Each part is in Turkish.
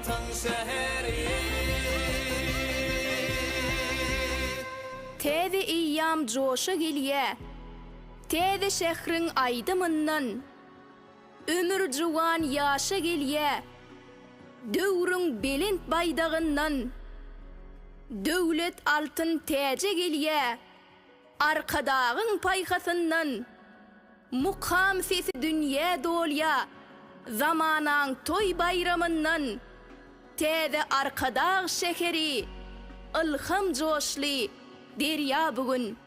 vatan şehri. Tezi iyyam coşa gelye, tezi şehrin aydımından, ömür juwan yaşa gelye, döwrüň belint baydagyndan, döwlet altın täje gelye, arkadagyň paýhasyndan, mukam sesi dünýä dolya, zamanaň toy bayramyndan, teze arkadag şeheri, ılham joşly derya bugün.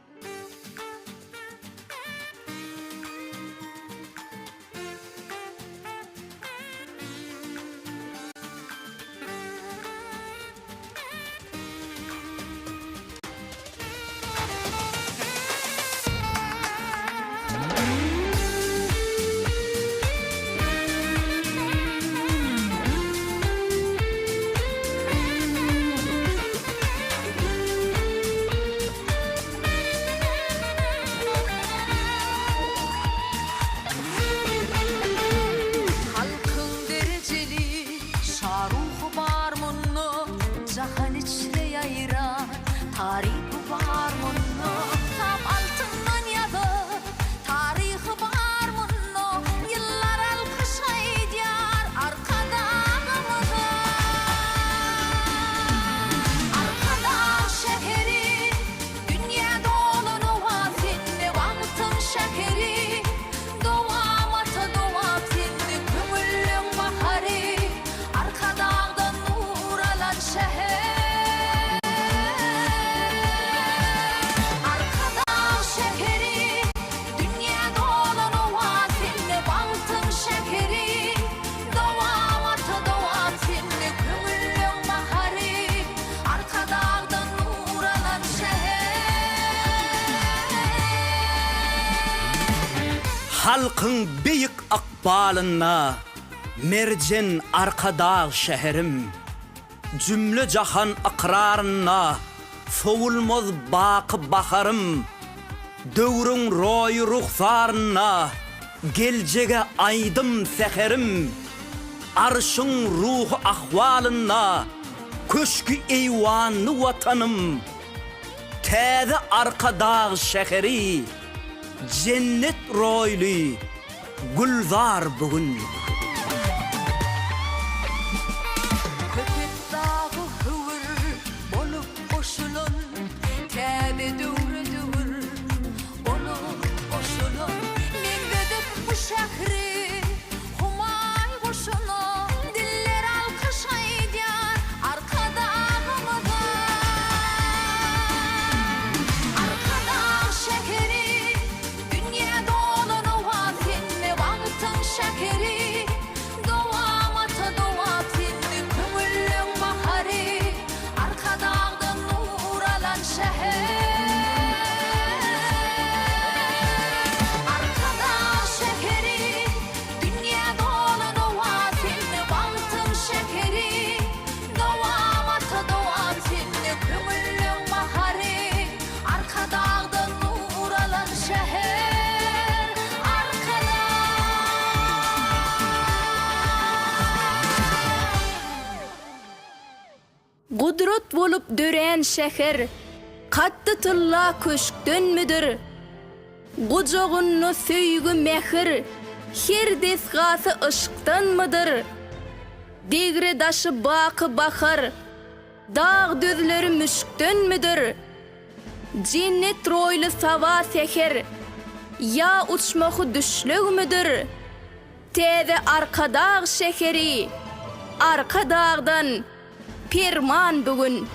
Halkın büyük akbalına mercen arkadağ şehrim, cümle cahan akrarına soğulmaz bakı bakarım, dövrün royu ruhsarına gelcege aydım seherim, arşın ruhu ahvalına köşkü eyvanlı vatanım, teze arkadağ şehri, cennet roylu gülzar bugün. Köpek dağı hıvır bolup koşulun, tebe dövür dövür bolup koşulun. Men vedip bu şehri humay boşuna, diller alkış aydiyar arkadağımıza. Arkadağ şehri şekeri, doğamata doğatindi kömüllüň bahari, arkadağdan nur alan şehir. Arkadağ şekeri, dünya dolu doğatindi bantın şekeri, doğamata doğatindi kömüllüň bahari, arkadağdan nur alan şehir. Gudrut bolup dören şehir, katты tılla köşkden müdür. Gujogunnu söýgü mehir, her desgası ışıktan mıdır? Degre daşı bakı bakar, dağ düzleri müşkten müdür? Cennet roylu sava seher, ya uçmağı düşlüg müdür? Teze arkadağ şeheri, arkadağdan pirman bugün.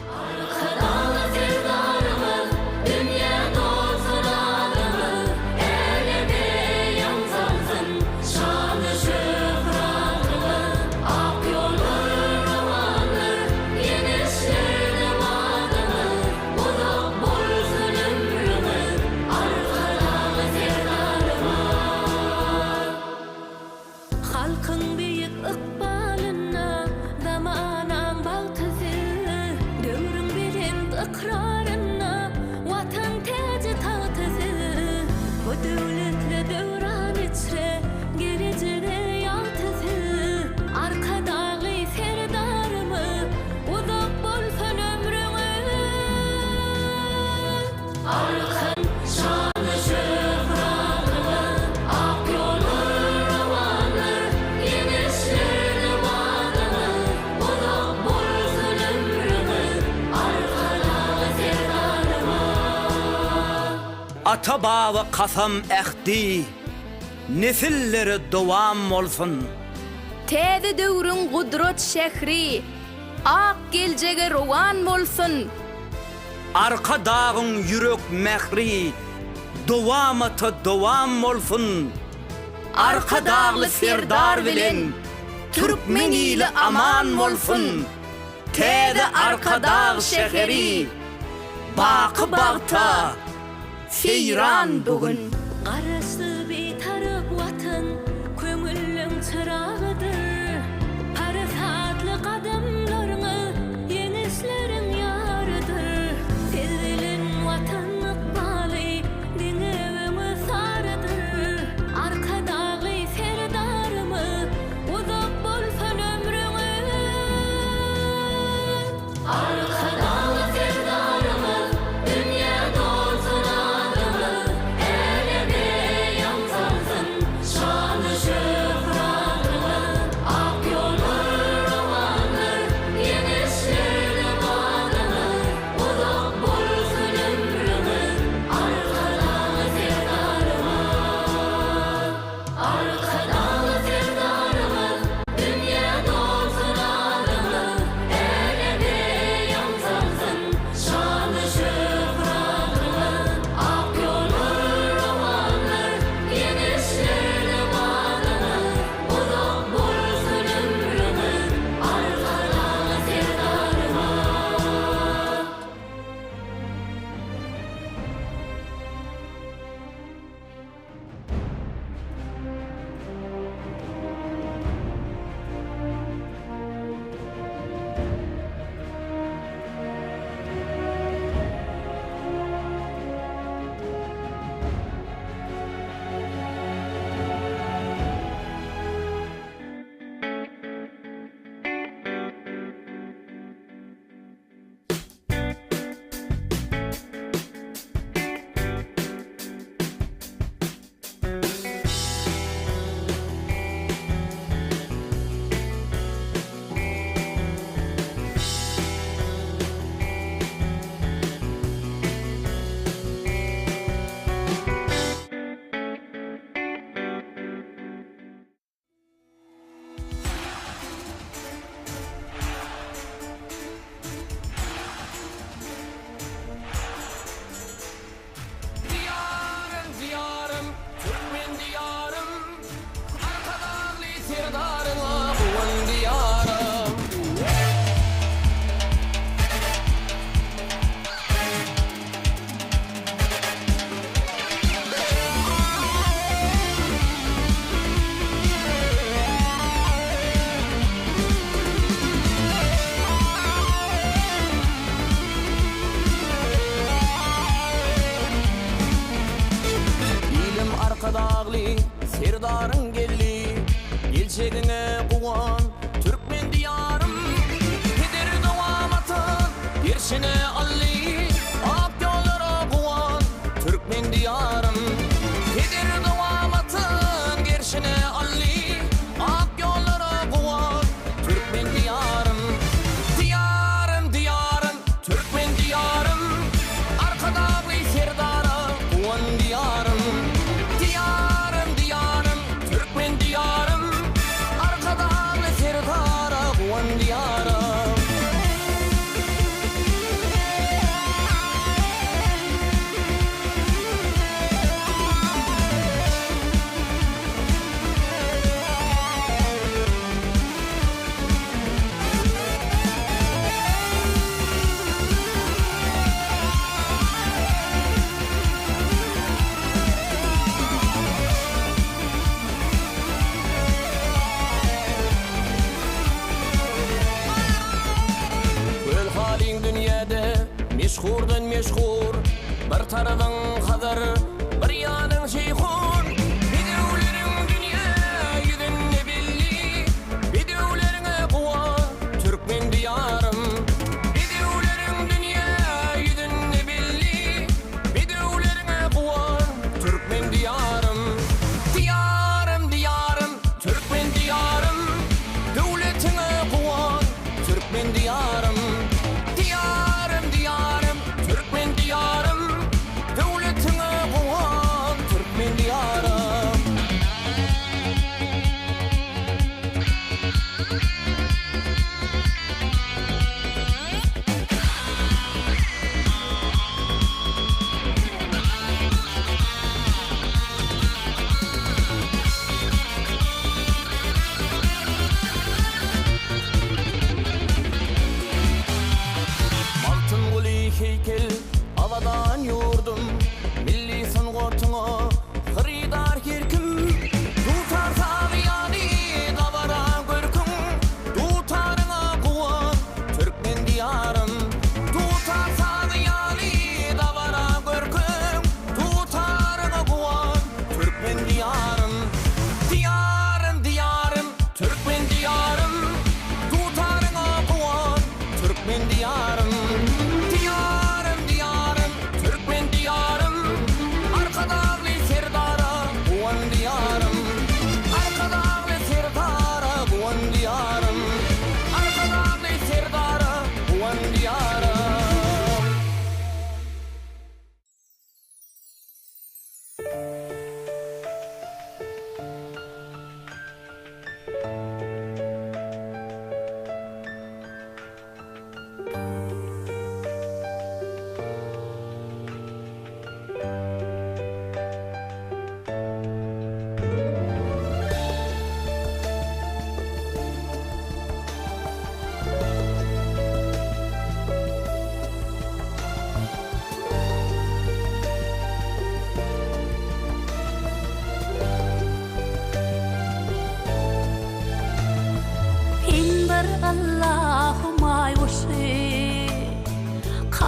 Halkın büyük ıkbalına, zamanan baltızı, dövrün Ata-baba kasam ehdi, nesilleri devam olsun. Täze döwrüň gudrat şähri, ak geljege rowan bolsun. Arka dağın yürek mehri, dowamata dowam bolsun. Arka dağlı serdar bilen, Türkmen ili aman bolsun. Täze arka dağ şäheri, bakı bagta, seyran bugün. Qarasy betarık watan kömüllüň çırağıdır. Harakatly qadamlaryňy ýeňisleriň ýarydır. Tezlin watan ykbaly diňeňi sarıdır. Arkadagy serdarymy uzak bolsun ömrüňe. Arkadagy serdarymy dünýä dolsun adymy. Elebe ýamsansyn şany şöhratymy. Ak ýollar rowanlar ýeňişleri badymy. Uzak bolsun ömrüňe. Arkadagy serdarymy. Arkadagy serdarymy dünýä dolsun adymy. Elebe ýamsansyn şany şöhratymy. Ak ýollar rowanlar ýeňişleri badymy. Uzak bolsun ömrüňe. Arkadagy serdarymy. Diyarım, diyarım, Türkmen diyarım. Arka dağlı serdarına buvan diyarım. İlim arka dağlı serdarın gelli. Gelçegine kuvan Türkmen diyarım. Heder davamatın yerşine alli. Ak yollara kuvan Türkmen diyarım. Heder davamatın yerşine alli. Ak yollara kuvan Türkmen diyarım. Diyarım, diyarım, Türkmen diyarım. Arka dağlı serdara kuvan diyarım. Diyarım, diyarım, Türkmen diyarım. Arka dağlı serdara kuvan diyarım. Köl halin dünyada meşhurdan meşhur. Bir tarafın Hazar, bir yanın Şeyhun. Bidewlerin dünya yüzünde belli. Bidewlerine kuvan Türkmen diyarım. Bidewlerin dünya yüzünde belli. Bidewlerine kuvan Türkmen diyarım. Diyarım, diyarım, Türkmen diyarım. Devletine kuvan Türkmen diyarım. Diyarım, diyarım, Türkmen diyarım. Devletine kuvan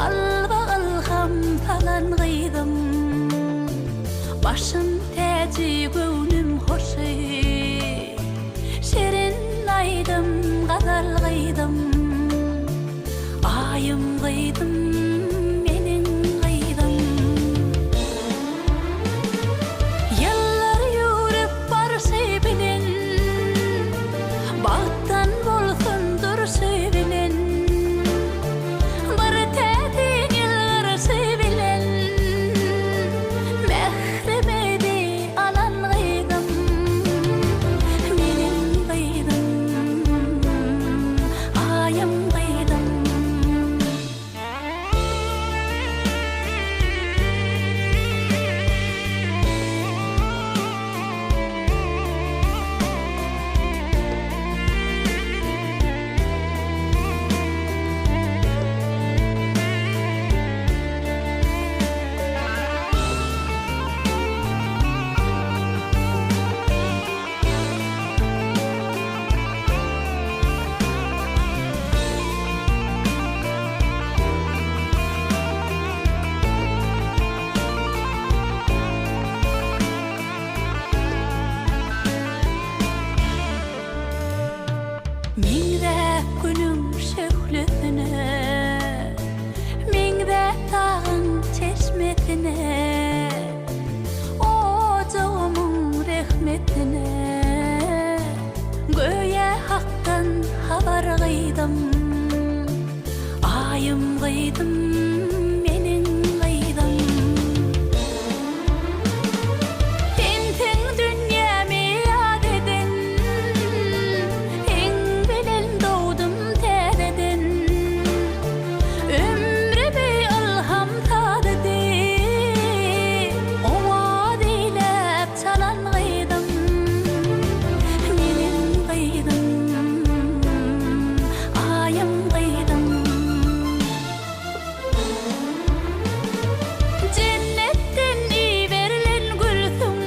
Alba alham falan gıydım, başım teci gönlüm hoşy. Şerin aydım, gazal gıydım, ayım gıydım, menin gıydım. Yıllar yürüp barşy bilen, bağıttan bolsundur süy bilen. Bir tätin ýylgarşy bilen, mähremedi alan gıydım, menin gıydım, ayım gıydım. Mingde günüm şöhlüsüne, mingde tağın çeşmetine, ocağımın rehmetine, göğe haktan habar gıydım, ayım gıydım, menin gıydım. Tentin dünyamy ýad eden, eň bilen dowdum täzeden. Ömrümi ilham tadydy, oňa diýlep çalan gıydım, menin gıydım, ayım gıydım. Cennetten iýberilen gülsün,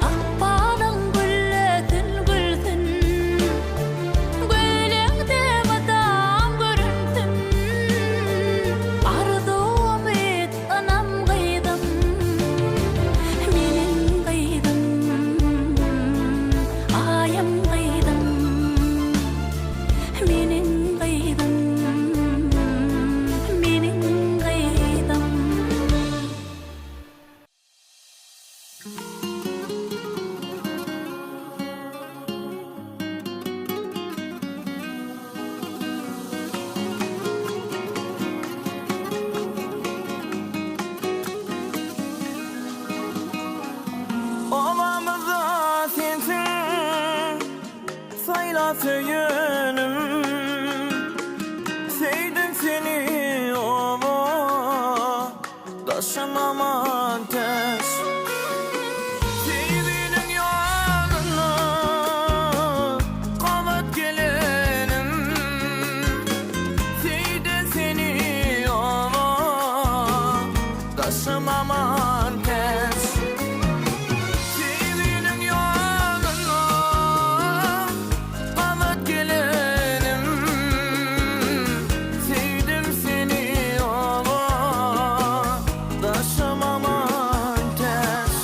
akbalyň güllüsün gülsün. Göýleňde badam görünsün, arzum et anam gıydım, menin gıydım, ayım gıydım, menin gıydım, menin gıydım. Ovamıza sensin sayla söyünüm, sevdim seni ova daşımam ateş. Sevdiğinin yolunu kavat gelenim, sevdim seni ova daşımam ateş. Sevdiğinin yolunu kavat gelenim, sevdim seni ova daşımam ateş.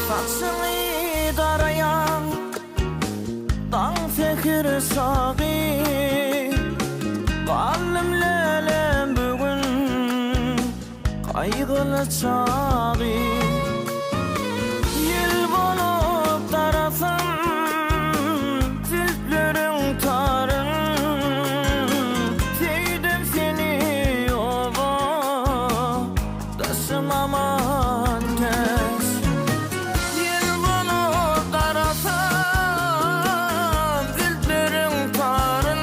Saçını darayan dan fikir sağı, kalım lelem bugün kaygılı çağı. Yıl bolup darasın zülflerin tarın, sevdim seni ova daşımam ateş. Yıl bolup darasın zülflerin tarın,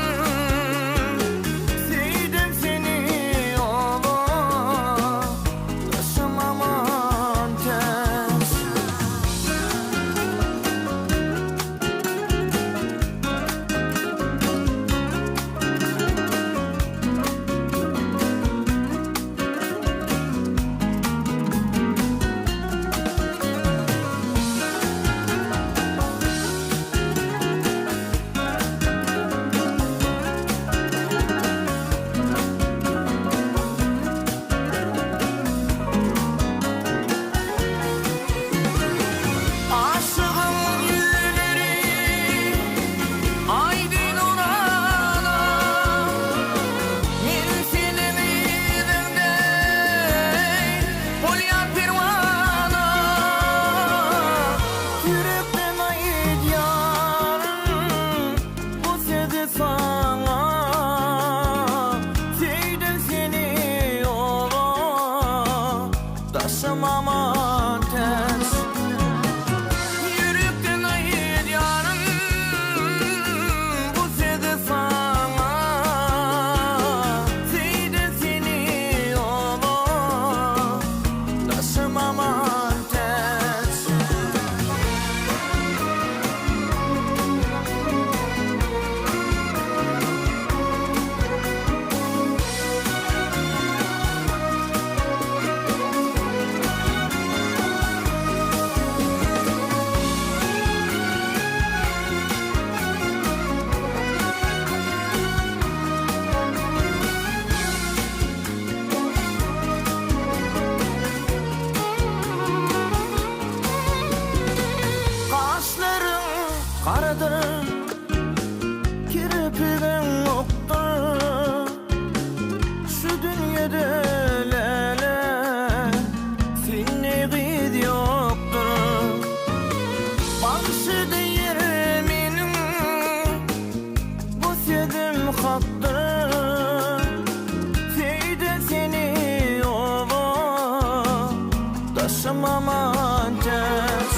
sevdim seni ova daşımam ateş. sana Seyden seni yola Taşımama ters Yürükten ayır yarın Bu sede sana Seyden seni yola Taşımama ters Kaşların karadır Kirpigin oktur Şu dünyada lele Seni gid yoktur Başı değir benim Bu sedim hattır Seyde seni yola Taşımama ters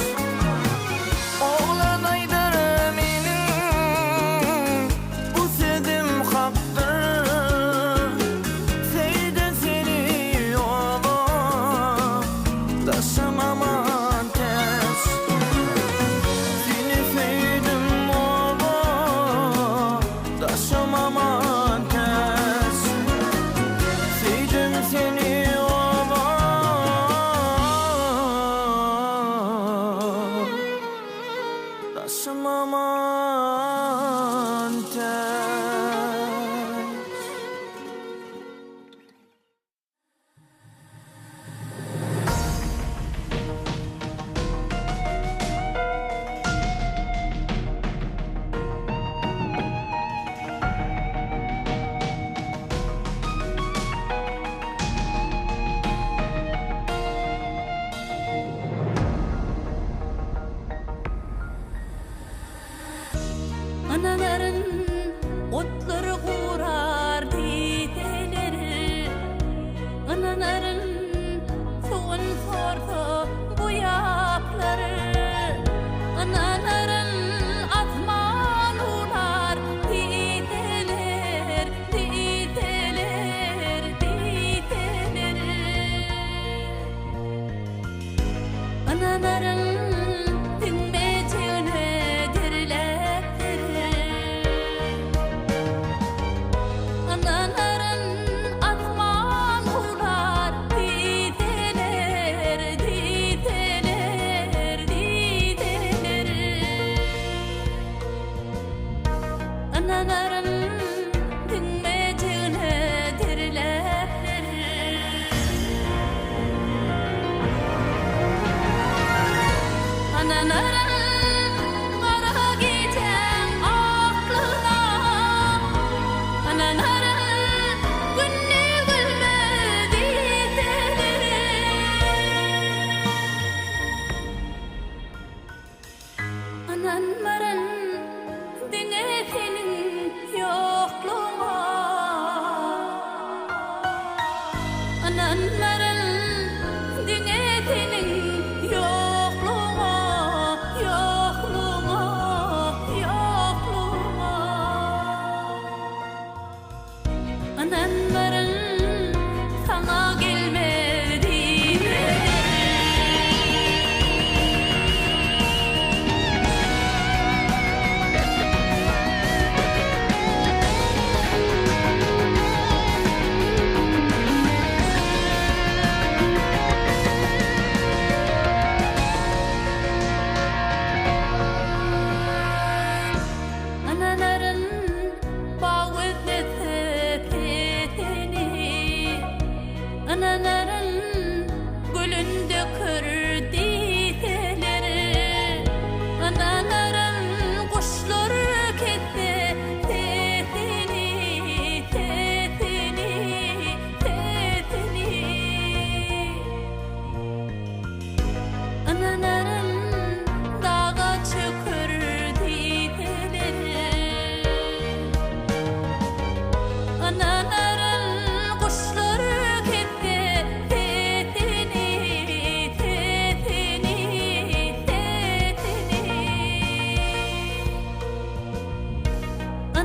Oğlan aydır benim Bu sedim haktır Seyden seni yola Taşımama ters Seni seydim yola Taşımama ters Seydim seni yola Taşımaman ters Anaların otları kurar dideleri Anaların soğun sordu bu yapları Anaların atman ular dideler Dideler, dideler Anaların dinmeyeceğine diriler Anaların atman ular dideler Dideler, dideler Anaların dinmeyeceğine diriler Anaların ara gecen aklına Anaların günü gülmedi deleri Ananların dinetinin yokluğuna Ananların dinetinin yokluğuna Yokluğuna, yokluğuna Ananların sana gelmedi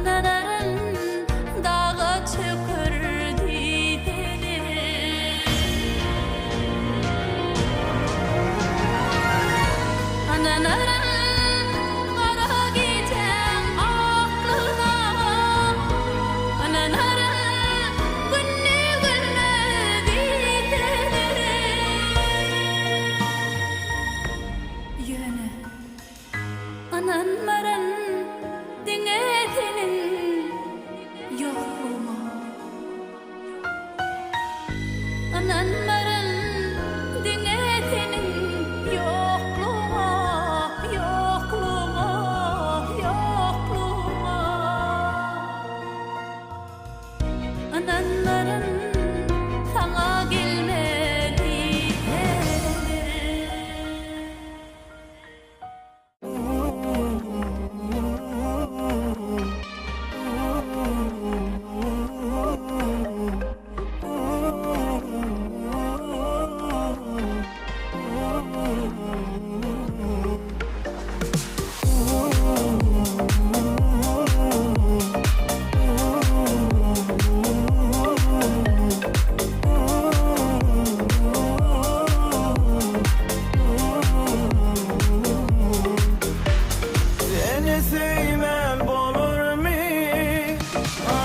Ananarın dağı çökürdü deli. Ananarın kara gecen aklına, ananarın günü gülmedi deli. Yöne ananların dinetinin yoluma, ananların dinetinin yokluğuma, yokluğuma, yokluğuma. Ananların sana gelmedi deli. Seni sevmem olur mu?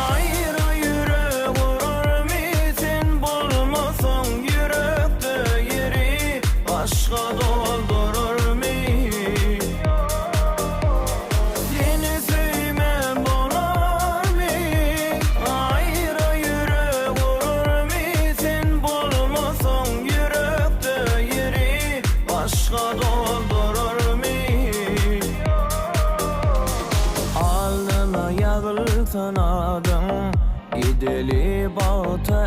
Ayrı yürek vurur mu? Sen bulmasan yürekte yeri başka doldurur mu? Seni sevmem olur mu? Ayrı yürek vurur mu? Sen bulmasan yürekte yeri başka doldurur mu? Alnına yağılsan adım, gideli balta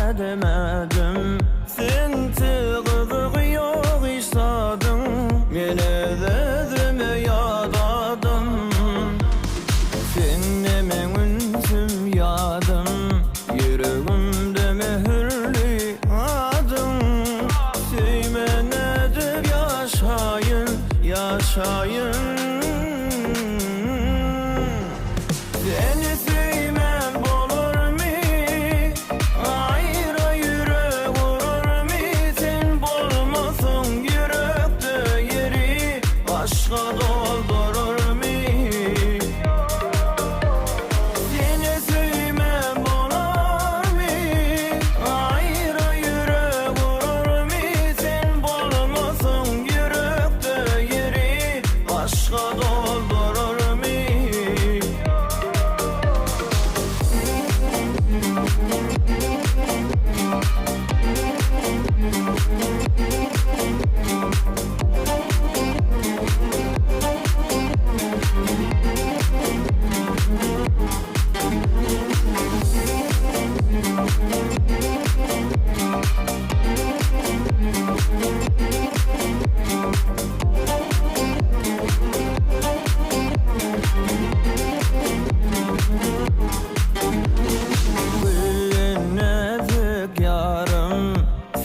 edemedim. Sen tığılık yok işladın, mene dedime yadadım. Sen hemen ünsüm yadım, yüreğimde mühürlü adım. Sevmen edip yaşayın, yaşayın. Seni sevmem olur mu? Ayrı yürek vurur mu? Sen bulmasan yürekte yeri başka doldurur mu? Seni sevmem olur mu? Ayrı yürek vurur mu? Sen bulmasan yürekte yeri başka doldurur mu? Gülün ezik yarım,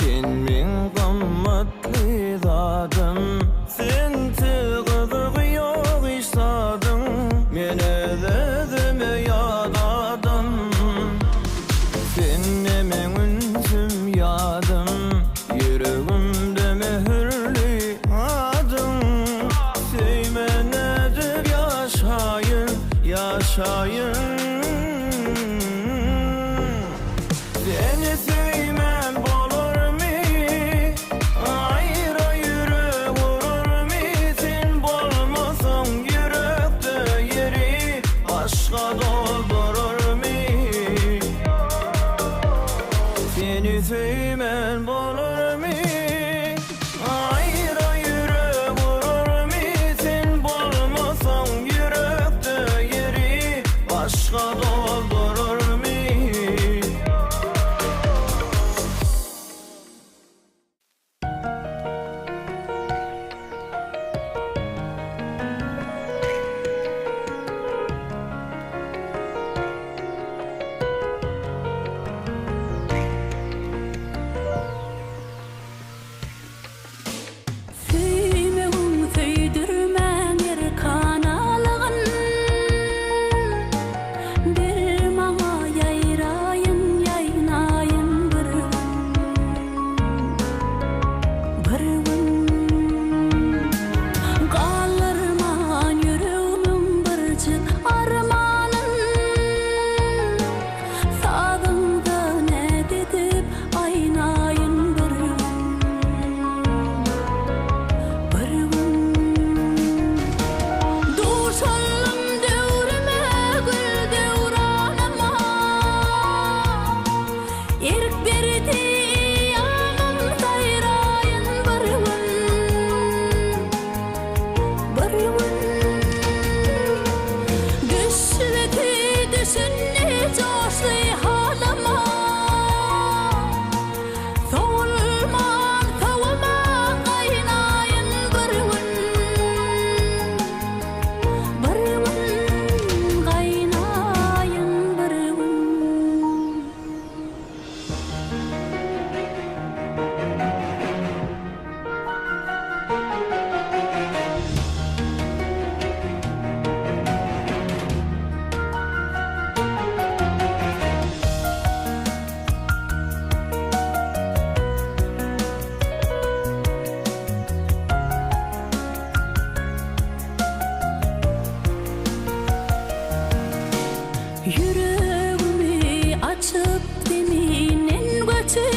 sen min kımmetli zadım. Sen tığılık yok işladın, mene dedime yadadım. Sen hemen ünsüm yadım, yüreğimde mühürlü adım. Sevmen edip yaşayın, yaşayın. Seni sevmem olur mu? Ayrı yürek vurur mu? Sen bulmasan yürekte yeri başka doldurur mu? Seni sevmem olur mu? Ayrı yürek vurur mu? Sen bulmasan yürekte yeri başka doldurur mu? düşünni coşly halama Soğulman tavama qaynayın bir gün qaynayın bir gün Yüreğimi açıp deminin göçü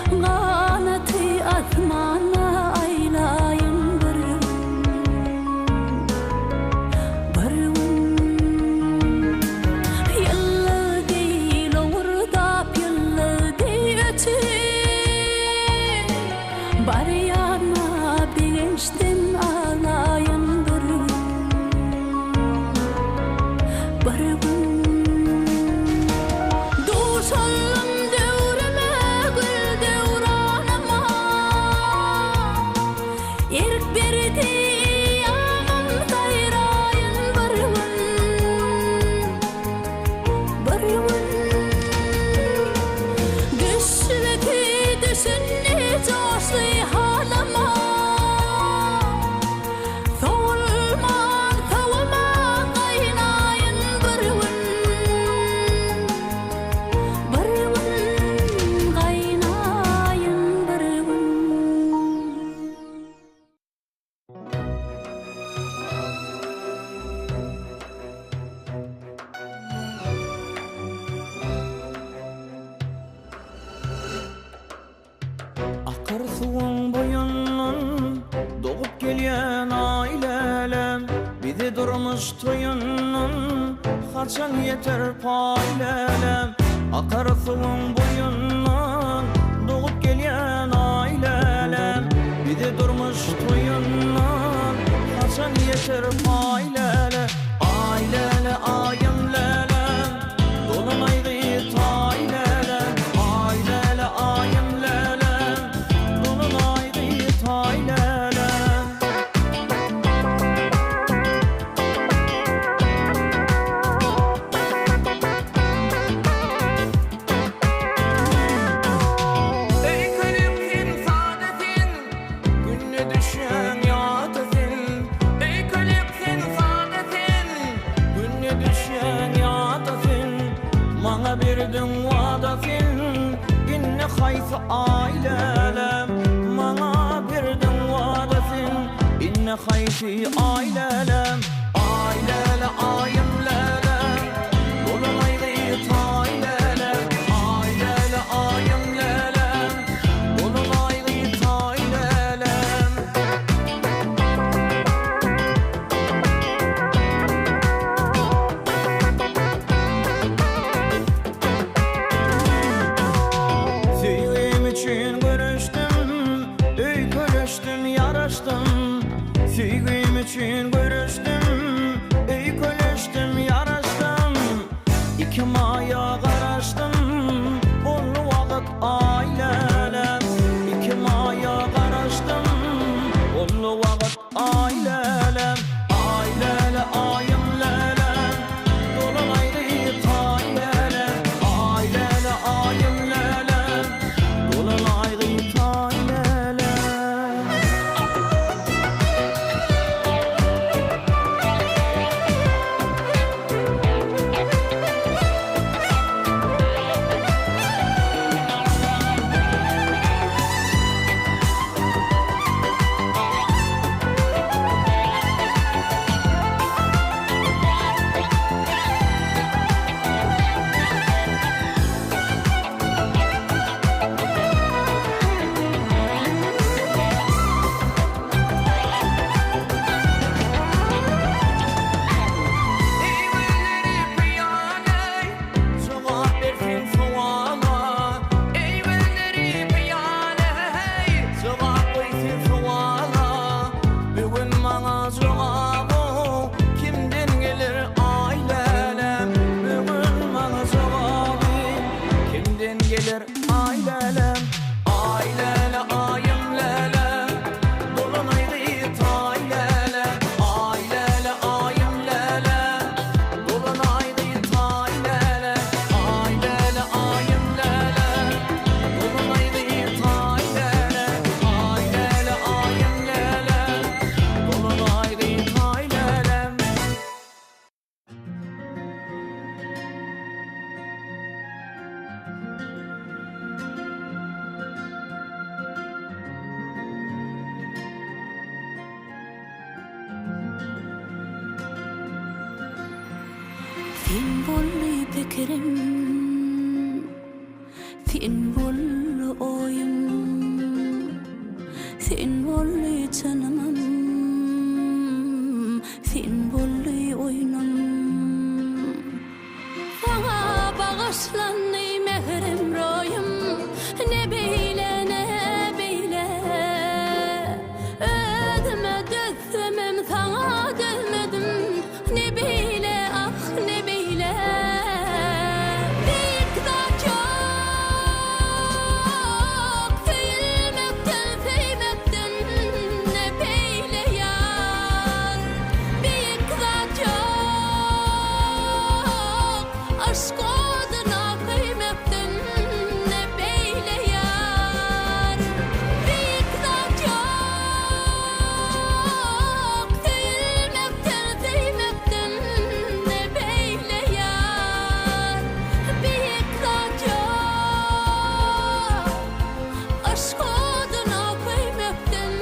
Qanatı asmana aylayın bir Yıllı değil uğurdap yıllı değil ötü Bar yana bilinçten ağlayın bir Duşalım devrime gül devranıma Erk berdi yağım sayrayın bir gün Düşleki düşünni coşly halama Soğulman tavama qaynayın bir gün qaynayın bir gün Akar suwun boyundan doğup gelyen ailelem Bizi durmuş toyundan haçan yeter paylelem Akar suwun boyundan doğup gelyen ailelem Bizi durmuş toyundan haçan yeter paylelem Ailele ayım lelem dolunaydı taylelem Ailele ayım lelem dolunaydı taylelem Ey kalipsin saadetin günne düşen yadasın Ey kalipsin saadetin günne düşen yadasın Mana birdin vadasın inne haysı ailelem Mana birdin vadasın inne haysı ailelem Ailele ayım lelem dolunaydı taylelem Ailele ayım lelem dolunaydı taylelem Süygüm için görüştüm, öykülüştüm, yaraştım Süygüm için görüştüm, Sen bolly pikirim, sen bolly oyum, sen bolly canımım, sen bolly oynam. Sana bağışlandı mehrim royum, ne beyle ne beyle. Ödüme dökümüm sana dönmedim, ne beyle ah ne beyle. Bir da çok filmekten feymekten ne beyle yar. Bir da çok aşk oduna kıymekten ne beyle yar. Bir da çok filmekten feymekten ne beyle yar. Bir da çok aşk oduna kıymekten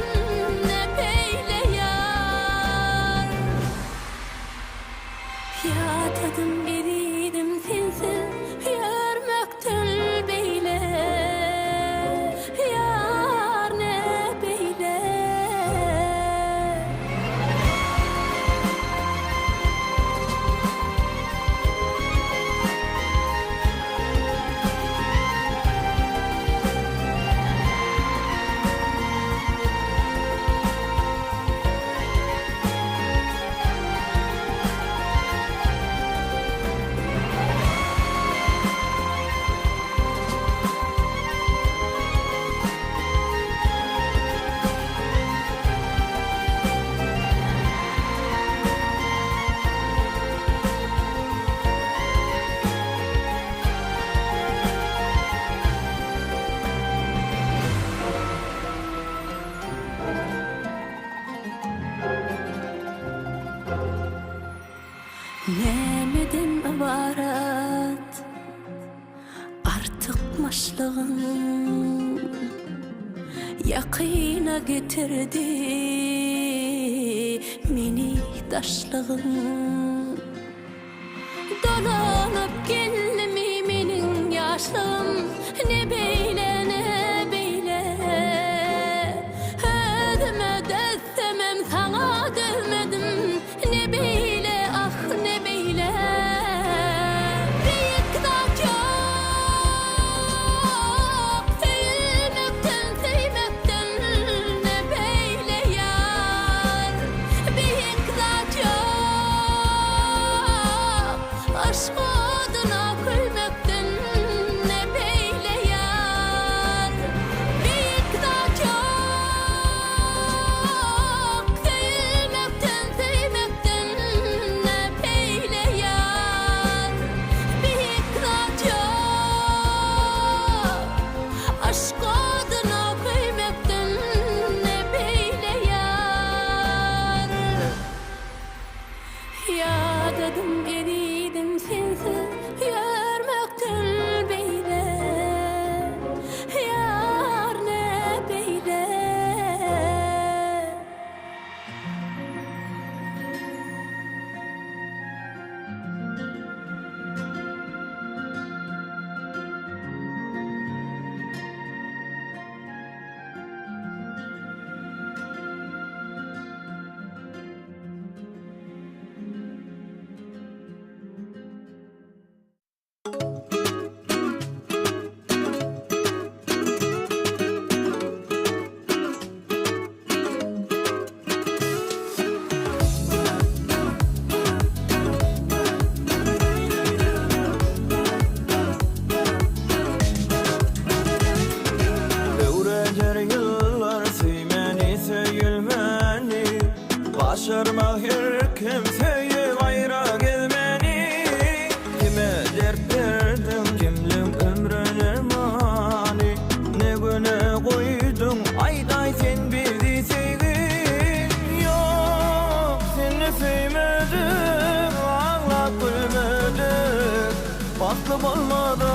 ne beyle yar. Ya dedim eridim sensiz yürmekten beyle. Yar ne beyle. Nemeden ibaret artık maşlığın, yakina getirdi meni taşlığın. Dolanıp gelmi menin yaşlığım, ne beyle ne beyle. Ödüme dökemem sana dövmedim, ne beyle ah ne beyle. Bir da çok filmekten feymekten ne beyle yar. Bir da çok aşk oduna kıymekten ne beyle yar. Bir da çok filmekten feymekten ne beyle yar. Bir da çok aşk oduna kıymekten ne beyle yar. Ya dedim eridim sensiz yürmekten beyle. Yar ne beyle. Öğrencer yıllar söymeni söyülmeni, başarmak her kimseye bayra gelmeni. Kime dert verdin kimlim ömrün ermani, ne güne koydun ayday sen bizi sevgin. Yok seni sevmedim, ağlap gülmedim, baklıp olmadım.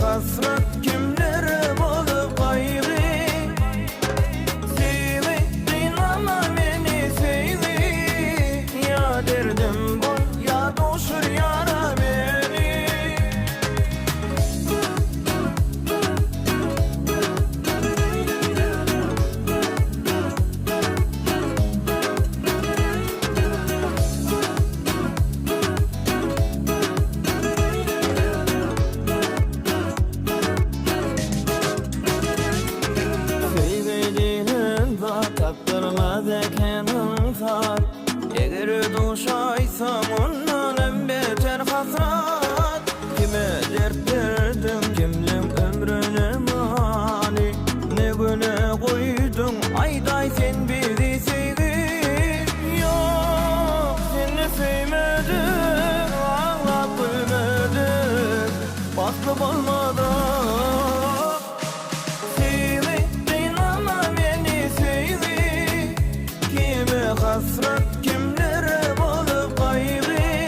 Hasret kimlere bolup gayrı, seni taptırmaz ekenim zar. Eger duşaysam ondan en beter hasrat. Kime dert verdim kimlim ömrüne mani. Ne güne koydun ayday sen bizi sevdin. Yok seni sevmedim, ağlap gülmedim, baklıp olmadım. Sevdin ama beni sevdi. Kime hasret kimlere bolup gayrı.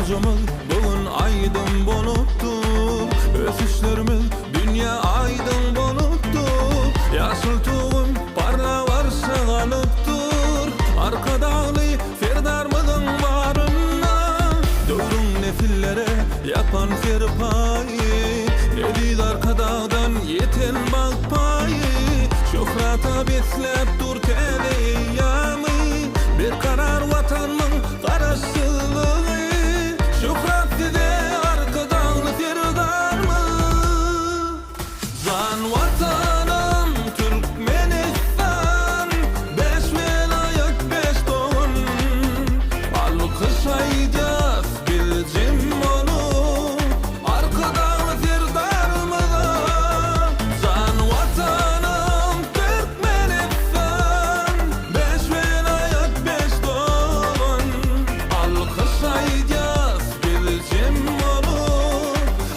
Yolcumuz bugün aydın bolupdur, ösüşlerimiz dünya aydın bolupdur. Yaşıl tuğum parla varsa galıpdır, arka dağlı ferdarmızın barına. Dövrün nefillere yapan serpayı, eliz arka dağdan yeten bakpayı. Şöhrata beslep dur tele yanı, bir karar vatanın karasılığı. Şöhret size arka dağlı serdar mı? Can vatanım Türkmenistan, beş velayet beş doğun. Alkışlayacağız bilcim onu, arka dağlı serdarımıza. Can vatanım Türkmenistan, beş velayet beş doğun. Alkışlayacağız bilcim onu,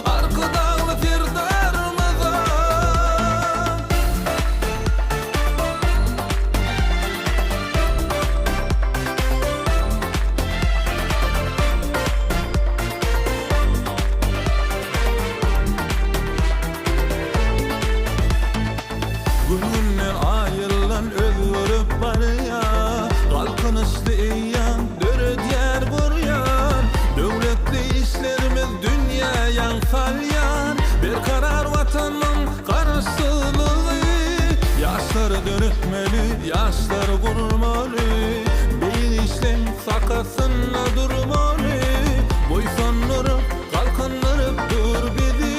arka dağlı serdarımıza. Gününden ayrılan özgürlük var ya, kalkınışlı iyan, dörü diğer buryan. Devletli işlerimiz dünyayan salyan, bir karar vatanın karşılığı. Yaşlar dönükmeli, yaşlar kurmalı, beyin işlem sakasına durmalı. Boysanlarıp, kalkanlarıp dur bizi,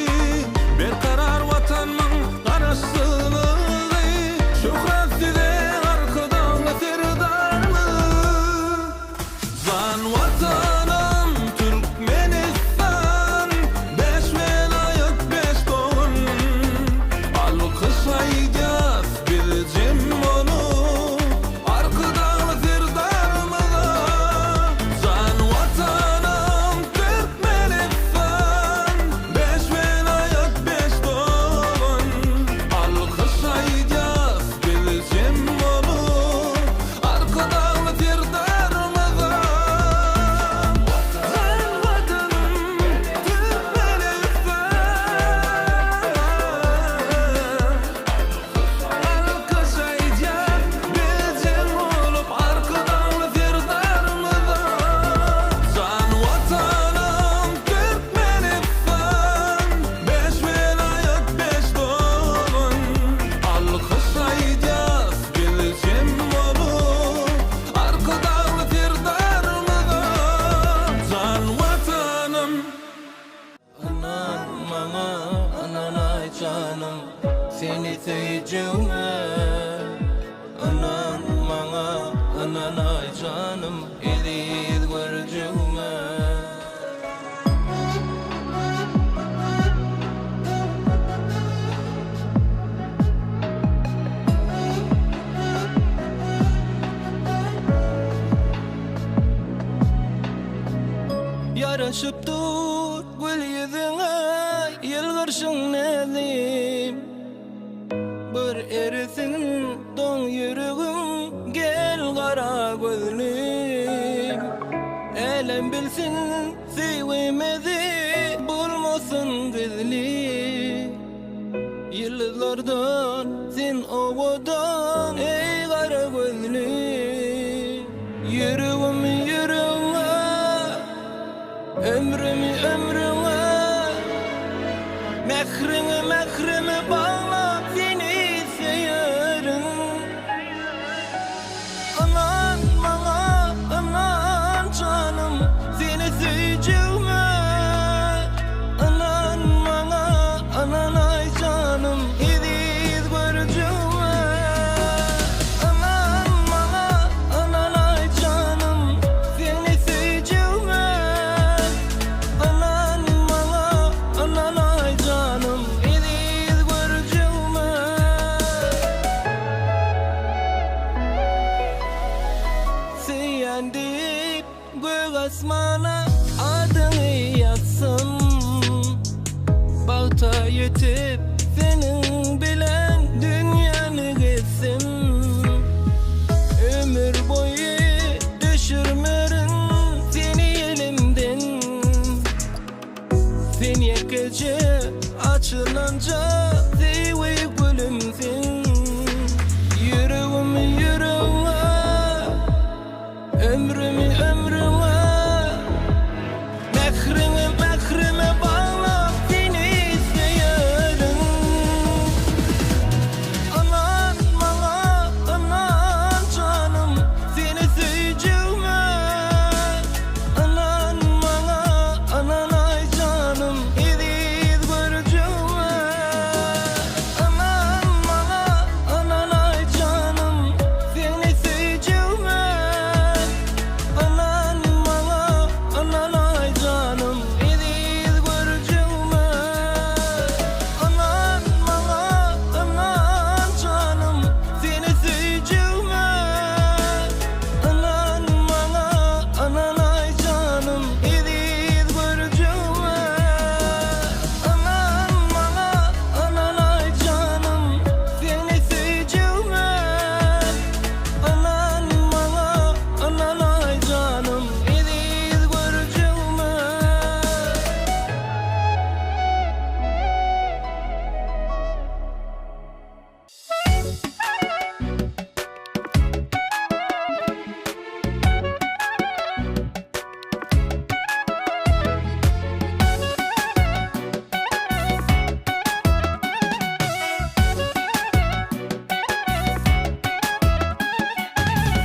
bir karar vatanın karşılığı. Şöhret size arka dağlı serdar mı? Can vatanım Türkmenistan, beş velayet beş doğun. Alkışlayacağız bilcim onu, arka dağlı serdarımıza. Can vatanım Türkmenistan, beş velayet beş doğun. Alkışlayacağız bilcim onu, arka dağlı serdarımıza. Can vatanım Türkmenistan, alkışlayacağız bilcim olup arka dağlı serdarımıza. Can vatanım Türkmenistan, beş velayet beş doğun. Alkışlayacağız bilcim onu, arka dağlı serdarımıza. Can vatanım. Anan bana, ananay canım, seni seveceğime. Anan bana, ananay canım, eliz göreceğime. Yaraşıp dur gül yüzüne, yıl kırşın nedim. Bir erisin don yürüğüm, gel kara gözlüm. Elem bilsin sevmedi, bulmasın gizli. Yıldızlardan sen ovadan, ey kara gözlü. Yürüğüm yürüğüme, ömrümü ömrüme, mehrimi mehrimi bağla, seni seyerim. Anan bana, anan canım, seni seveceğime. Anan bana, ananay canım, ediz göreceğime. Anan bana, ananay canım, seni seveceğime. Anan bana, ananay canım, ediz göreceğime. Seyandip gök asmana adını yazsam, bağta yetip senin bilen dünyanı gezsem. Ömür boyu düşürmerin seni elimden, gece açılınca Zivi gülümsin Yüreğimi yüreğime Ömrümü ömrüme Mehrimi mehrime bağla Seni isteyelim Anan bana anan canım Seni seveceğime Anan bana anan ay canım İdiz göreceğime Anan bana anan ay canım Seni seveceğime Anan bana anan ay canım İdiz göreceğime Anan bana anan canım Seni seveceğime Anan bana anan ay canım İdiz göreceğime Anan bana anan ay canım Seni seveceğime Anan bana anan ay canım İdiz göreceğime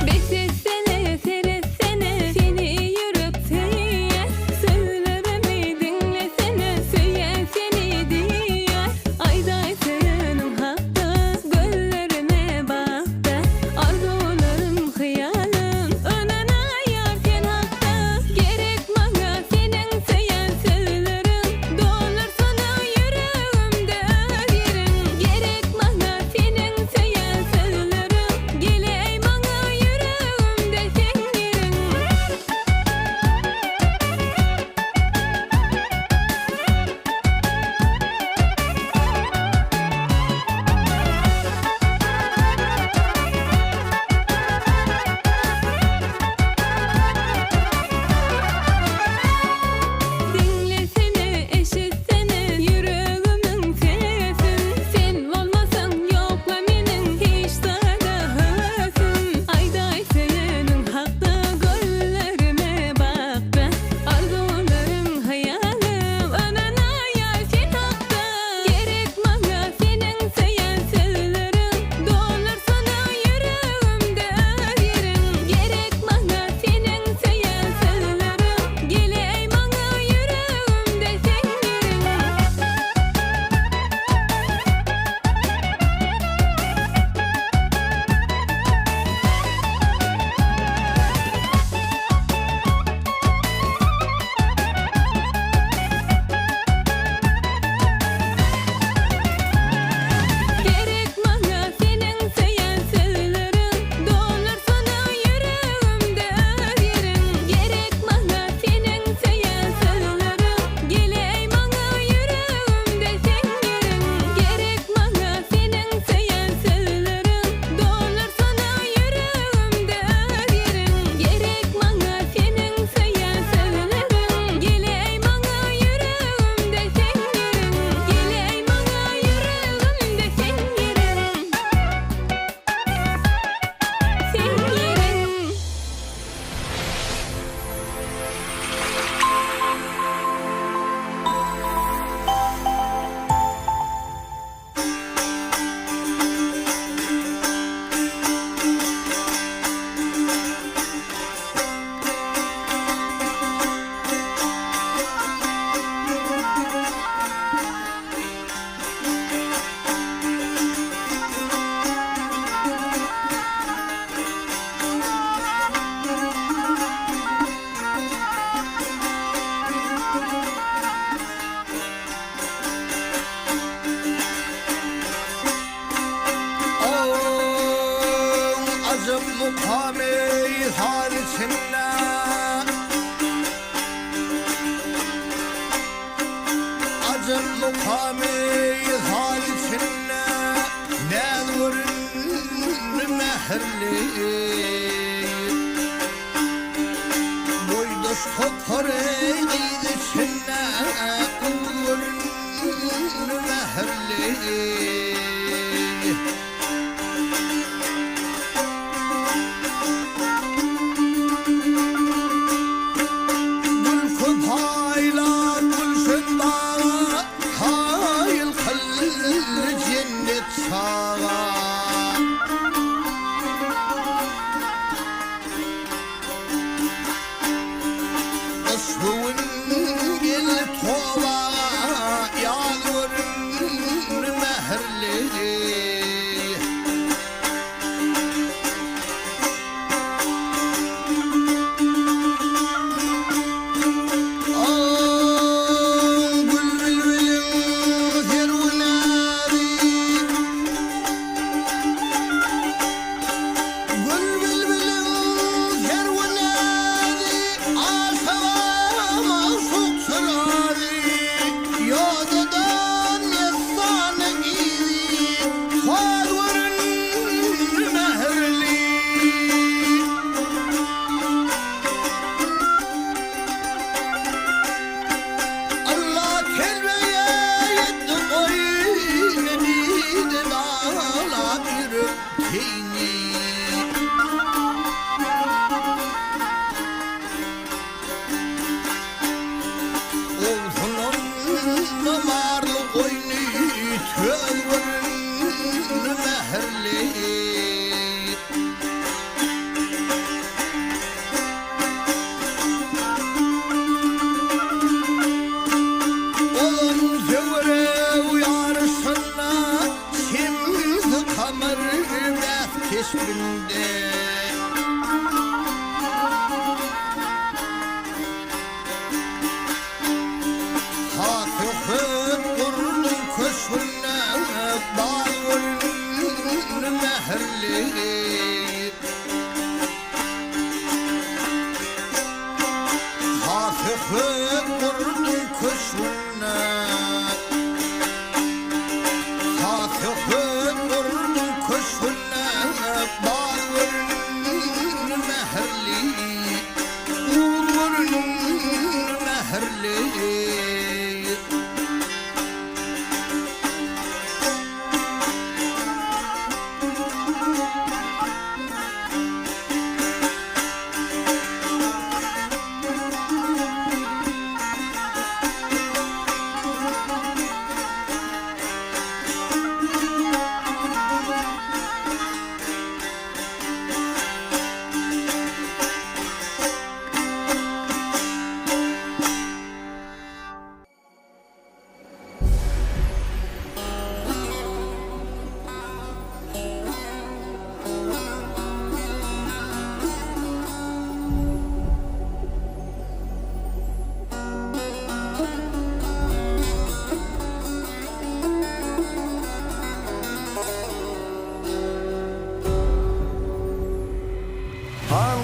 Besetsene, seyretsene, seni yürüp seyyar Sözlerimi dinlesene, söyler seni diyar Ayday senin hakta, gözlerime baktı Arzularım, hıyalım, önüne ayar sen hakta Gerek bana senin söyleyen sözlerin Dolur sana yüreğimde yerin Gerek bana senin söyleyen sözlerin Geley bana yüreğimde sen yerin Dinlesene, eşitsene yüreğimin sesin Sen olmasan yokla menin hiç sana hırsın Ayday senin hakta gözlerime baktı Arzularım, hayalım, önüne ayar sen hakta Gerek bana senin söyleyen sözlerin Dolur sana yüreğimde yerin Gerek bana senin söyleyen sözlerin Geley bana yüreğimde sen yerin Gerek bana senin söyleyen sözlerin Dolur sana yüreğimde yerin Gerek bana senin söyleyen sözlerin Geley bana yüreğimde sen yerin Gerek bana senin söyleyen sözlerin Dolur sana yüreğimde yerin Gerek bana senin söyleyen sözlerin Geley bana yüreğimde sen yerin Geley bana yüreğimde sen yerin Acım mukami hal içinde Acım mukami hal içinde Ne vurun meherli Boydoş kotor eğdi içinde Vurun meherli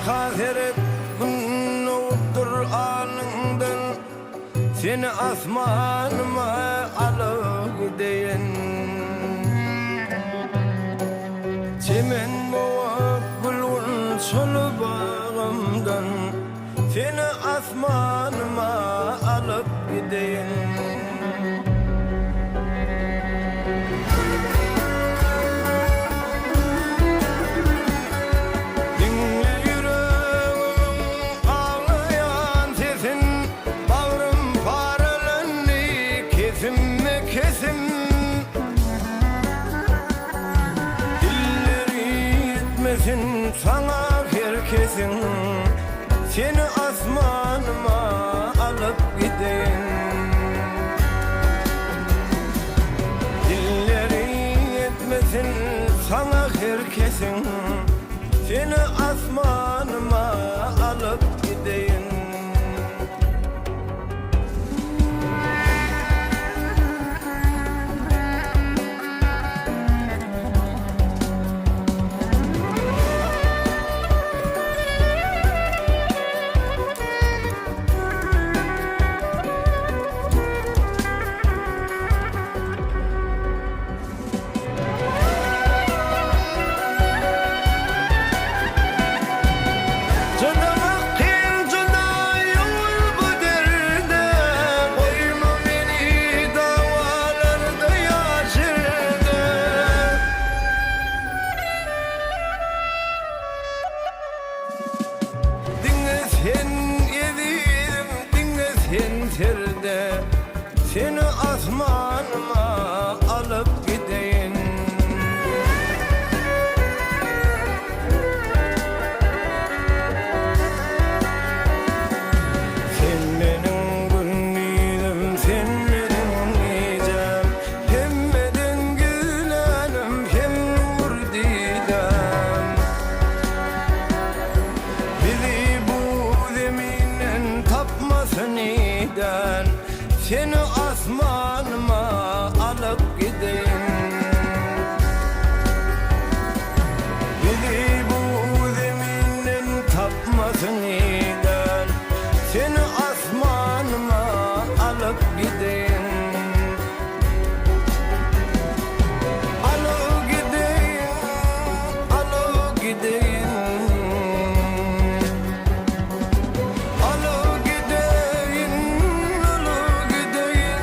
Hazret günüdür anından seni asmanıma alıp gideyim. Çemen boğup gülün solu bağımdan seni asmanıma alıp gideyim. Sana herkesin seni asmanıma alıp gideyim. Dilleri yetmesin sana herkesin seni asmanıma alıp gideyim. Canımı Sen edim dinle sen serde, seni asmanıma alıp gideyim. Sen benim günlüğüm, sen benim gecem, hemmeden gülenim, hem nur didem. Bizi bu zeminin tapmasın iden, seni asmanıma alıp gideyim. Bizi bu zeminin tapmasın iden, seni asmanıma alıp gideyim. Alıp gideyim, alıp gideyim. Alıp gideyim, alıp gideyim.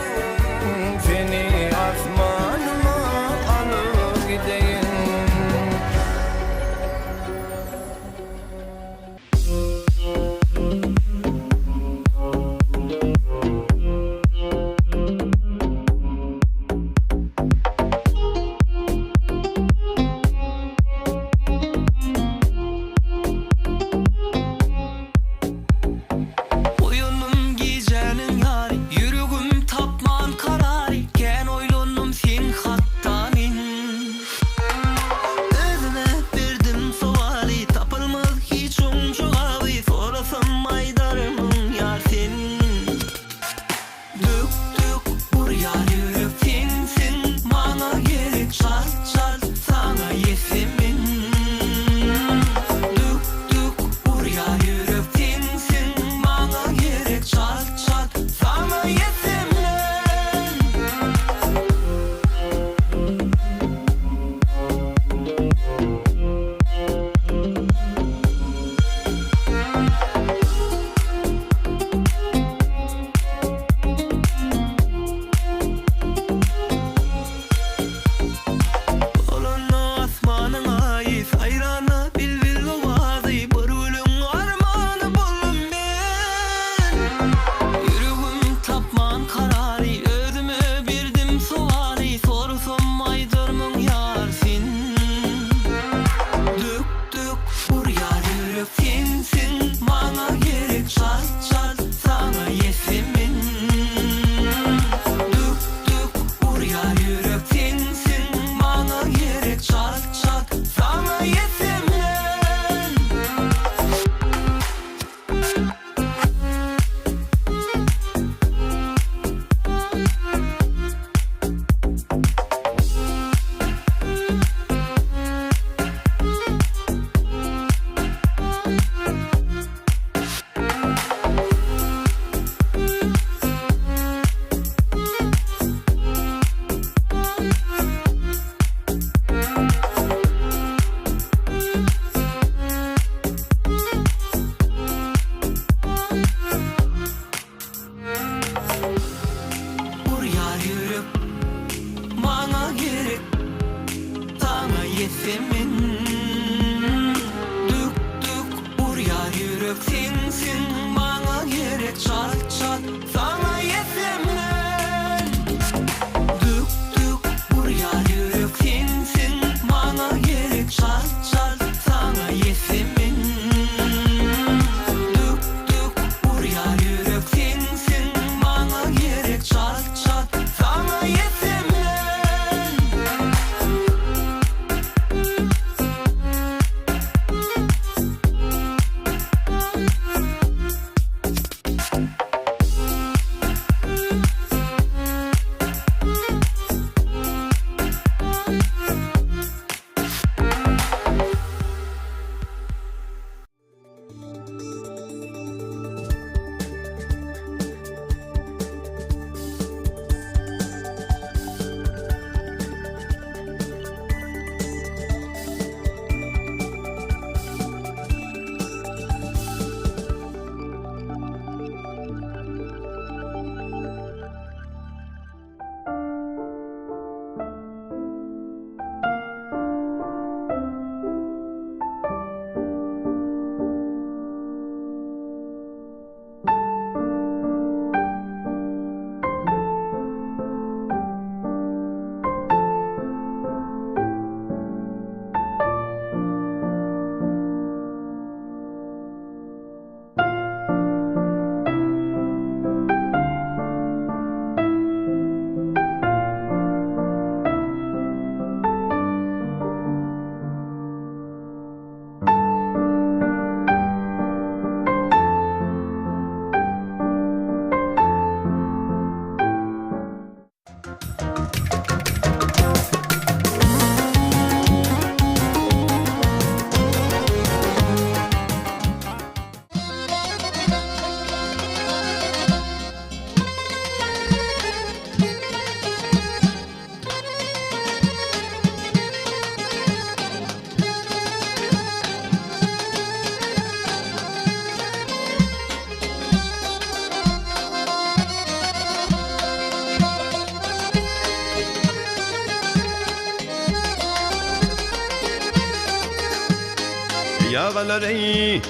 Yağlar ey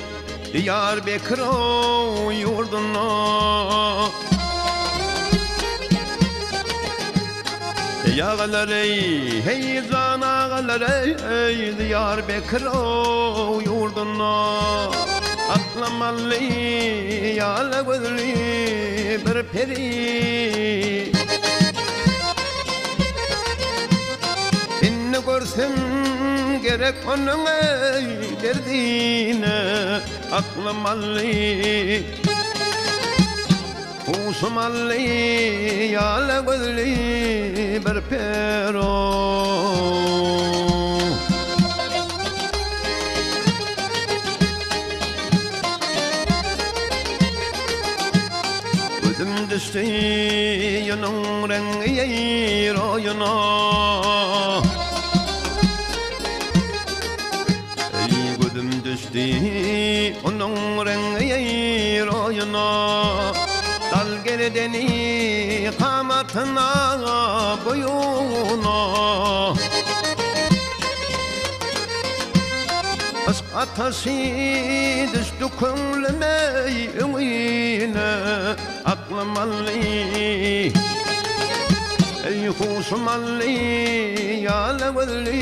Diyarbakır yurduna Yağlar ey heyzan ağalar ey Diyarbakır yurduna Aklamalı yağla gözlü bir peri Seni görsem gerek onun ey derdine Aklım allı Huşum allı Yâle gözlü bir pero Gözüm düştü yanın rengi yayroyuna Düştü onun rengi royuna Dal gerideni kamatına boyuna Aşk ateşi düştü könlüme ümine Aklım allı Ey huşum allı Yâle gözlü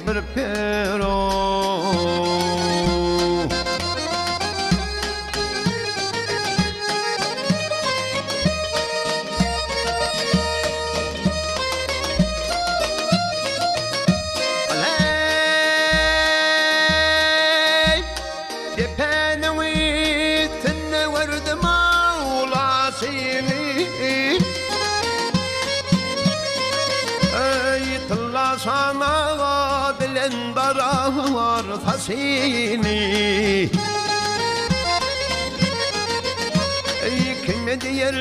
bir pero Sana bilen darar fasini Ey kime diyer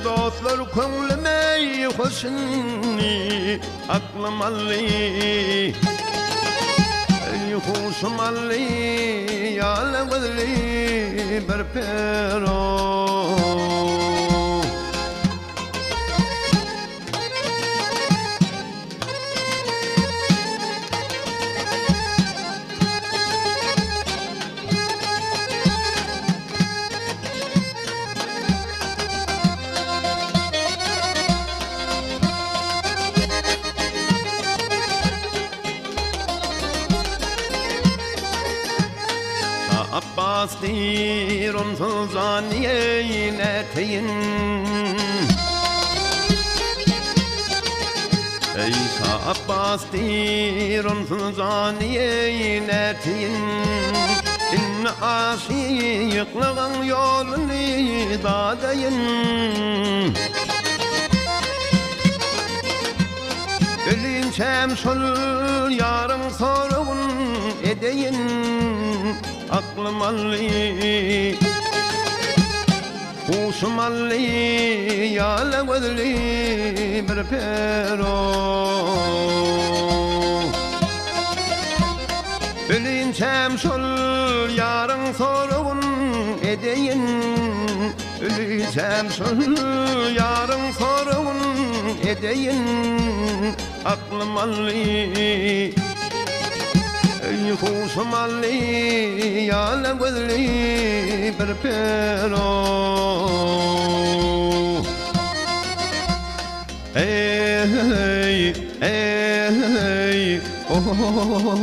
dostlar könlüme hoşuni Aklım allı Ey huşum allı Yâle gözlü bir pero Abbas dirun sulzaniye neteyin Ey Abbas dirun sulzaniye neteyin İnne aşıklığın yolunu dadayin Ölün şemsul yarın sorun edeyin Aklım allı Huşum allı Yâle gözlü bir pero Ölün şemsul yarın sorun edeyin Ölün şemsul yarın sorun edeyin Aklım allı Ey huşum allı Yâle gözlü bir pero Ey ey oh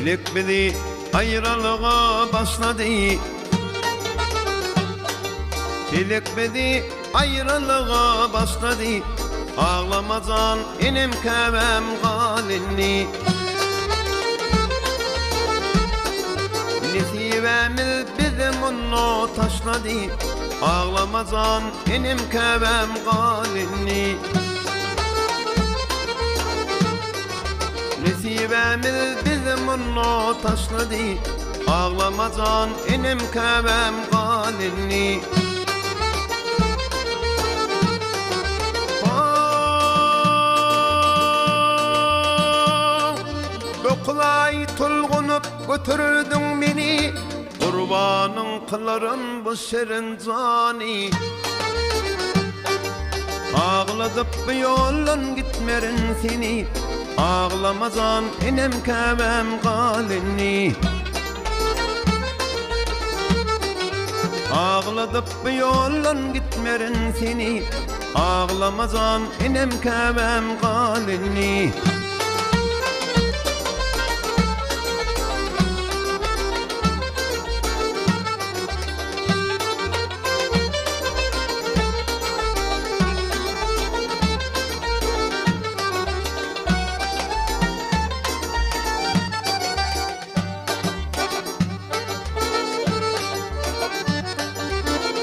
Felek bizi ayrılığa başladı Felek bizi ayrılığa başladı Ağlamadan inim kevem galini Nesivemiz bizim onu taşladı ağlamazan enem käbem galinni. Nesibemiz bizim onu taşladı, ağlamazan enem käbem galinni. Okulay tulgunup götürdün beni, kurbanın kılarım bu şirin zani. Ağladıp bu yolun gitmerin seni, ağlamazan enem käbem galinni. Ağladıp bu yolun gitmerin seni, ağlamazan enem käbem galinni.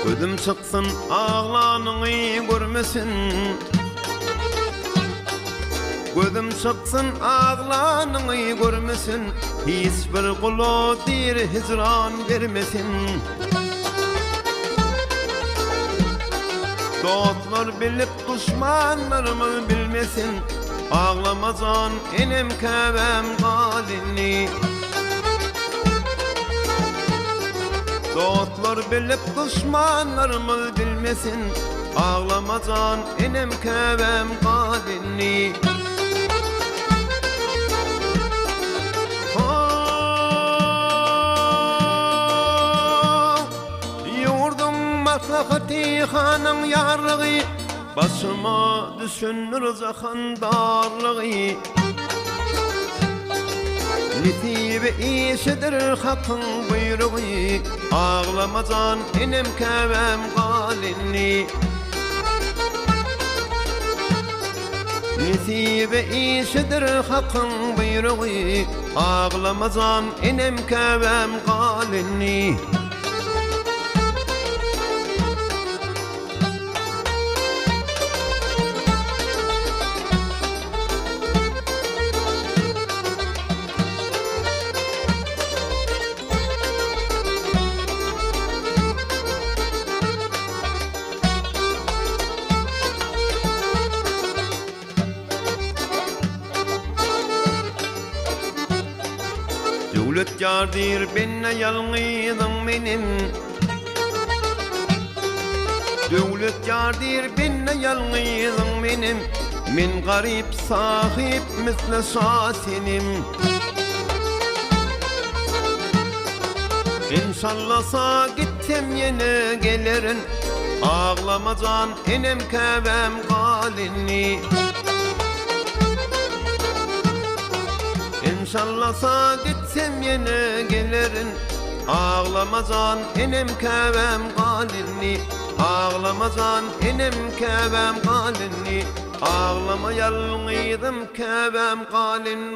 Gözüm çıksın ağlanını görmesin, gözüm çıksın ağlanını görmesin, hiçbir kulu dir hicran vermesin. Dostlar bilip düşmanlarımı bilmesin, ağlamazan enem käbem galinni. Dostlar bilip düşmanlarımı bilmesin, ağlamazan enem käbem galinni. Yurdum maslahati hanım yarlığı, başıma düşünür zahandarlığı. Nesibi işidir hakkın buyruğu, ağlamazan enem käbem galinni. Nesibi işidir hakkın buyruğu, ağlamazan enem käbem galinni. Dövlet yardır benne yalnızım benim, dövlet yardır benne yalnızım benim, men garip sahip misle şasenim. İnşallah sağ gittim yine gelirin, ağlamazan enem käbem galinni. İnşallah sağ gitsem yine gelirin, ağlamazan enem käbem galinni. Ağlamazan enem käbem galinni, ağlama yalnızım käbem galinni.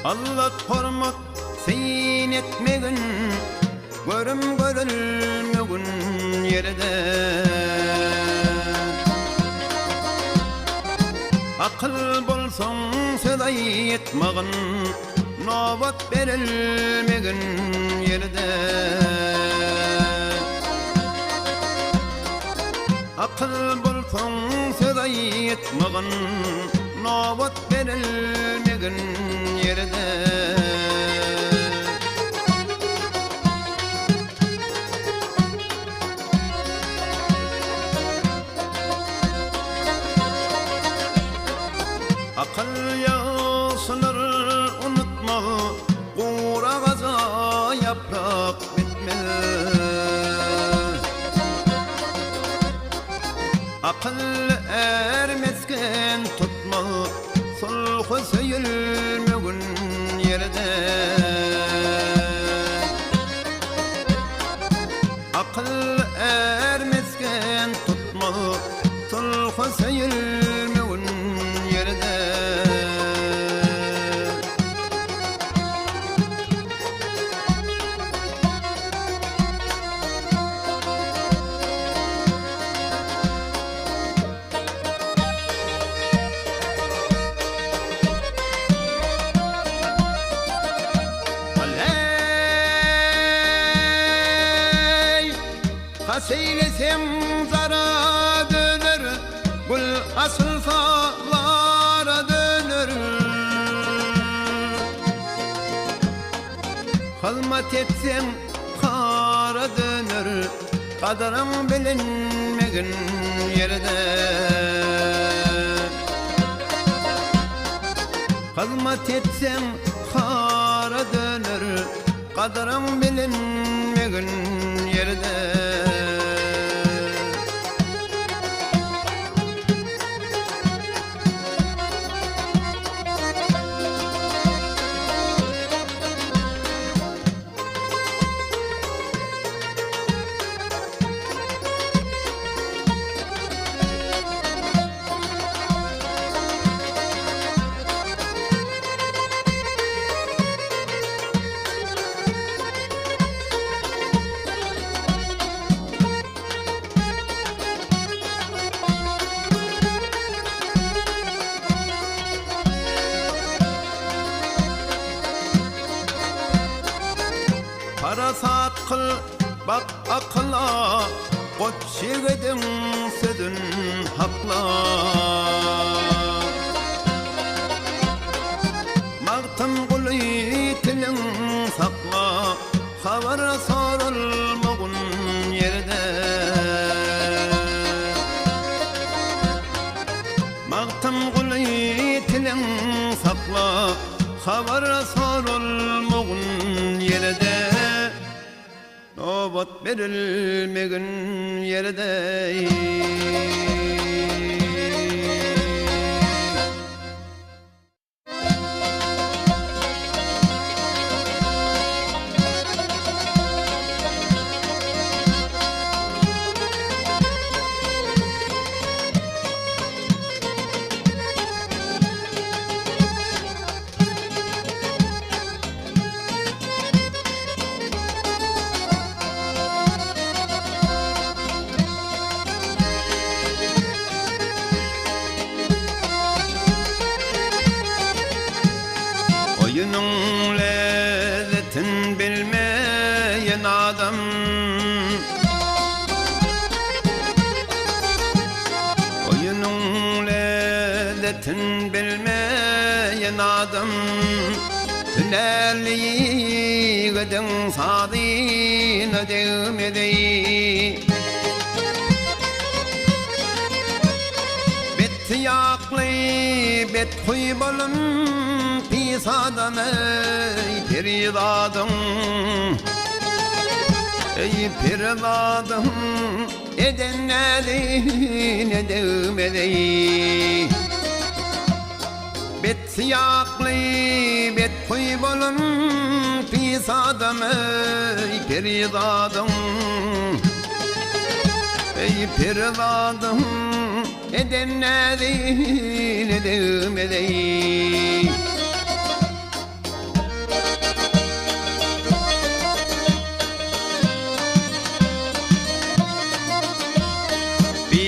Allah hormat sen etmegin, görüm görülmegin yerde. Akıl bolsan söday etmegin, nobat berilmegin yerde. Akıl bolsan söday etmegin, nobat berilmegin yerde. yeride Akıl ermezken tutma Tulha seyilmeğin yeride Seylesem zara döner Gül asılsalara döner Hizmet etsem kara döner Kadarım bilinmegin yerde Hizmet etsem kara döner Kadarım bilinmegin yerde Parasat kıl bak akla Koç şigedim sedin hakla Mağtım kuli tilin sakla Havar sarılmağın yerde Mağtım kuli tilin sakla Havar sarılmağın yerde Nobat verilmegin yerde Oyunun lezzetin bilmeyen adam Oyunun lezzetin bilmeyen adam Hünerliği gıdın sadine devmedi Bet yaklı bet huy balım Pisadam ey piridadım Ey piridadım Eden nedin edem edey Bet siyaklı bet huy bolun Pisadam ey piridadım Ey piridadım Eden nedin edem edey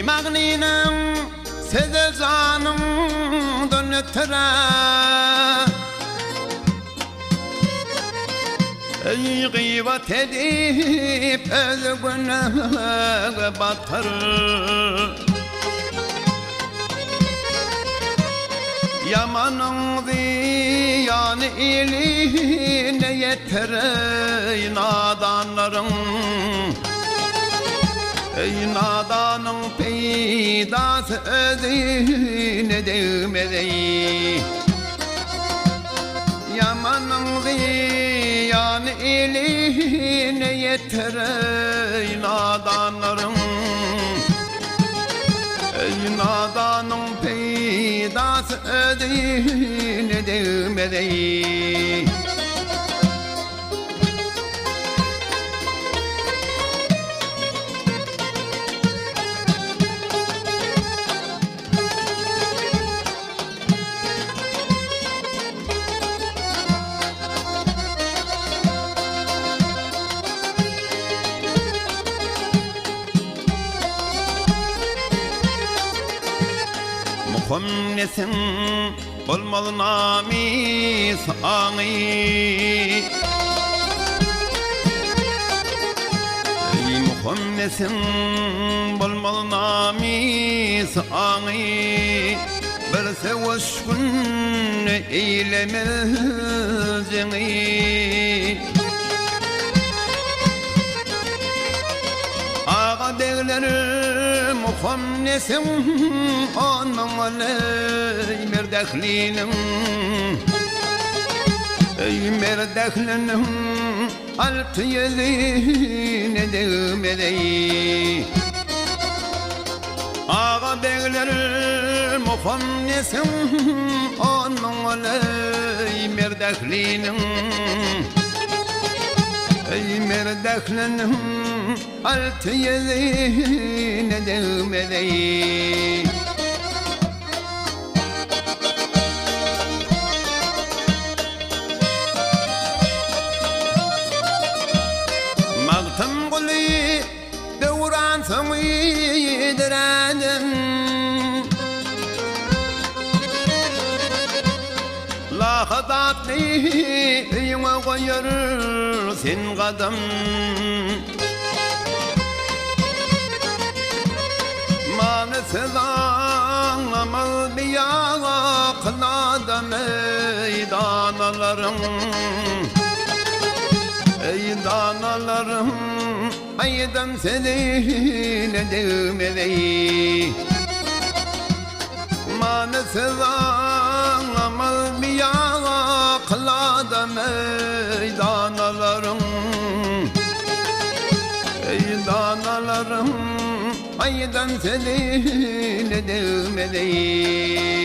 Magninem seze canım dönetire Ey gıybat edip öz günaha batır Yamanın ziyanı iline yeter ey nadanların Ey nadanın peydası özüne değmedi Yamanın ziyanı eline yeter ey nadanların Ey nadanın peydası özüne değmedi nesin bolmalı namis aňy ey muhammesin bolmalı namis aňy bir seweşgün eylemezdiňi ağa deglerim muhammesin onun aley merdahlinin ey merdahlinin altı yezine degmedey ağa deglerim muhammesin onun aley merdahlinin ey merdahlinin altı yezine degmedey Magtım guli devran samidiradım La hadatni yuma koyar sen kadam Manısıdan amal biyağa kınadı meydanalarım Ey danalarım aydan seninle degmedey Manısıdan amal biyağa kınadı meydanalarım Ey danalarım aydan seninle degmedey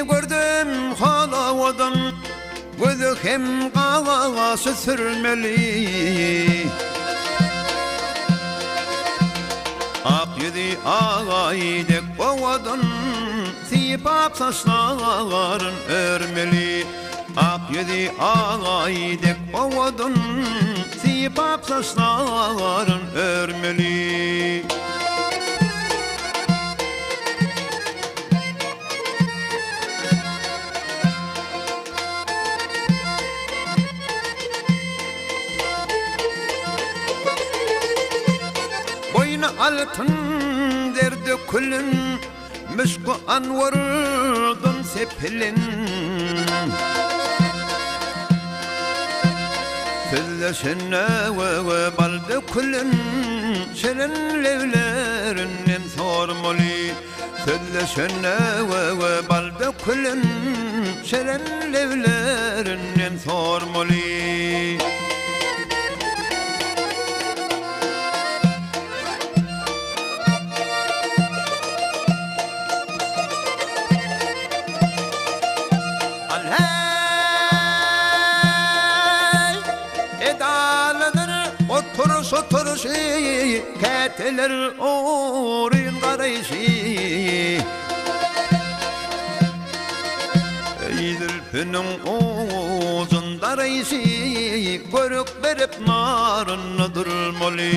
gördüm halavadan gözü hem qağası sürmeli ak yüzü ağaydek ovadan sipap saçların örmeli ak yüzü ağaydek ovadan sipap saçların örmeli altın derdi külün Müşkü anvardan sepelin Sözleşene ve baldı külün Şerin levlerinden sormalı Sözleşene ve baldı külün Şerin levlerinden sormalı Oturuşu keteler orun karayışı Eydilpinin uzun darayışı Görük verip narını durmalı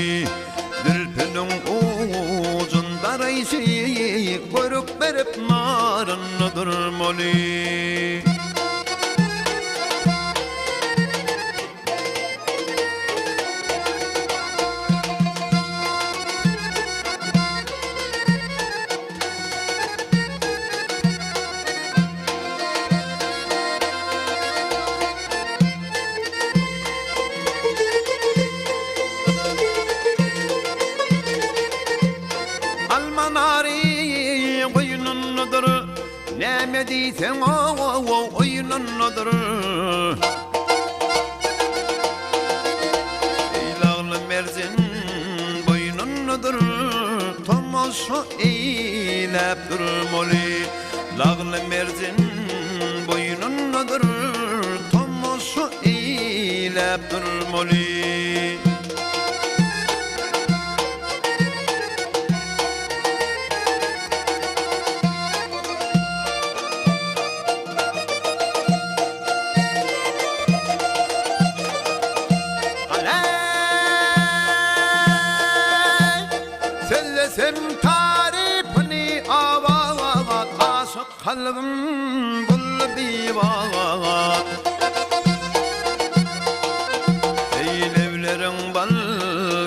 Dilpinin uzun darayışı Görük verip narını durmalı Nemediysen o oyunundur İlağlı merzin eylep durmaly. Lağlı merzin boynundadır, tomosy eylep durmaly. Söylesem tarifini avat, aşık kalbim bul bivat. Ey levlerin bal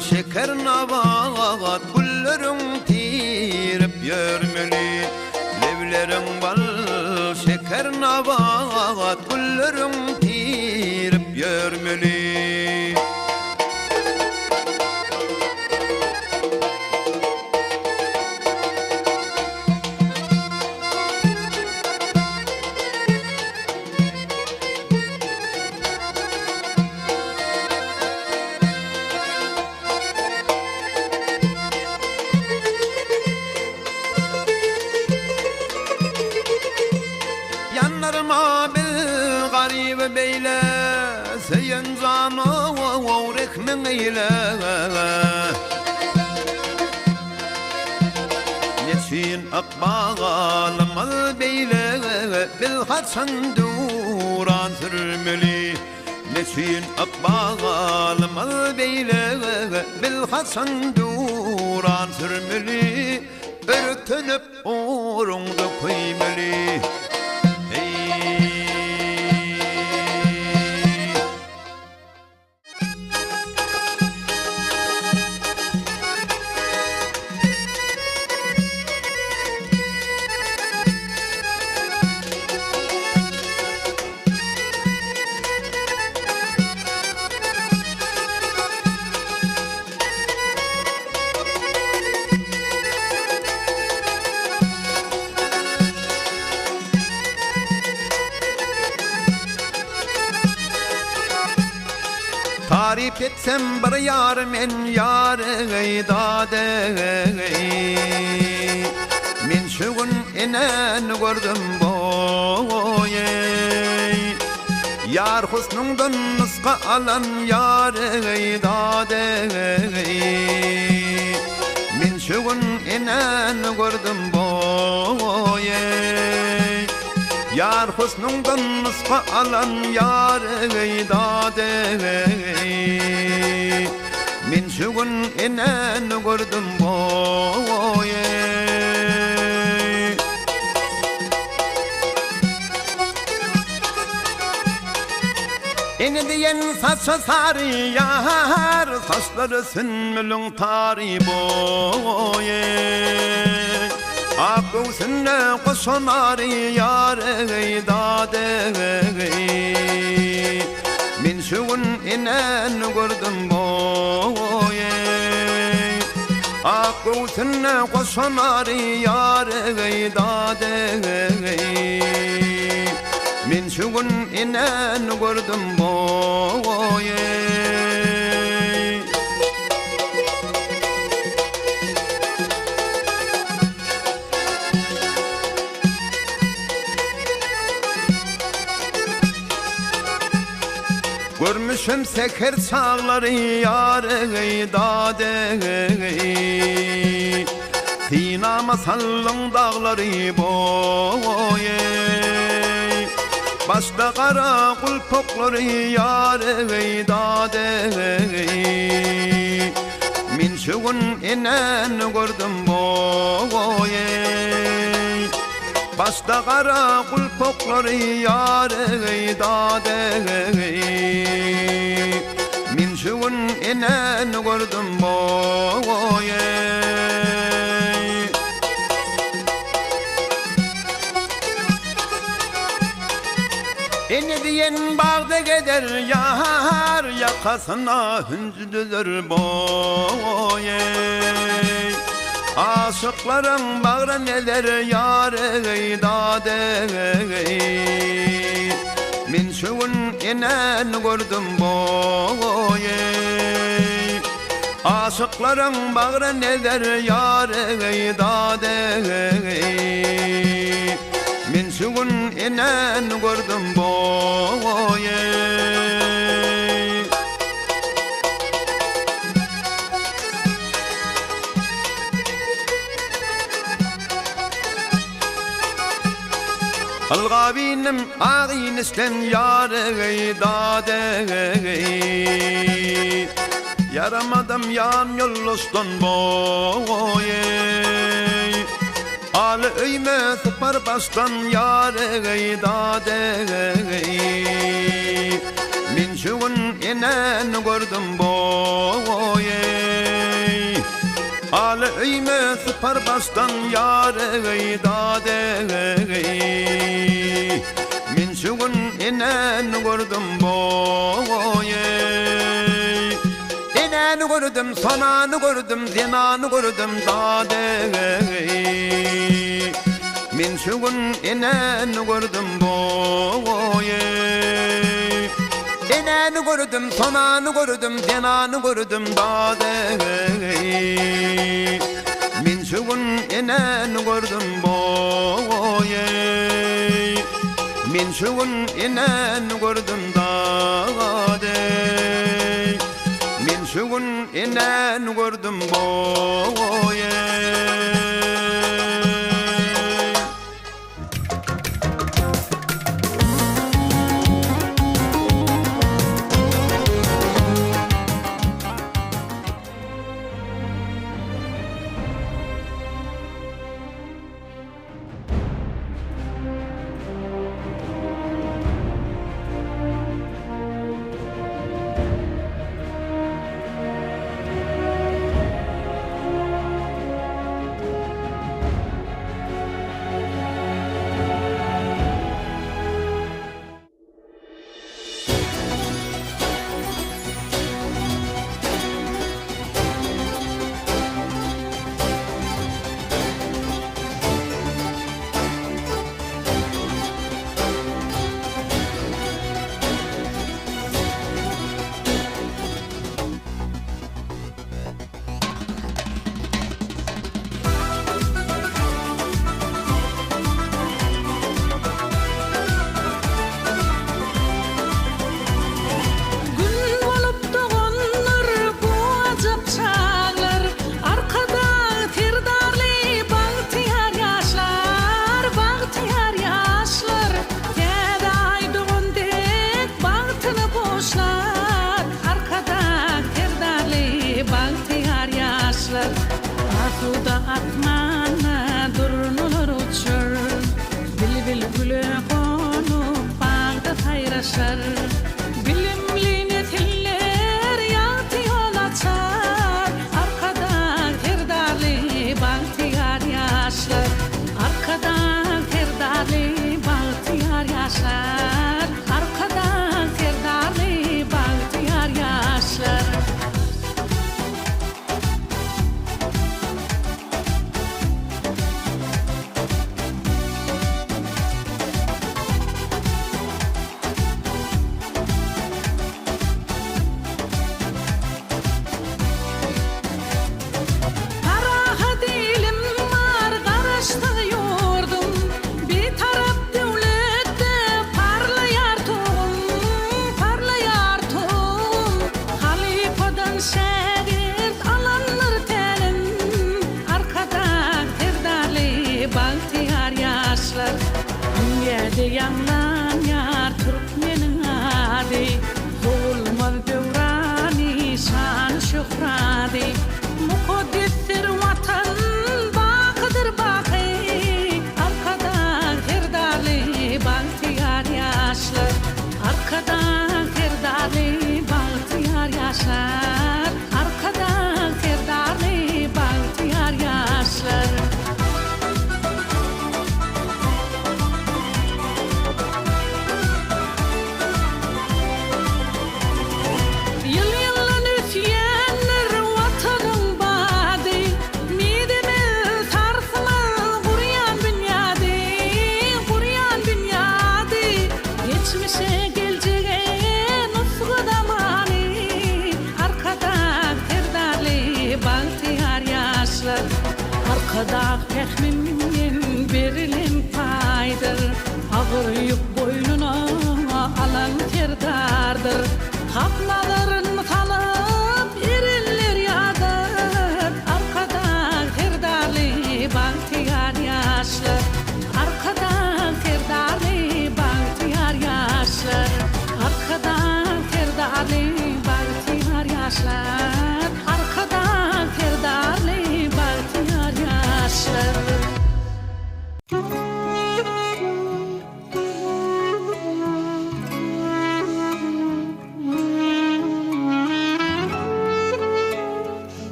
şeker navat, güllerin tirip yörmeli. Levlerin bal şeker navat, güllerin tirip yörmeli. Yanlarıma bil garip beyle, seyen canı rekmin eyle. Neçin akbalım al beyle, bil haçan duran sürmeli. Neçin akbalım al beyle, bil haçan duran sürmeli. Örtünüp orunda koymeli. Tarif etsem bir yar men yar-ı dade. Men şugun inen gördüm boye. Yar husnundan nuska alan yar-ı dade. Men şugun inen gördüm boye. Yar husnundan nuska alan yar-ı dade. Men şugun inen gördüm boye. Eni diyen saçı sarı yar, saçları sünmülün tari boye. Ak göğsünde koşan arı yar-ı dade. Men şugun inen gördüm boye. Ak göğsünde koşan arı yar-ı dade. Men şugun inen gördüm boye. Görmüşüm seker çağları yar-ı dade. Sinama sallın dağları boye. Başta kara kulpokları yar-ı dade. Men şugun inen gördüm boye. Başta kara kulpokları yar-ı dade. Men şugun inen gördüm boye. Eni diyen bağda gider yar, yakasına hüncüdülür boye. Aşıkların bağrı neler yar-ı dade. Men şugun inen gördüm boye. Aşıkların bağrı neler yâre dade Min şu gün inen gördüm boye Algabinim ağin isten yâre dade Yaramadım yan yolluston boye Al öyme sıpar bastan yâre dade Min şu gün inen gördüm boye Al öyme sıpar bastan yâre dade Min şu gün inen gördüm boye Enanı gördüm, sananı gördüm, zinanı gördüm dade Min şu gün enanı gördüm boye Enanı gördüm, sananı gördüm, zinanı gördüm dade Min şu gün enanı gördüm boye Min şu gün enanı gördüm dade Şu gün inen gördüm boye Suda atmana durnular uçur Bil güle konu bağda hayraşar Bilimli netiller yatı yol açar Arkadan terdarlı bağtiyar yaşlar Arkadan terdarlı bağtiyar yaşlar Arkadan terdarlı bağtiyar yaşlar Yanlan yar Türkmenin adı Zulmaz devrani şan şuhradi Mukaddestir vatan bakıdır bakı Arkadan terdarlı bahtiyar yaşlar Arkadan terdarlı bahtiyar yaşlar Arkadan terdarlı bahtiyar yaşlar Arkada pehminin berilen paydır. Ağır yük boynuna alan terdardır. Kapmalarını tanıp iriller yadır. Arkada terdarlı bahtiyar yaşlar. Arkada terdarlı bahtiyar yaşlar. Arkada terdarlı bahtiyar yaşlar. Arkada terdarlı bahtiyar yaşlar.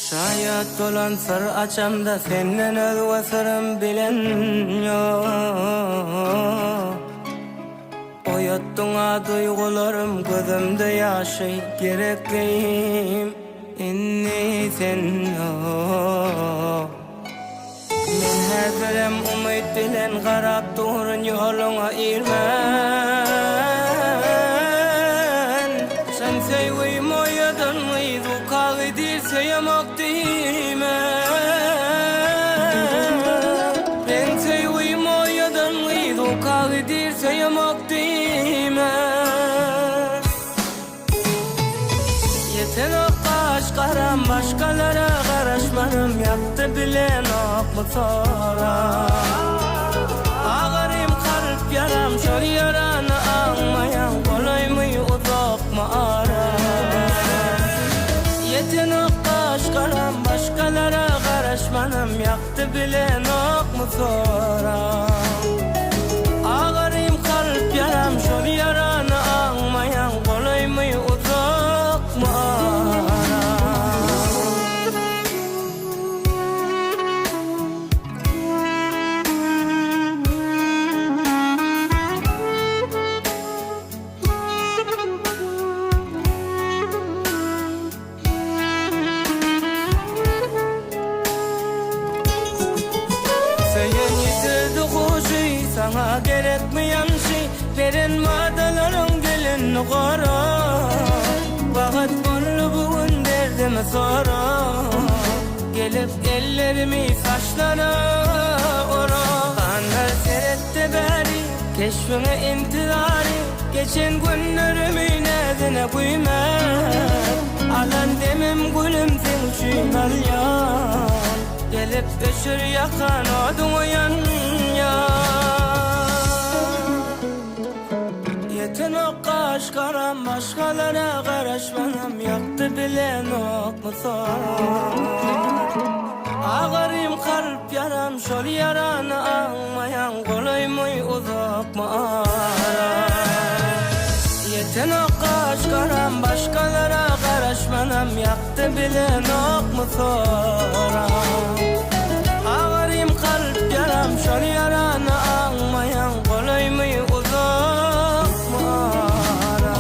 Şayet dolan sır açamda senden öz vasırım bilen yok. Oyattığa duygularım gözümde yaşay gerekliyim. İnni sen yok. Men hazırım umut bilen garap durun yoluna irmen. Sen sevgim oyadan mıydı kağıdır seyamak değmen. Ben sevgim oyadan mıydı kağıdır seyamak değmen. Yeten o kaş karam başkalara karışmanım yaptı bilen ok mu sonra. Ağırım kalp yaram şol yaranı anmayan kolay mı uzak mı ara. Yeten o kaş karam başkalara karışmanım yaptı bilen ok mu sonra. Ağırım kalp yaram şol yaranı anmayan kolay mı uzak mı ara. Sana gerekmeyen şey veren vadaların gelin kara. Vakat konulu bugün derdimi sonra. Gelip ellerimi saçlara ora. Kanlar serette beri keşfine intizari. Geçen günlerimin ezine kuymak. Alan demem gülüm sen uçuymal yan. Gelip öşür yakan odun uyan ya. Yeten o kaş karam başkalara karışmanım yaktı bilen ok mu sonra. Ağırım kalp yaram şol yaranı anmayan kolay mı uzak mı ara. Yeten o kaş karam başkalara karışmanım yaktı bilen ok mu sonra. Ağırım kalp yaram şol yaranı anmayan kolay mı uzak mı ara.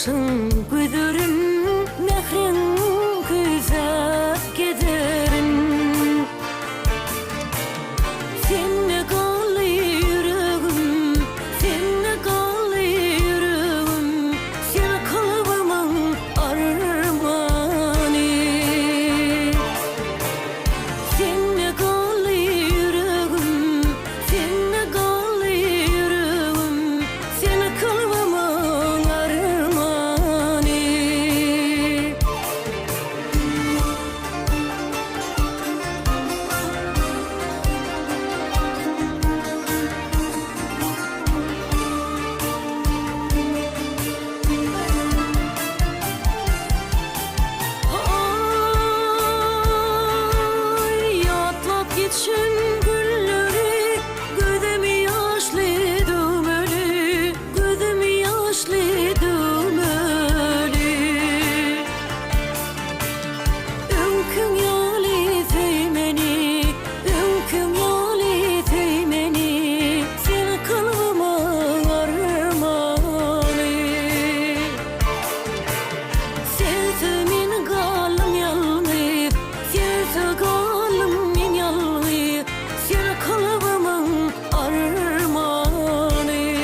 başın güdürün mehrin küzep giderin Senne kallı yüreğim Senne kallı yüreğim Sen kalbimın armani Senne kallı yüreğim Senne kallı yüreğim Sen kalbimın armani Ay yatlap gitsin gülleri Gözüm yaşlı dömeli Gözüm yaşlı dömeli Önküm yali teymeni Önküm yali teymeni Sen kalbimın armani Sevdiğimin kalım yalnı Sevdi kalım min yalnı Sen kalbimın armani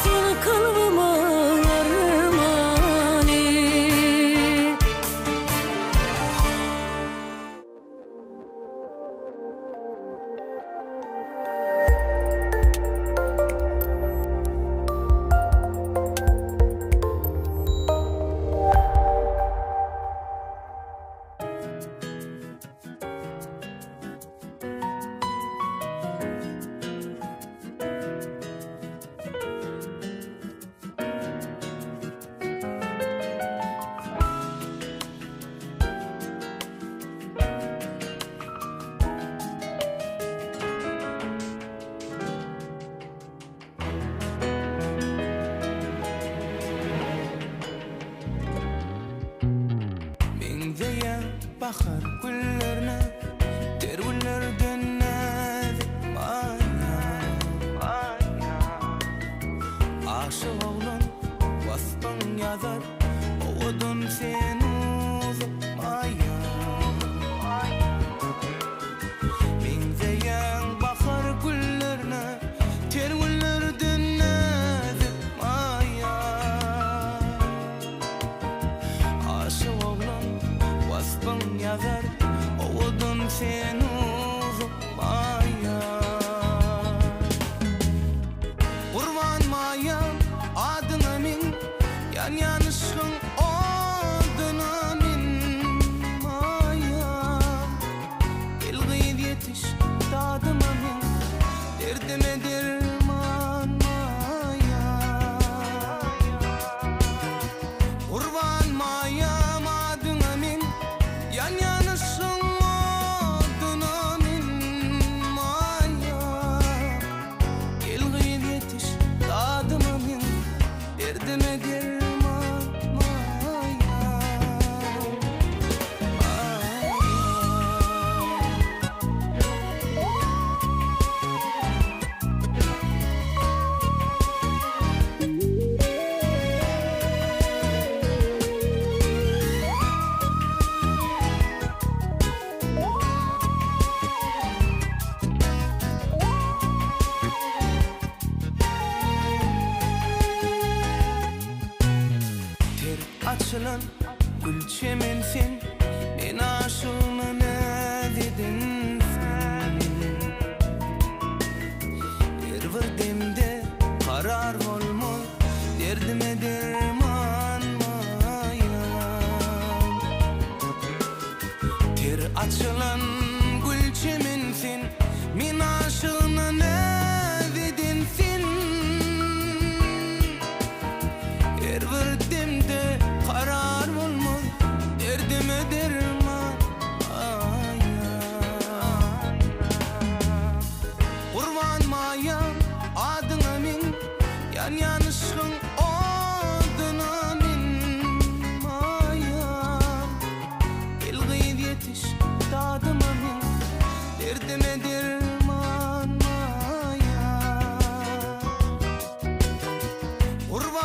Sen kalbimın armani Mengdeyen bahar güllerine Tergüllerden nazik maya Aşık oğlan vasfın yazar Oğudun sen uzatmaya Mengdeyen bahar güllerine Tergüllerden nazik maya Aşık oğlan vasfın yazar Oğudun sen uzatmaya Kurban maya adına min Yan yanışın adına min maya Elgid yetiş tadıma min Derdime derman maya Kurban mayam adına min Yan yanışın adına min maya Elgid yetiş tadıma min Derdime derman maya Ter açılan gül çemensin Men aşığına ne dedinsin Bir demde karar olmoy Derdime derman maya Ter açılan gül çemensin Men aşığına ne dedinsin Bir demde karar olmoy Derdime derman maya Kurban maya adına min Yan yanışın adına min maya Elgid yetiş tadıma min Derdime derman maya Kurban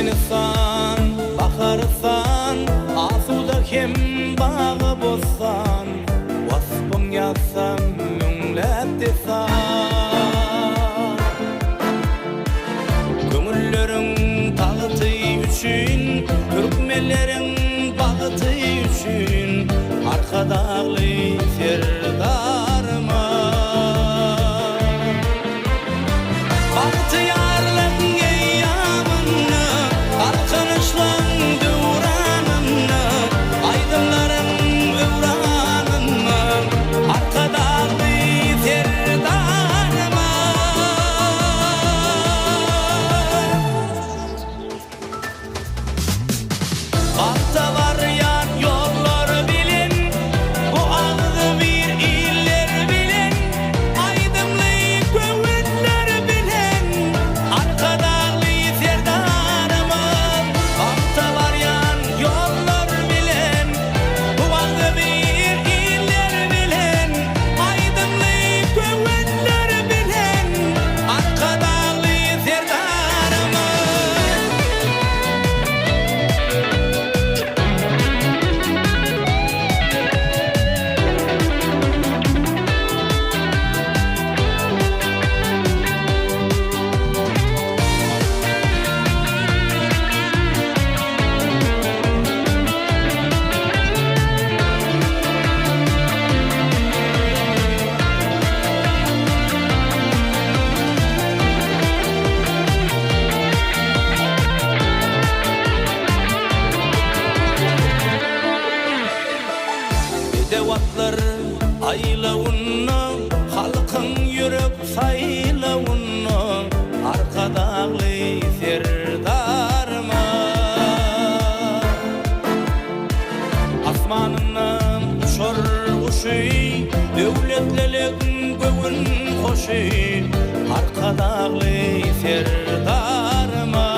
Gülisan, bakarsan, asuda kim bağı bozsan, vasfım yazsam müngläp desan. Köngülleriň tagyty üçün, türkmenleriň bagyty üçün, arka dağly serdarma. Bagyty yarlyň eýýamyny, arkanışlaň döwranyny, aýdymlaryň öwranyny, arka dağly serdarma. Haftalar yan yollar bilin, bu ağzı bir iller bilin, aydınlı göğütler bilin, arka dağlı serdarımın. Haftalar yan yollar bilin, bu ağzı bir iller bilin, aydınlı göğütler bilin, arka dağlı serdarımın. Devatlar aylawunna, halkın yürüp saylawunna, arka dağlı serdarma. Asmanından uçar kuşy, döwletleriň göwün hoşy, arka dağlı serdarma.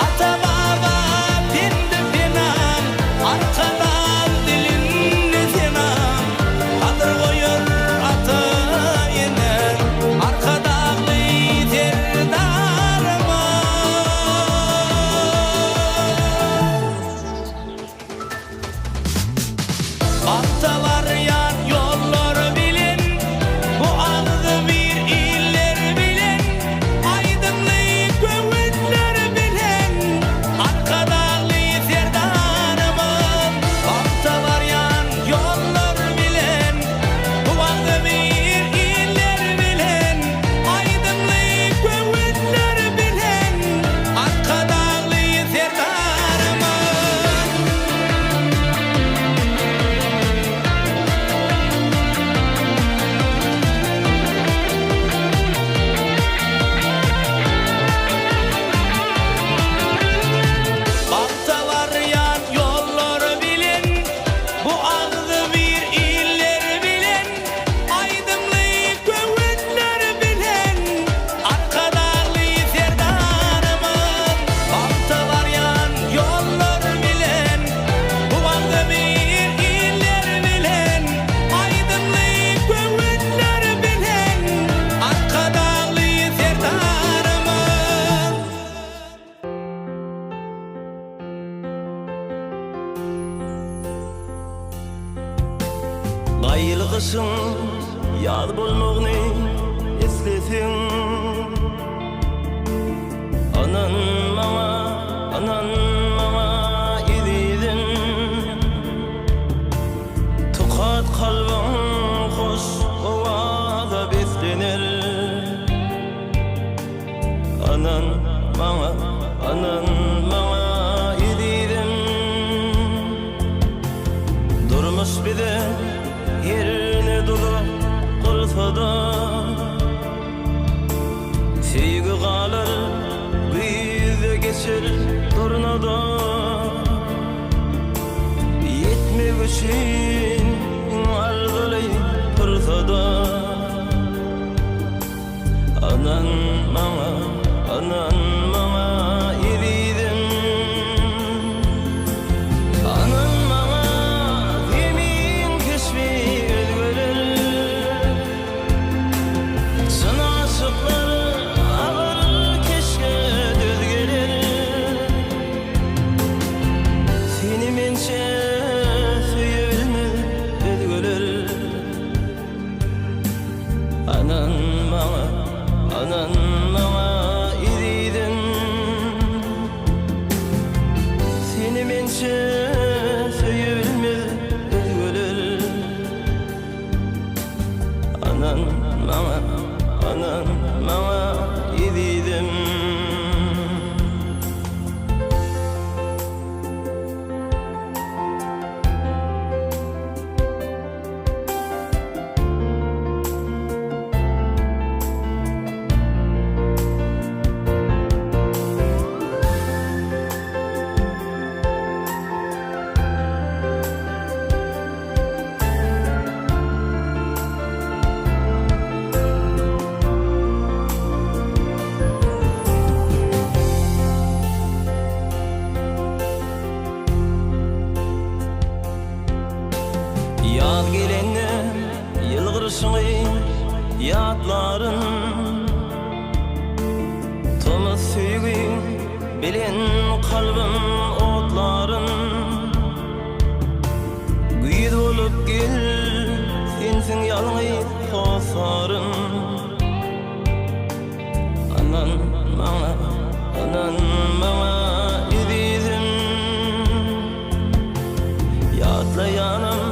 Ata baba dindi pinan, arkadan dilinni senan, adır koyur ata inen, arka dağlı serdarma. Haftalar yan yollar bilin, bu ağzı bir iller bilin, aydınlı göğütler bilin, arka dağlı serdarımın. Haftalar yan yollar bilin, bu ağzı bir iller bilin, aydınlı göğütler bilin, arka dağlı serdarımın. Haftalar yan yollar bilin, bu ağzı bir iller bilin, aydınlı göğütler bilin, arka dağlı serdarımın. Haftalar yan yollar bilin, bu ağzı bir iller bilin, aydınlı göğütler bilin, arka dağlı serdarımın. Gaýylgyşyň ýad bolmagyny esleseň, anan maňa edildin, tukat kalbyň hoş owaza beslenir. Anan maňa edildin, durmuş bize yerini dolu kılsada, sevgi kalır bize geçer tornada, yetmek için arzulayıp tursada. Anan maňa edildin, anan maňa emin kesmi özgörer, sına aşıkları ağır anan maňa, anan maňa ididin. Seni mençe söyülmez özgölel. Anan maňa, anan maňa ididin. Yad gelenne yılgırışıny yadların Tomas süýgi bilen kalbim otların Güýt bolup gel sensiň ýalňy hosarın Anan maňa, anan maňa idizim Ýatlaýanam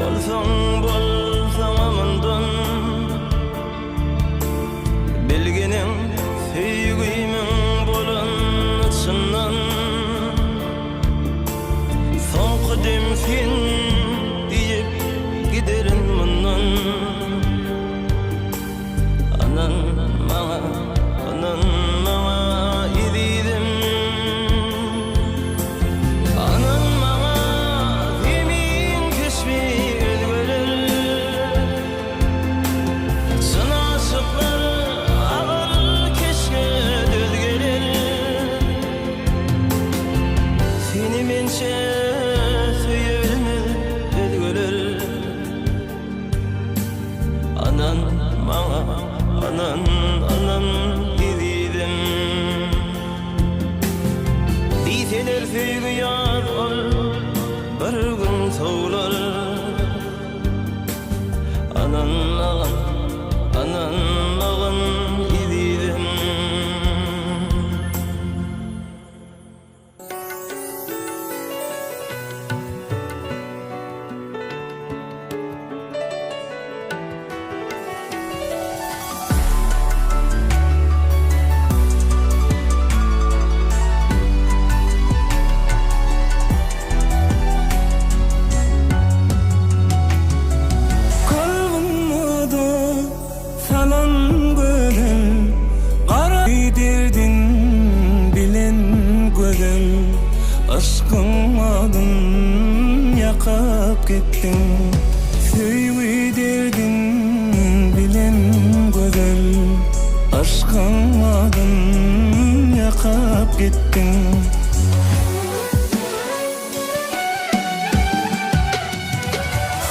bolsaň bolsaň amandyn bilgenim süýgüýmiň bolan çyndan soňky dem sen diýip giderin mundan anan maňa, anan maňa ididin anan maňa emin keşmi anan maňa, anan, anan ididin. Diýseler süýgü ýar ol, bir gün sowlar. Anan maňa, anan maňa ididin. Aşkımadın yakıp gittin Süýgü derdin bilen gözel Aşkımadın yakıp gittin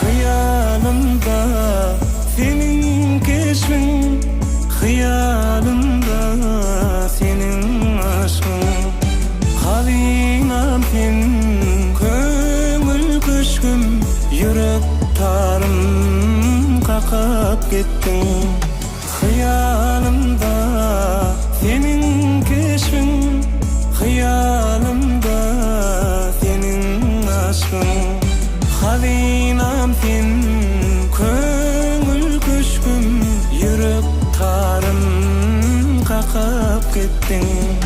Hıyalımda senin keşfin Hıyalımda senin aşkın Halinam sen köngül köşküm Yürek tarım kakıp gittin Hıyalımda senin keşfin Hıyalımda senin aşkın Halinam sen köngül köşküm Yürek tarım kakıp gittin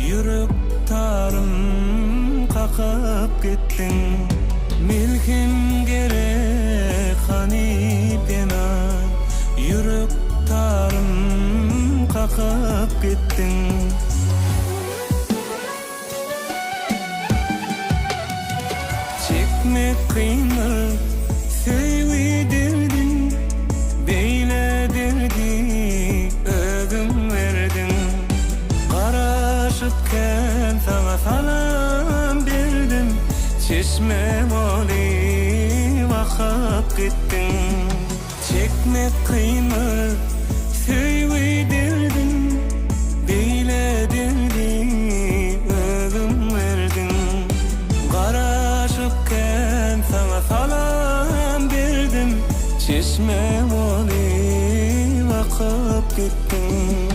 Yürek tarım kakıp gittin Milkim gerek hani pena Yürek tarım kakıp gittin Çekmek kıymet çeşme oli vakıp gittin çekmek kıyma söyleyi derdin beyle derdi ölüm verdin Garaşıkken sana salam berdim çeşme oli vakıp gittin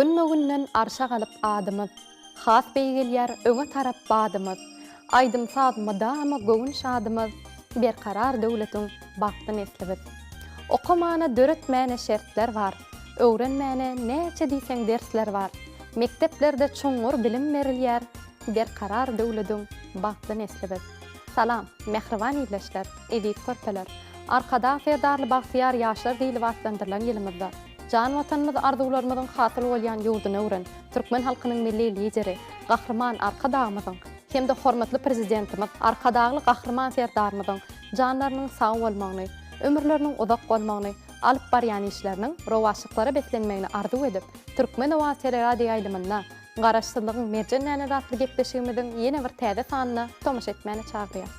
Günme-günden arşa galyp adymyz, has beýgelýär öňe tarap badymyz. Aýdymsaz mydama göwün şadymyz, berkarar döwletiň bagtyn eslebiz. Okamana döretmäne şertler bar, öwrenmäne näçe diýseň dersler bar. Mekteplerde çoňur bilim berilýär, berkarar döwletiň bagtyn eslebiz. Salam, mehriban ýyleşler, edip körpeler. Arkada Ferdarly Bagtyar ýaşlar diýili wagtlandyrylan ýylymyzda. Can vatanymyz arzuwlarymyzyň hasyl bolýan ýurduny öwren, türkmen halkynyň milli lideri, gahrman arkadagymyzyň, hemde hormatly prezidentimiz, arkadagly gahrman serdarymyzyň janlarynyň sag bolmagyny, ömürleriniň uzak bolmagyny, alyp barýan işleriniň rowaşlyklary beklenmegini arzuw edip, türkmen owasy radio ýylymyna garaşsyzlygyň merjenlerine ratly gepleşigimiziň ýene bir täze sanyna tomaşa etmäni çagyrýar.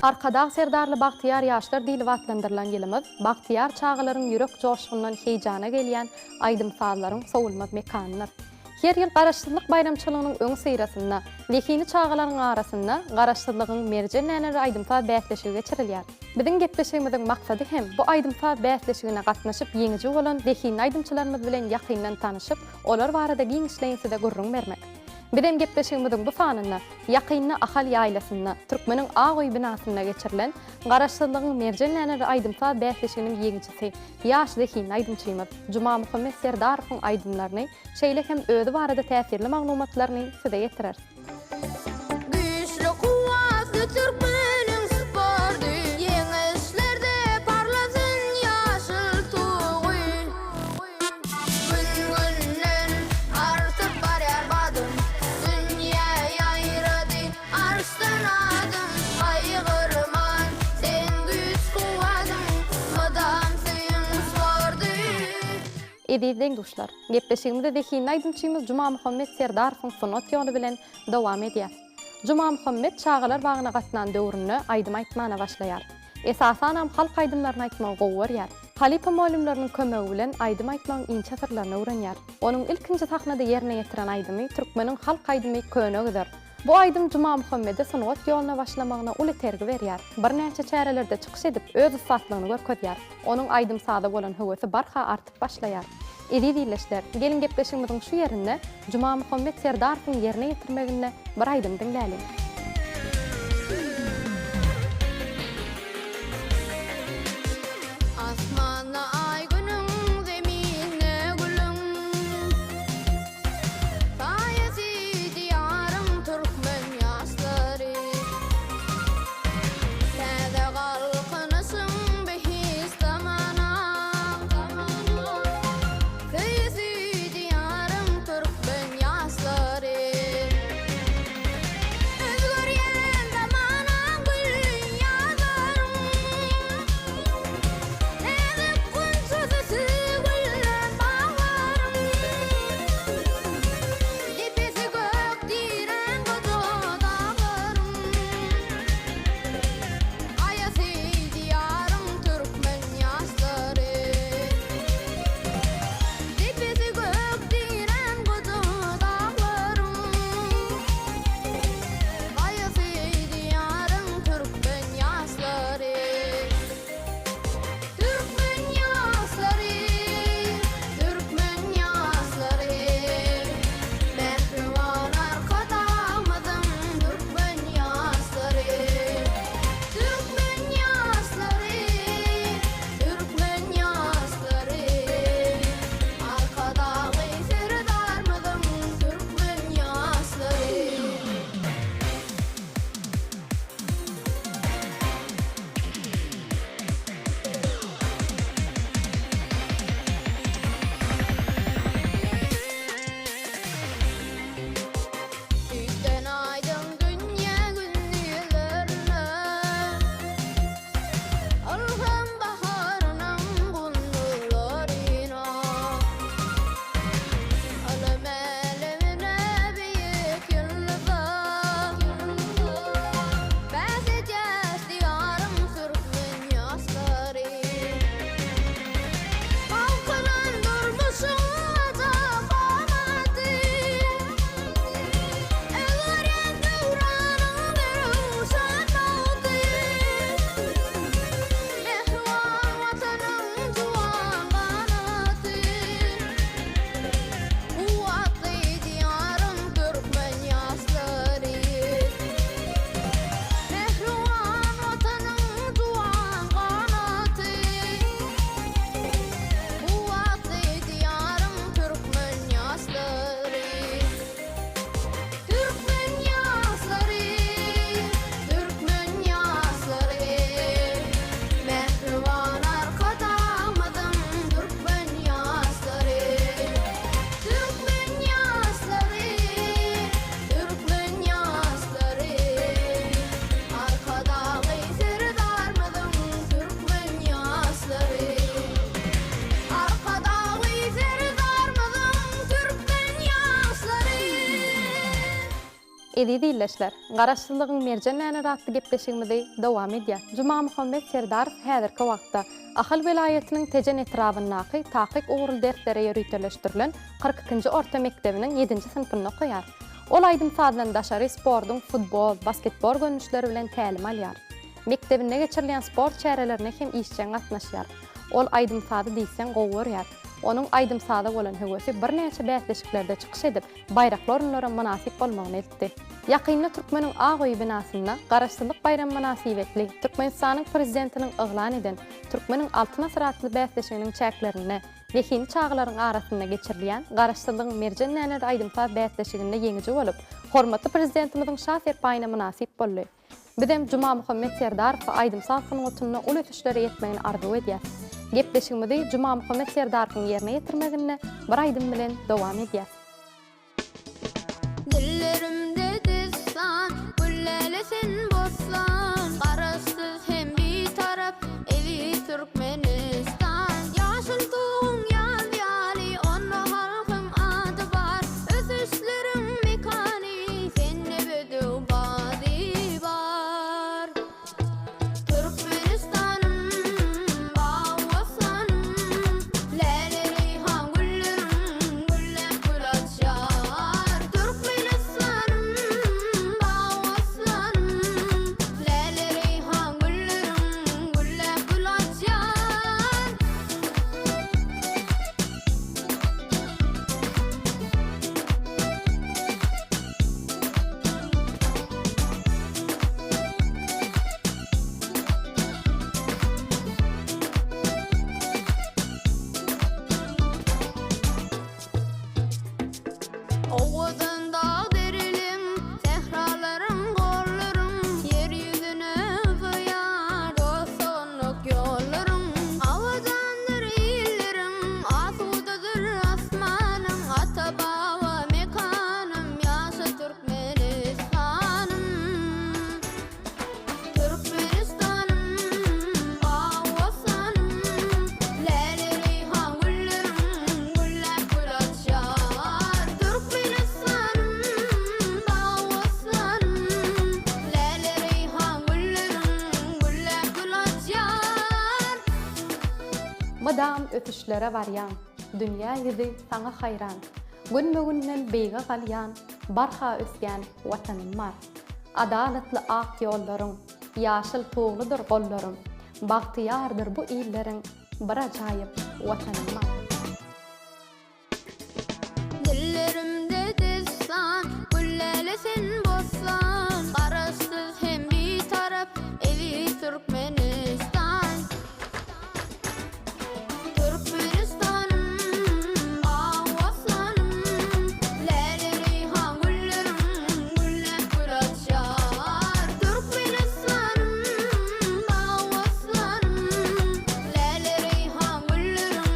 Arkadag Serdarly Bagtyar ýaşlar diýili wagtlandyrylan ýylymyz Bagtyar çağlaryň ýürek joşgundan heýjana gelýän aýdymsazlaryň sowulmaz mekanynyr. Her ýyl garaşsyzlyk bayramçylygynyň öň syrasynda, lehini çağlaryň arasynda garaşsyzlygyň merjenlerine aýdymsaz bäsleşigi geçirilýär. Biziň gepleşigimiziň maksady hem bu aýdymsaz bäsleşigine gatnaşyp ýeňiji bolan lehini aýdymçylarymyz bilen ýakyndan tanyşyp, olar barada giňişleýinside gurrun bermek. Bilen gepleşigimiziň bu sanyna ýakynna ahal ýaýlasyna, türkmeniň Agoý binasyna geçirilen garaşsyzlygyň merjenlerine aýdymsaz bäsleşiginiň ýeňijisi ýaş lehini aýdymçymyz Juma Muhammed Serdarowyň aýdymlaryny şeýle hem özi barada täsirli maglumatlaryny size getirer. Güýçli kuwatly türkmeniň spordy ýeňişlerde parlasyn ýaşyl tugy. Gün-günden artyp barýar badym, dünýä ýaýrady arslan adym. Aýgyrman sen güýç kuwatym, mydam sen spordy. Edizden duşlar, gepleşigimizde lehini aýdymçymyz Juma Muhammed Serdarowyň sunat ýoly bilen dowam edýär. Juma Muhammed çağlar bagyna gatnan döwründe aýdym aýtmana başlaýar. Esasanam halk aýdymlaryny aýtmagy gowurýar. Halipa molumlarynyň kömegi bilen aýdym aýtmagyň inçe sırlaryny öwrenýär. Onuň ilkinji tahnada ýerine ýetiren aýdymy türkmeniň halk aýdymy könegidir. Bu aýdym Juma Muhammede sunat ýolyna başlamagyna uly tergi berýär. Bir näçe çärelerde çykyş edip öz isbatlygyny görkezýär. Onuň aýdymsada bolan höwesi barha artyp başlaýar. Edizleşler, gelin gepleşigimiziň şu ýerinde Juma Muhammed Serdarowyň ýerine ýetirmegine bir aýdym dinläýin. Asmana ay günüm, zemine gülüm. Taýasy diyarım türkmen ýaşlary. Täze galkynyşyň behis tamana. Taýasy diyarım türkmen ýaşlary. Edi diýleşler, garaşsyzlygyň merjenläni ratly gepleşigimizi dowam edýär. Juma Muhammed Serdarov häzirki wagtda Ahal vilayetiniň Tejen etrabynaky takyk ugruly derslere ýöretleşdirilen 42-nji orta mektebiniň 7-nji synpyny okuyar. Ol aýdym saatdan daşary spordyň futbol, basketbol görnüşleri bilen tälim alýar. Mektebinde geçirilen sport çärelerine hem işçen gatnaşýar. Ol aýdym saady diýsen gowurýar. Onun aýdym sada bolan höwesi bir näçe bätleşiklerde çykyş edip, baýraklar onlara münasip bolmagyny etdi. Ýakynda Türkmeniň Agoý binasynda Garaşsyzlyk bayramy münasibetli Türkmenistanyň prezidentiniň eglan eden Türkmeniň altyn asratly bätleşiginiň çäklerini we hini çağlaryň arasynda geçirilen Garaşsyzlygyň merjenläni aýdym sada bätleşiginde ýeňiji bolup, hormatly prezidentimiziň şahs erpaýyna münasip boldy. Bizem Juma Muhammed Serdarov aýdym sadynyň otunyna ul ötüşleri ýetmegini arzu edýär. Gepleşigimizi Juma Muhammed Serdarowyň ýerine ýetirmeginde bir aýdym bilen dowam edýär. Dillerimde destan, güllelesin boslan. Garaşsyz hem bir tarap, evi Türkmenistan. Ýaşyl tuğun ýaly, onda halkym adı bar. Ösüşlerim mekani, senne bödüw bady bar. Türkmenistanım, bawasanım, lele reyhan güllerim, güllep gül açar. Türkmenistanım, bawasanım, lele reyhan güllerim, güllep gül açar. Oğuzun dağ derilim, sehralarım gollarım, yeryüzüne uzayar dostunluk yollarım. Avadandır illerim, asudadır asmanım, ata baba mekanım, yaşa Türkmenistanım. Türkmenistanım, bawasanım, lele reyhan güllerim, güllep gül açar. Türkmenistanım, bawasanım, lele reyhan güllerim, güllep gül açar. Madam ötüşlere varyan, dünýä ýüzi saňa haýran. Gün-bugünden beýge galýan, barha ösgän watanym bar. Adalatly ak ýollaryň, ýaşyl tuğludur gollarym. Bagtyýardyr bu illeриň, bir ajaýyp watanym bar. Dillerimde destan, güllelesin boslan. Garaşsyz hem bir tarap, evi Türkmenistan. Türkmenistanım, bawasanım, lele reyhan güllerim, güllep gül açar. Türkmenistanım, bawasanım, lele reyhan güllerim,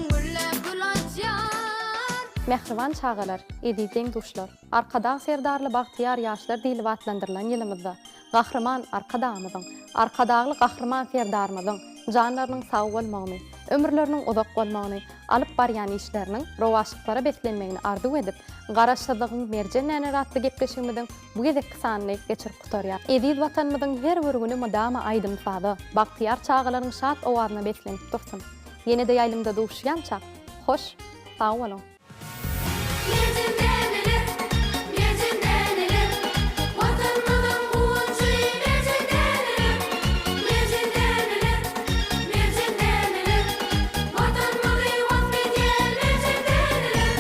güllep gül açar. Mehriban çağalar, ediýän duşlar. Arkada serdarly bagtyar ýaşlar diýilip atlandyrylan ýylymyzda gahrman arkadamyzyň, arkadagly gahrman serdarymyzyň janlarynyň sag bolmagyny, ömürleriniň uzak bolmagyny, alyp barýan işleriniň rowaşlyklara beslenmegini arzu edip, garaşsyzlygyň merjenläni ratly gepleşigimiziň bu gezekki sanyny geçirip gutarýar. Ediz watanymyzyň her bir güni mudama aýdym sady, bagtyar çağalaryň şat owazyna beslenip dursun. Ýene-de ýaýlymda duşýança, hoş, sag bolun. Merjenläniler, merjenläniler, watanymyzyň uwunçy merjenläniler. Merjenläniler, merjenläniler, watanymyzy wagtydýan merjenläniler.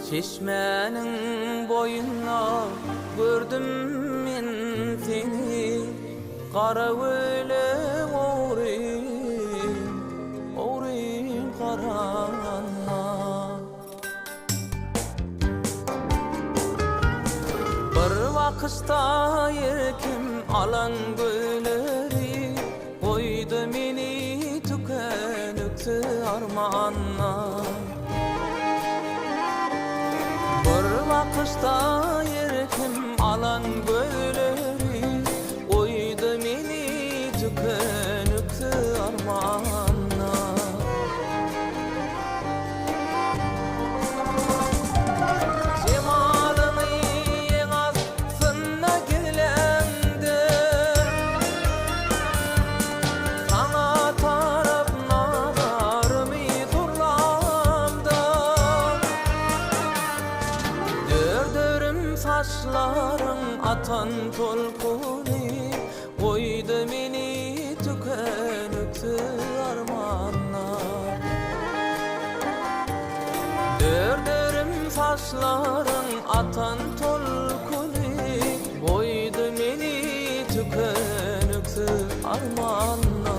Çeşmenin boyuna gördüm men seni, Kara öyle oğrayım karanla. Bir vakısta yerkim alan göyleri, koydu meni tükenüktü armanla. Bir vakısta yerkim alan göyleri, koydu meni tükenüktü armanla. Cemalını yengaz sınna gelende, sana taraf nazarımı turlamda. Dördürüm saçlarım atan tolkuni, koydu meni tükenüktü armanla. Dördürüm saçlarım atan tolkuni, koydu meni tükenüktü armanla.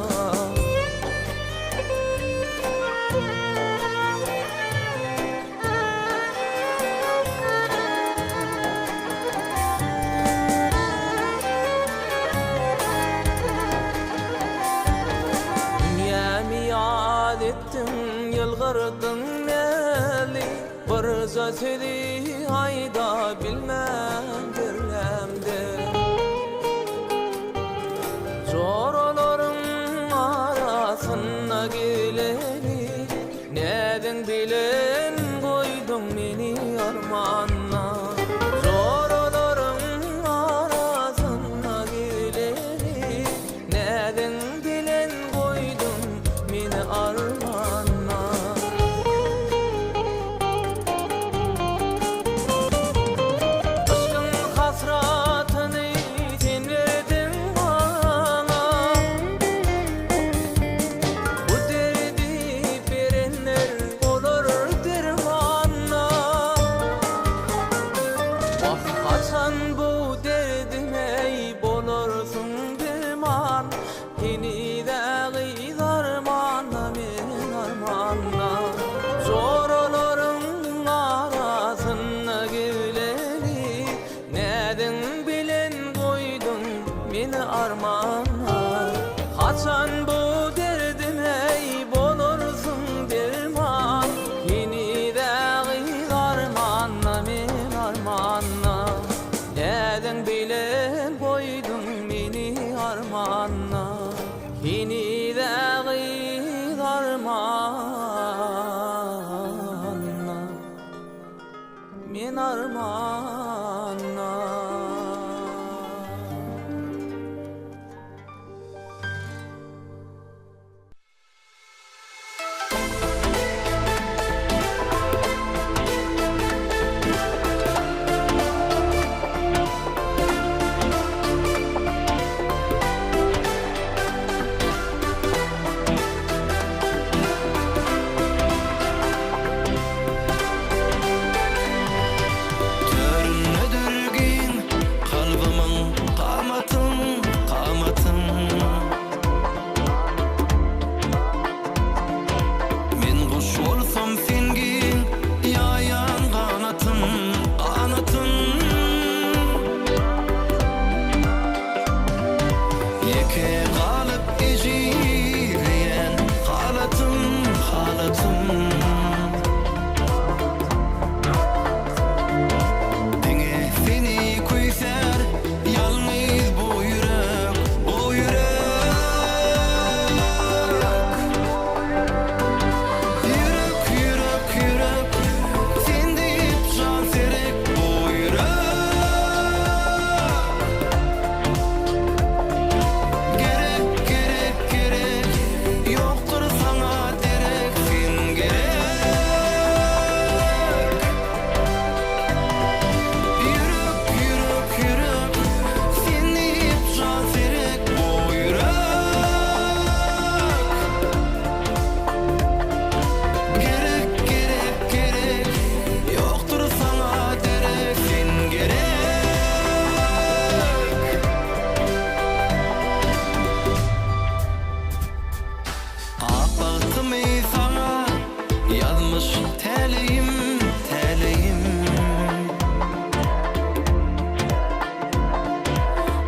Yad ettin, yılgırdın neli, bir zatedi ayda bilmem dirlemde. Zorların arasına geleni, neden bilen koydun meni armanla. Zorların arasına geleni, neden bilen koydun meni armanla. Aşkın hasratını sen verdin bana, bu derdi verenler olur dermanla. Bak kaçan bu derdime bolursun derman, yeniden armanla men armanla. Zorların arasına geleni, neden bilen koydun meni armanla. Kaçan bu derdime bolursun derman, yeniden armanla men armanla. Neden bilen koydun meni armanla, yeniden armanla men armanla. Görün Teleyim, teleyim.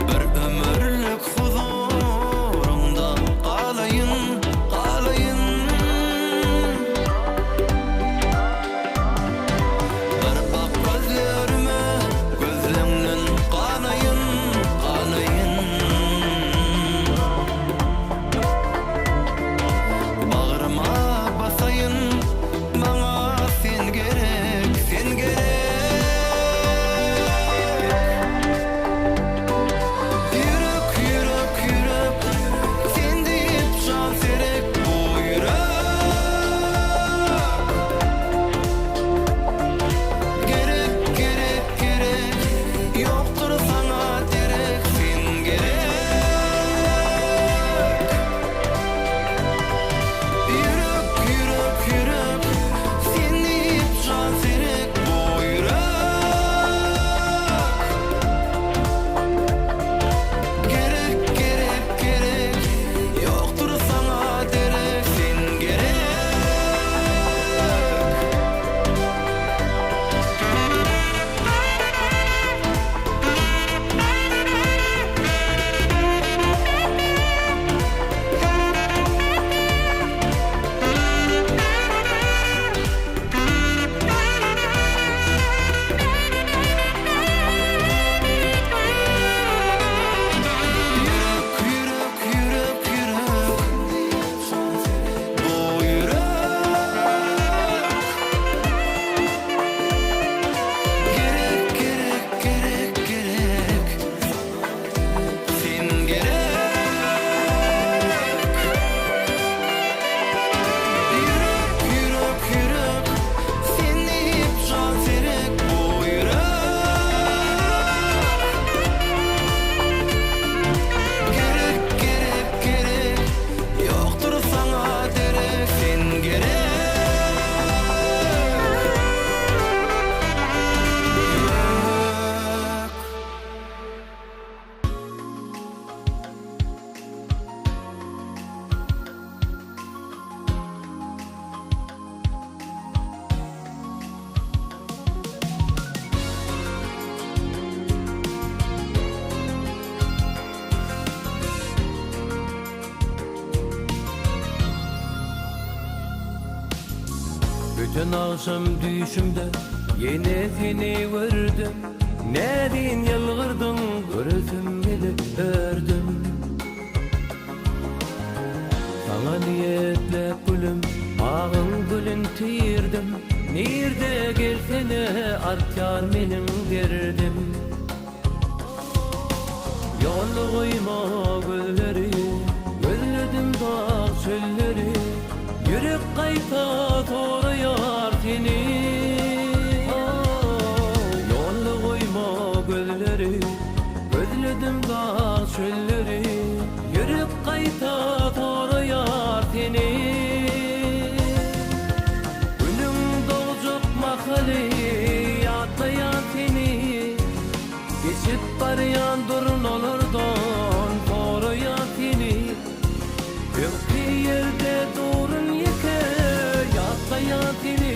Bir ömürlük huzurunda kalayın, kalayın. Bir bak gözlerime, gözlerinden kanayın, kanayın. Bağrıma basayın, bana sen gerek, sen gerek. Yürek, yürek, yürek, sen deyip can serek bu yürek. Gerek, gerek, gerek, yoktur sana derek, sen gerek. Yürek, yürek, yürek, sen deyip can serek bu yürek. Gerek, gerek, gerek, yoktur sana derek, sen gerek. Yürek, yürek, yürek, bu yürek. Gerek, gerek, gerek, gerek, sen gerek. Yürek, yürek, yürek, sen deyip can serek bu yürek. Gerek, gerek, gerek, yoktur sana derek, sen gerek. Bütün akşam düşümde yine seni gördüm. Nedin yalgırdın, gözüm gelip ördüm. Sana niyetle gülüm, ağın gülün tirdim. Nerede gelsene artar menim derdim. Yollu koyma gülleri, gözledim dağ çölleri. Yürek kayta toruyar seni. Yollu koyma gölleri, gözledim dağ çölleri. Yürek kayta toruyar seni. Günüm doğacak mahali yatlayan seni. Geçip barayan durun olurdun koruyan seni. Yok bir yerde durun yeke yatlayan seni.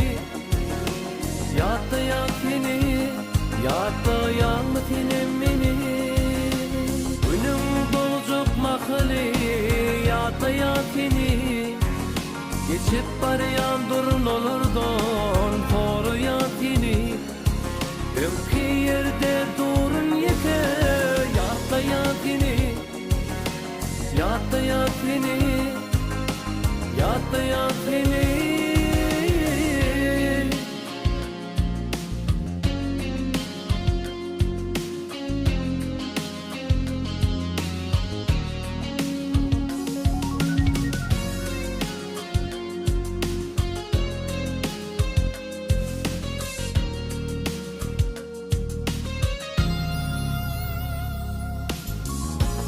Yatlayan seni, yatlayan seni beni. Günüm dolacak mahali yatlayan seni. Geçip barayan durun olurdun koruyan seni. Yok bir yerde durun yeke yatlayan seni. Yatlayan seni, yatlayan seni.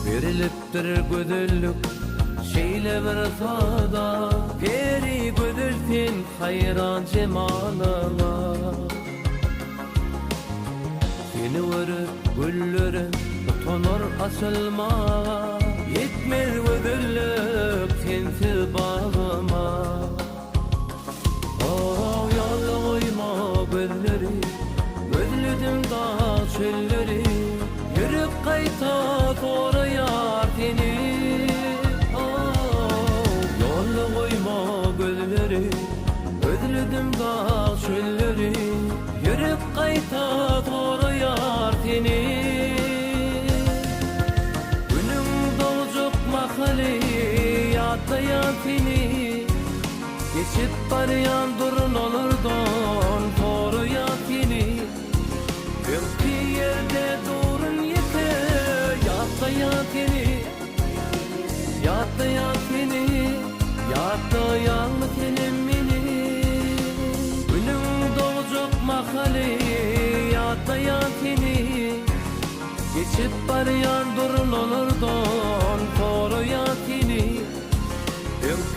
Veriliptir gödüllük şeyle bir sada. Peri gödülsün hayran cemalına. Seni vırıp güllerin utanır asılma. Yetmez gödüllük sensiz bağıma. Oh yolunu yakini geçip baryan durun olurdun toru yakini bir yerde durun yeke yatta yakini yatta yakini yatta yakini mini günün doğacak mahali yatta yakini geçip baryan durun olurdun toru yakini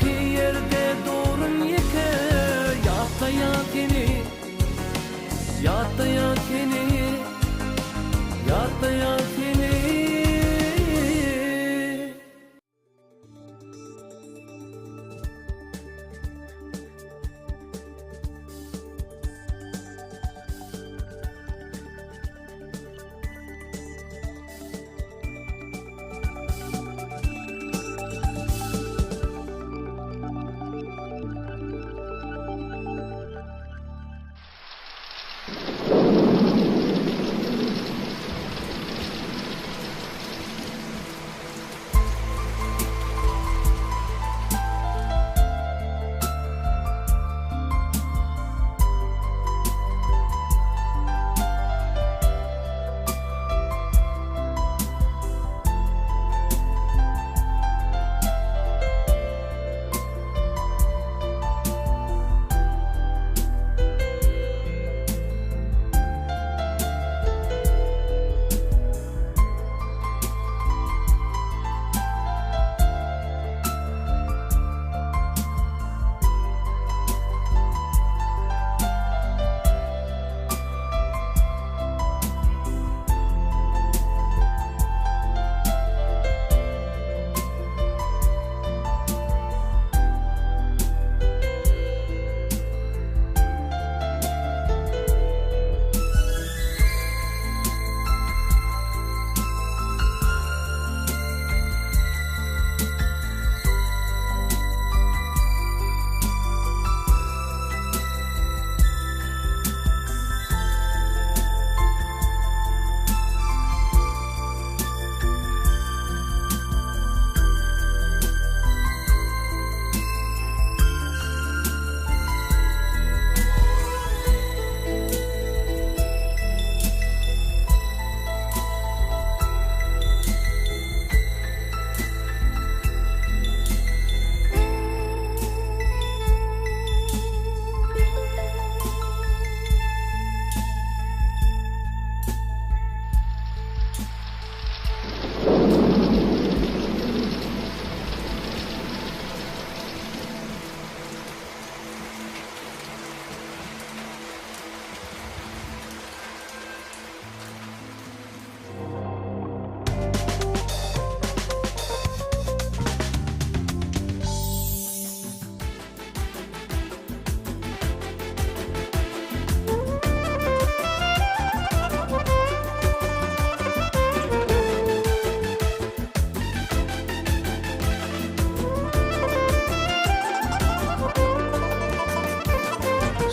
bir yerde durun yeke yatta yakini yatta yakini yatta yakini.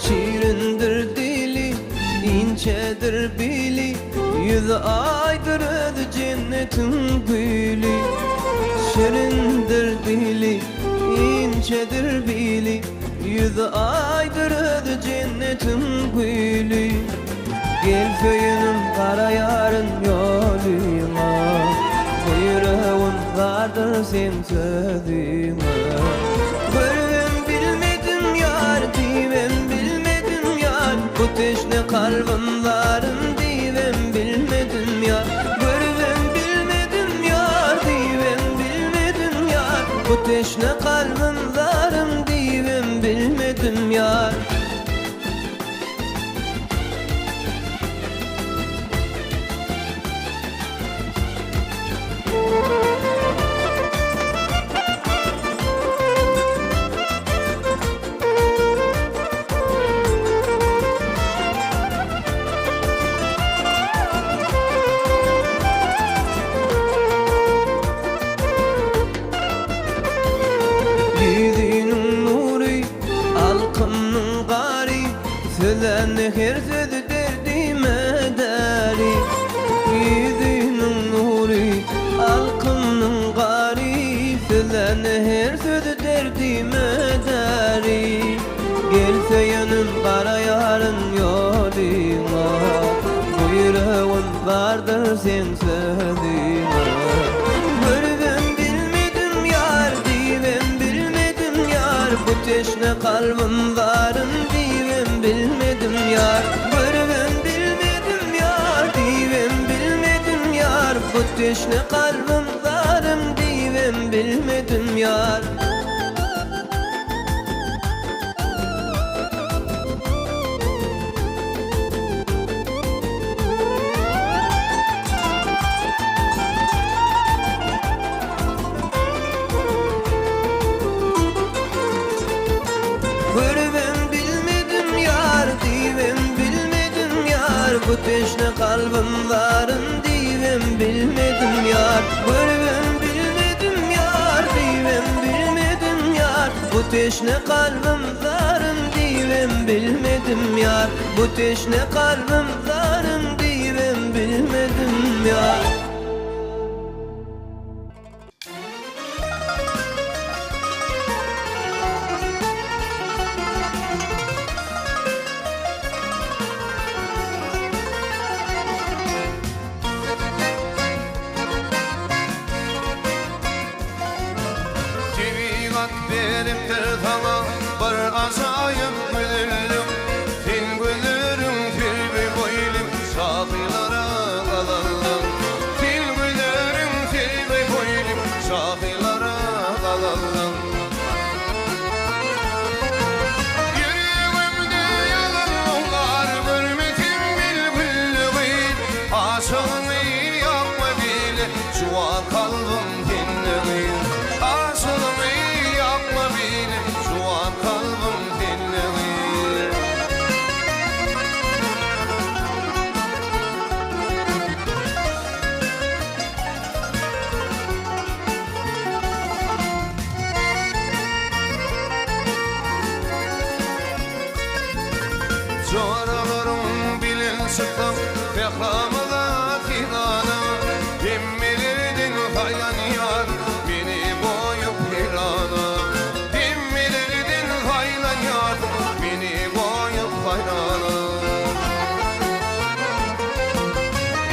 Şirindir dili, incedir bili, yüz aydır ödü cennetin gülü. Şirindir dili, incedir bili, yüz aydır ödü cennetin gülü. Gel köyünün kara yarın yoluna, buyruğun vardır sen sözüne. Görüm bilmedim yar, divem bilmedim yar, bu teşne kalbim varım divem bilmedim yar. Görüm bilmedim yar, divem bilmedim yar, bu teşne kalbim varım divem bilmedim yar. Her sözü derdime deri, yüzünün nuri, alkımın gari. Söylene her sözü derdime Söýenim gara ýaryn ýolyma Buyrağın vardır sen sözüme Görüvem bilmedim yar Divem bilmedim yar Bu teşne kalbim varın Divem bilmedim yar Görüvem bilmedim yar Divem bilmedim yar Bu teşne kalbim varın Divem bilmedim yar Bu teşne kalbim varın divem bilmedim yar Görüvem bilmedim yar divem bilmedim yar Bu teşne kalbim varın divem bilmedim yar Bu teşne kalbim varın divem bilmedim yar Benimdir sana bir azayım gülürüm Sen gülürüm bir boylum şahılara alalım Sen gülürüm bir boylum şahılara alalım Yüreğimde yalanlar görmedim bilgülüğü Aşığımı yapma bile şu an kalbim dinleyin Aşığımı yapma bile şu an kalbim dinleyin Çoralarım bilin sıktım Fehramıda kinana Demmelirdin hayran yar Beni boyup hirana Demmelirdin hayran yar Beni boyup hayrana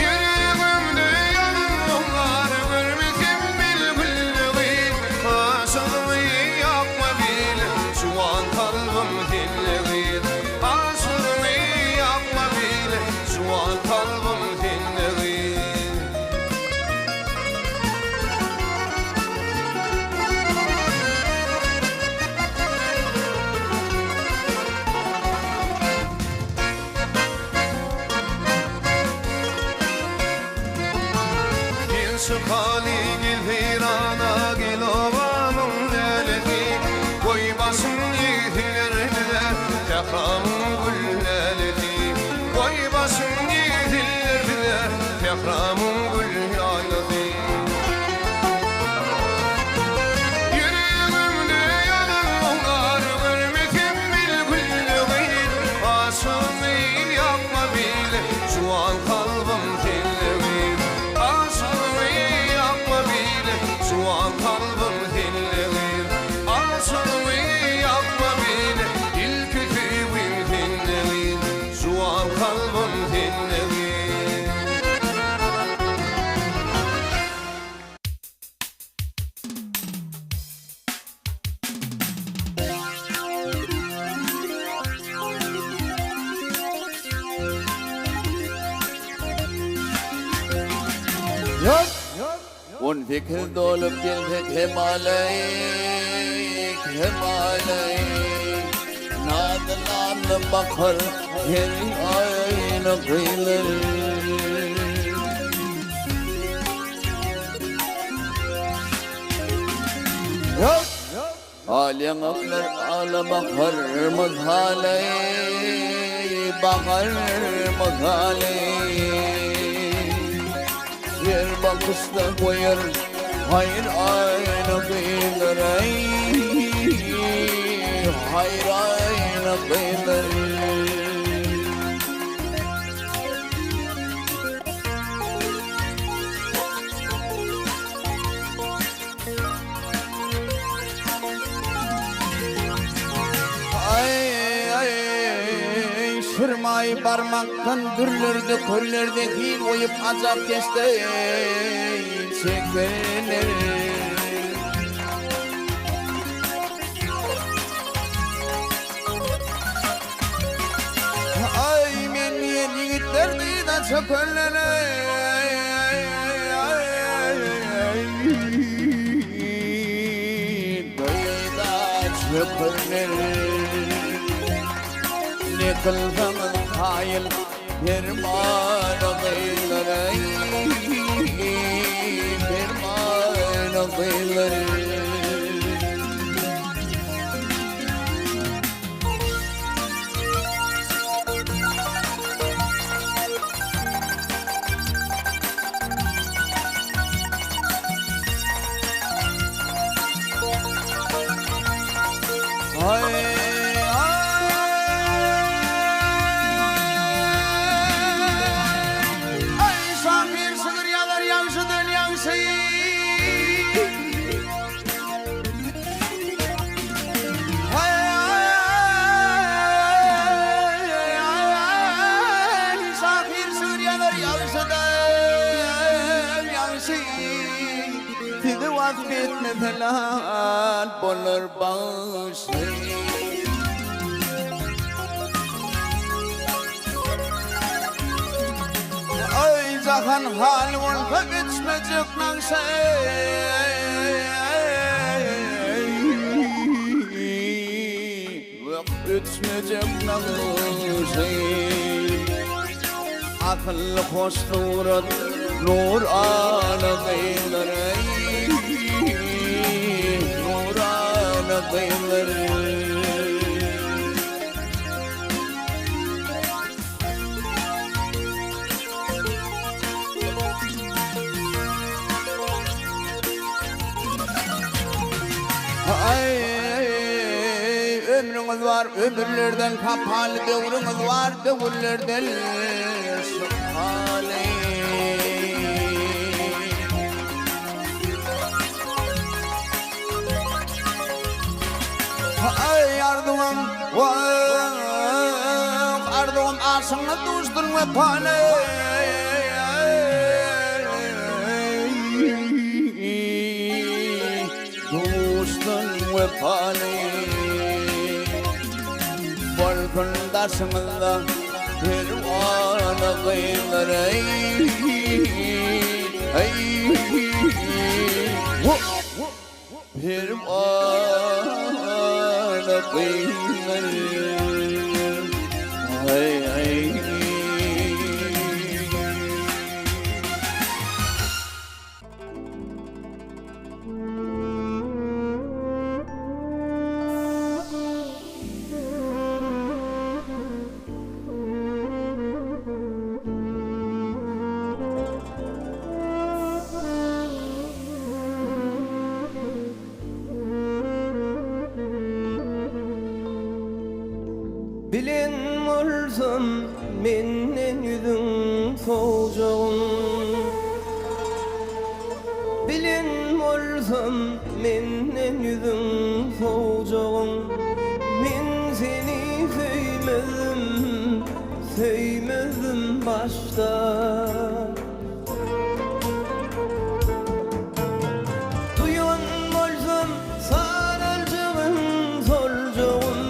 Yüreğimde yanımlar Görmedim bilgülüğü Aşığımı yapma bile Şu an kalbim dinleyin Aşığımı yapma bile Şu an kalbim dinleyin Gel şu hali gel virana gel ovamın leleti Koy başın yiğitlerine Tehramın gülleleti Koy başın yiğitlerine Tehramın gülleleti Yüreğimde yananlar Görmedim bilgülüğü Aşığımı yapma bile Şu an kalbim dinleyin Aşığımı yapma bile Şu an kalbim dinleyin Aşığımı yapma bile İlk kütübüm dinleyin Şu an kalbim dinleyin والفكر دولب جلدك هم عليك هم عليك نادل عن بقر هري عين قيلر عالم أقدر على بقر مظهالي بقر مظهالي yer bakışta koyar hayır aynı kıyılır hayır aynı kıyılır ay ay ay barmaktan gürlerde köllerde hil oyup azap keste çekenler. Ay men yigitlerdi da çökönlere dayda çökönlere ne kıldım hayal derman adaylara derman adaylara. Vazgeçmeseler bolur bağışı. Ay zahan hal olsa geçmeyecek nakşe. Geçmeyecek nakşe. Akıllı hoş surat nur ağladıyları. Ay ömrünüz var, ömürlerden kapalı devriniz var, devirlerden şıkhalı. Ay yardımım var, ardımım aşığına düştün ve pane. Düştün ve pane. Farkındasınızda bir ana kıyılar. Bir ana kıyılar. Bilen olsam menden yüzün soğucağın. Bilen olsam menden yüzün soğucağın. Men seni sevmezdim başta. Duyan olsam sarılcağın solcağın.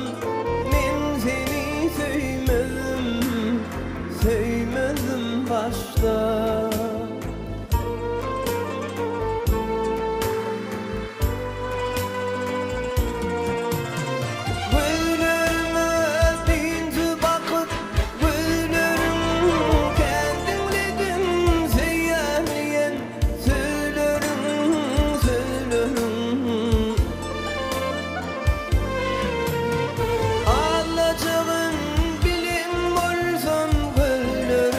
Sevmedim başta. Güllerime binti bakıp güllerim kendinledin seyyanlayan söylerim. Ağlacağın bilim olsam güllerim.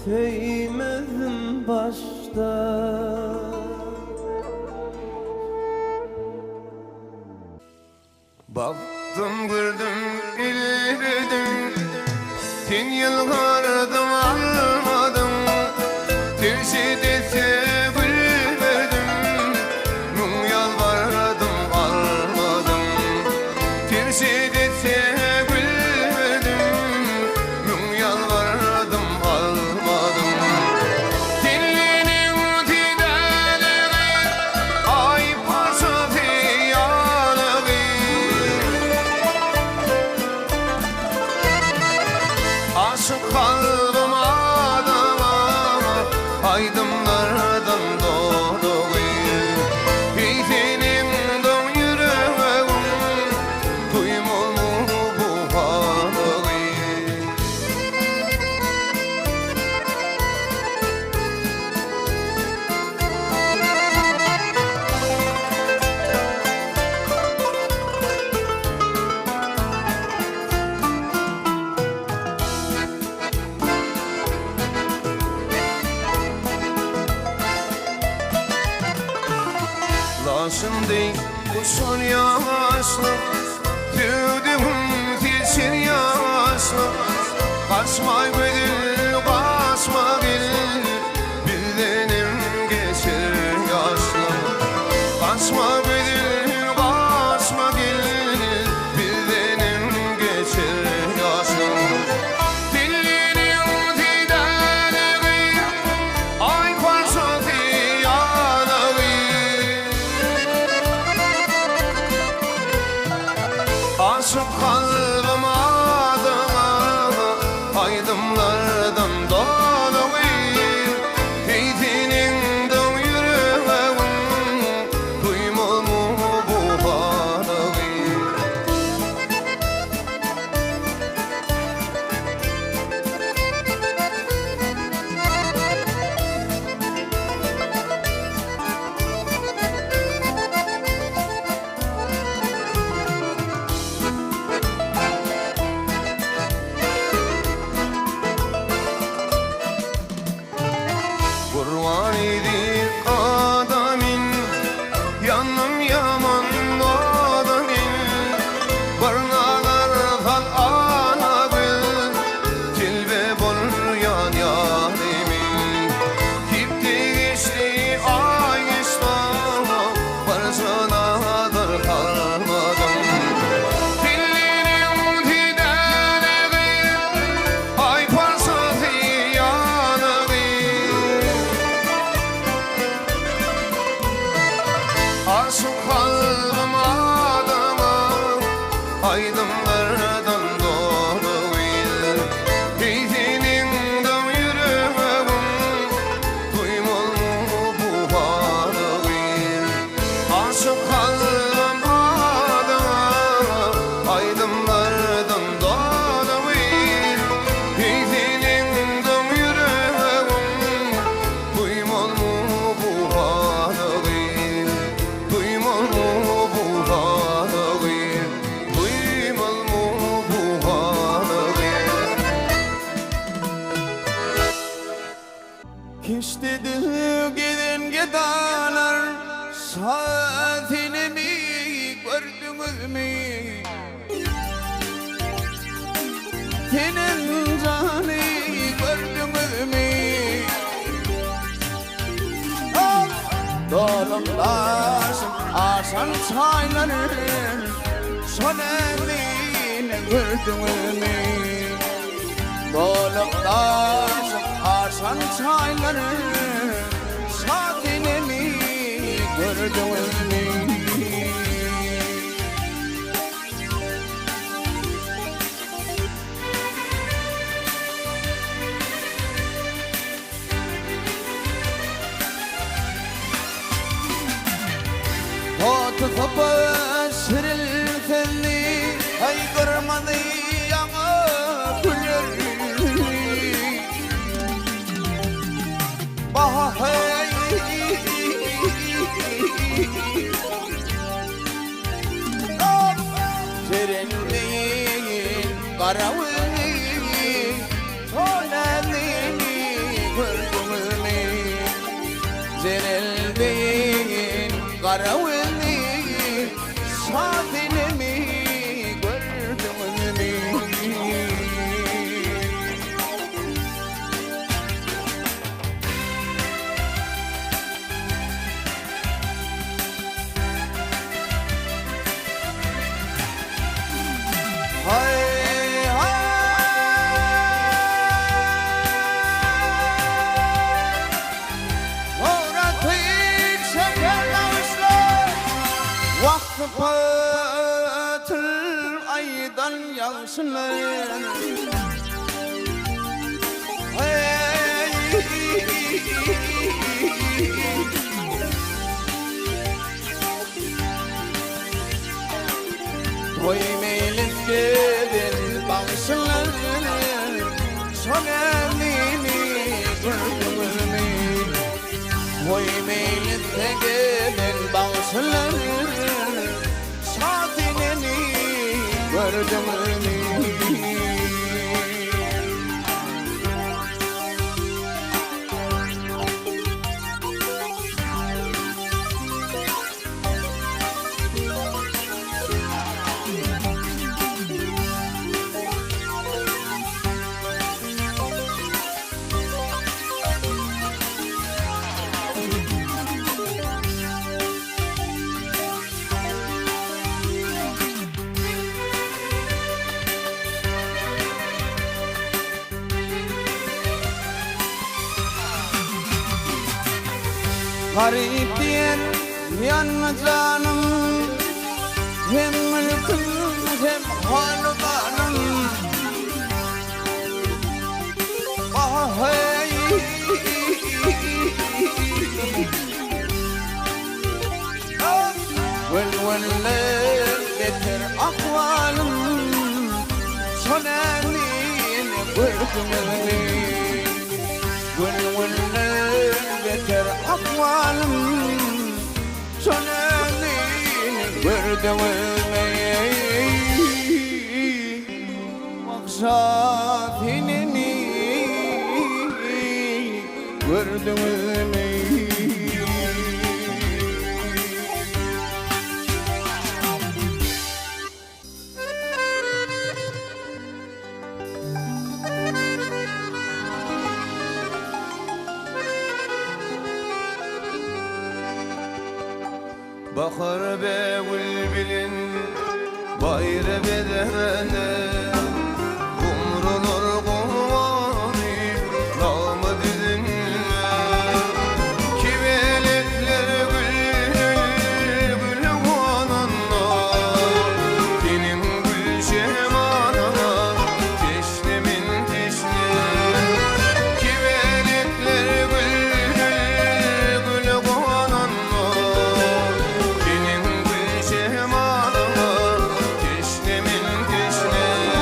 Söymedim başta. Baktım gördüm ilredim, sen yılgardım almadım, tevşid etse gülmedim, mun yalvardım almadım, tevşid etse gülmedim, mun yalvardım almadım. Dilinin tidalığı, ay paşa yanığı, aşık kalbim adama, aydınlardan doğdu. Ey senin don yüreğin, duymul mu bu halı? Laşınday uçan yaşlı, tüdüğüm tilsin yaşlı. Kaçma gül, kaçma gül, bildiğim geçir yaşlı. Kaçma gül, kaçma gül, bildiğim geçir yaşlı. Dilinin tidalığı, ay paşa yanığı, aşık kalbim adına, aydınlardan dolu. Ey senin don yüreğin, duymul mu bu halı? Kurban edin adamın, yanım yaman adamın. Barnalar fal anabın, cilve bol yan yarimin. Gitti geçti ay geçti, barışana dar kalmadım. Dilinin tidalığı, ay parsatı yanığı. Aşık kalbim adama, aydınlardan dolu. Ey senin don yüreğin, duymul mu bu halı? Aşık kalbim adama, aydınlardan dolu. Ey senin don yüreğin, duymul mu bu halı? Duymul mu bu halı? Duymul mu bu halı? Hiç dedi giden gidalar, saatini mi gördünüz mü? Senin canı gördünüz mü? Dolumdaşım aşan çayların, son eline gördünüz mü? Dolumdaşım aşan çayların, saatini mi gördünüz mü? Otukup sürülfenli, ay kırmadı yana gülür. Karavulli safinimi gördüm mi? Hay hay Uğratık şekerlemişler Vakfı patıl aydan yansınlar Toy meylis gelin bağışlar Son evliliğini gördüm mi? Toy meylis gelin bağışlar Safinini gördüm mi? Garip diyen yanma canım Hem mülküm hem halvanım Ah hey Velveller getir akvalım Son elini gördüm Velveller getir akvalım Son elini gördüm Maksafinini gördüm Bakır be bülbülün bayre bedene Kumrulur kumani namı dizinle Kibeletler gül kananla Benim gül şemanana teşnemin teşne Kibeletler gül kananla Benim gül şemanana teşnemin teşne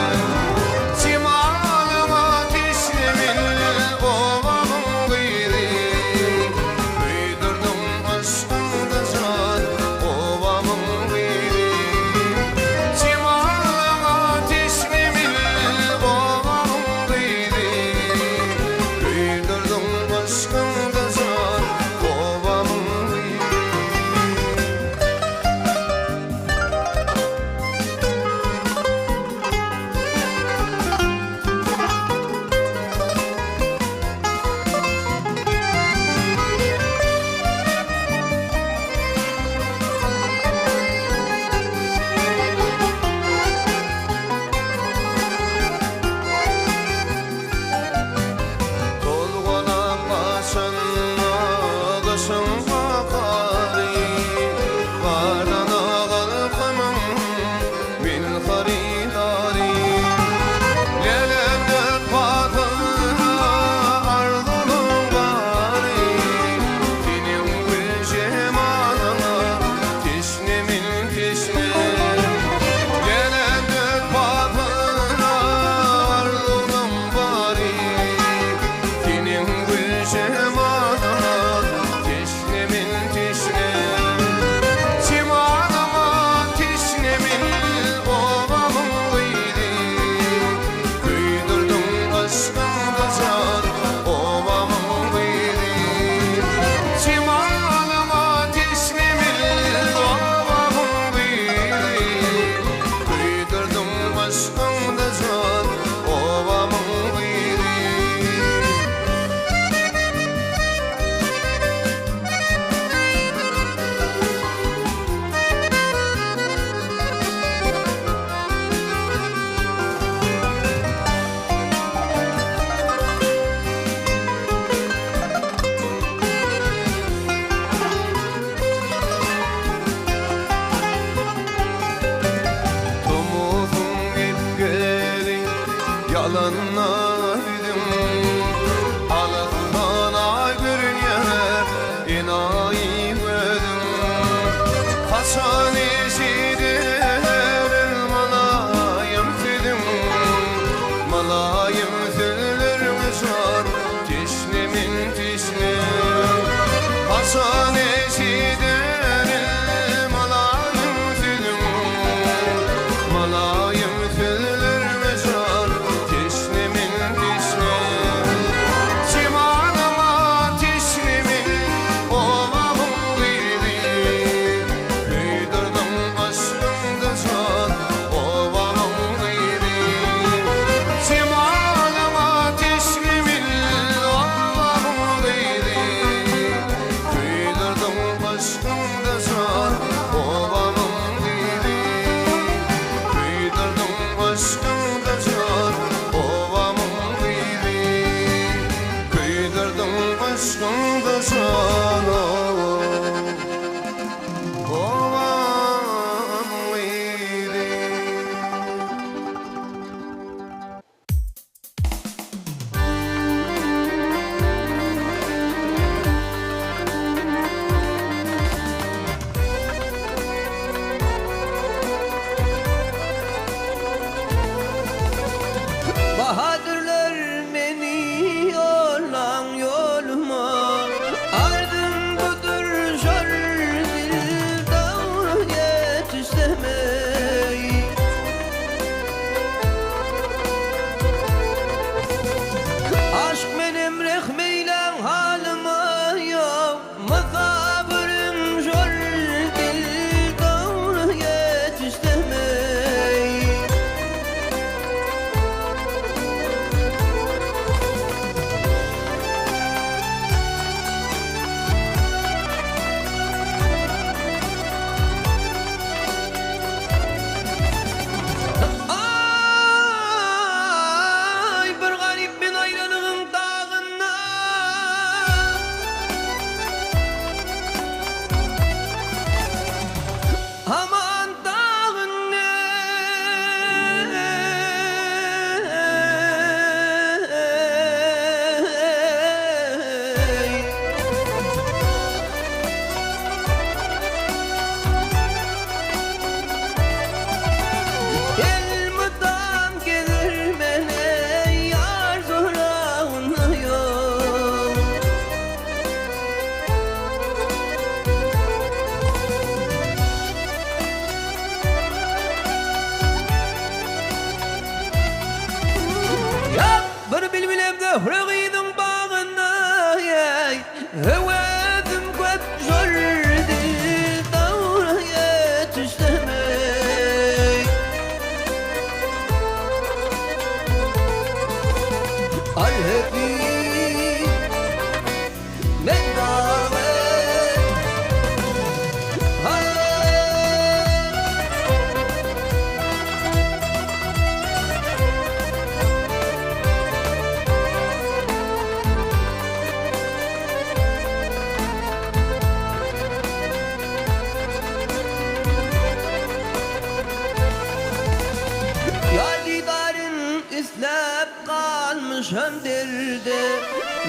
düşmüşem derde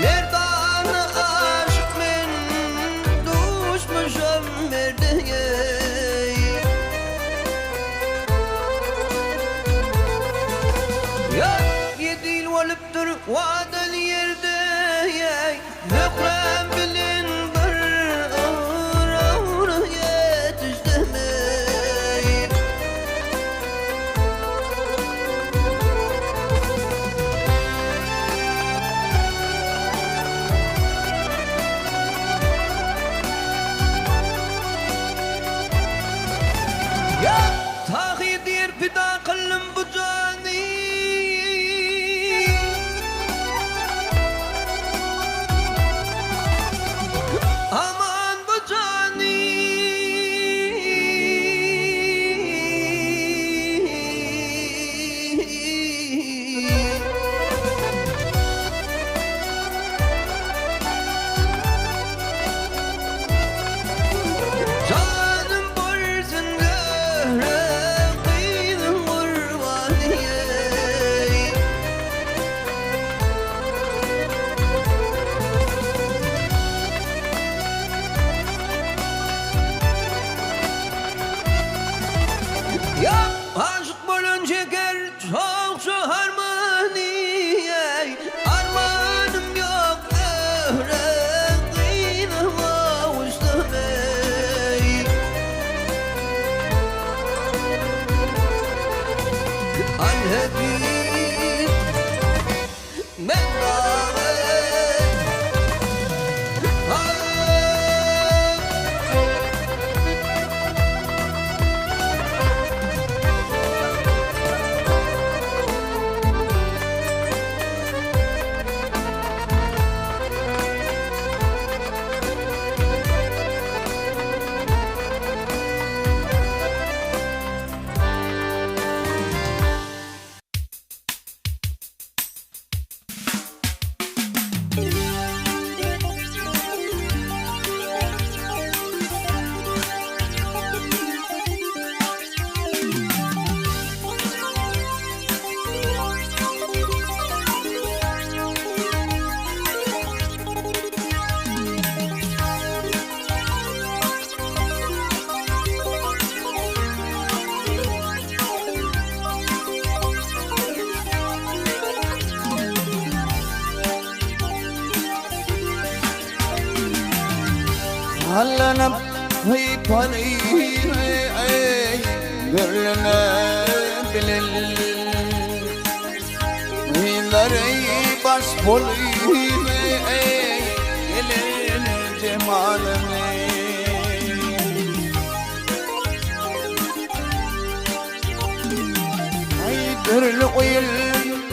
Merdana aşık men düşmüşem merdeye Ya yedil oluptur vadeli yerde Nökrem bilin bir ağır yetiştemeyi Ya tahidir pida kılım bu cani Aman bu cani Canım bolsun göreğin kurbanıye Ya aşık bolun çeker çok şu harmoniye Armanım yok öğreğin kavuşturmayı Al-Habib ben davet Hallanıp hıypanı görüne bilil Hıyları baş bolu elin cemalını Haydırlı uyul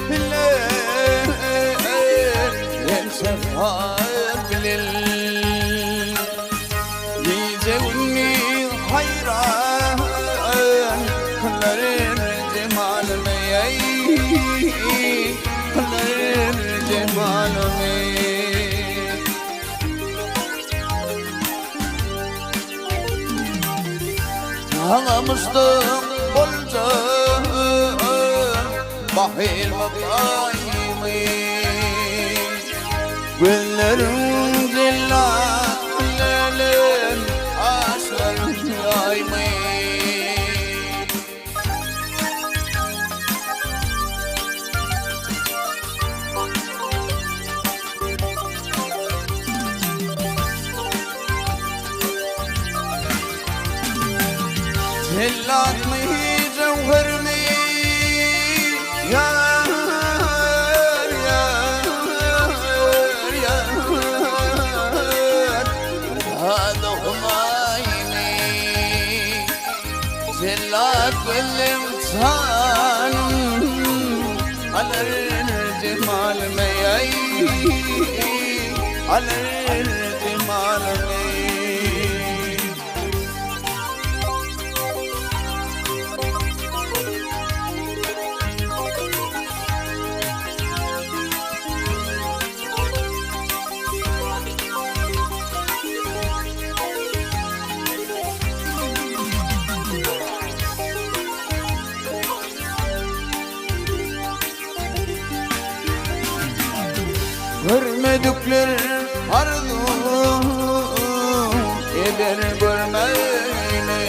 bile el sefer bilil Diyeceğimi hayran kıların cemalını kıların cemalını Ağamıştım bolca bahir vakayımı Güllerim zillallerim aşar yayımı Zillat mı cevher mi yar yar yar Hada humayni Zillat بالإمتحان على الجمال مياي على الجمال مياي gördükler arzu eder görmeyli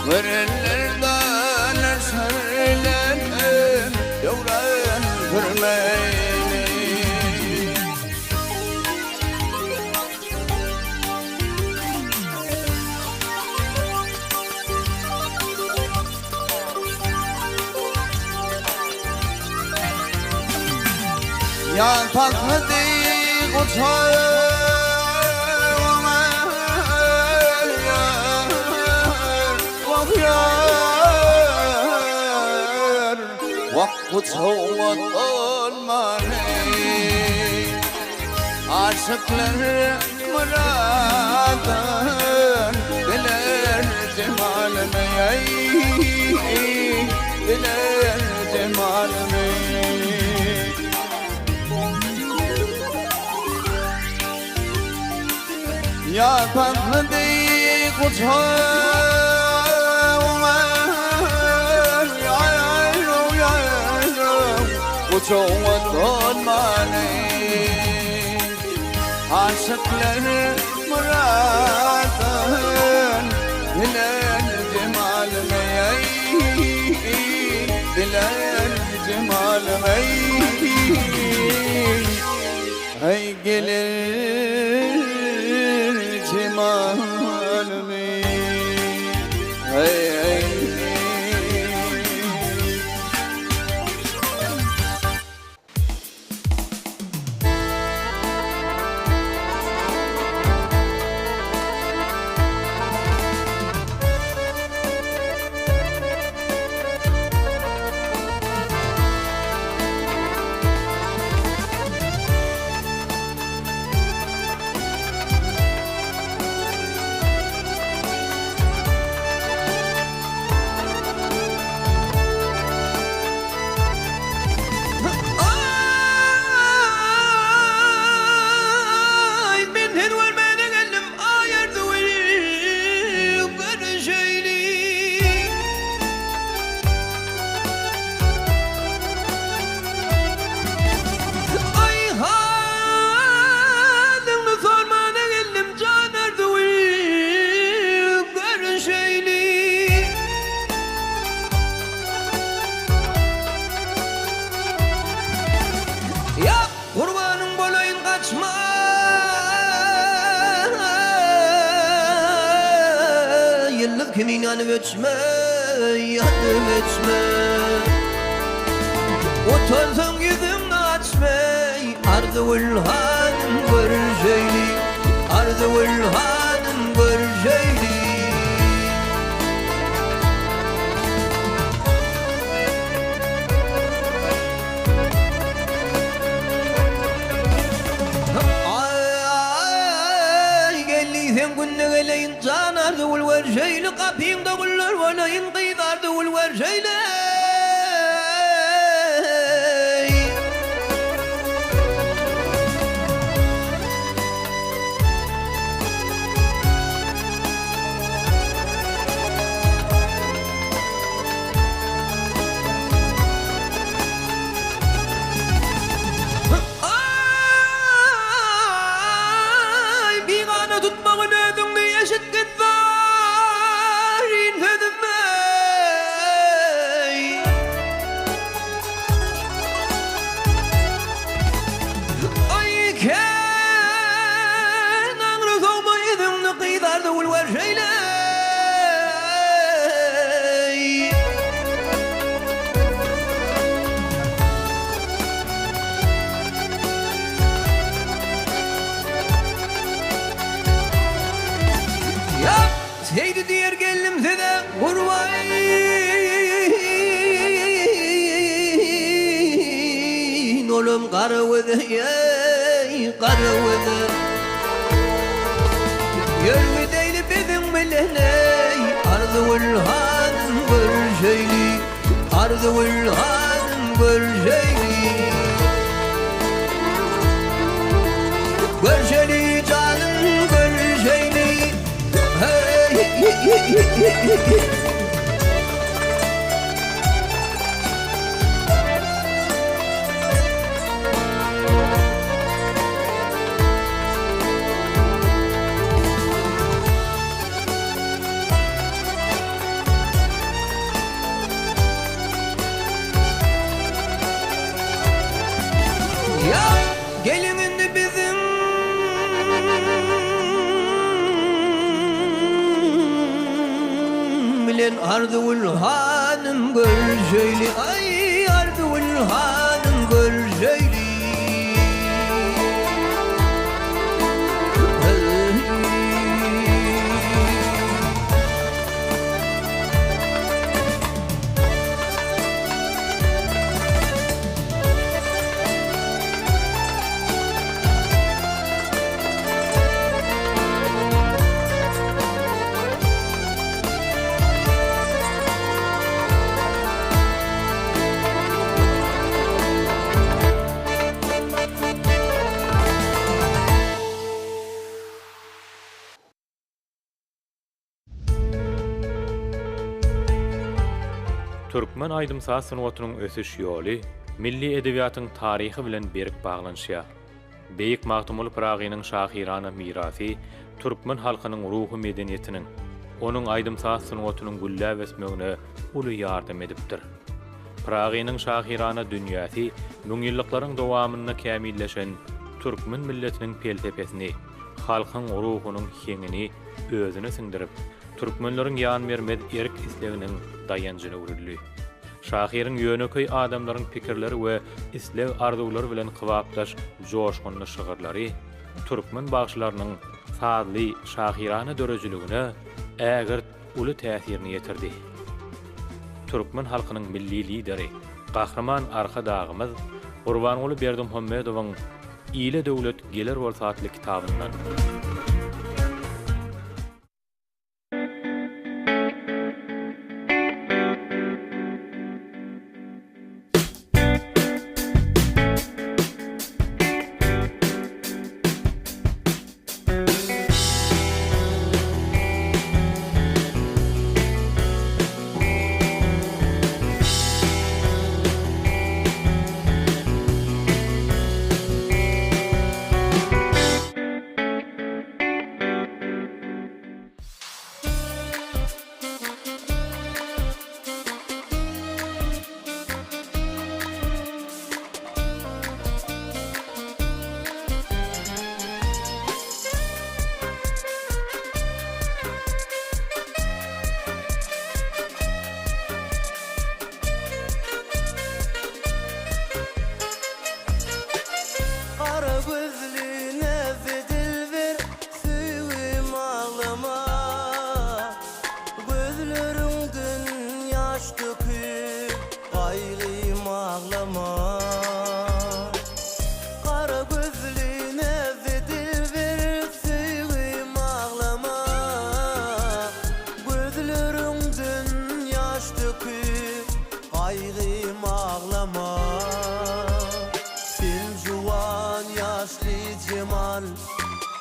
Verenlerden eserler devran görmeyli Ya tatlı değil uçağım Vah yar Vah uçağım olmanı Aşıklar muradın Diler cemalimi Diler cemalimi Ya tatlı değil uçağım Uçağım donmanı Aşıklar muradın Diler cemalimi Diler cemalimi Hey gelir cemalimi Hey hey Kimin yanı öçme, yanım öçme Otarsam yüzüm açma Ardı ulhanım görüşeyli Ardı ulhanım görüşeyli Ay gelliysem günne geleyin can ardı ul verşeyli Kapıyımda kullar olayın kıydardı ul verşeyli Seydi diğer gelimse de kurvayın Oğlum karıvıdı karıvıdı Yörgü değil bizim bileney Ardı ulhanın görüşeyli Ardı ulhanın görüşeyli Görüşeyli canım görüşeyli Ya gelinin bizim bilen Ardıul hanım görjeyli, ay Ardıul hanım görjeyli. Türkmen aýdymsy synawatynyň ösüş ýoly milli edebiýatyň taryhy bilen berik baglanşýar. Beýik Magtymul Pyragynyň şahirana mirasy türkmen halkynyň ruhy medeniýetiniň, onuň aýdymsy synawatynyň güllä besmegine uly ýardam edipdir. Pyragynyň şahirana dünýäsi müň ýyllyklaryň dowamyna kämilleşen türkmen milletiniň peltepesini, halkyň ruhunyň heňini özüne siňdirip, türkmenleriň ýan bermez erik isleginiň dayanjyny urildi. Şahiriň ýöneköy adamlaryň pikirleri we isleg arzulary bilen kybapdaş joşgunly şygyrlary türkmen bagşylarynyň sadly şahirana dörejiligine ägirt uly täsirini ýetirdi. Türkmen halkynyň milli lideri, gahrman arka dağymyz Gurbanuly Berdimuhammedowyň "Ile döwlet geler bolsa" adly kitabyndan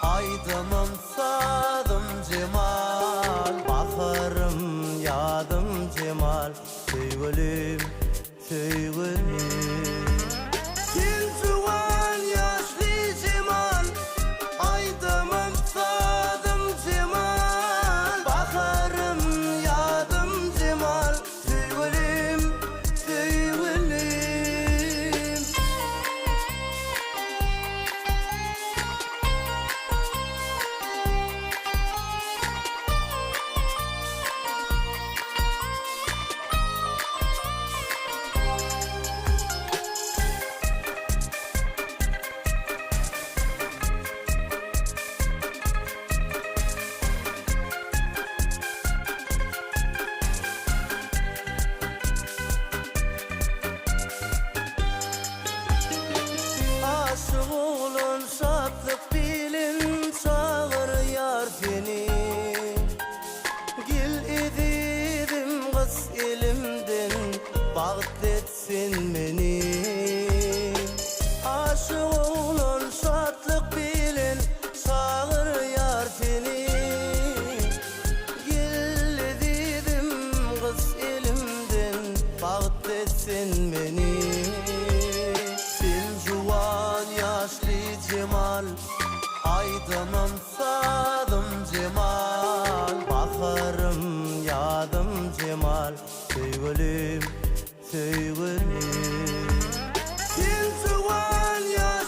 Aydımım sadım cemal, baharım yadım cemal. Sevgilim, sevgilim. Sen juwan yaşlı cemal, aydımım sadım cemal, baharım yadım cemal. Sevgilim, sevgilim. Aşık olun şatlık bilin, çağır yar seni. Gil edidim kız elimden, bağıt etsin beni. Aşık olun şatlık bilin, çağır yar seni. Gil edidim kız elimden, bağıt etsin beni. Cemal, aydımım sadım cemal, baharım yadım cemal. Sevgilim, sevgilim. Sen juwan yaş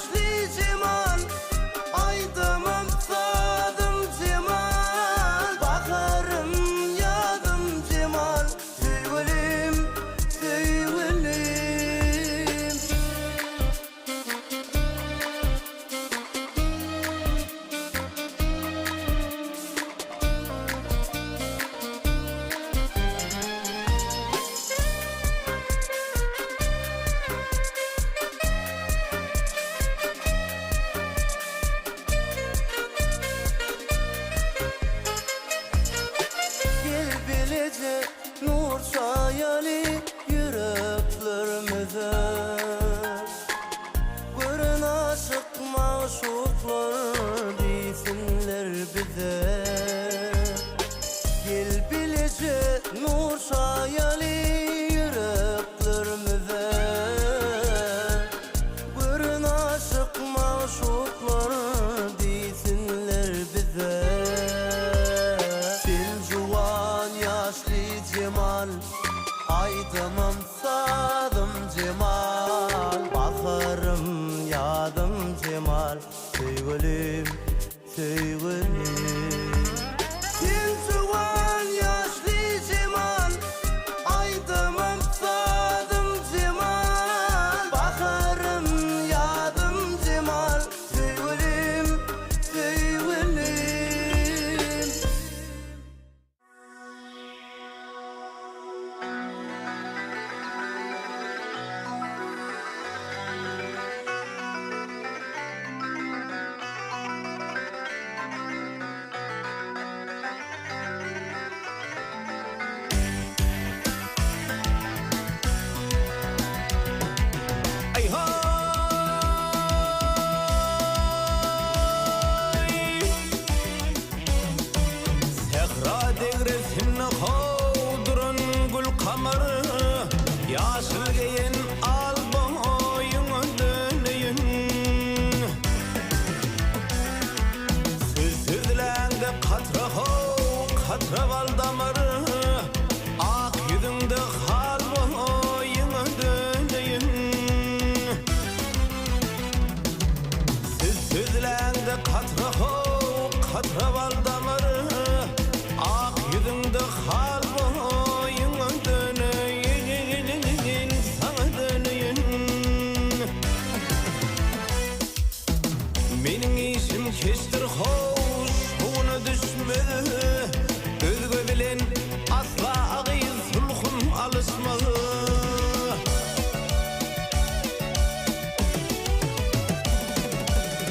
mı desinler bize. Sen juwan yaşlı cemal, aydımım sadım cemal, baharım yadım cemal, sevgilim, sevgilim. Sen juwan yaşlı cemal, aydımım sadım cemal, baharım yadım cemal, sevgilim, sevgilim. Ay hay, Sehra degresini kovdurun gül kamarı, yaşıl giyin al boyunu dönüyün. Sözsüzlende katra hov, katra val damarı, ak yüzünde hal boyunu dönüyün. Sözlende katra hov, katra val damarı, ak yüzünde hal boyunu dönüyün, sana dönüyün. Menin işim keçtir hoş, şuna düşmedi. Özgü bilen asla ağıyız sulhun alışmalı.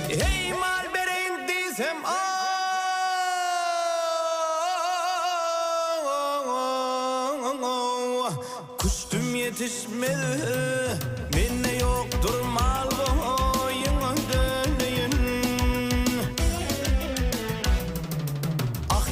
Hey mal bereyin diysem kuştum yetişmedi. Menne yoktur mal boyun dönüyün. Ah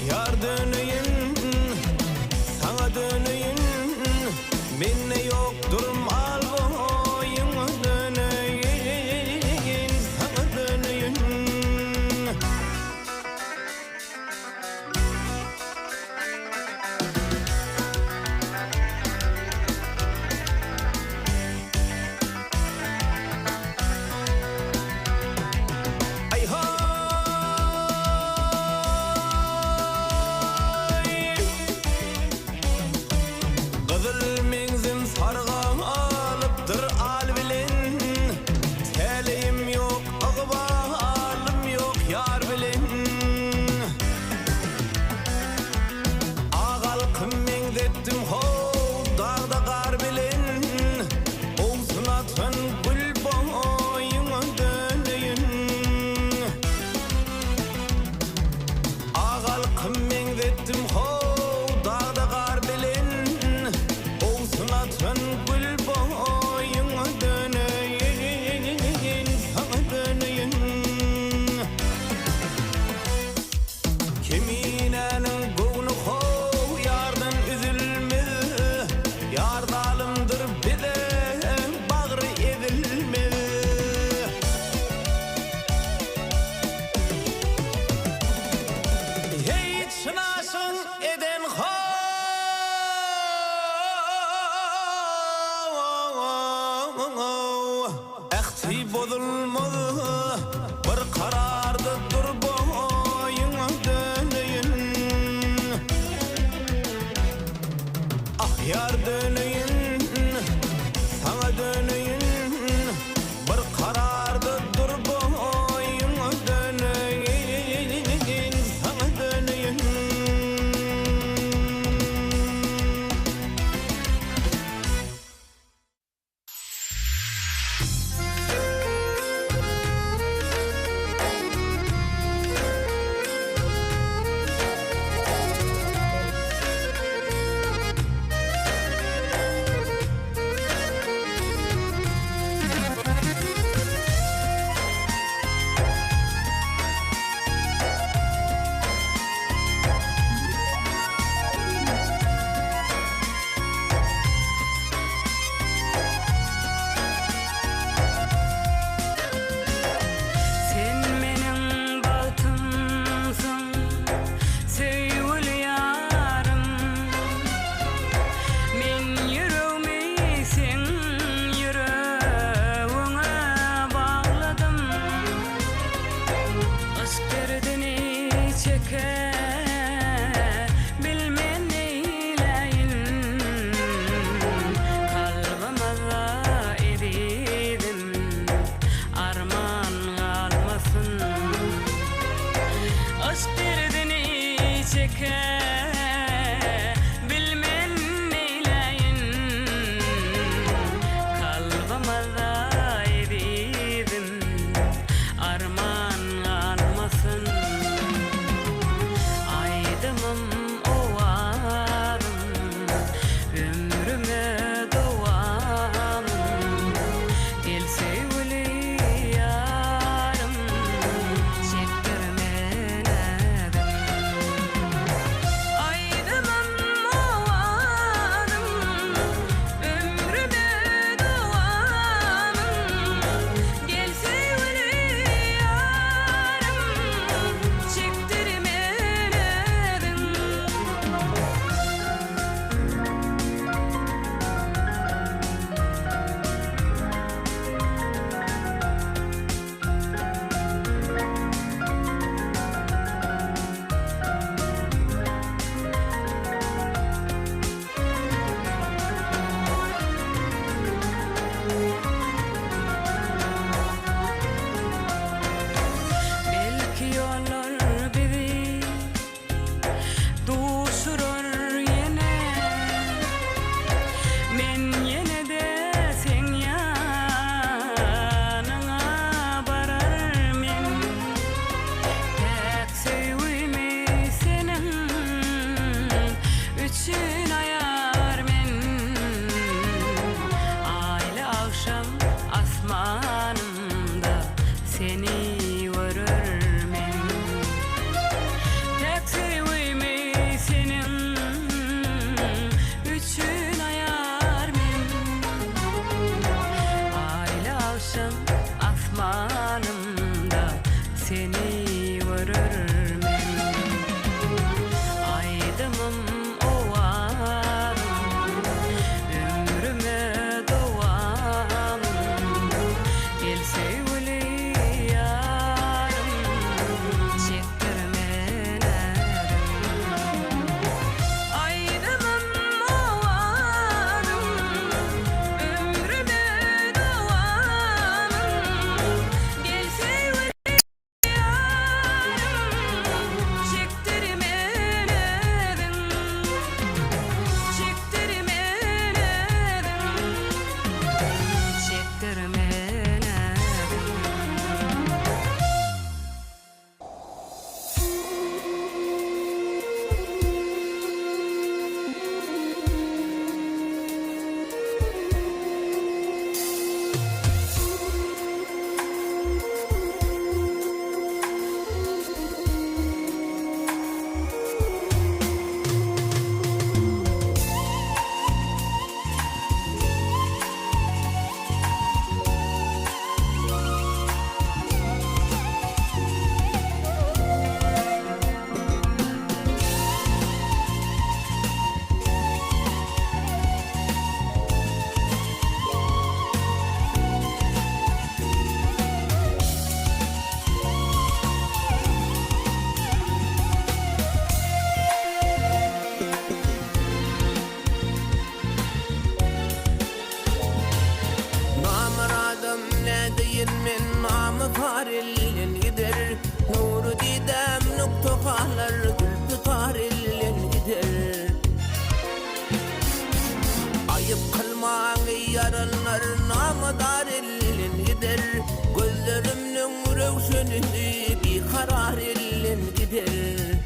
çeke bilmen neyleyin kalbıma da ediydim arman almasın aydımım ovarım ömrüme doğamım gelse öyle yarım çektirmenedim aydımım ovarım ömrüme doğamım gelse öyle yarım çektirmenedim belki yollar bizi duşurur yine men yine de sen yanına barar men pek sevimi senin üçün ayar men aile akşam asmanımda seni vurur men pek sevimi senin üçün ayar men aile akşam asmanımda seni vurur men aydımım ovarım ömrüme doğamım gelse öyle yarım çektirmenedim aydımım ovarım ömrüme doğamım gelse öyle yarım çektirmenedim Namaradım ne deyin men namı farillin gider Nuru didem nuktokalar gül tutarillin gider Ayıp kılmağın yarınlar namı darillin gider Gözlerimnin rövşününü bir karar illin gider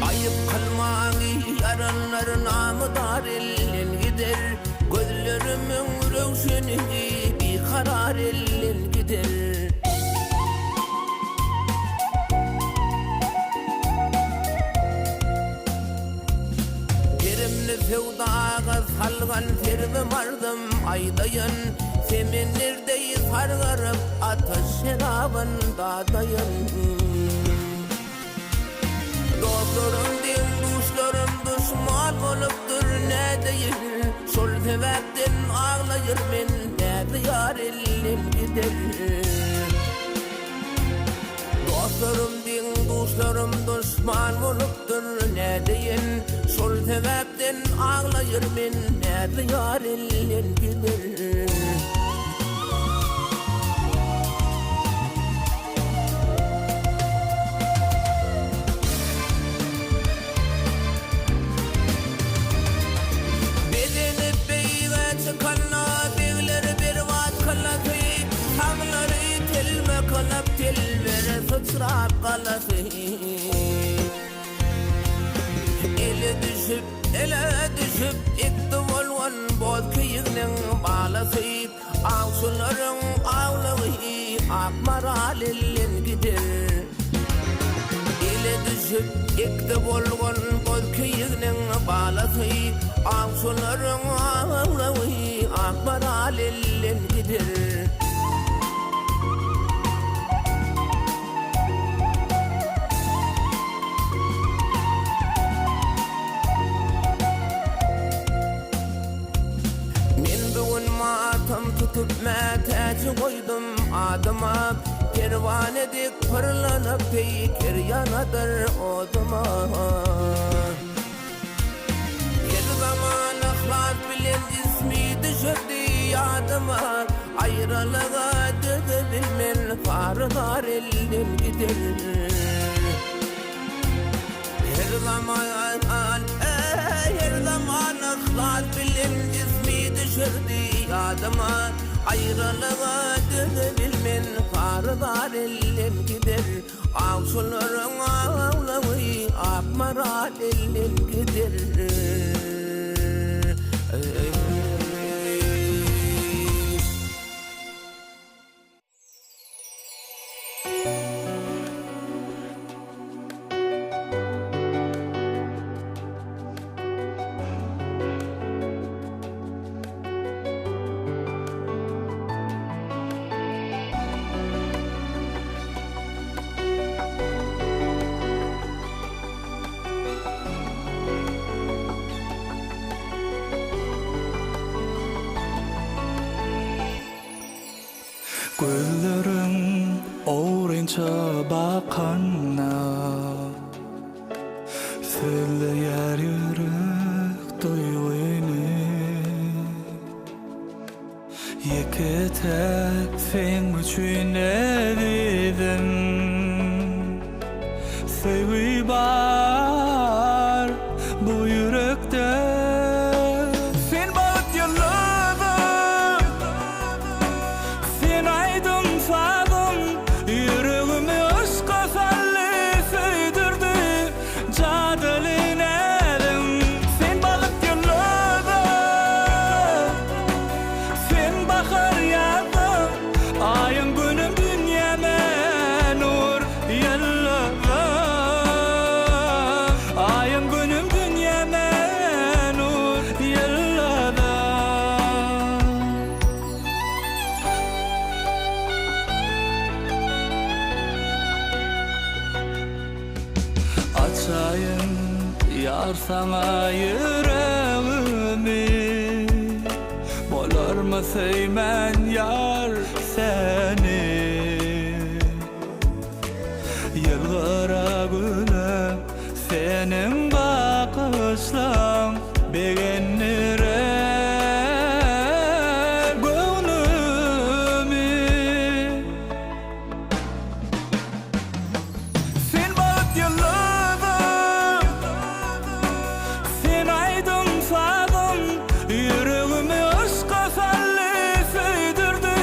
Ayıp kılmağın yarınlar namı darillin gider Gözlerimin rövşününü bir karar illin gider Yerimni sevdağa salgan fermi vardım aydayın Seminirdeyi sargarıp ateş şerabın dağdayın Dostlarım din duşlarım düşman olupdur ne değil Sol sebepten ağlayır men ne diyar ellim gider Dostlarım din duşlarım düşman olupdur ne değil Sol sebepten ağlayır men ne diyar ellim gider ıgrap galasy. Ele düşüp ikti bolwan boz kıyıgning balasy. Ağsuların ağlagy akmaral ellen gider. Ele düşüp ikti bolwan boz kıyıgning balasy. Ağsuların ağlagy akmaral ellen gider. Tutup mätäçi koydum adıma, kervan edik pırlanıp peykir yanadır oduma. Bir zaman ahlat bilen ismi düşürdü yadıma, ayrılığa dedi bilmen fardar elden gider. Her zaman ahlat bilen ismi düşürdü yadıma, ayrılığa dedi bilmen fardar ellen gider. Ağsuların ağlagy akmaral ellen gider. Gözlerim oranca bakanna, söyleyer yürek duyguny. Yeketek sen üçün edidin, sevgi var bu yürekte. Açayım yar sana yüreğimi, bolar mı sevmen yar seni? Yılgıra gülüm senin bakışlan beğenire. Yüreğimi aşka felli söydürdü.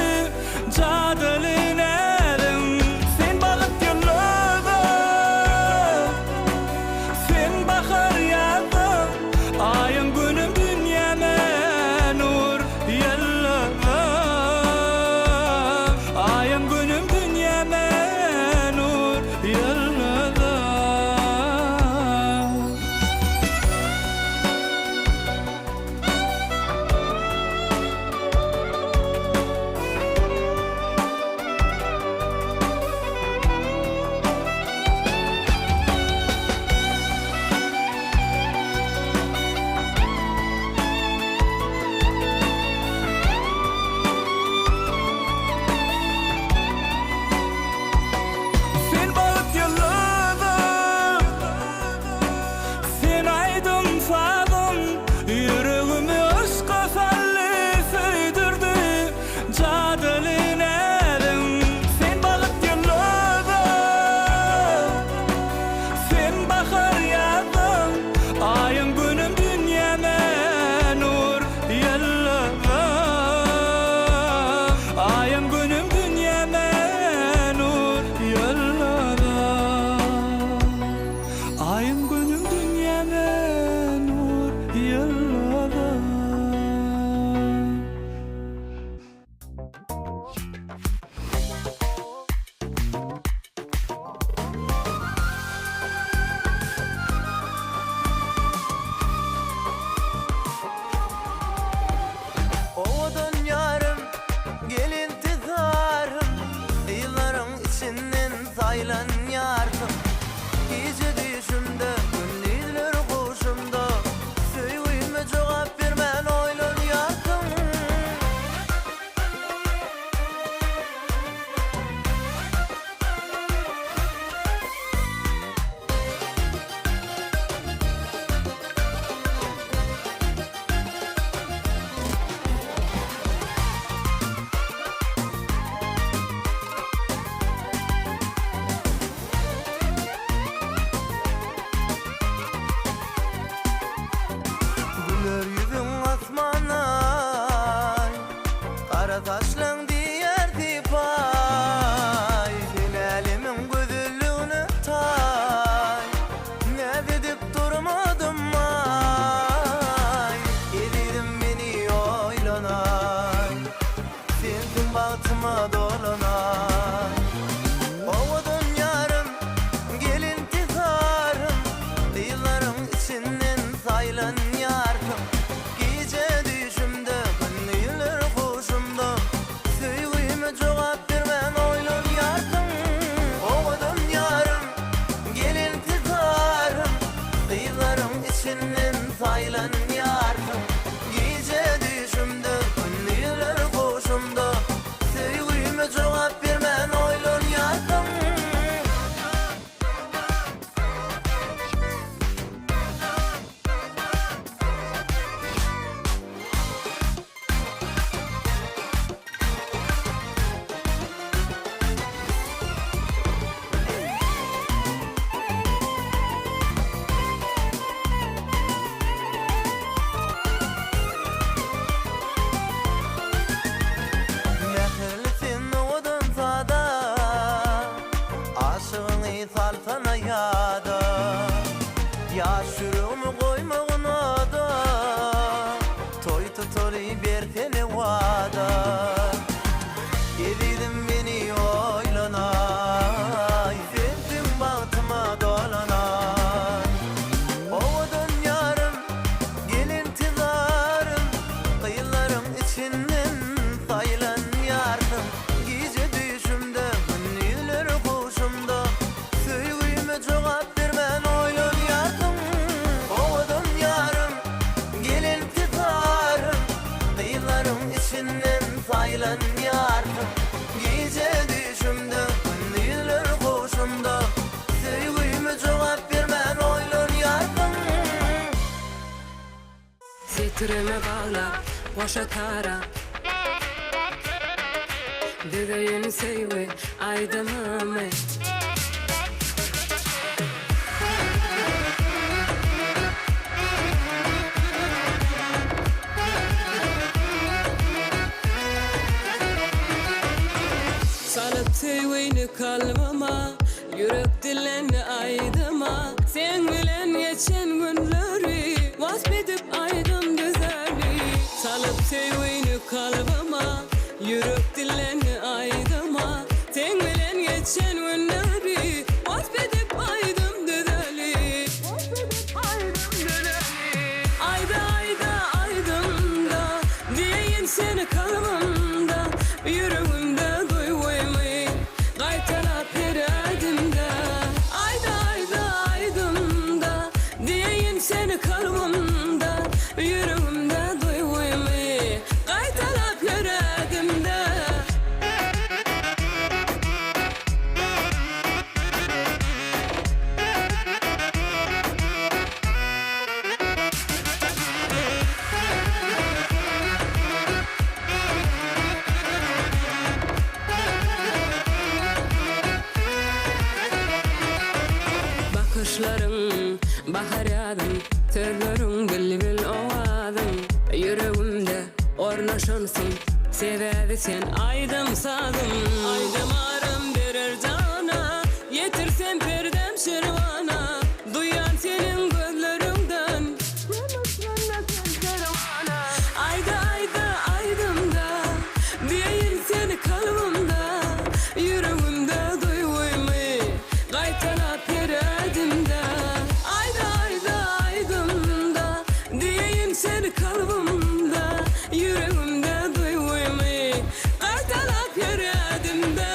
saylan yardım. Gece düşümde gündüzler kuşumda, söýgüme jogap bermän oýlan yardım. Güler yüzün asmana, kara taşlan diyerdi pay. Sen elimin gözüllüğüne tay, ne dedip durmadım ay. Edidim beni oylanay, sensin bağıtıma dolanay. Ovudun yarım, gelin tizarım, kıyıların içinden saylan yardım. Gece düşümde gündüzler kuşumda, söýgüme jogap bermän oýlan yardım. Ovudun yarım, gelin tizarım, kıyıların içinden saylan yardım. Gece düşümde gündüzler kuşumda, söýgüme jogap bermän oýlan yardım. Mehirlisin odan sada, aşığını salsana yada. Yaş yüreğimi koymağına da, toy tutoru bersene vada. Edidim beni oylanay, sensin bağıtıma dolanay. Ovudun yarım, gelin tizarım, kıyıların içinden saylan yardım. Gece düşümde gündüzler kuşumda, söýgüme jogap bermän oýlan yardım. Ovudun yarım, gelin tizarım, kıyıların içinden saylan yardım. Gece düşümde gündüzler kuşumda, söýgüme jogap bermän oýlan yardım. Setirime bağla, boşa tara. Düdüğünü sevgi, aydınımı. Salıp sevgini kalbıma, yürek dilenli aydıma. Sen bilen geçen günleri, vasfedip aydım güzelliği. Salıp sevgini kalbıma, yürek dilenli aydıma. Sen bilen geçen günleri, vasfedip aydım güzelliği. Ayda ayda aydımda, diyeyim seni kalbimda. Yüreğimde duyguyu, kaytalap yeradimde. Ayda ayda aydımda, diyeyim seni kalbimde. Yüreğimde duyguyu, kaytalap yeradimde. Bakışların bahar yadım, sözlerin bülbül ovadım. Yüreğimde ornaşansın, sevedi sen aydım sadım. Aydım arım verir cana, yetirsen perdem şirvana. Duyan senin gözlerinden, ayda ayda aydımda, diyeyim seni kalbimde. Yüreğimde duyguyu, kaytalap yeradimde. Ayda ayda aydımda, diyeyim seni kalbimde. Yüreğimde duyguyu, kaytalap yeradimde.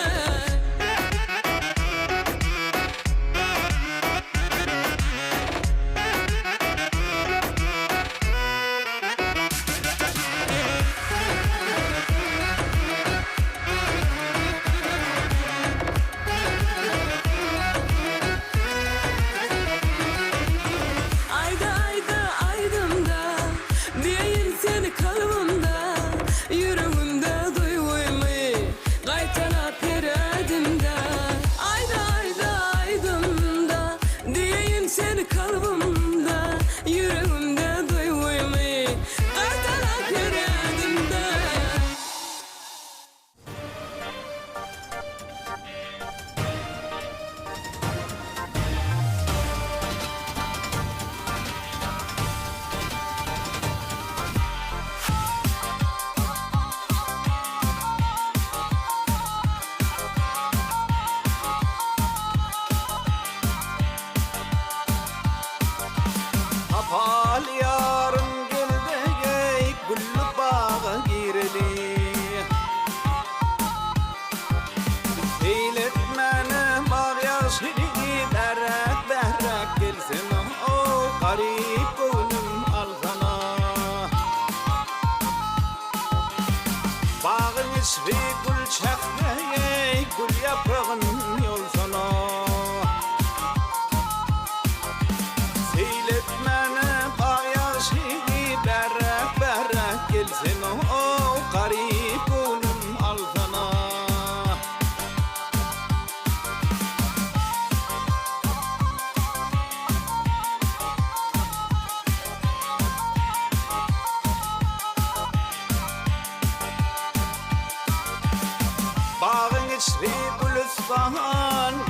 Beşri Gülistan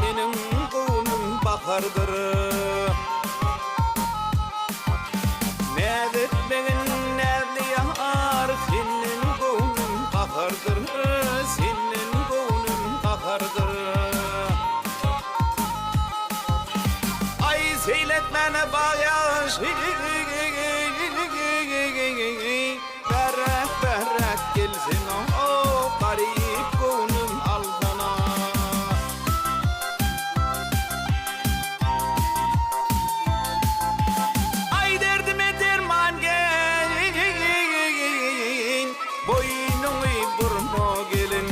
menin gönlüm bahardır. Nedet benim nerli yar senin gönlüm bahardır. Senin gönlüm bahardır. Ay seyletmene bağyaş berrak berrak gelsin o garip gönlüm aldana. Ay derdime derman gel boynumu burma gelin.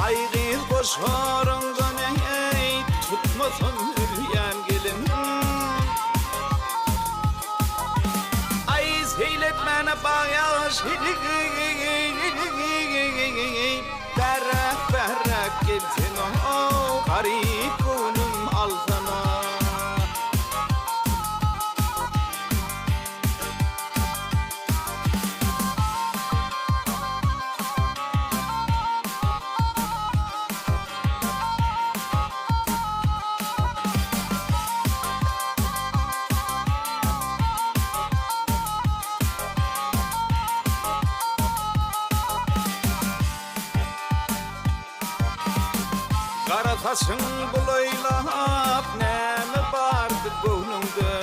Ay kız boşarından ey tutmasın üryan gelin. Seyletmene bağyaş berrak berrak gelsin o garip gönlüm alsana. Kara saçın bulaylap nemi vardı gönlümde.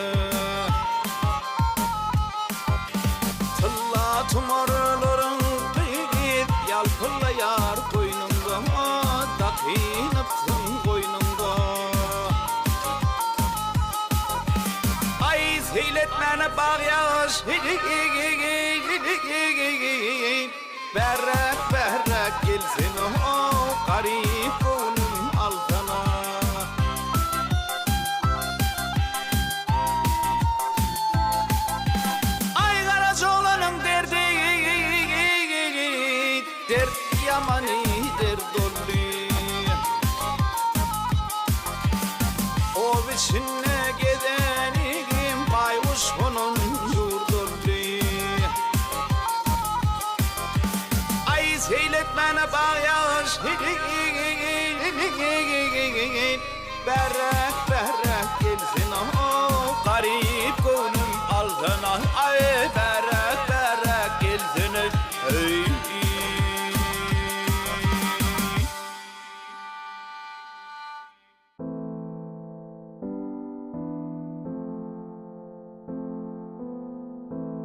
Tılla tumarların git yalpılayar koynumda. Dakinıpsın koynumda. Ay seyletmene bağyaş berrak berrak gelsin o garip gönlüm aldana. Ay Karacaoğlan'ın derdi dert yamani dert dolly. O biçimle gidenim baykuş bunun yurdolly. Ay seyletmene bağyaş berrak berrak gelsin o garip gönlüm aldana. Ay berrak berrak gelsin ey.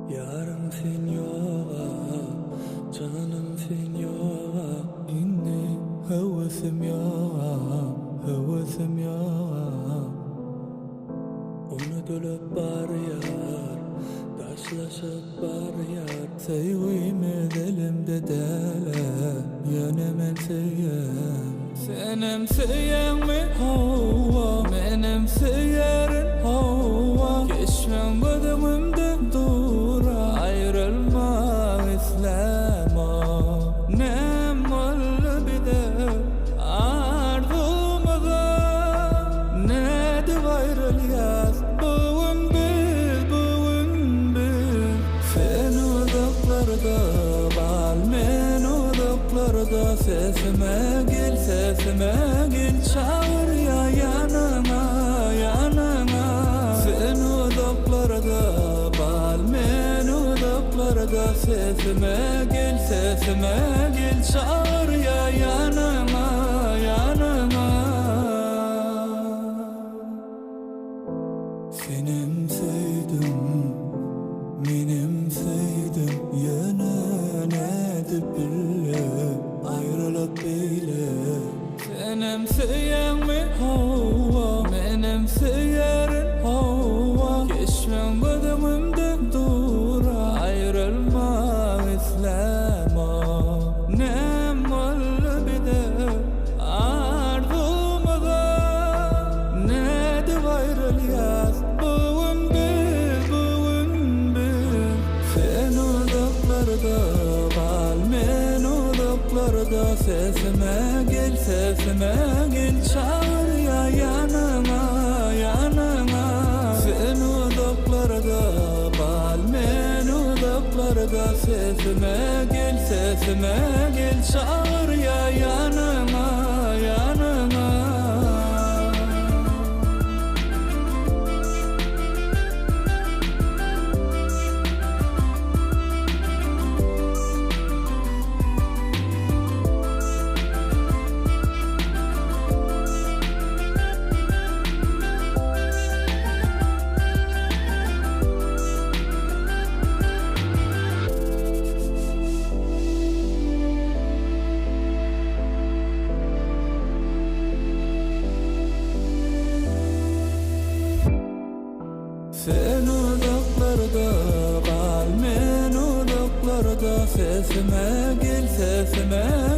Yarım sen yoğa, canım sen yoğa, inni hevesim yoğa, hevesim yoğa. Unutulup bar yar, taşlaşıp bar yar. Sevgimi dilimde dele, yönemen seyem. Senem seyem mi hava, menem seyerin hava. Geçmem gözümümde dura, ayrılma İslam'a. Nem ol bir de ardımıza. Ne de ayrıl yaz, bugün biz. Sen uzaklarda bal, men uzaklarda. Sesime gel çağır ya yanına, yanına. Sen uzaklarda bal, men uzaklarda. Sesime gel çağır ya yanına, yanına. Senim sevdim, benim sevdim. Yana ne de bile ayrılıp bile. Senem seyen mi hava, menem seyerin hava. Geçmem gözümümde dura, ayrılma İslam'a. Nem ol bir de ardımıza. Ne de ayrıl yaz, bugün biz. Sen uzaklarda bal, men uzaklarda. Sesime gel çağır ya yanına, yanına. Sen uzaklarda bal, men uzaklarda. dağlarda sesime gel çağır ya yanıma Sen uzaklarda kal, men uzaklarda sesime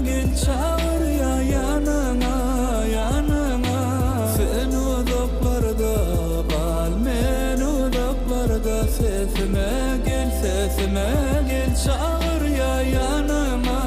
gel çağır ya yanıma Sen uzaklarda kal, men uzaklarda sesime gel çağır ya yanıma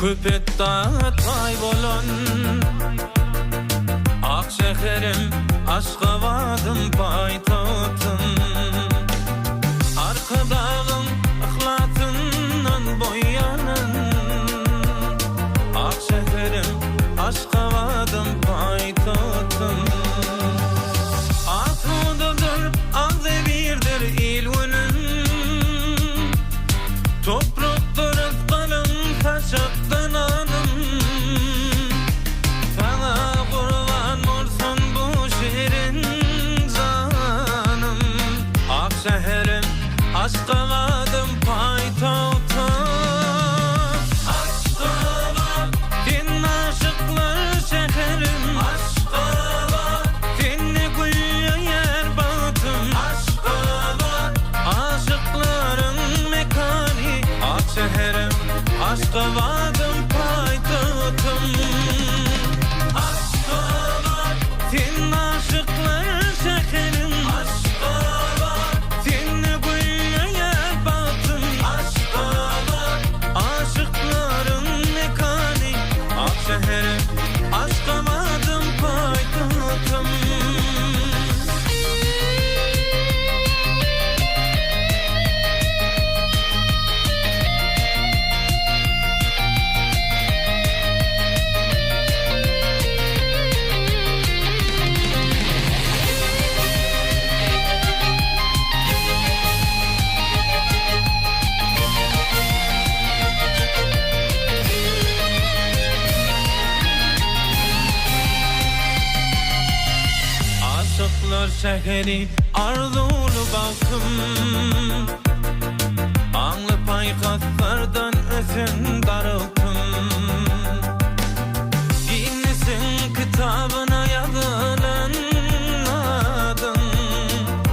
Küpetta tay bolan Ak şeherim Aşkavadım paytatım Arkadağım ıhlatından boyanın Ak şeherim Aşkavadım paytatım Asudadır azebirdir ilvünün Topraktır ızgalın taşaktan anım Sana kurban olsun bu şehrin canım Ak şeherim Aşkavadım paytahtam Aşkavat din aşıklar şeherim Aşkavat dinle gülya yer batım Aşkavat aşıkların mekani Ak şeherim Aşkavadım paytahtım Aşkavat din aşıklar şeherim Aşkavat dinle gülya yer batım Aşkavat aşıkların mekani Ak şeherim Aşkavadım paytahtım Aşıklar şehri arzulu bakım Anlı paykatlardan özün darıltım Giyinisin kitabına yazılan adın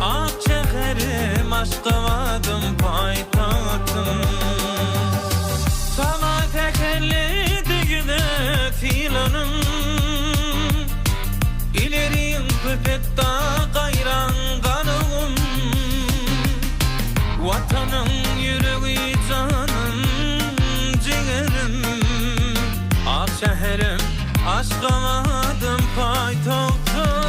Ak şeherim Aşkavadım paytahtım Sana tekerli digine filanım İlerin püpetta gayran kanım Vatanın yüreği canım ciğerim Ak şeherim Aşkavadım paytahtım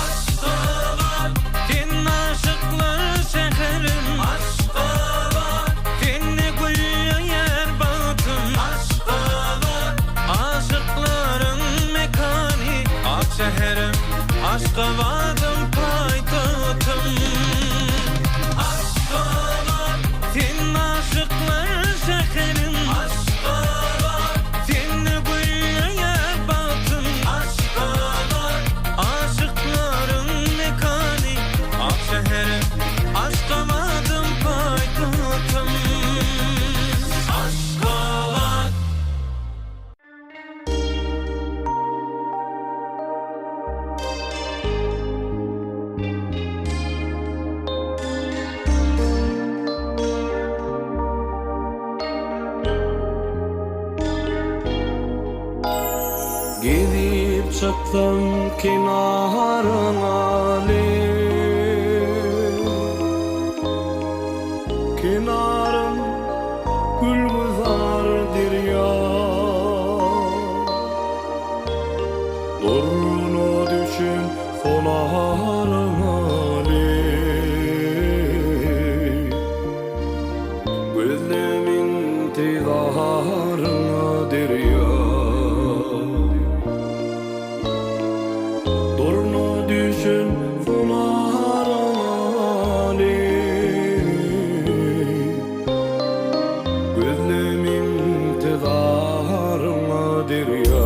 Aşkavat din aşıklar şeherim Aşkavat dinle gülya yer batım Aşkavat aşıkların mekani Ak şeherim Aşkavadım paytahtım Aşkavat din aşıklar şeherim Aşkavat dinle gülya yer batım Aşkavat aşıkların mekani Ak şeherim Aşkavadım paytahtım Aşkavat Gidip çıktım kenarına Kenarım gülgüzar derya Durunu düşün sonarına Gözlemin tidarına derya Durunu düşün sonarına Gözlemin tidarına derya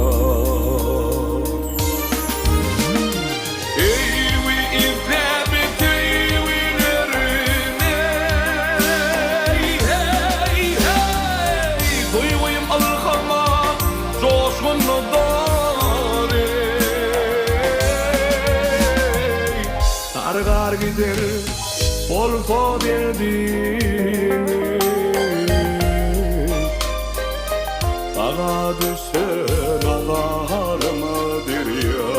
Sargar gider olsa derdim Sana düşsen ağlarıma derya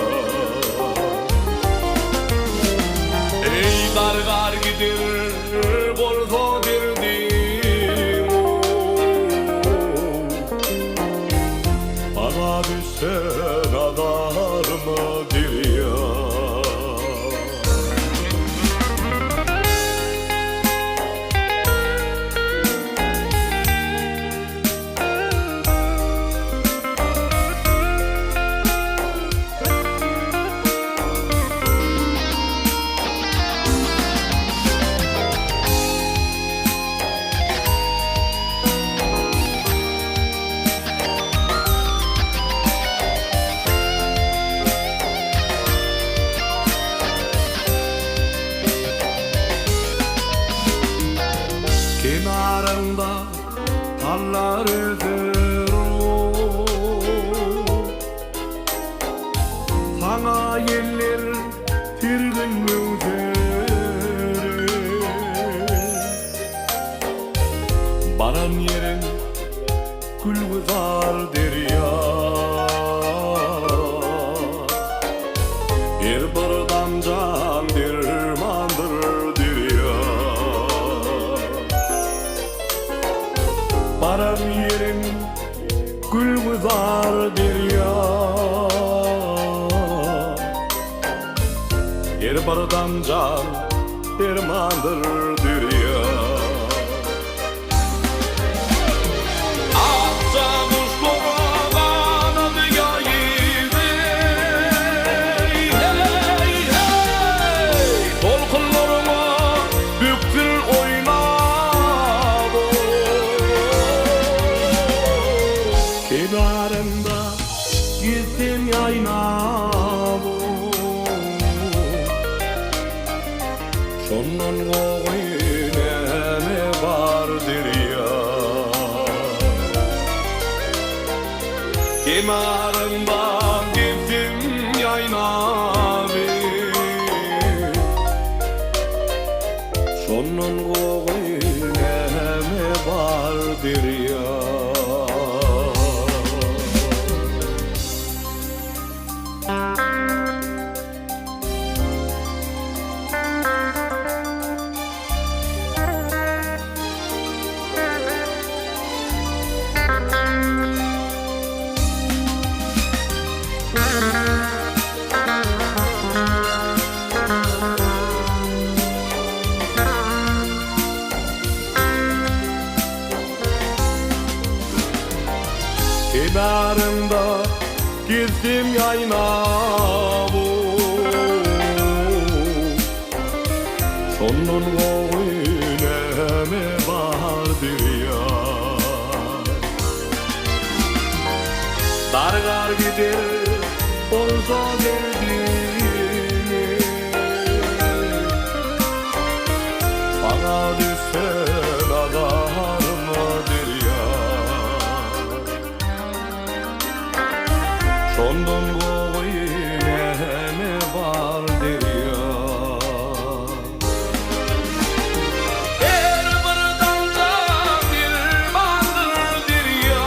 Ey dargar gider olsa derdim adarma dirya. Kenarında tallar özer sana yeller tirgin müzeri baran yerin gülgüzar derya bir damcan dirmandır dirya baran yerin gülgüzar derya bir damcan dirmandır dirya Kenarında gittim yaynabu şondan goýneme bardyr ya Kenarında gittim yaynabu şondan goýneme bardyr ya Kenarında gittim yaynabu sonun goýneme bardyr ya dargar gider bolsa derdini bana düşsen adarmadyr ya şondan goýneme bardyr ya her bir damcan dirmandır dirya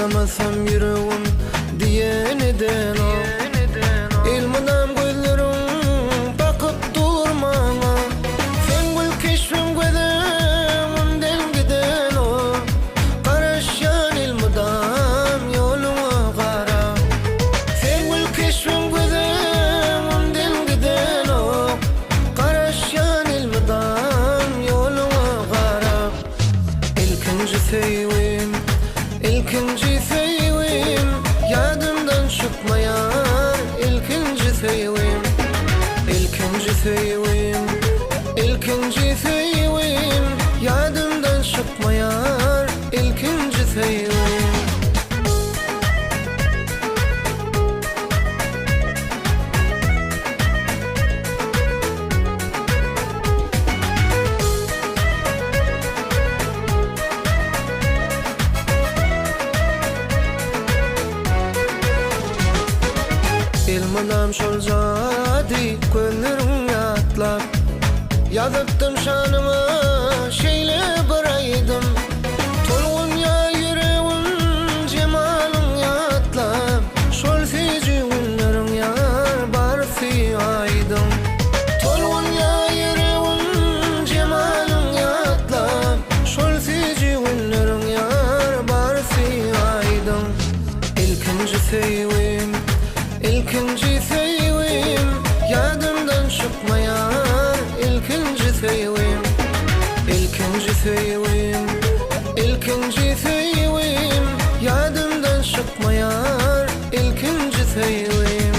Yatlamasam yüreğim diyeneden o ilmidam gözlerim bakıp durmana sen gül keşfim gözüm giden o karışan ilmidam yoluma kara sen gül keşfim gözüm giden o karışan ilmidam yoluma kara ilkinci sevim İlkinci sevim yadımdan çıkmayar İlkinci sevim İlkinci sevim İlkinci sevim yadımdan çıkmayar İlkinci sevim İlmanam şol zadi gönlüm yatlap Yazıptım şanıma şeyle bıraydım Tolgun ya yüreğim cemalım yatlap Şol seci günlerim yar barfi aydım Tolgun ya yüreğim cemalım yatlap Şol seci günlerim yar barfi aydım İlkinci sevim İlkinci sevim yadımdan çıkmayar İlkinci sevim İlkinci sevim İlkinci sevim yadımdan çıkmayar İlkinci sevim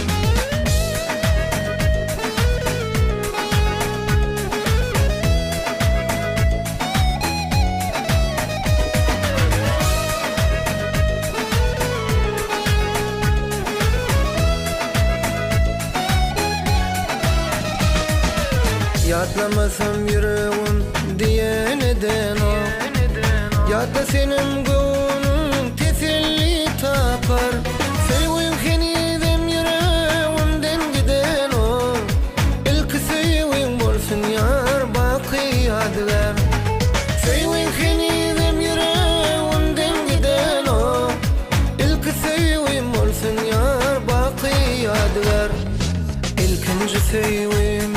Yatlamasam yüreğim diyeneden o Yatla senin gönlün teselli tapar Sevim henidem yüreğimden giden o İlk sevim olsun yar baki yadigar Sevim henidem yüreğimden giden o İlk sevim olsun yar baki yadigar İlkinci sevim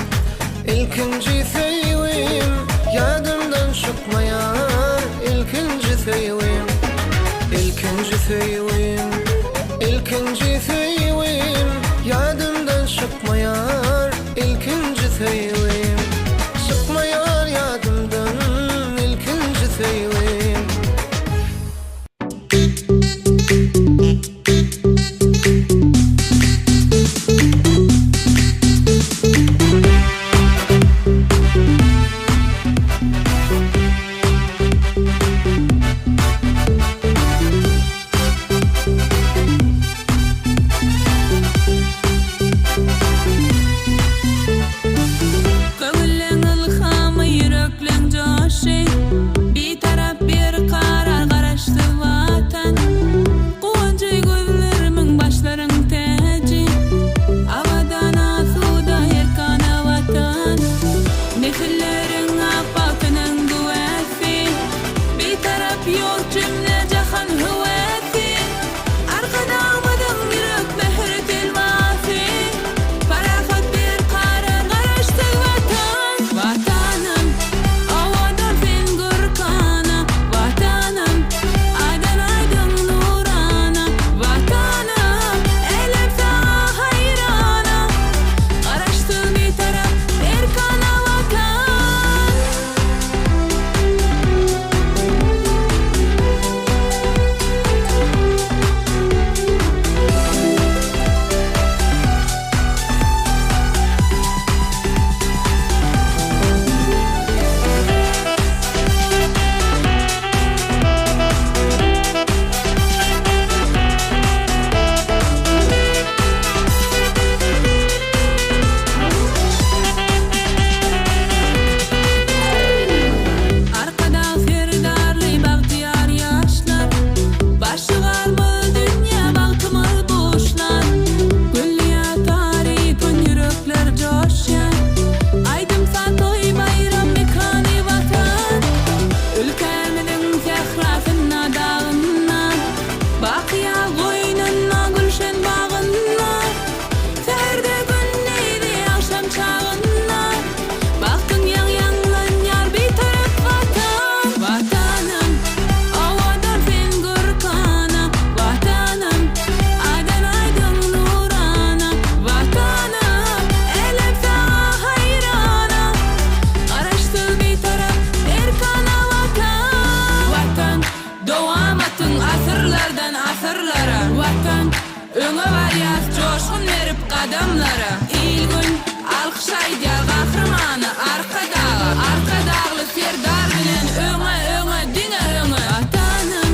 İlkinci sevim yadımdan çıkmayar İlkinci sevim İlkinci sevim İlkinci sevim yadımdan çıkmayar İlkinci sevim Çıkmayar yadımdan İlkinci sevim adamlara ilgün alkış aydiyar kahramanı arkada dağlı serdar bilen öňe diňe öňe vatanım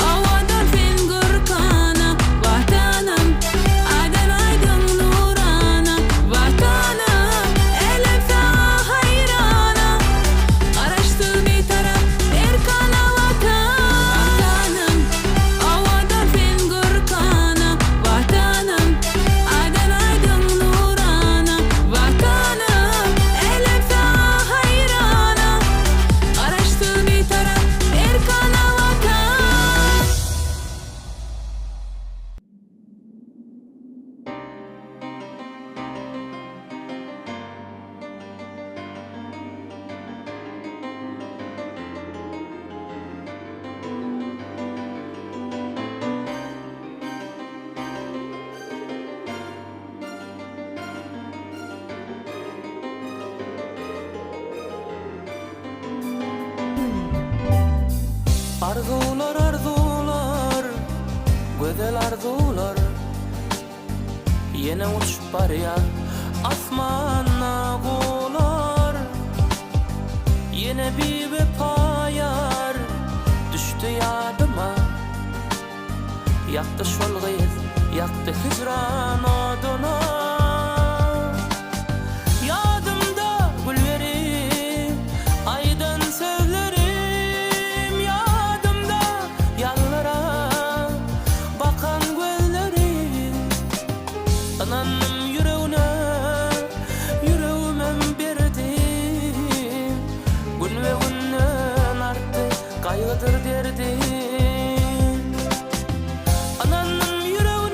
avadan sen gürkana vatanım adan aydın nurana vatanım elem sana hayrana araştır bir taraf erkana vatanım avadan sen gürkana vatanım adan aydın nurana vatanım elem sana hayrana araştır bir taraf erkana vatan. Arzular arzular Güzel arzular Yine uçup barya Asmanna gular Yine bir vefayar Düştü yadıma Yaktı şolgayız Yaktı hicran oduna Yadımda güllerim Aydın sözlerim Yadımda yallara Bakan göllerim Ananım yüreğimem berdim Gün ve günden arttı kaygıdır derdim Ananım yüreğimem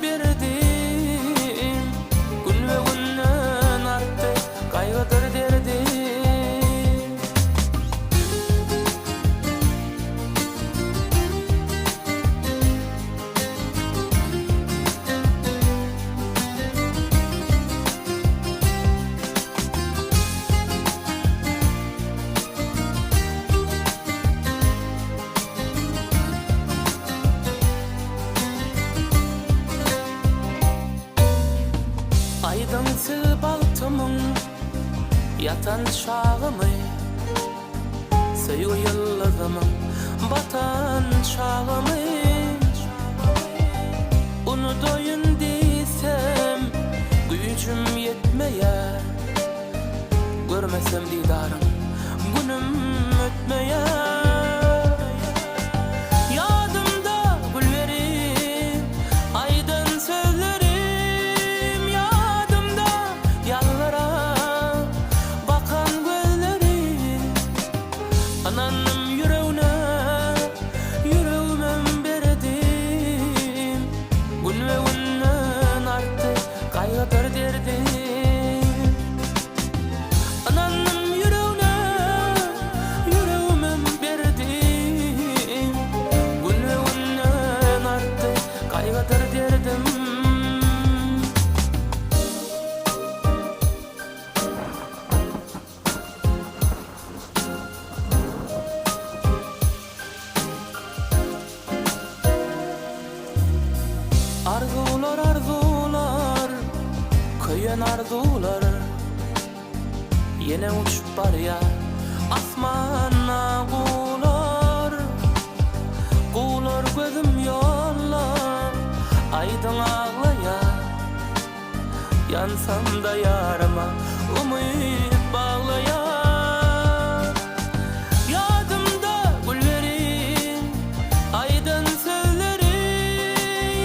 berdim Gün ve günden arttı kaygıdır derdim Aydınsı baltımın yatan çağımı Söyu yıldızımın batan çağımı Unudoyun diysem gücüm yetmeye Görmesem didarım günüm ötmeye Yadımda güllerim aydın sözlerim Yadımda yallara bakan göllerim Ananım yüreğimem berdim Gün ve günden arttı kaygıdır derdim Ananım yüreğimem berdim Gün ve günden arttı kaygıdır derdim Arzular arzular Köyün arzular Yine uçup barya Asmanna gular Gular gözüm yollar Aydın ağlaya Yansam da yarama Umut bağlaya Yadımda güllerim Aydın sözlerim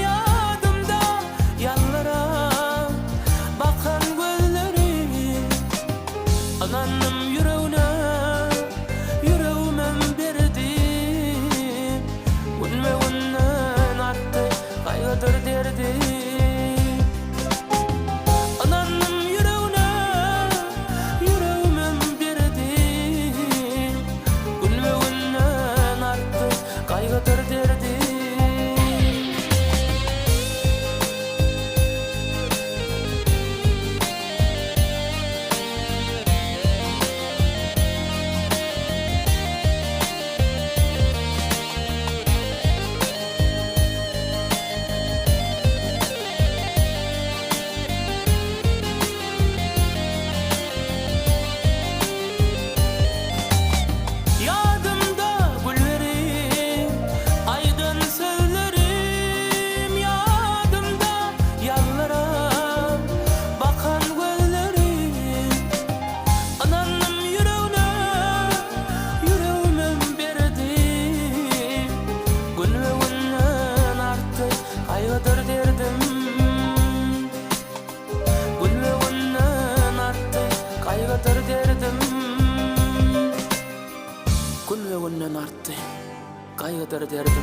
Yadımda yallara Bakan göllerim Ananım yüreğimem berdim Gün ve günden arttı kaygıdır derdim Ananım yüreğimem berdim Gün ve günden arttı kaygıdır derdim günden arttı. Gaýgydyr derdim.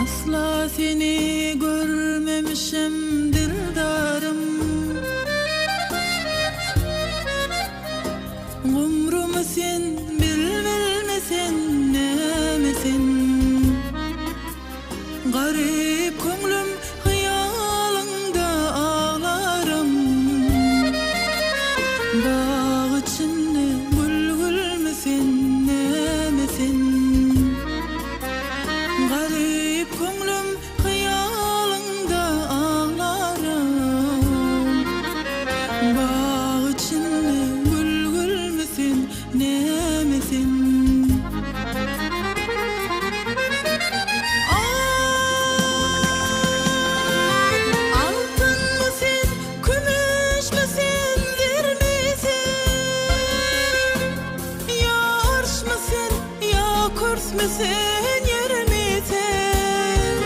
Asla seni görmemişim dildarım, umrumu sen bilmesen nemesin. Garip köngülüm hayalında ağlarım, bağ içinde bülbülmüsen nemesin. Garip köngülüm hayalında ağlarım, bağ içinde bülbülmüsen nemesin. Altın mısın, gümüş müsün, zir misin? Ya arş mısın, ya kurs müsün, yer misin?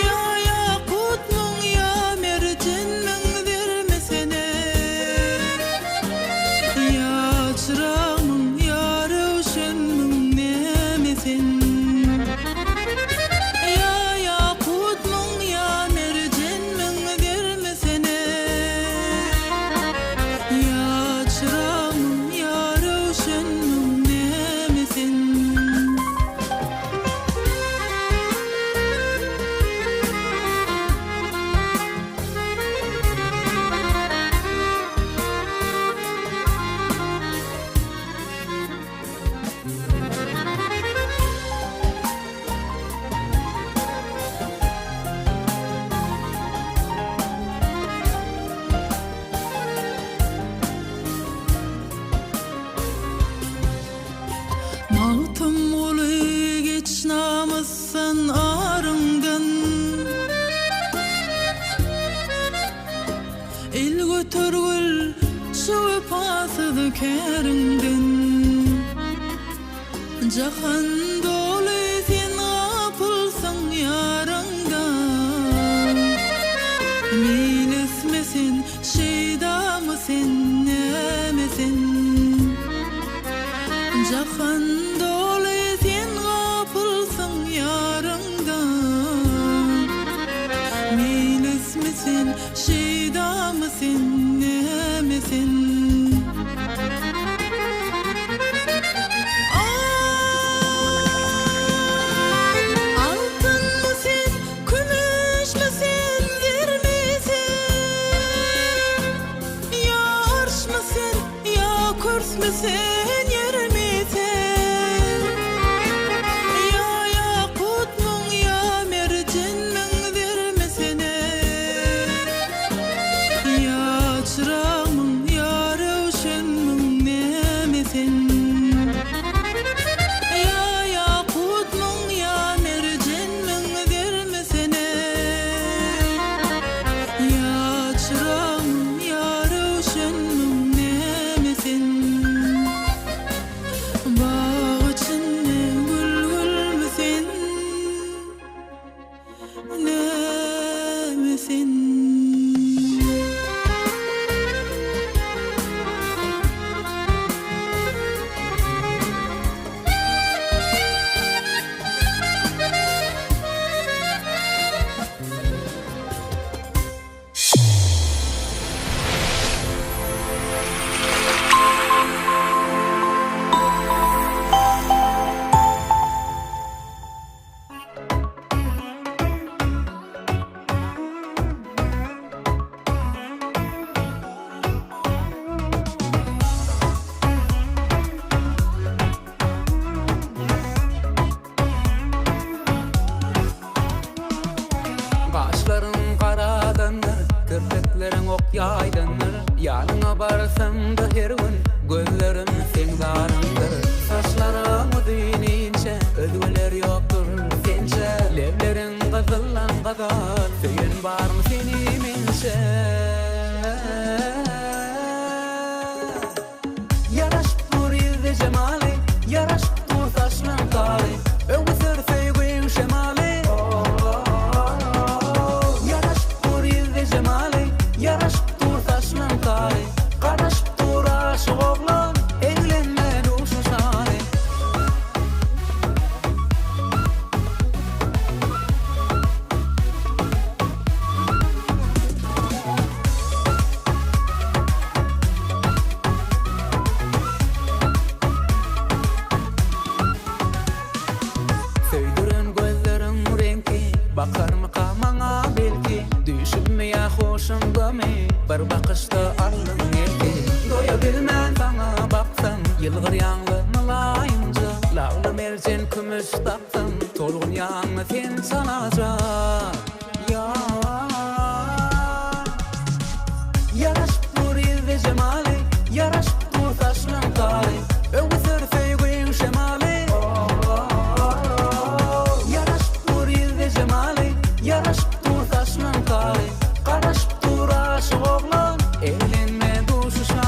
Ya yakut mun, ya mercan mun, zir misin? Ya çırağ mun, ya rövşen mun, nemesin? Ya yakut mun, ya mercan mun, zir misin? Ya çırağ mun, ya rövşen mun, nemesin? Mağtum ulu geç namusan arından, el götürgül şu pasıdı kerinden. Jahan dolu sen apılsan yarından, milismesin şeyda mısın nemesin? Jahan dolu sen apılsan yarından, milismesin şeyda mısın nemesin? Altın mısın, gümüş müsün, zir misin? Ya arş mısın, ya kurs müsün, yer misin? Ya yakut mun, ya mercan mun, zir misin? Ya çırağ mun, ya rövşen mun, nemesin? Ya yakut mun, ya mercan mun, zir misin? Ya çırağ mun, ya rövşen mun, nemesin? Bağ içinde bülbülmüsen nemesin? yaydanır. Yanına barsam da her gün gözlerim sen darındır. Saçlarımı düğününce ödüler yoktur sence. Levlerin kızıllan kadar söyün var mı seni mince? Yaraşıp dur yüzde cemali, yaraşıp dur saçlan tali, öğütür sevgin şemali. Yaraşıp dur yüzde cemali, yaraşıp dur saçlan tali, karaşıp dur aşık oğlan, evlenme nuşu şali. Söydürün gözlerin renkli, bakar mı kamana belki. Düşünmeye hoşumda mı, bir bakışta alın erki. Doya bilmem sana baksam, yılgır yanlı mılayınca. Lavlı mercan kümüş taksam, tolgun yanlı sen sanacak. Yaraşıp dur yüzde cemali, yaraşıp dur saçlan tali, öğütür sevgin şemali. Yaraşıp dur yüzde cemali, yaraşıp dur saçlan tali, karaşıp dur aşık oğlan, evlenme duşu şali.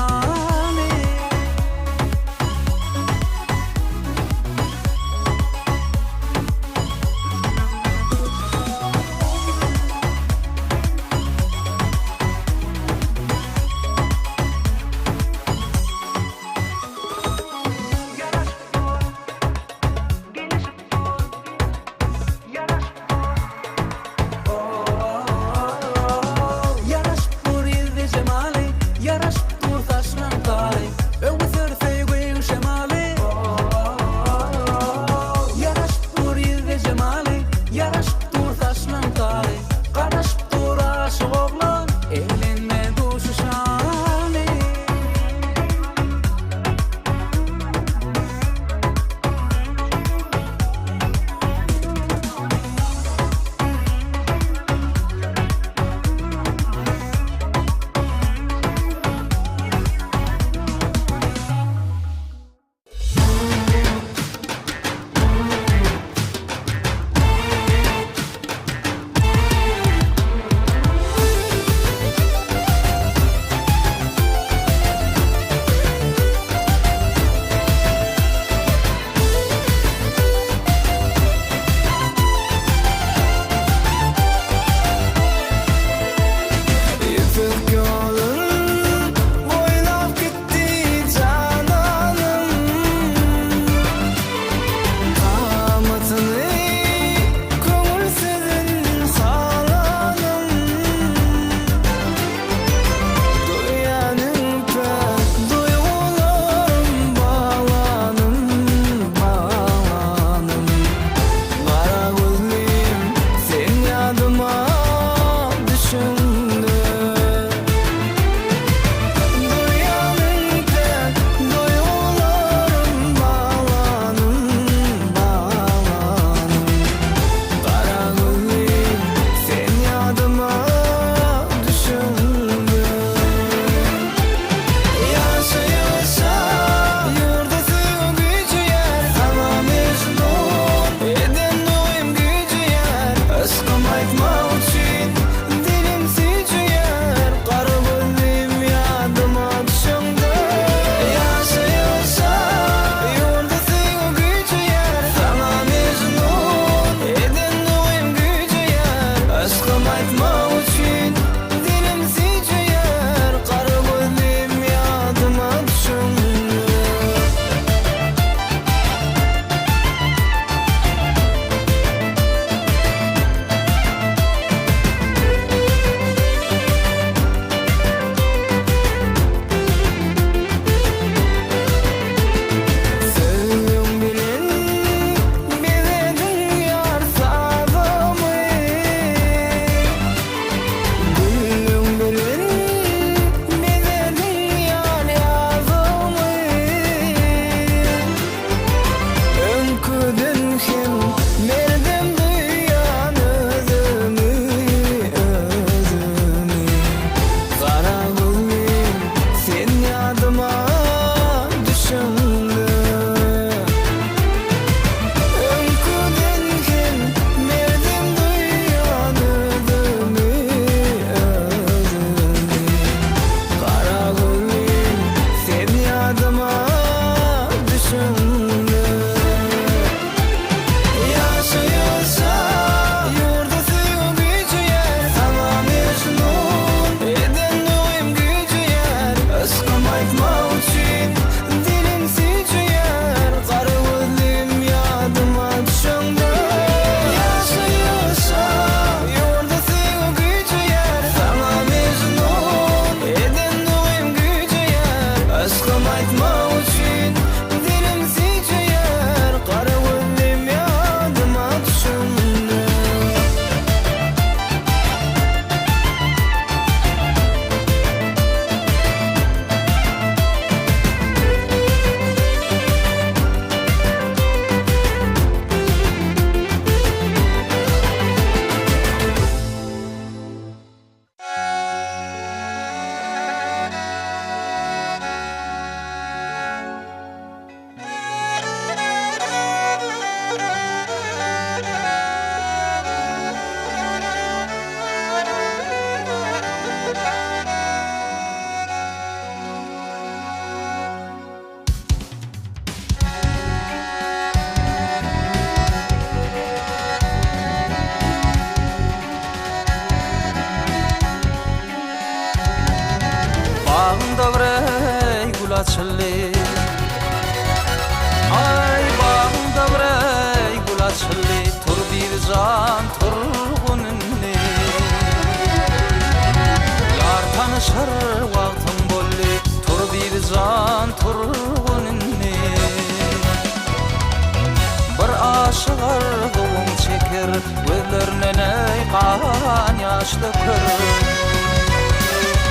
yaşlı kır.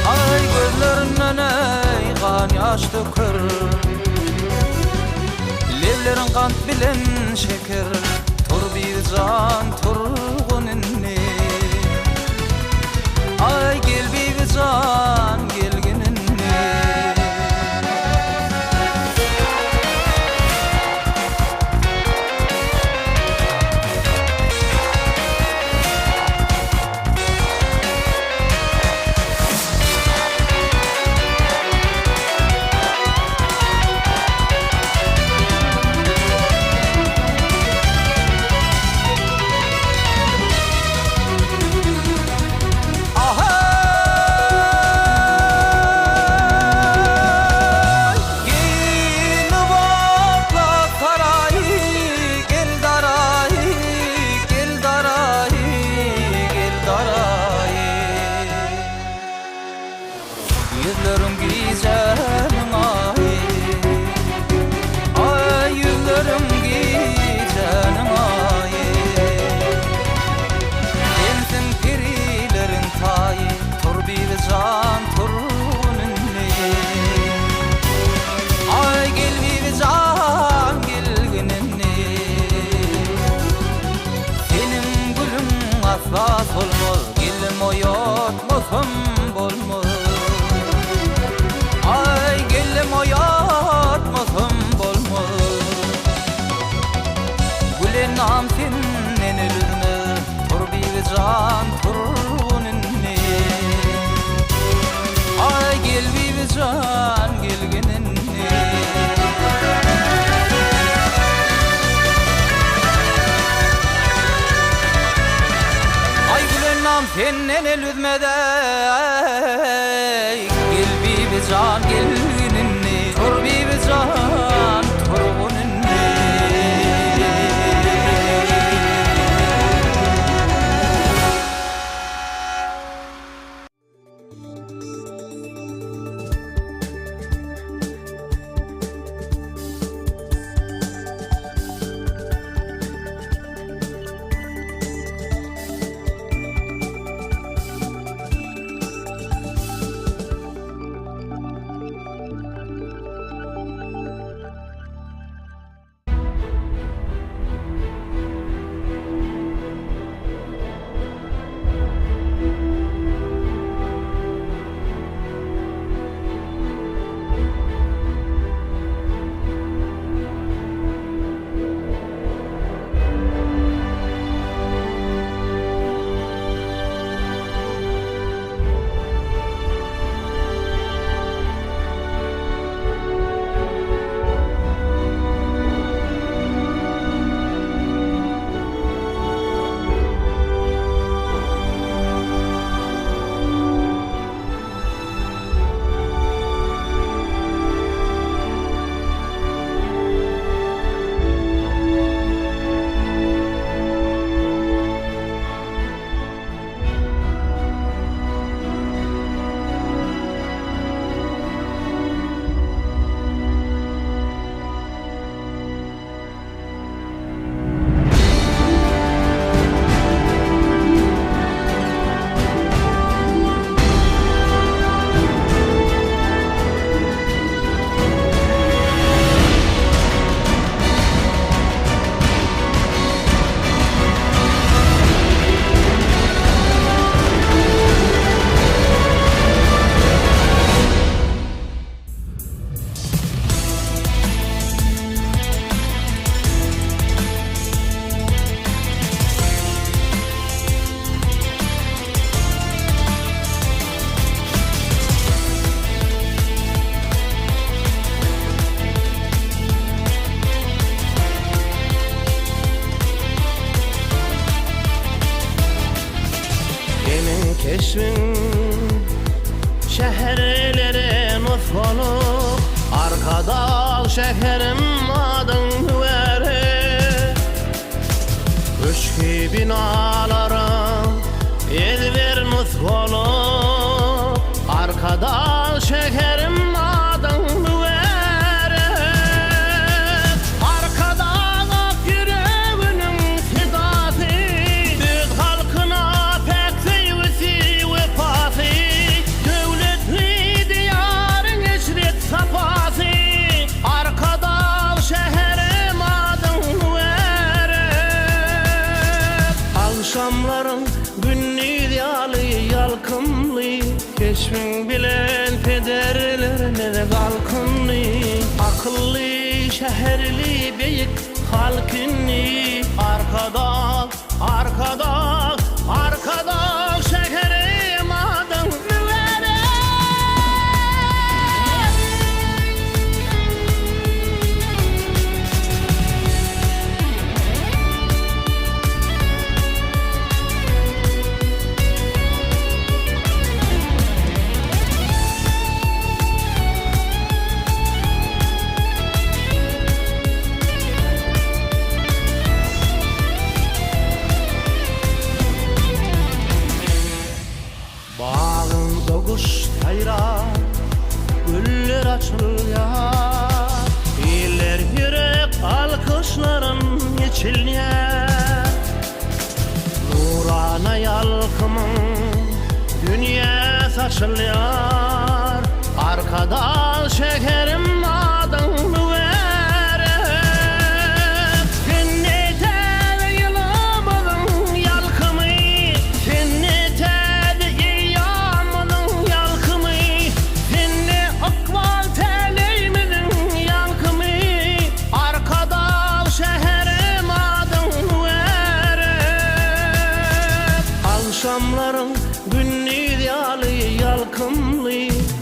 Ay gözlerinden ey kan yaşlı kır. Levlerin kant bilen şeker. Tur bir can turgun inni. Ay gel bir can gelgin inni. Yüzlerim güzelim ay, ay yüzlerim güzelim ay. Sensin perilerin tayı, tur bir can turunni. Ay gel bir can gelginini. Senin gülüm afras olmaz, gelim oyat mosum bolmaz. Ay gellim oyatmasam bolmaz. Gülen nam sennen ölürme, tur bir can turunni. Ay gel bir can gelgeninni. Ay gülen nam sennen ölürme de bir can gelginini, tur bir can turgunini. keşfin şehirlerin ufunu arkada şehrim adın veri Üçki binalarım elverin ufunu arkada şehrim adın veri arkada yüreğinin fidası Büyük halkına pek sevgisi geçmin bilen pederlerine kalkınni akıllı şehirli beyik halkınni arkada şekerim adın müvere güller açılıyor, iller yürek alkışların içilyer. Nurana yalkımın dünya saçılıyor, arkada şekerim adını verip seni tel yılamadın yalkımı, seni tel yiyamadın yalkımı, seni akval teleyimidin yalkımı, arkada şeherim adını verip akşamların günlü diyalı yalkımlı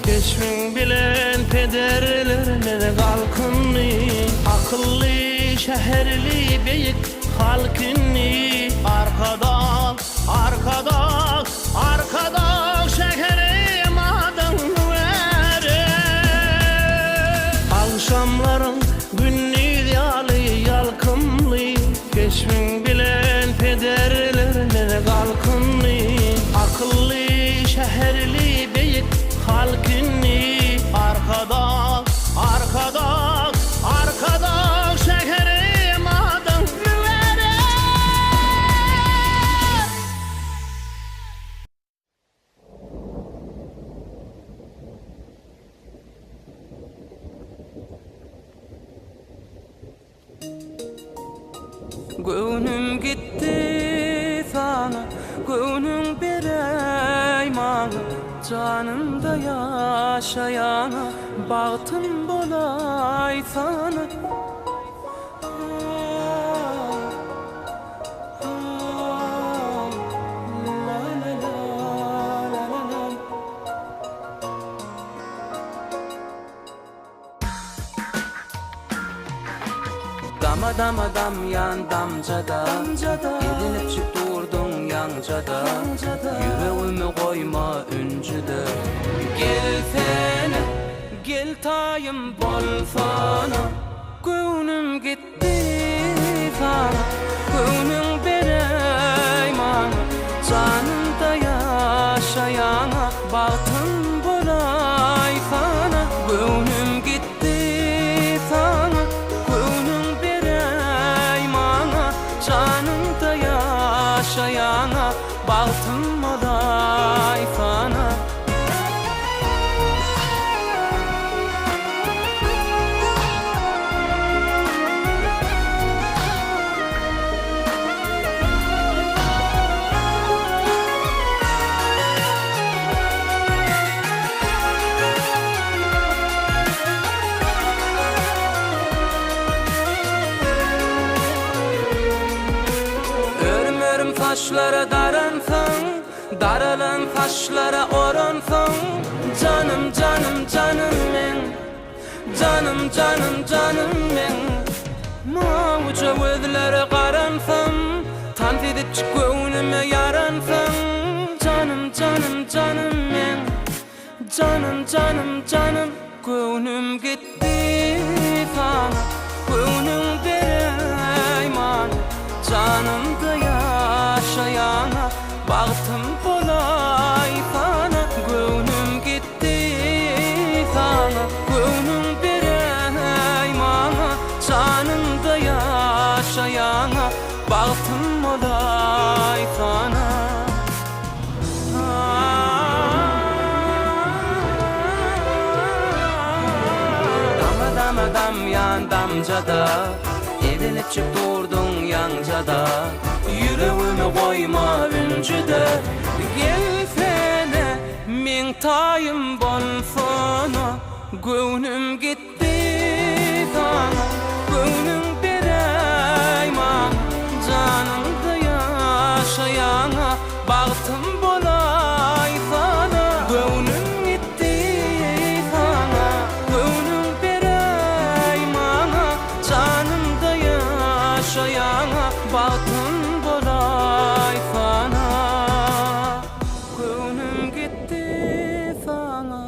geçmin bilen pederlerine kalkınlı akıllı şehirli beyik halkınni arkada şekerim adını verip akşamların günlü diyalı yalkımlı geçmin bilen pederlerine kalkınlı akıllı şehirli beyik halkınni arkada şekerim adını verip Gönlüm gitti sana, gönlüm bereyman, canımda yaşayana, bahtım bolay sana. Dam yan damcada Edinip çık durdun yancada Yüreğimi koyma üncüde Gelsene Gel tayım bol sana Gönlüm gitti sana Gönlüm bereyman Canımda yaşayana Bahtım bolay sana Gönlüm gitti sana canımda yaşayana bahtım olay sana. Taşlara daralan taşlara oransın Canım men Canım men Mağuca özlere qaransın Tant edip çık gönlüme yaransın Canım men Canım Gönlüm gitti sana Gönlüm bereyman Canımda yaşayana Bahtım bolay sana Gönlüm gitti sana Gönlüm bereymana Canımda yaşayana Bahtım olay sana Dam yan damcada Edinip çık durdun yancada Yüreğimi koyma üncüde Gelsene min tayım bolsana göwnüm gitti sana göwnüm bereyman canımda yaşayana bagtym bolay sana göwnüm gitti sana göwnüm bereyman canımda yaşayana bagtym bolay sana göwnüm gitti sana.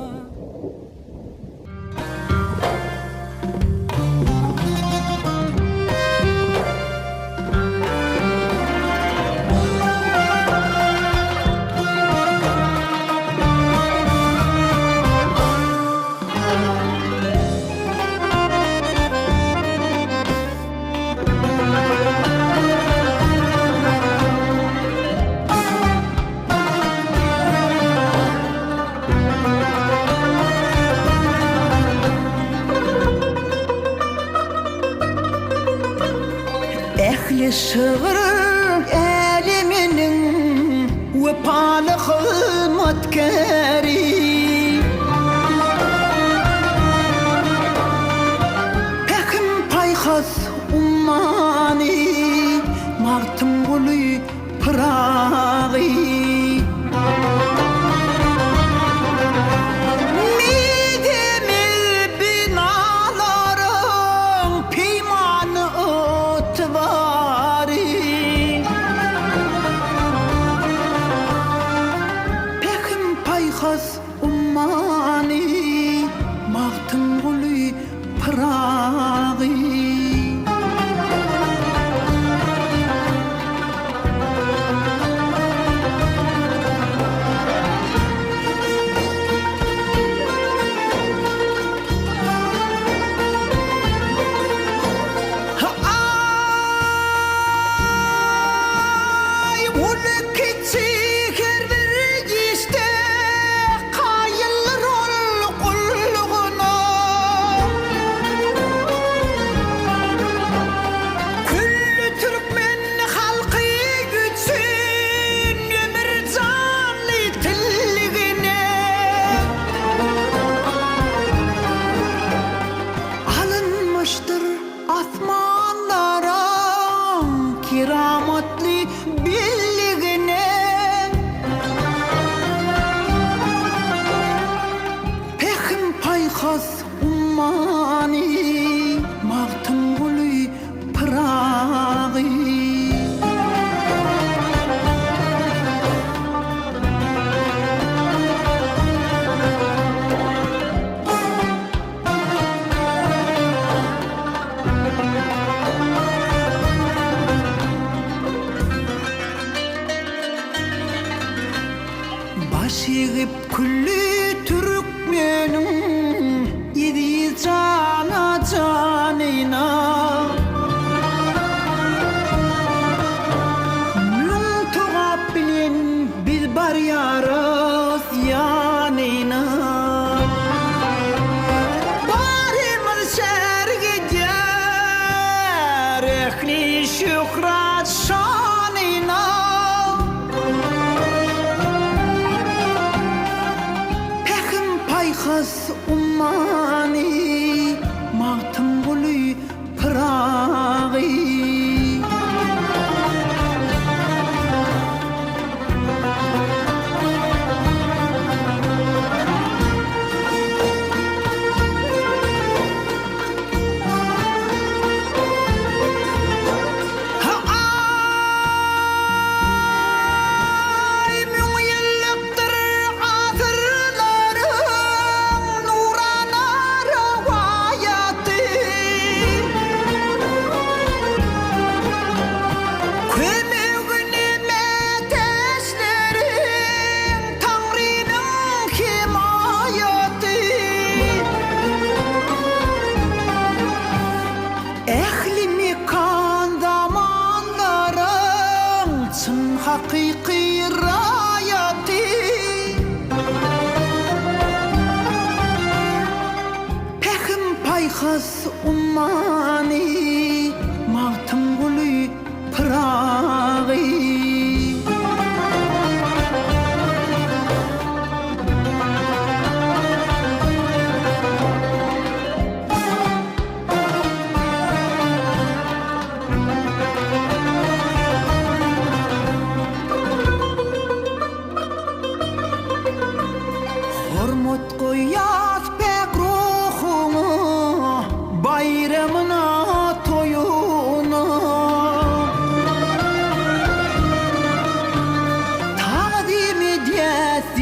Ehli şığır eliminin vepalı hizmetkari Pekim payhas ummani martım gulu pırağî kiramatli billigine Pekim payhas ummani mağtım gulu pırağî Başygyp külli Türkmenin yedi cana canina Mün tuğap bilen biz bar yarız yanina Barımız şerge jar ehli şükrat şanina Payhas ummani mağtım gulu pırağî hakiki rayati Pekim payhas ummani mağtım gulu pırağî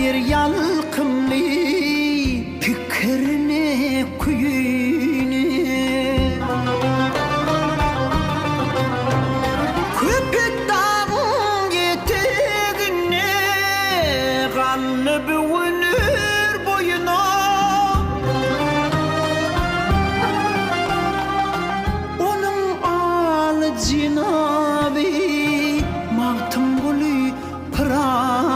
bir yalkımlı fikrini kuyunu Köpek dağın eteğine kanlı bürünür boyuna Onun al cinabı Mağtım gülü pırağı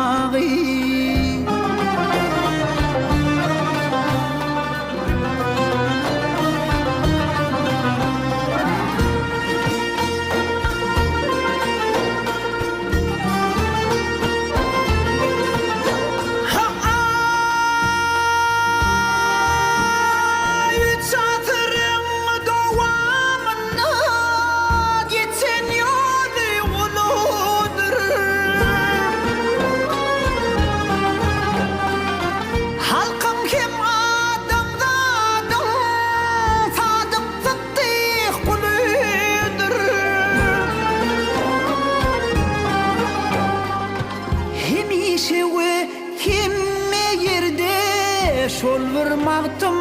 Şol bir mağtım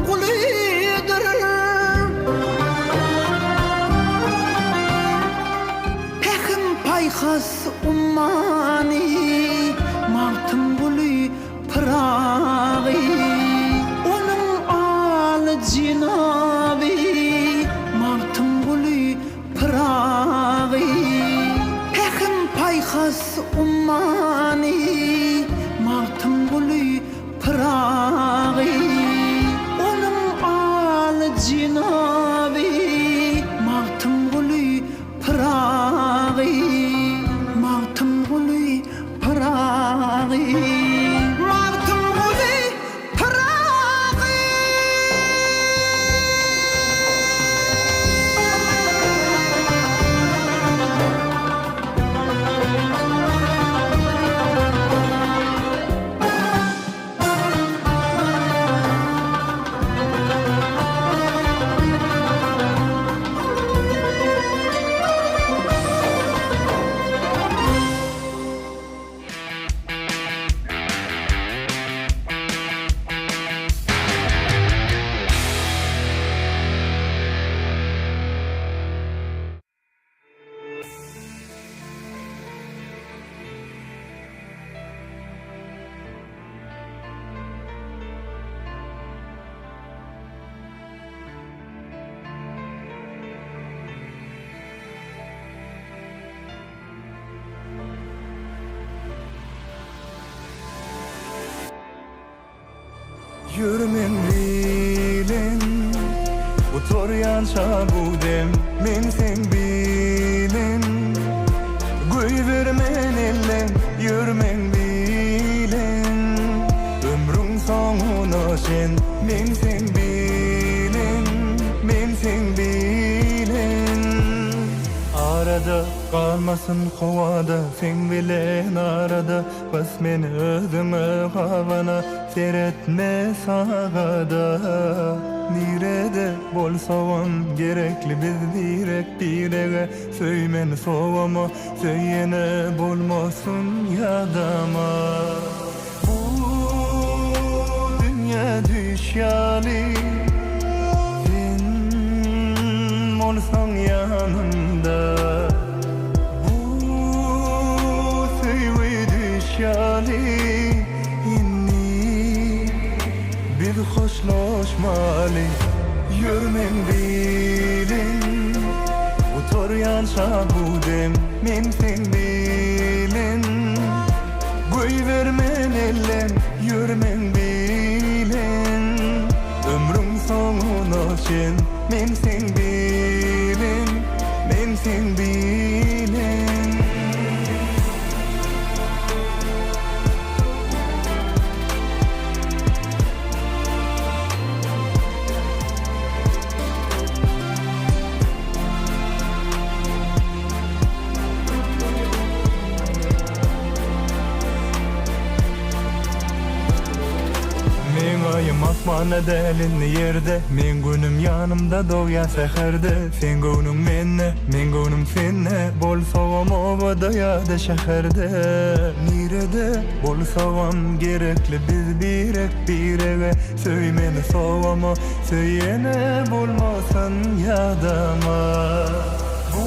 gülüdür Pekin payhas ummani Mağtım gülü pırağı Onun al cinabı Mağtım gülü pırağı Pekin payhas ummani Mağtım gülü pırağı Onun al cinabı Mağtım gülü pırağı Mağtım gülü pırağı Mağtım gülü pırağı Yürümen bilin Utor yanşa budem Men sen bilin Göy vermen ellen Yürümen bilin Ömrün sonuna şen Men sen bilin Men sen bilin Arada kalmasın kovada Sen bilen arada Bas meni özüme havana Seyretme sağada Nirede bolsavan gerekli biz direk direge Söymeni sovama Söyyene bolmasın yadama Bu dünya düşyali Sen olsan yanında Bu söyle düşyali Biz hoşlaşmalı Yürümen bilin Utor yanşa budem Men sen bilin Göy vermen ellen Yürümen bilin Ömrüm sonuna şen Men sen bilin Men sen bilin Ayım asmana delin yerde Men günüm yanımda doğya seherde Sen günüm menne Men günüm senne Bol soğum ovada ya da şehirde Nirede bol bolsam gerekli biz birege söymeni sowama söýene bolmasan ýadama bu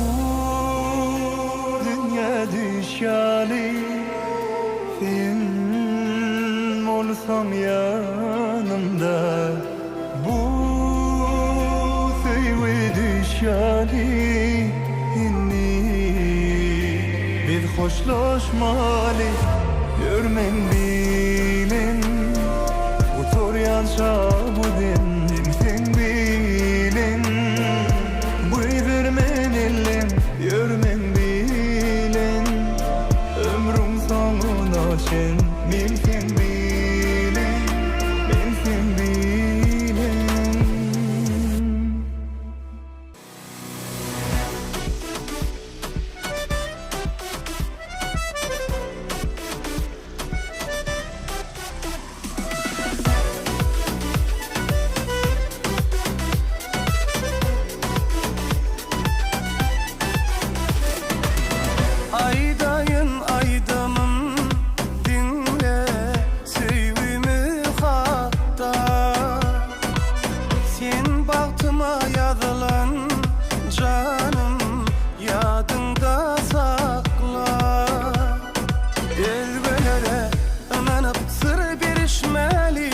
dünya düşýäli sen bolsam ýanymda bu söýwe düşýäli biz hoşlaşmaly görmen bilen otur yanşa bu den sen bilen bu vermen ellen görmen bilen ömrüm sonuna şen men sen bilen men sen bilen Aydayın aydamım dinle sevimi hatta sen baktıma yazılan canım yadında sakla elbelere ınanıp sır birişmeli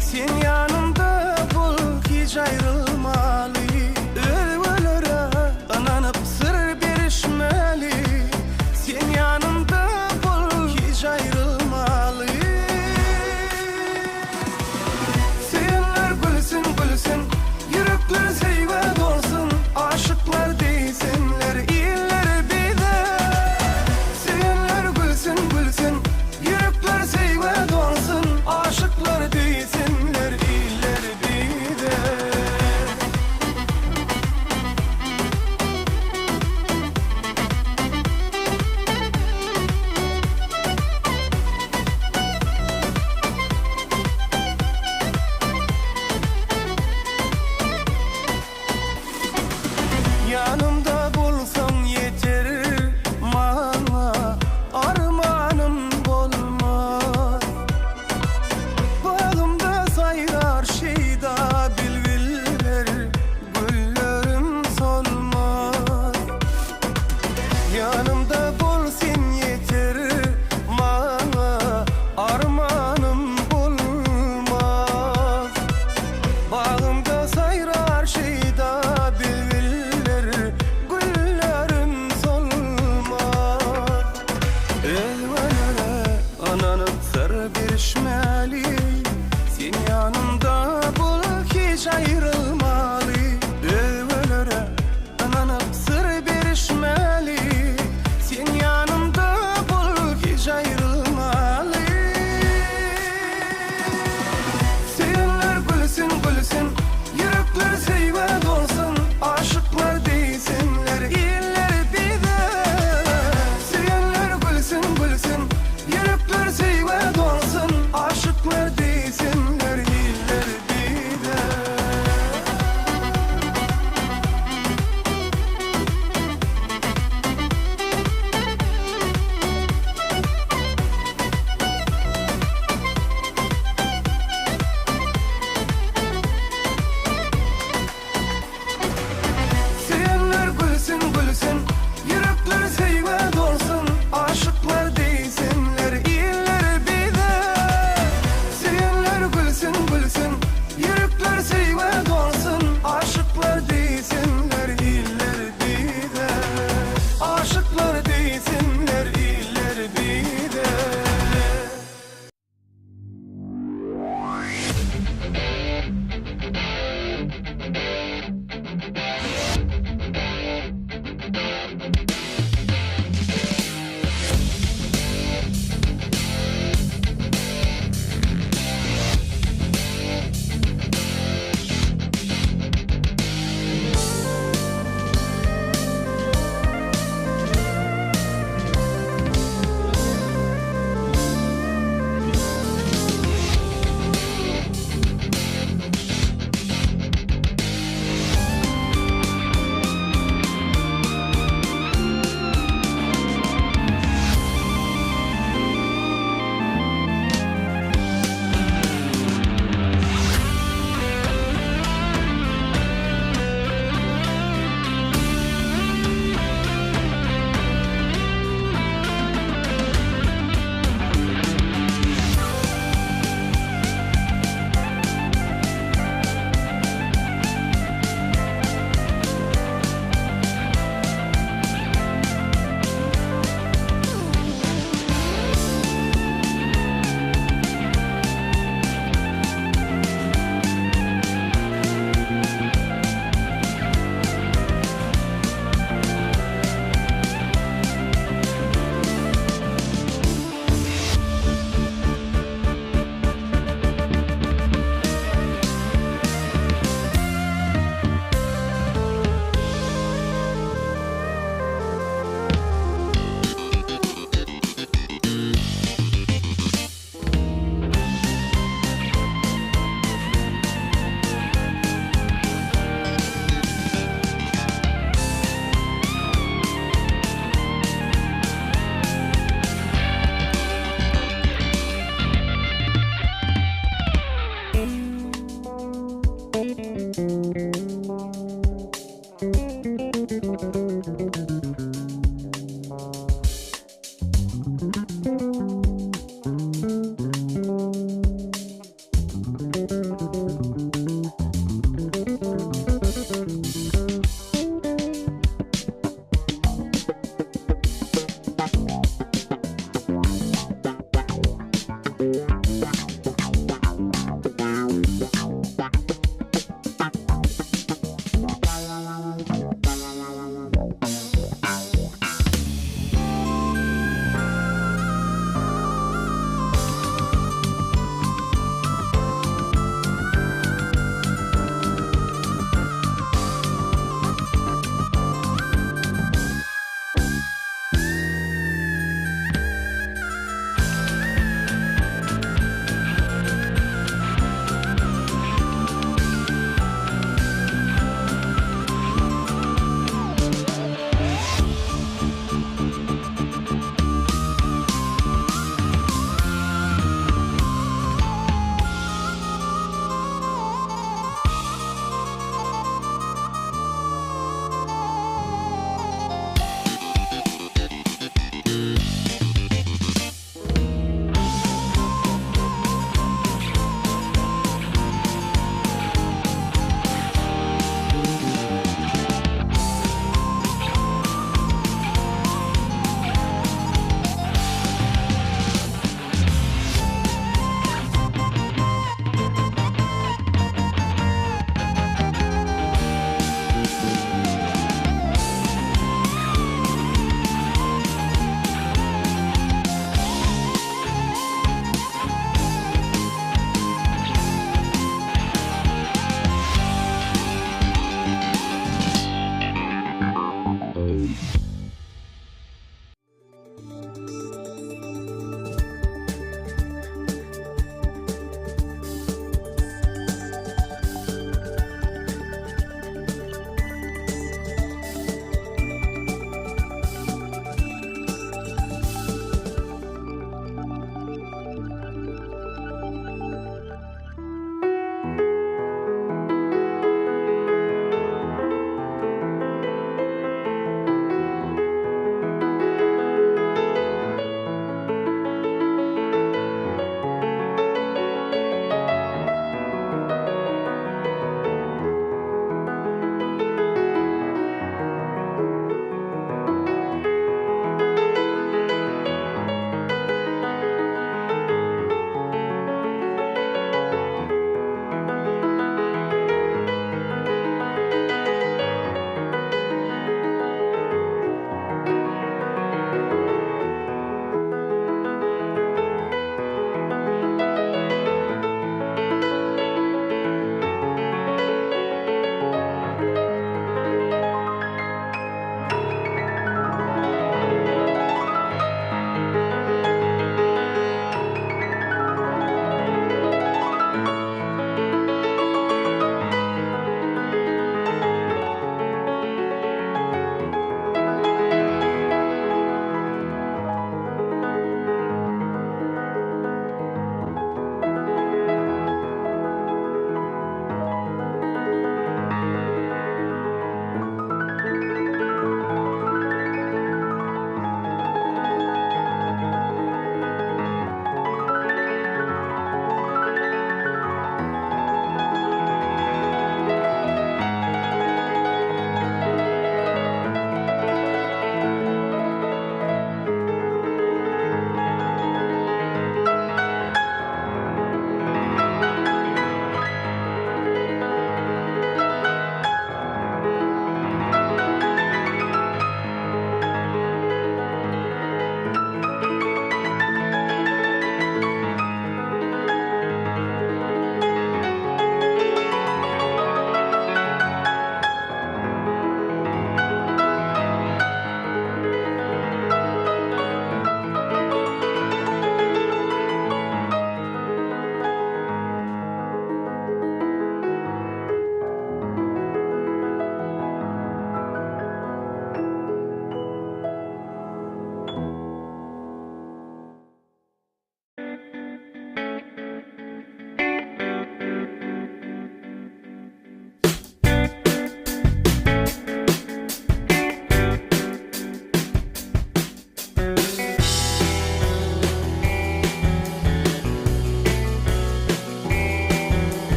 sen yanımda bul hiç ayrılmalı elbelere ınanıp sır birişmeli sen yanımda bul hiç ayrılmalı sevenler gülsün gülsün yürekler seyve dolsun aşıklar değilsinler iller bize sevenler gülsün gülsün yürekler seyve dolsun aşıklar değilsinler iller bize yanımda bulsam yeter bana armağanım olmaz bağımda sayrar şeyda bilbiller güllerim solmaz yanımda bulsun yeter bana armağanım olmaz bağımda sayrar şeyda bilbiller güllerim solmaz elvelere ananıp sır birişmeli sen yanımda bul hiç ayrılmalı elvelere ananıp sır birişmeli sen yanımda bul hiç ayrılmalı sevenler gülsün gülsün yürekler seyve dolsun aşıklar değilsinler iller bize sevenler gülsün gülsün yürekler seyve dolsun aşıklar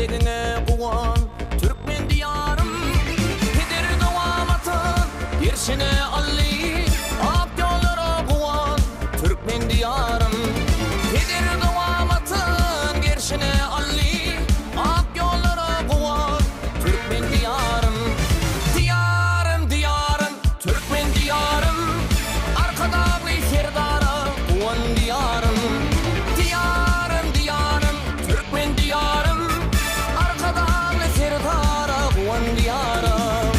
Edine kuwan Türkmen diyarım Gider davamatın Yerşine alli Ak yollara kuwan Türkmen diyarım Gider davamatın Yerşine alli Ak yollara kuwan Türkmen diyarım Diyarım diyarım Türkmen diyarım Arkada bir serdara kuwan diyarım Diyarım diyarım Türkmen diyarım Arkada bir serdara kuwan diyarım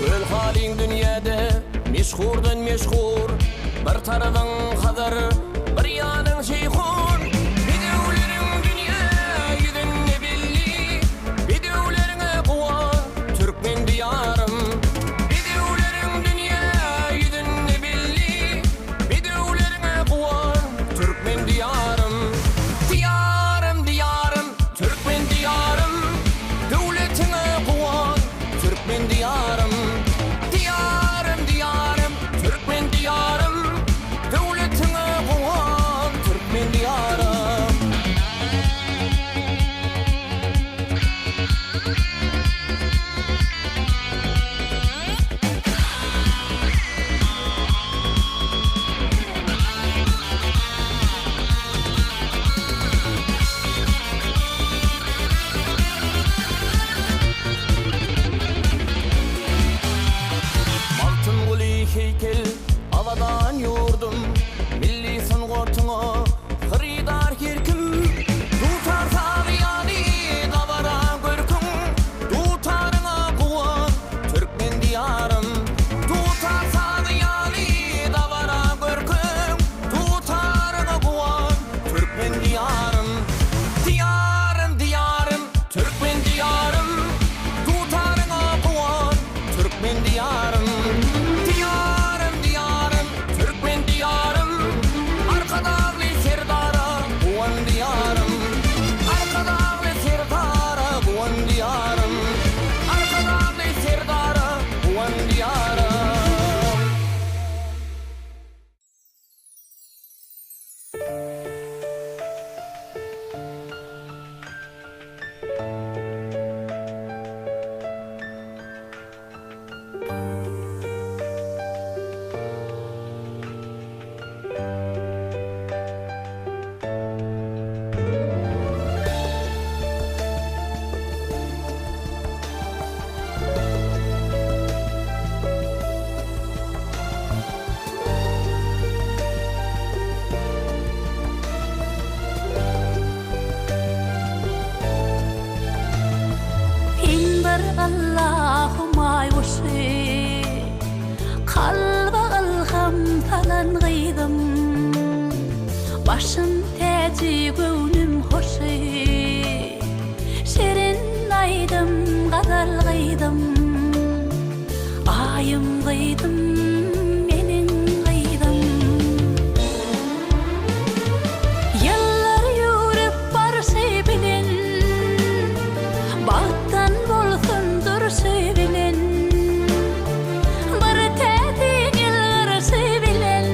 Göl halin dünyada meşhurdan meşhur Bir tarafın kadar bir yanın şeyhun Bidevlerin dünya yüzünde belli Bidevlerine kuvan Türkmen diyarım Bidevlerin dünya yüzünde belli Bidevlerine kuvan Türkmen diyarım Diyarım diyarım Türkmen diyarım Devletine kuvan Türkmen diyarım Diyarım diyarım Türkmen diyarım Devletine kuvan Türkmen diyarım Altın guli heykel avadan yurdum Milli sanatına hıridar kirkim Tutar taviyani davara görküm Tutarına kuvan Türkmen diyarım Tutar taviyani davara görküm Tutarına kuvan Türkmen diyarım Diyarım diyarım Türkmen diyarım Tutarına kuvan Türkmen diyarım Diyarım diyarım Türkmen diyarım Arkada bir serdara kuvan diyarım Arkada bir serdara kuvan diyarım Arkada bir serdara kuvan diyarım Allahumma yuşi Kalba alham falan gıydım Başım teci gönlüm hoşi Şirin aydım gadal gıydım Ayım gıydım menin gıydım Yıllar yürüp barışı bilen Baktan bolsundur sevilen Bir tedin yılgırısı bilen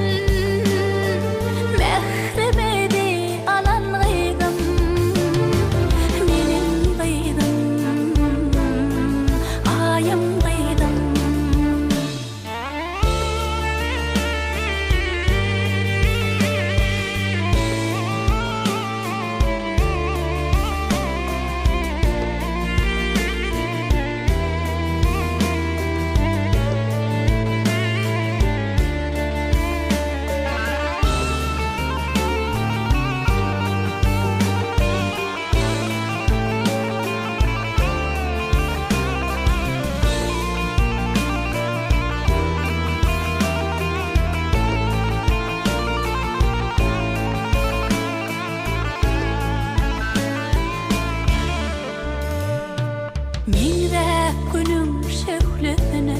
Mehremedi alan gıydım Menin gıydım Ayım gıydım Mingde günüm şöhletine,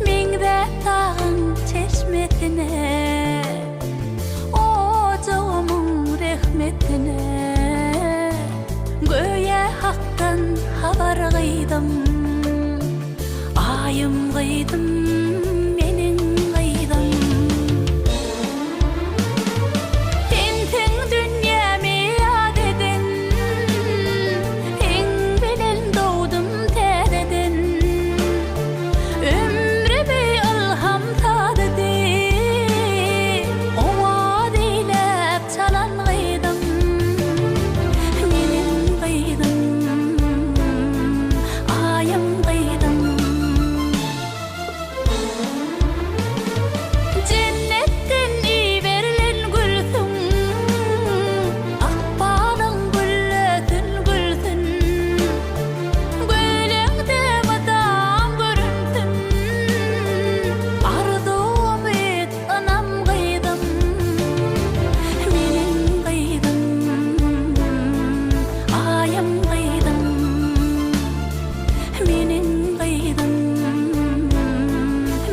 mingde dağın çeşmetine, o cavamın rahmetine, göğe haktan haber kıydım, ayım kıydım, menin kıydım. Tintin dünyamı yad edin, en bilen doğdum tereden, ömrümü ilham tadıdı, o vadilep çalan kıydım, menin kıydım, ayım kıydım. Cennetten iyi verilen gülsün, akbalın gülletin gülsün, gölengde madam görünsün, arzum et anam kıydım, menin kıydım, ayım kıydım, menin kıydım,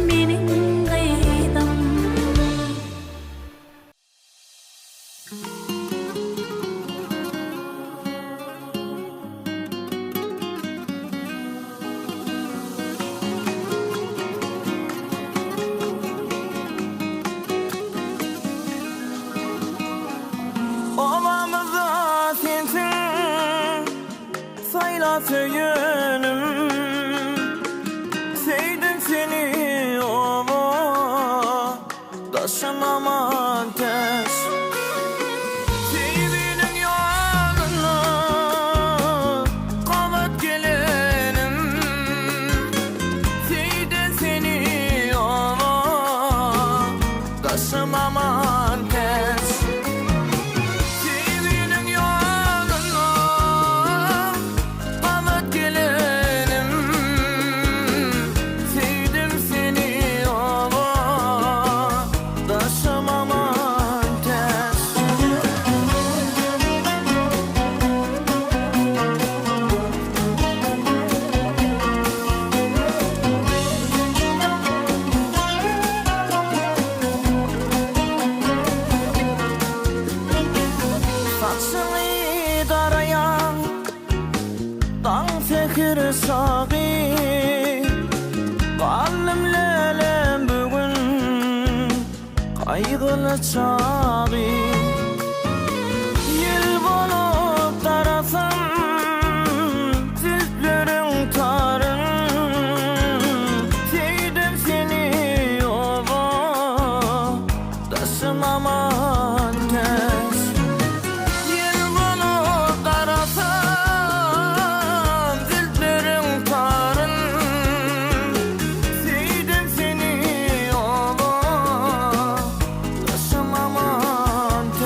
menin kıydım. Ovamıza sensin sayla söyünüm, sevdim seni ova taşımam ateş. Sevinin yolunu kavat gelenim, sevdim seni ova taşımam ateş. Sevinin yolunu kavat gelenim, sevdim seni ova taşımam ateş. Saçını darayan dan tekir sağı, kalım lelem bugün kaygılı çağı. Yıl bolup tarasam zülflerin tarın, sevdim seni ova taşımam ateş. Yıl bolup tarasam zülflerin tarın, sevdim seni ova taşımam ateş.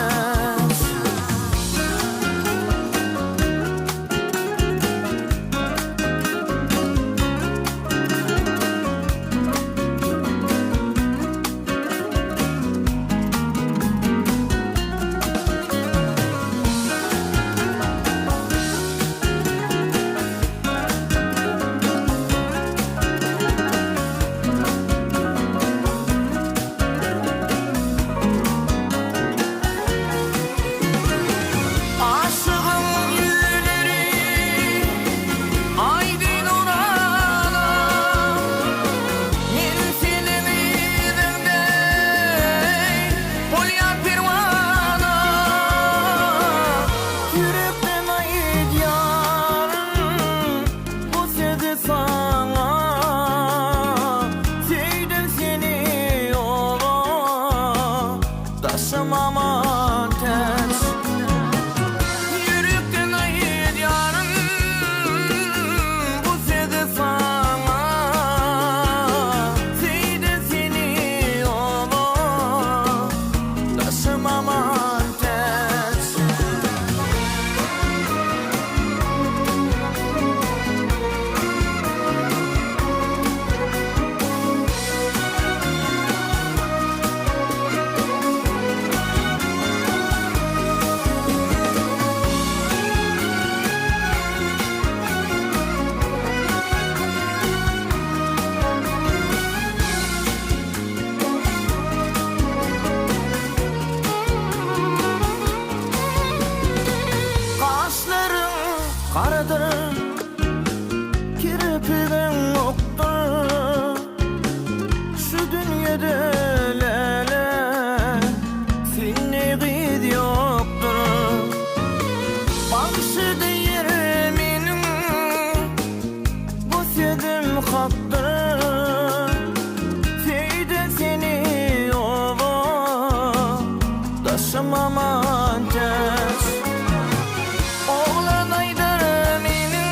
Karadır kirpigin oktur şu dünyada lele seni gid yoktur Bağışı deyir menin bu sedim haktır Feyde seni ova taşımaman tez Oğlan aydır menin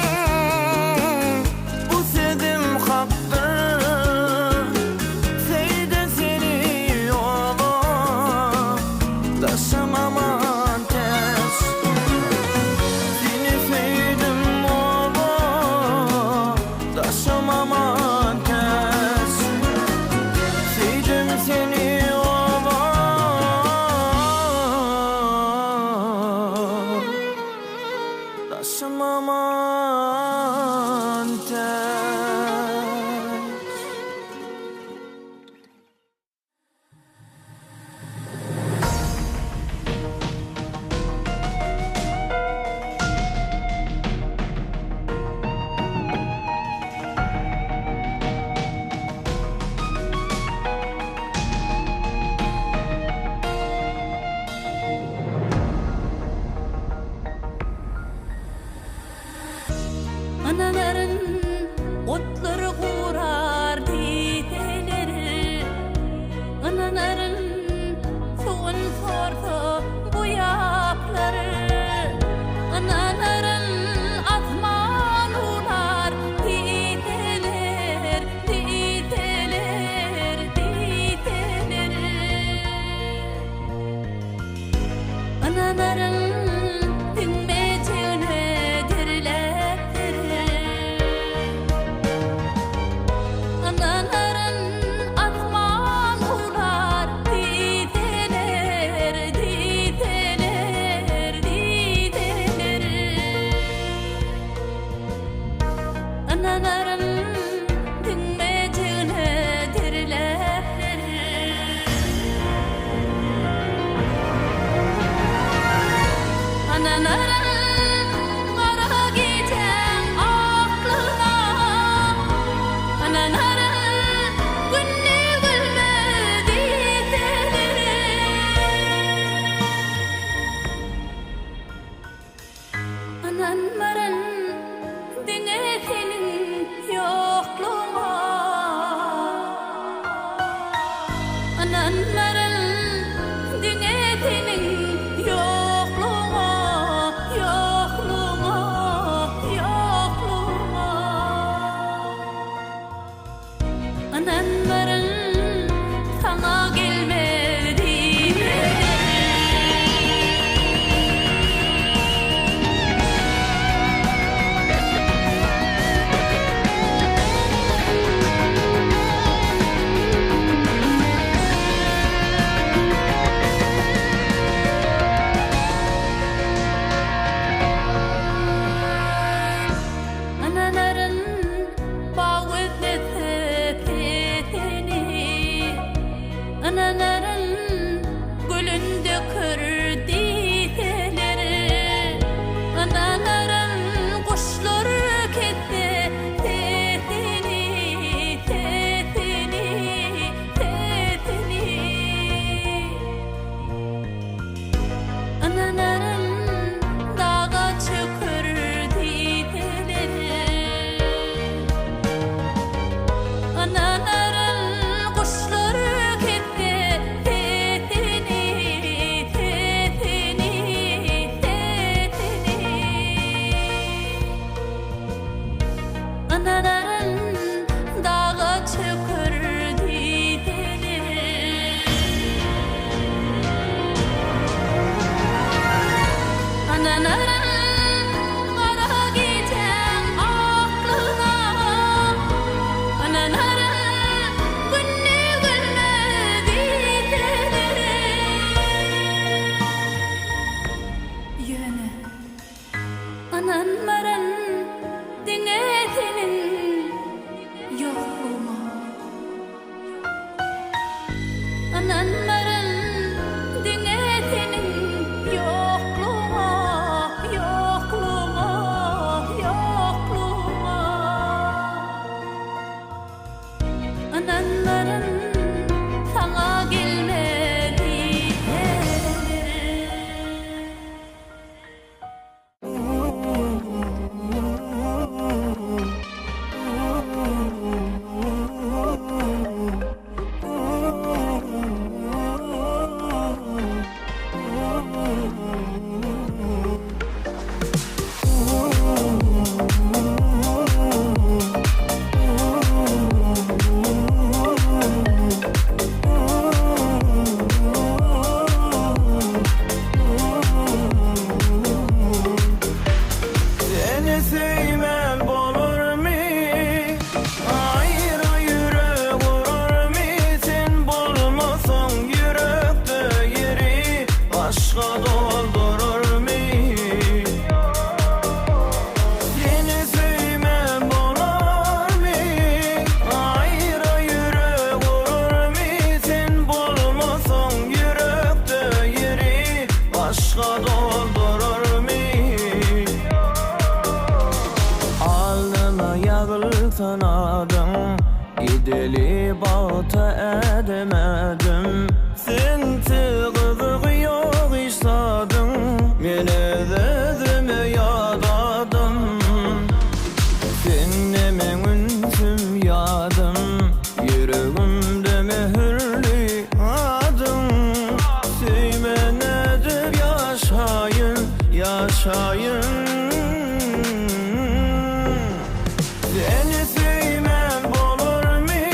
bu sedim haktır Feyde seni ova taşımaman tez Seni feydim ova taşımaman tez Feydim seni ova taşımaman tez Anaların otları kurar dideleri Anaların soğun sordu bu yapları Anaların azman ular dideler Dideler, dideler Anaların dinmeyeceğine diriler Anaların azman ular dideler Dideler, dideler Anaların dinmeyeceğine diriler Anaların ara gecen aklına Anaların günni gülmedi dideleri Ananların dinetinin yokluğuna Ananların dinetinin yokluğuna Yokluğuna, yokluğuna Ananların sana gelmedi Anaların bağırdı tepetini Anaların gülünde kır dideleri Anaların kuşları ketti tetini Tetini, tetini Anaların dağa çıkır dideleri Anaların kuşları ketti tetini Tetini, tetini Anaların dağa çıkır dideleri Anaların ara gecen aklına Anaların günni gülmedi dideleri Yöne Ananların dinetinin yokluğuna Ananların dinetinin yokluğuna Yokluğuna, Seni sevmem bolur mi? Ayra yürek vurur mi? Sen bolmasan yürekte yeri başka doldurur mi? Seni sevmem bolur mi? Ayra yürek vurur mi? Sen bolmasan yürekte yeri başka doldurur mi? Alnına yağılsan adım, gideli bağta edemedim. Sen tığızık yok işsadın, mene dedim yadadım. Sen nemen ünsüm yadım, yüreğimde mühürlü adın. Sevmen edip yaşayın, yaşayın. Seni sevmem bolur mi?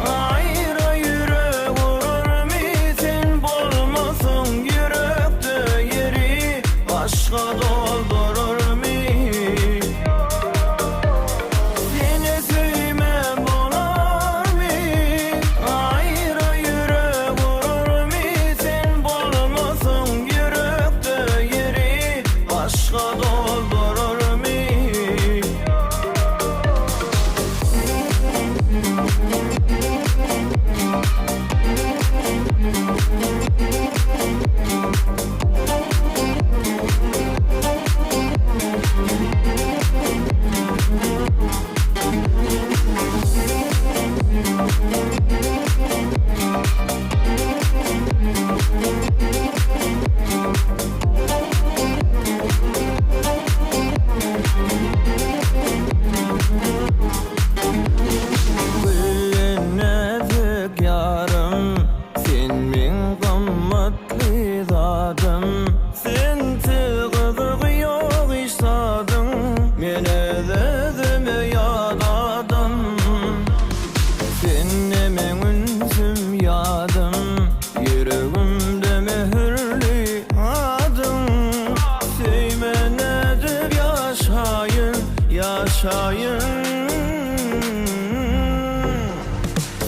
Ayra yürek vurur mi? Sen bolmasın yürekte yeri başka doldurur mi? Seni sevmem bolur mi? Ayra yürek vurur mi? Sen bolmasın yürekte yeri başka doldurur mi? Gülün nezik yarım, sen min kımmetli zadım. Sen tığızık yok işsadın, mene dedim yadadım. Sen nemen ünsüm yadım, yüreğimde mühürlü adın. Sevmen edip yaşayın, yaşayın.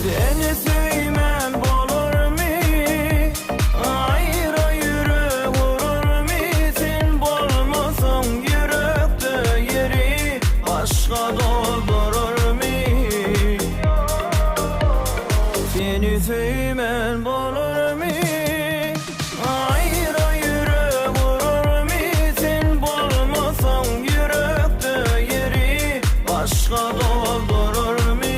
Seni sevmem bolur mi? Ayra yürek vurur mi? Sen bolmasan yürekte yeri başka doldurur mi? Seni sevmem bolur mi? Ayra yürek vurur mi? Sen bolmasan yürekte yeri başka doldurur mi?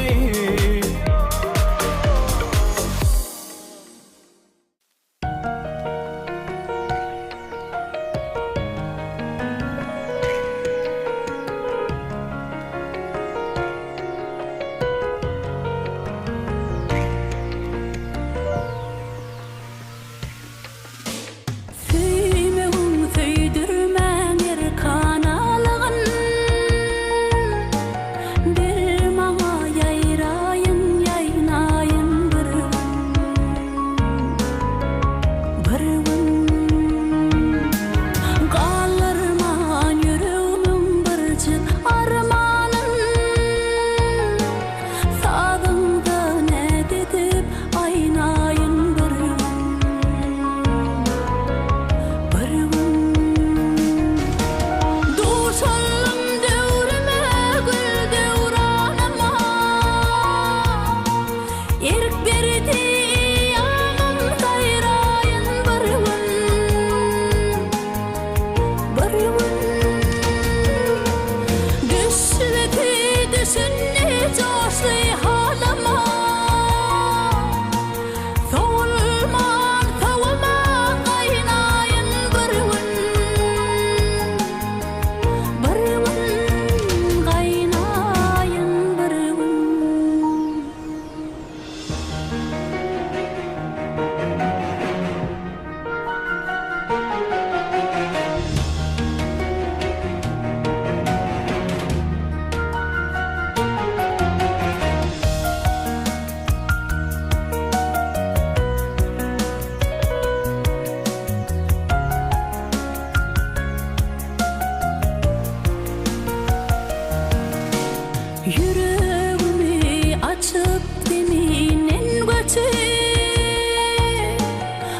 Yüreğimi açıp deminin göçü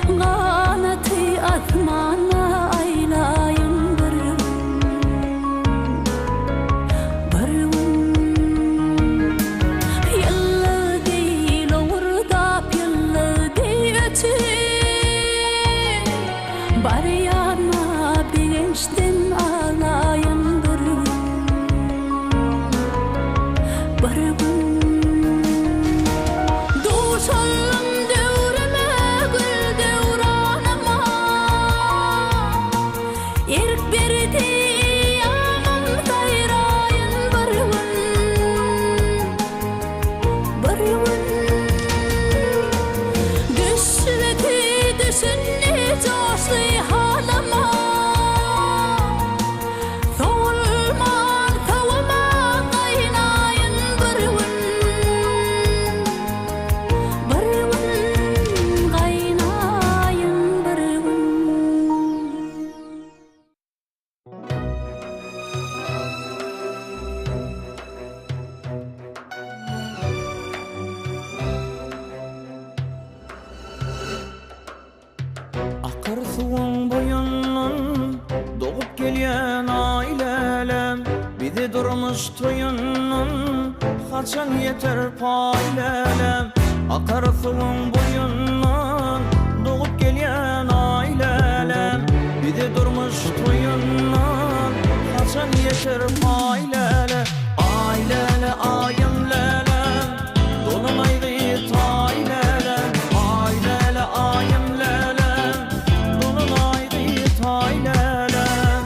Kanatı atmana aylayın barım Yalla değil orada yalla değil ötü Bar yana bilinçten ağlayın barım Duşalım devreme gül devranıma Erk berdi yamam gayrayın barıvın Düşleti düşünne coşlu halama Soğulman tavama kaynayın barıvın kaynayın barıvın Akar suwun boyundan doğup gelyen ailelem Bizi durmuş toyundan kaçan yeter paylelem Akar suwun boyundan doğup gelyen ailelem Bizi durmuş toyundan kaçan yeter paylelem Ailele ayın lelem dolunaydı taylelem Ailele ayın lelem dolunaydı taylelem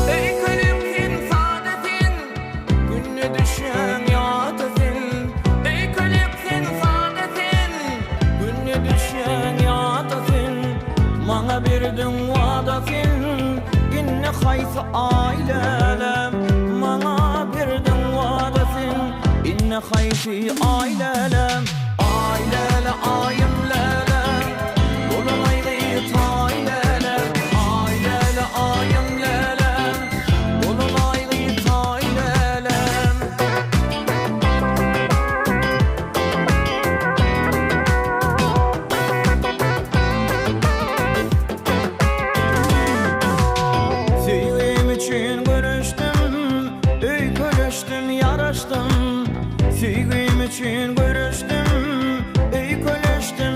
Ey kalipkin saadetin gününe düşen yadafin Ey kalipkin saadetin gününe düşen yadafin Mana birdin vadafin inne hayfa ailelem Mana birdin vadafin inne hayfi ailelem Ailele ayım lelem dolunaydı taylelem Ailele ayım lelem dolunaydı taylelem Sevdiğim için görüştüm, ey kölüştüm, yaraştım Sevdiğim için görüştüm, ey kölüştüm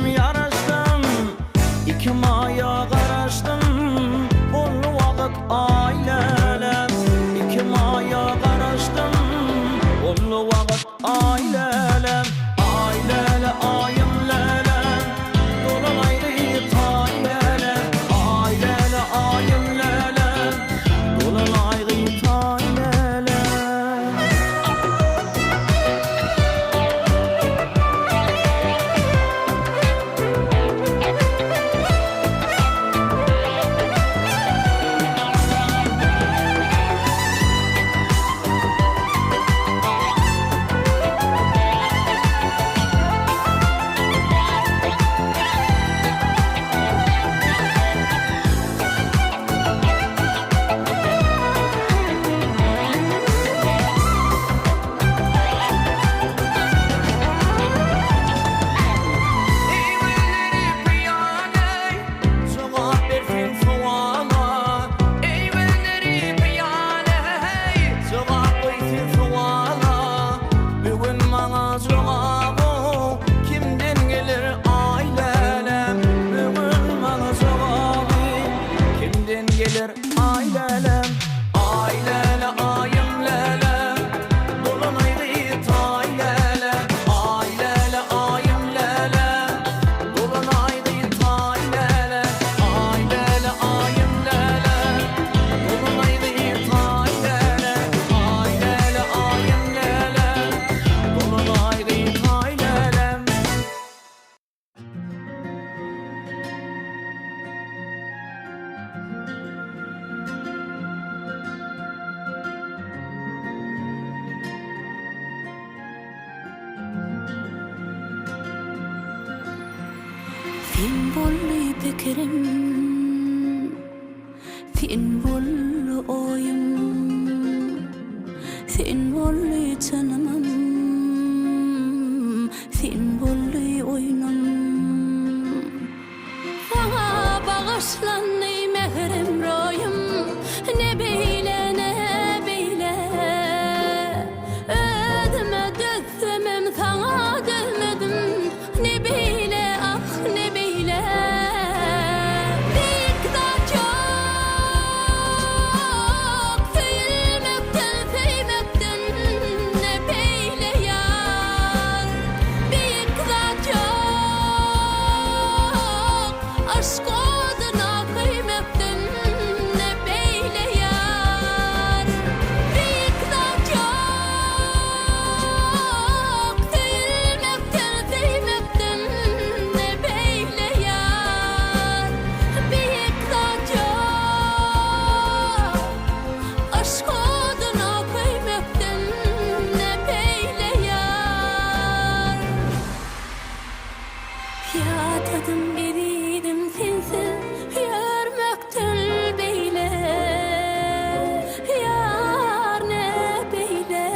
Sen bolly pikirim, sen bolly oyum, sen bolly tanamam, sen bolly oynam. Sana bağışlanay mehrim royum, ne beyle ne beyle. Ödüme döksemem sana dövmedim, ne beyle ah ne beyle. Dikkat çok, sevilmekten sevmekten ne beyle yar. Dikkat çok, aşk oduna kıymekten ne beyle yar. Dikkat çok, sevilmekten sevmekten ne beyle yar. Dikkat çok, aşk oduna kıymekten ne beyle yar. Yatadım eridim sensiz yürmekten beyle. Yar ne beyle.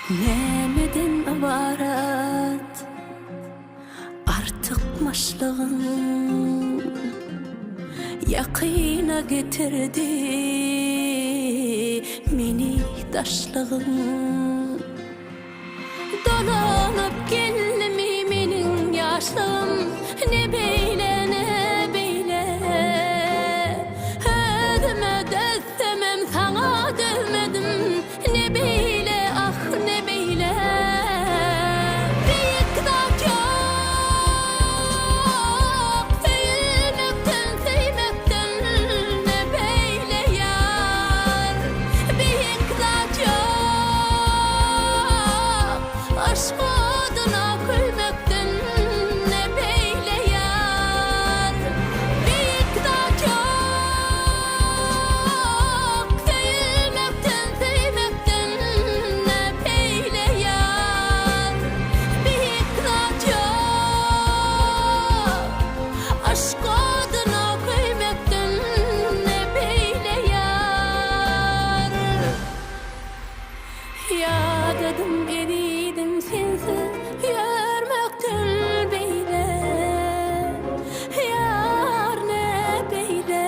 Nemeden ibaret artık maşlığın, yakina getirdi meni taşlığın. Dolanıp gelmi menin yaşlığım, ne beyle ne beyle. Ödüme döksemem sana dövmedim, ne beyle ah ne beyle. Dikkat çok, sevilmekten sevmekten ne beyle yar. Dikkat çok, aşk oduna kıymekten ne beyle yar. Dikkat çok, sevilmekten sevmekten ne beyle yar. Dikkat çok, aşk oduna kıymekten ne beyle yar. Yadadım eridim sensiz yürmekten beyle. Yar ne beyle.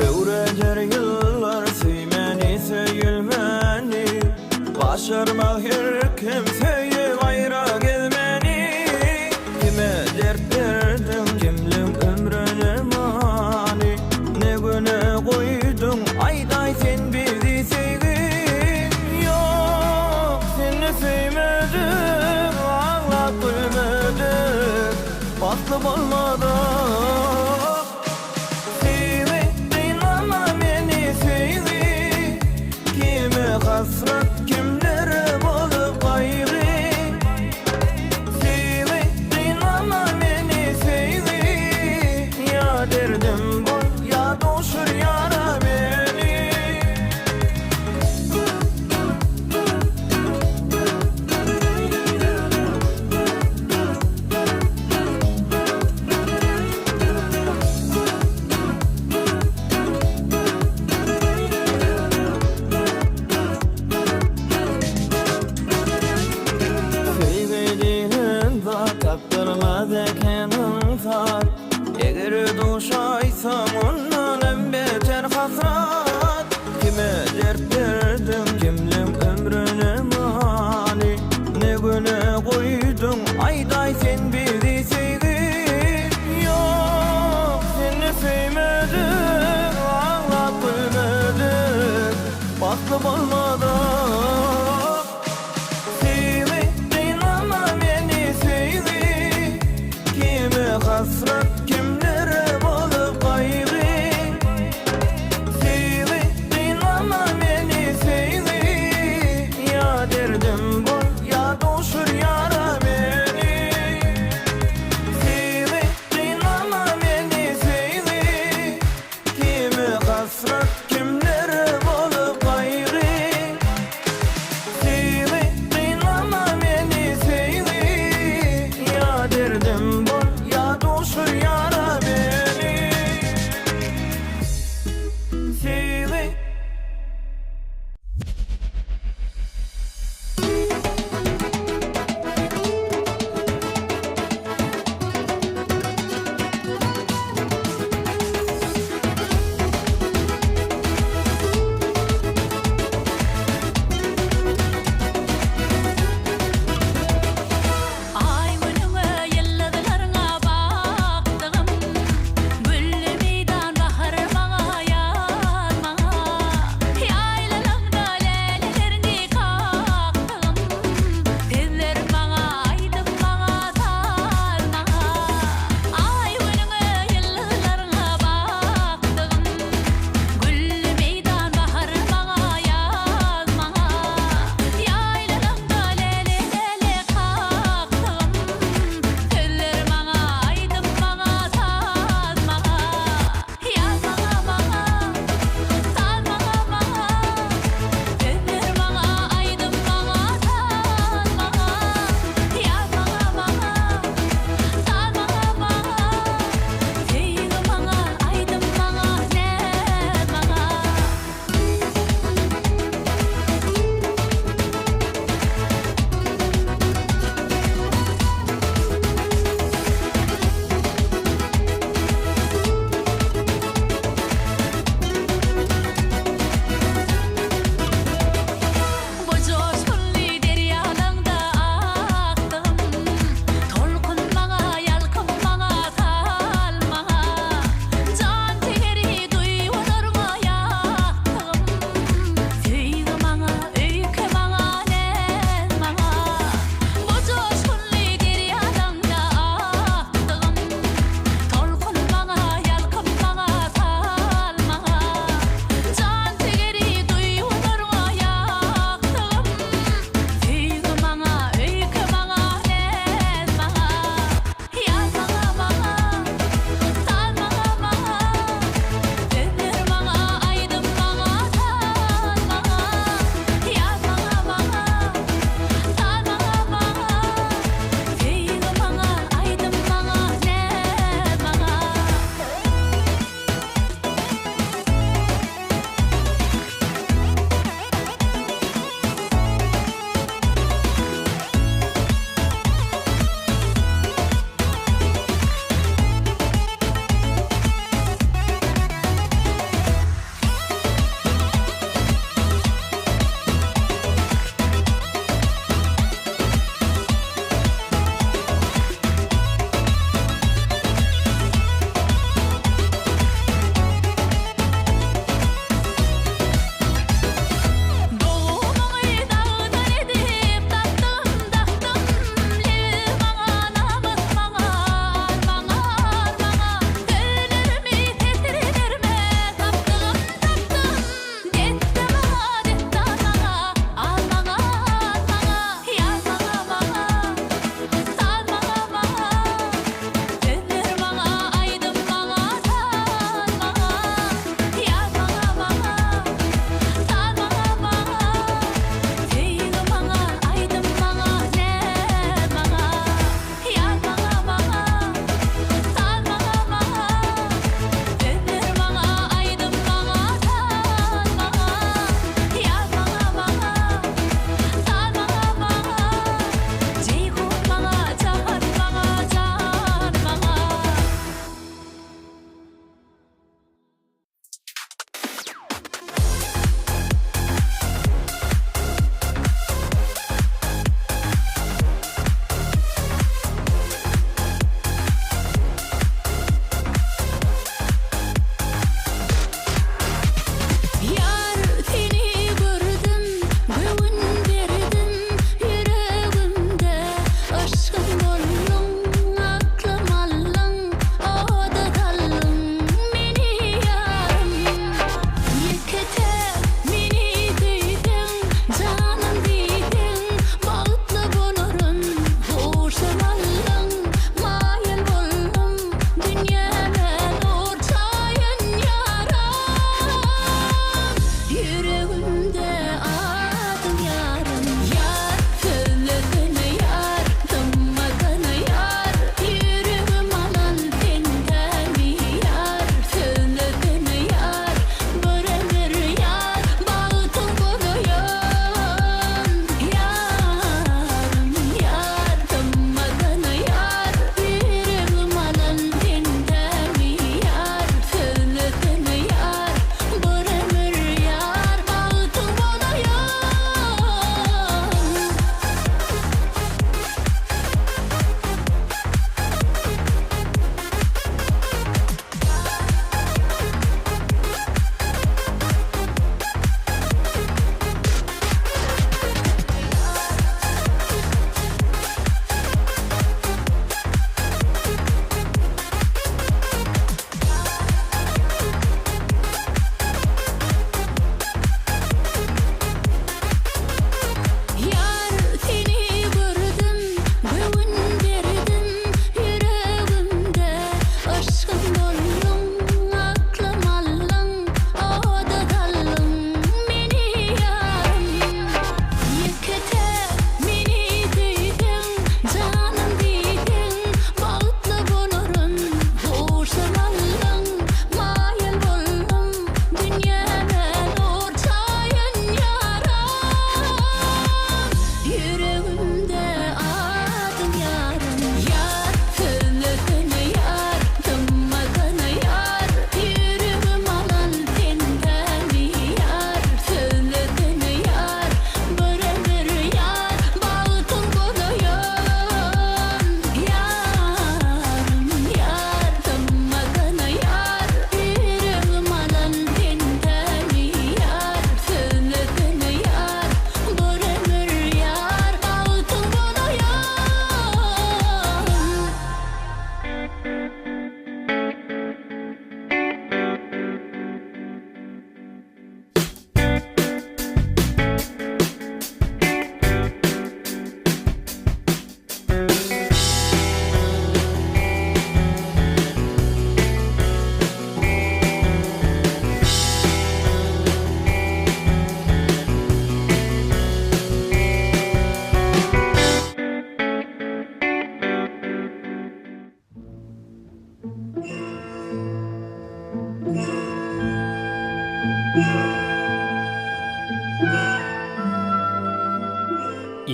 Öğrencer yıllar seymeni söyülmeni, başarmak her kimseye gayra gelmeni. Kime dert verdim kimlim ömrüne mani, ne güne koydun ayday sen bizi sevgin. Yok seni sevmedim, ağlat gülmedim, baslıp olmadım. Hasret kimlere bolup gayrı, sevmek ne güne koydun ayday sen bizi sevdin. Yok seni sevmedim, ağlat gülmedim, baklı olmadım. Sevdin ama beni sevdin, kime hasret kimlere bolup kaygı. Sevdin ama beni sevdin, ya derdim bol ya doşur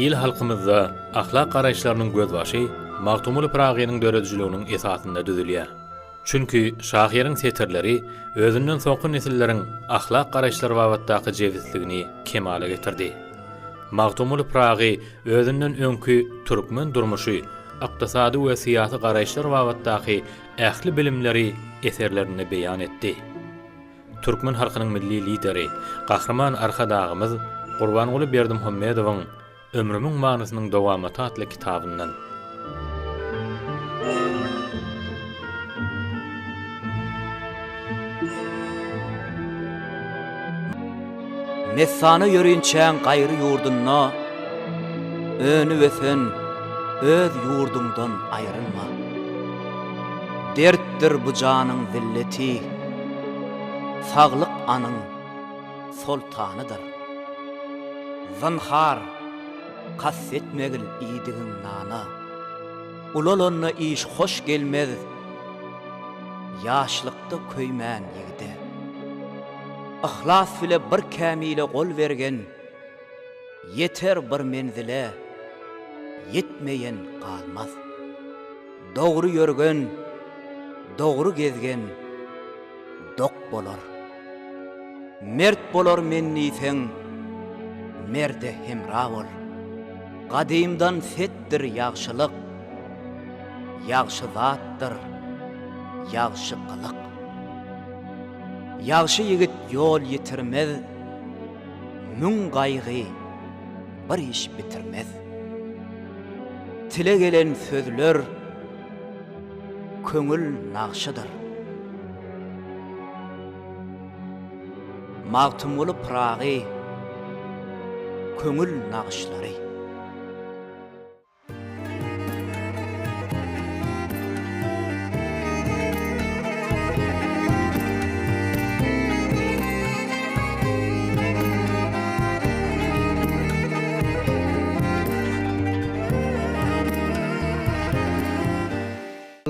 il halkymyzda ahlak garaýşlarynyň gözbaşy Magtumul Pragynyň döredijliginiň esasynda düzülýär. Çünki şahyryň setirleri özünden soňky nesilleriň ahlak garaýşlary babatdaky jewizligini kemale getirdi. Magtumul Pragy özünden öňkü türkmen durmuşy, ykdysady we syýasy garaýşlar babatdaky ähli bilimleri eserlerini beýan etdi. Türkmen halkynyň milli lideri, gahrman arkadagymyz Gurbanguly Berdimuhammedowyň Ömrümiň manysynyň dowamaty adly kitabyndan Mesany yörünçän gaýry ýurduna önü wesen öz ýurdundan aýrylma. Dertdir bu janyň zilleti, saglyk anyň sultanydyr. Zinhar kassetmegil iýdigiň nana. Ulalonna iş hoş gelmez. Ýaşlykda köýmän ýigide. Ihlas bile bir kämile gol bergen, yeter bir menzile, yetmeyen kalmaz. Doğru yörgen, doğru gezgen, dok bolar. Mert bolar mennisen, merde hemra bol. Gadimdan settir ýagşylyk, ýagşy zatdyr, ýagşy gylyk. Ýagşy ýigit ýol ýitirmez, müň gaýgy bir iş bitirmez. Tile gelen sözler köňül naqşydyr. Magtumul Pragy köňül naqşlary.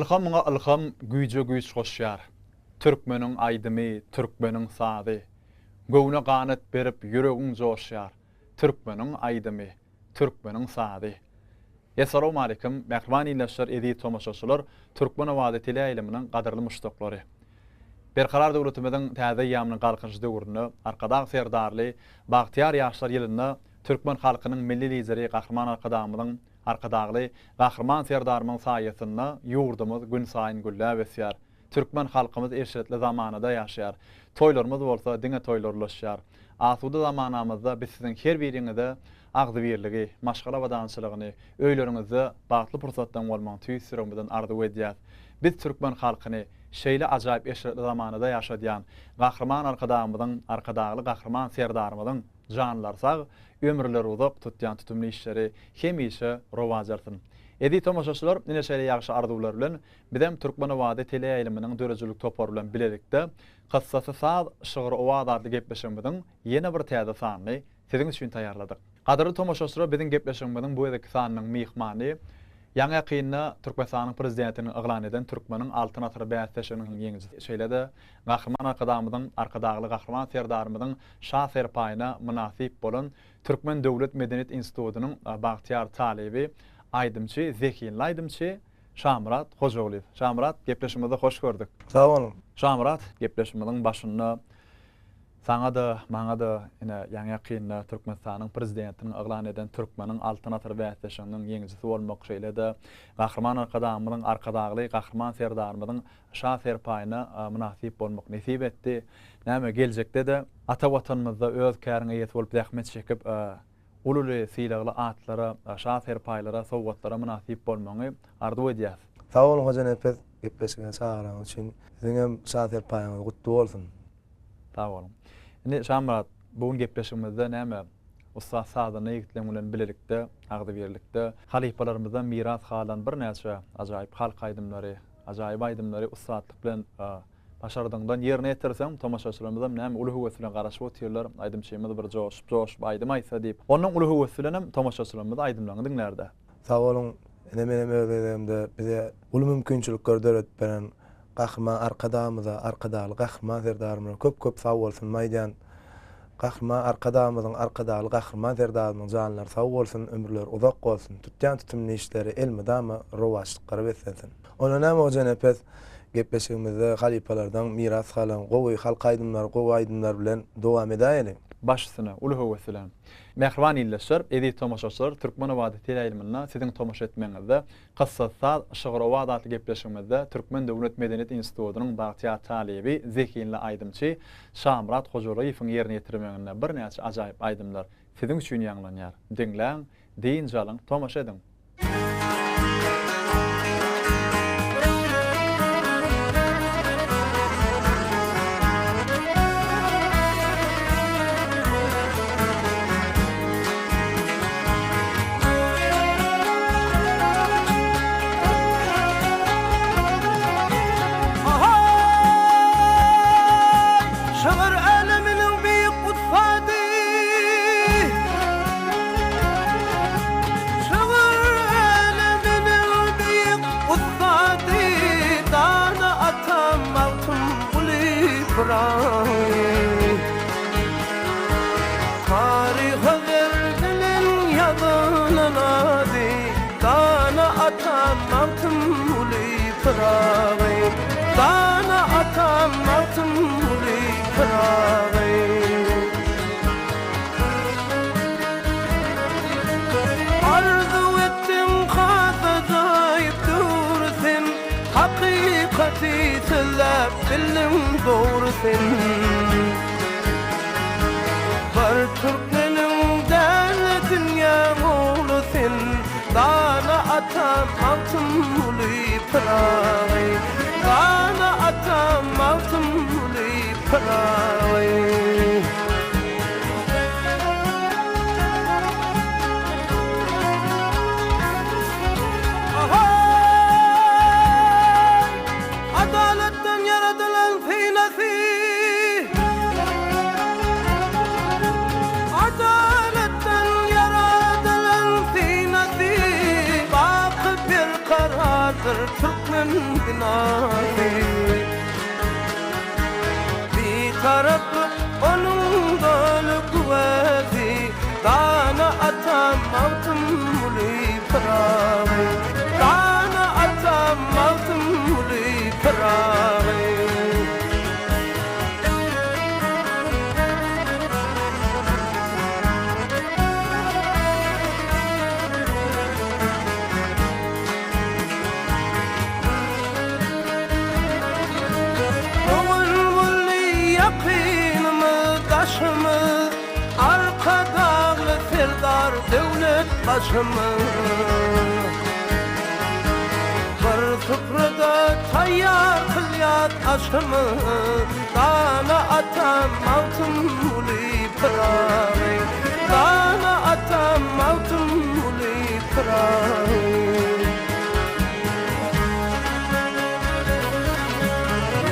Ilhamına ilham güýje güýç goşýar. Türkmeniň aýdymy, türkmeniň sady. Göwne ganyt berip ýüregiň joşýar. Türkmeniň aýdymy, türkmeniň sady. Assalamu alaykum, mehriban ýerleşler edi tomaşaçylar, Türkmen wada tele iliminiň gadyrly muşdaklary. Berkarar döwletimiziň täze ýamynyň galkynjy döwrüne, arkadag serdarly, bagtyar ýaşlar ýylynda Türkmen halkynyň milli lideri Gahrman Arkadamyň arkadagly gahrman serdarymyň saýasynda ýurdumyz gün saýyn güllä besýär. Türkmen halkymyz erşetli zamanada ýaşaýar. Toýlarymyz bolsa diňe toýlarlaşýar. Asuda zamanamyzda biz siziň her biriňizde agdy birligi, maşgala we dançylygyny, öýleriňizde bagtly pursatdan bolmaň tüýsürüňizden arzu edýär. Biz Türkmen halkyny şeýle ajaýyp erşetli zamanada ýaşadýan gahrman arkadamyzyň arkadagly gahrman serdarymyzyň janlarsag ömürleri uzak tutýan tutumly işleri hemişe rowajarsyn. Edi tomaşaçylar, ine şeýle ýagşy arzuwlar bilen bizem Türkmen wada tele ýylymynyň dörejilik topary bilen bilelikde kıssasy saz şygyr owada adly gepleşigimiziň ýene bir täze sanyny siziň üçin taýýarladyk. Gadyrly tomaşaçylar, biziň gepleşigimizin bu ýerdeki sanynyň mihmany Ýa-ni ýakynda Türkmenistanyň prezidentini eglan eden Türkmeniň altyn atyry bäsleşiginiň ýeňi şeýlede Gahrman Arkadamyzyň arkadagly gahrman serdarymyzyň şah serpaýyna münasip bolan Türkmen Döwlet Medeniýet Institutynyň bagtyar talebi aýdymçy, Zekiýin aýdymçy Şamrat Hojaglyw. Şamrat, gepleşigimizde hoş gördük. Sag bolun. Şamrat, gepleşigimiziň başynda saňa da, maňa da ine ýa-ni ýakynda Türkmenistanyň prezidentini eglan eden Türkmeniň altyn atyry bäsleşiginiň ýeňisi bolmak şeýlede Gahrman Arkadamyzyň arkadagly gahrman serdarymyzyň şah serpaýyna münasip bolmak nesip etdi. Näme geljekde de ata watanymyzda öz käriňe ýet bolup zähmet çekip ululy silagly atlara, şah serpaýlara, sowgatlara münasip bolmagy arzu edýär. Sag bolun hojan epet gepleşigine çağıran üçin siziň şah serpaýyňyz gutly bolsun. Sag bolun. Ine Şamrat, bugun gepleşigimizde näme usta sadyny ýigitler bilen bilelikde, agdy birlikde halipalarymyzdan miras halan bir näçe ajaýyp halk aýdymlary, ajaýyp aýdymlary ustatlyk bilen başardyňdan ýerine ýetirsem, tomaşaçylarymyzdan näme uly höwes bilen garaşyp otyrlar, aýdymçymyz bir joşup aýdym aýtsa diýip. Onuň uly höwes bilen tomaşaçylarymyz aýdymlaryny diňlärde. Sag bolun, ine menem öwredimde bize uly mümkinçilikler döret beren Gahrman Arkadamyza, arkadagly gahrman serdarymyna köp sag bolsun maýdan Gahrman arkadamyzyň arkadaly gahrman zerdadymyň janlar sag bolsun, ömürler uzak bolsun. Tutýan tutumly işleri elmedama rowaçlyklara betsensin. Ona näme ojan epes gepleşigimizde halipalardan miras galan gowy halk aydymlar bilen dowam edäýeli. Başsyna ulugy weselam. Mehriban illeşir, edi tomaşaçylar Türkmen Owady teleýilmynda siziň tomaşa etmeňizde Qassassaz Şygyrowa adatly gepleşigimizde Türkmen Döwlet Medeniýet Institutunyň bagtya talibi Zekinli aýdymçy Şamrat Hojaroýewiň ýerine ýetirmeňinde bir näçe ajaýyp aýdymlar siziň üçin ýanglanýar. Diňläň, deýin jalyň, tomaşa ediň. Bilim doğrusun Var Türkmenin devletine oğlusun Dana atam altın muli pırağı Dana atam altın muli pırağı Türkmen binası Bir tarafı onun dolu kuvveti Dana atam altın muli pırağı Dana atam altın muli pırağı Devlet başımı Bir sıfırda tayyar kılyat aşımı Dana atam altın muli pırağı Dana atam altın muli pırağı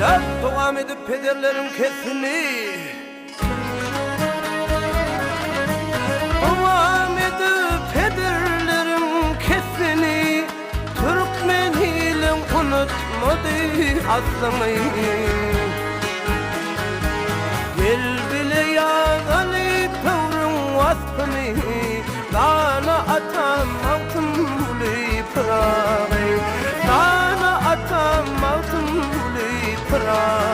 Yaz devam edip pederlerin kesini Pederlerim kesini Türkmen hilim unutmadı aslımı Gel bile yağalı tavrın vasfını Dana atam altın muli pırağı Dana atam altın muli pırağı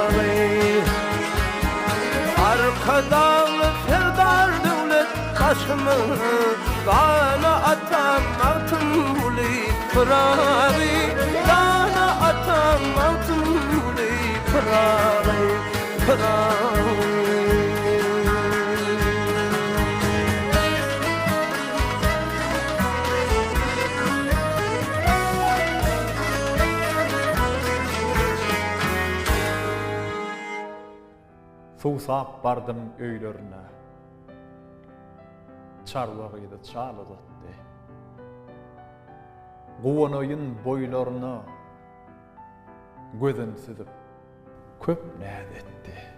Arkadalı serdar devlet başımı Dana atam altın muli pırağı Dana atam altın muli pırağı Suwsap bardım öýlerine Çarwagydy çalydatdy Gowanaýyn boýlaryna gözün sizip köp nädetdi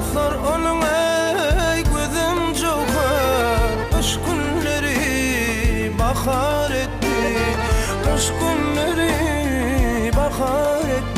Baklar onun ey gözüm cevher Kış günleri bahar etti Kış günleri bahar etti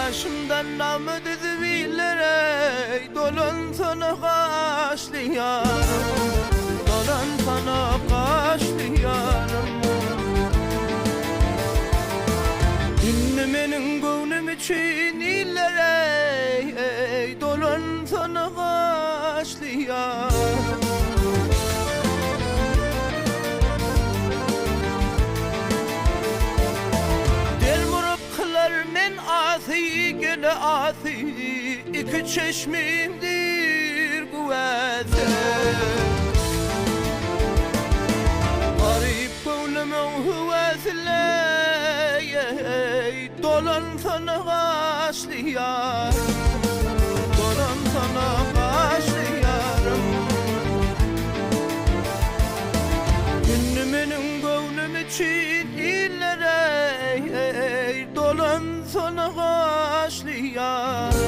Yaşımdan namı düzübilere Dolan sana kaşlıyarım Dolan sana kaşlıyarım Dinlemenin gönlüm için illere Dolan sana kaşlıyarım Asi gele asi iki çeşmimdir kuvvete Garip gönlümün hüvesile Dolan sana kaşlıyar Dolan sana kaşlıyarım Günümünün gönlüm için illere Dolan sana kaşlıyarım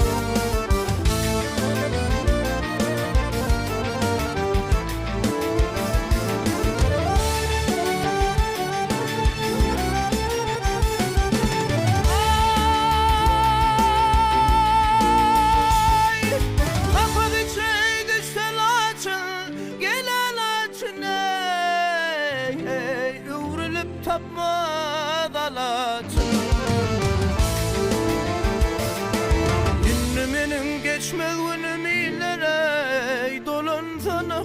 Geçmez günüm illere Dolan sana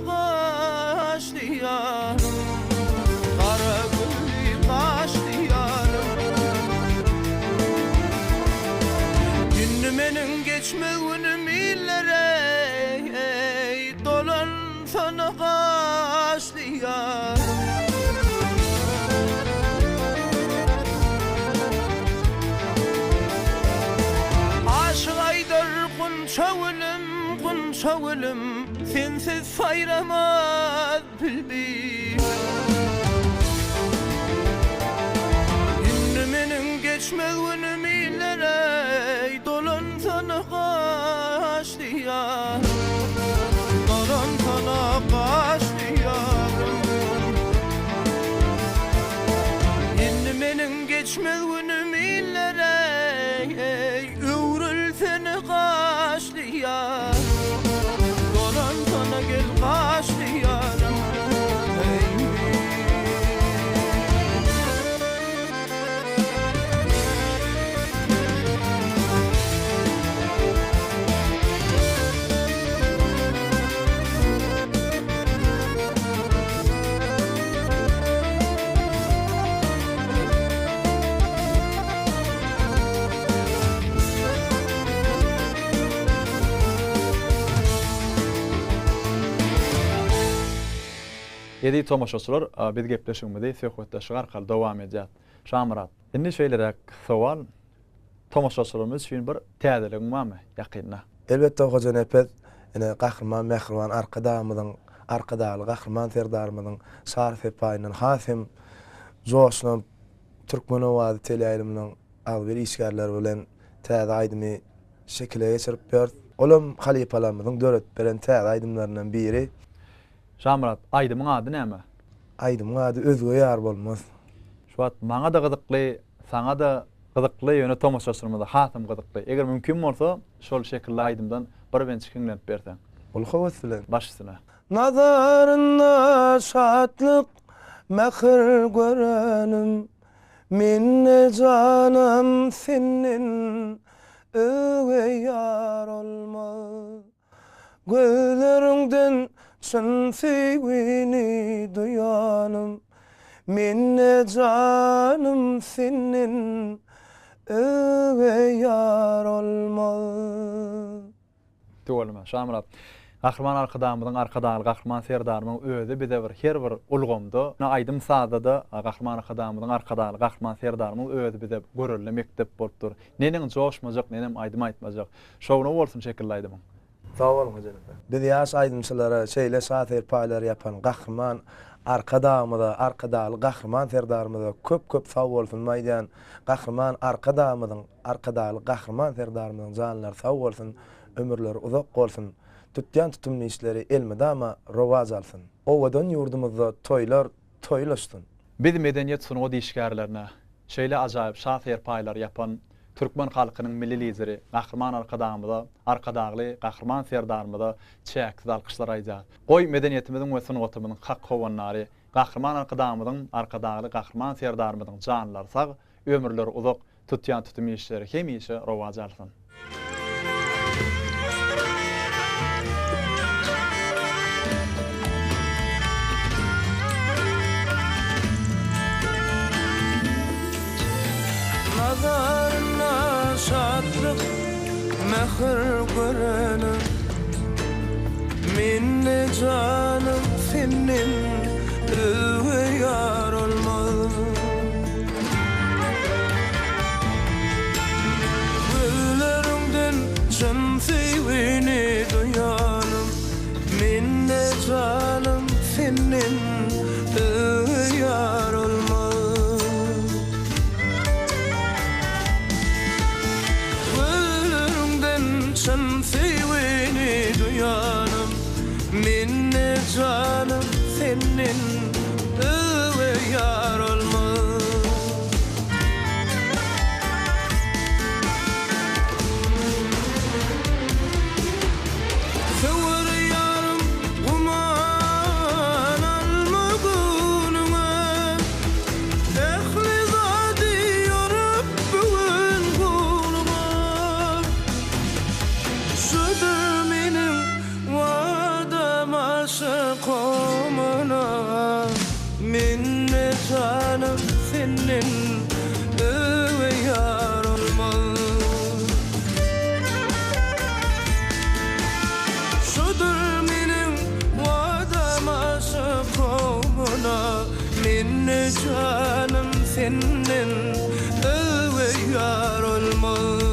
kaşlıyarım Kara gülü kaşlıyarım Günümün geçmez günüm illere Dolan sana kaşlıyarım Aşık aydır Çavulum şavulum sensiz sayramaz bülbül Indi menin geçmez günüm illere dolan sana kaç diyar dolan sana kaç diyarım Indi menin geçmez günüm illere övrül seni kaç diyar dolan sana gel kaç diyarım Yedi tomaşaçılar biz gepleşigimizde söhbetleşik arkaly dowam edýär. Şamrat, indi şeýlerek sowal tomaşaçylarymyz üçin bir täzeligim barmy ýakynda? Elbetde hojan epet ene gahrman mehriban arkadaly gahrman serdarymyň şar sepaýynyň hasym joşlap Türkmenowazy teleýiliminiň agbyr işgärleri bilen täze aýdymy şekile geçirip ber. Olam halipalarymyň döret beren täze aýdymlarynyň biri. Şamrat, aýdymyň ady näme? Aýdymyň ady özüge ýar bolmaz. Şuat maňa da gyzykly, saňa da gyzykly ýöne tomaşaçlarymyza hasym gyzykly. Eger mümkin bolsa, şol şekilde aýdymdan bir ben çykyňlap bersen. Ol howat bilen başysyna. Nazarynda şatlyk mehir görenim, minne canım senin öwe ýar olmaz. Gözlerinden şun sevgini duyanım, minne canım senin öwe ýar olmaz. Doğru, Şamrat. Gahrman arkadamyň arkadaly gahrman serdarymyň özü bize bir her bir ulgamda, aýdym sada da gahrman arkadamyň arkadaly gahrman serdarymyň özü bize görülen mektep bolupdyr. Nenin joşmajak, nenim aýdym aýtmajak. Şowna bolsun şekilde aýdym. Sağ olun hocam. Biz ýaş aýdymçylara şeýle şahyr paýlar ýapan gahrman arkadaly gahrman serdarymyza köp sag bolsun maýdan. Gahrman arkadaly gahrman serdarymyň janlary sag bolsun, ömürleri uzak bolsun. Tutyan tutumly işleri elmedama rowaj alsyn. Owadan ýurdumyzda toýlaşdyn. Biz medeniýet sunugy diýişgärlerine şeýle ajaýyp şahyr paýlar ýapan Türkmen halkynyň milli lideri gahrman arkadaly gahrman serdarymyza çäksiz alkyşlar aýdýar. Goý medeniýetimiziň we sunugatymyzyň hak howanlary gahrman arkadaly gahrman serdarymyzyň janlary sag, ömürleri uzak, tutyan tutumly işleri hemişe rowaj alsyn. Nazarına şatlyk mehir görenim, minne canım senin öwe ýar olmaz. Gözlerinden şun sevgini duyanım, minne canım senin öwe ýar olmaz. Şun sevgini duyanım, minne canım senin öwe ýar olmaz. Söwür ýarym guman alma günüňe, dehli zady ýorup bugün guluma. Şudur menim wadam aşykomuna, minne canım senin öwe ýar olmaz. Şudur menim wadam aşykomuna, minne canım senin öwe ýar olmaz.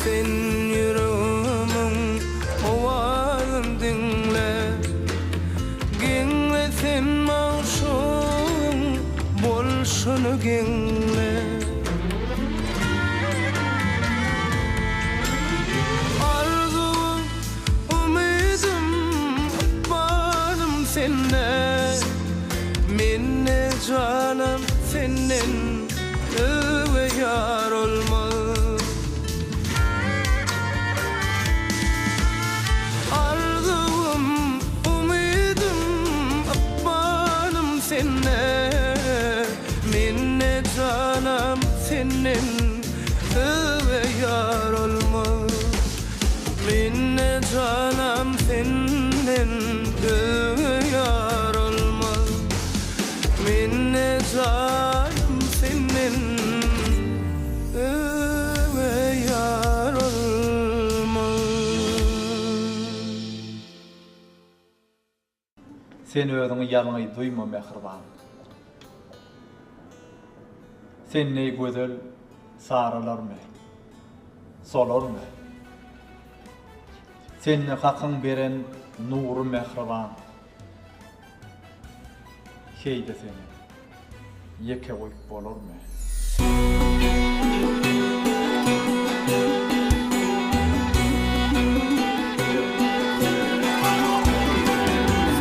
sen yüreğimin ovazın dinle Genle sen mağşun bolşunu genle Arzum, ümidim, bağım sende Minne canım senin öve yar olmaz Arzum, ümidim, bağım sende Minne canım senin öve yar olmaz Minne canım senin öve yar olmaz Minne canım senin öve yar olmaz Sen özüňi ýalňy duýma mehriban. Sen ne gözel saralarmy? Solarmy? Sen hakyň beren nuru mehriban. Heýde seni ýeke goýup bolarmy?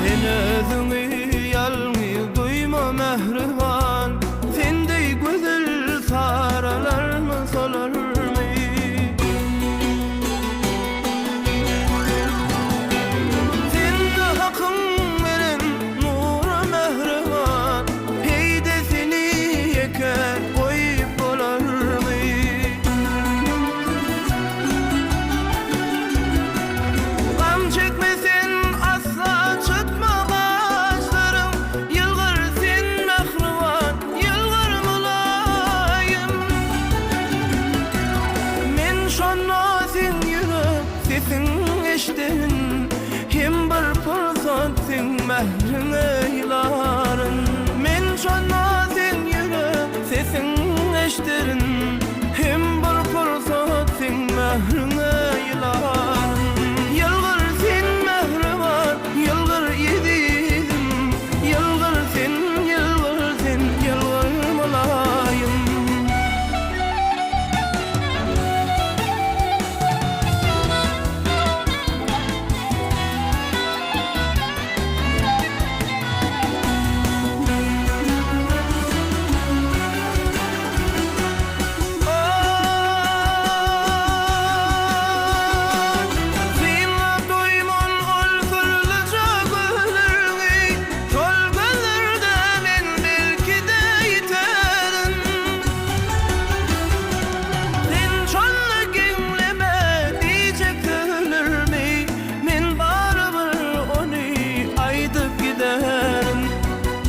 Sen özüňi ýalňy duýma mehriban Sendey gözel saralarmy solarmy Sen hakyň beren nura mehriban Heýde seni ýeke goýup bolarmy Gam çekmesen asla çıkma başlarım Yılgır sen mehriban, yılgır mulayim Men şonno sen yürüp sesin eşdin Hem bir pursat sen mehrin eyların Men şonno sen yürüp sesin eşdin Hem bir pursat sen mehrin eyların Yılgır sen mehriban, yılgır yedidim Yılgır sen, yılgır mulayim Zina doymon olgurluca gülürgi Şol gülürde men belki de yiterim Sen şonla genleme diyecek gülürmi Men barıbır onu aydıp giderim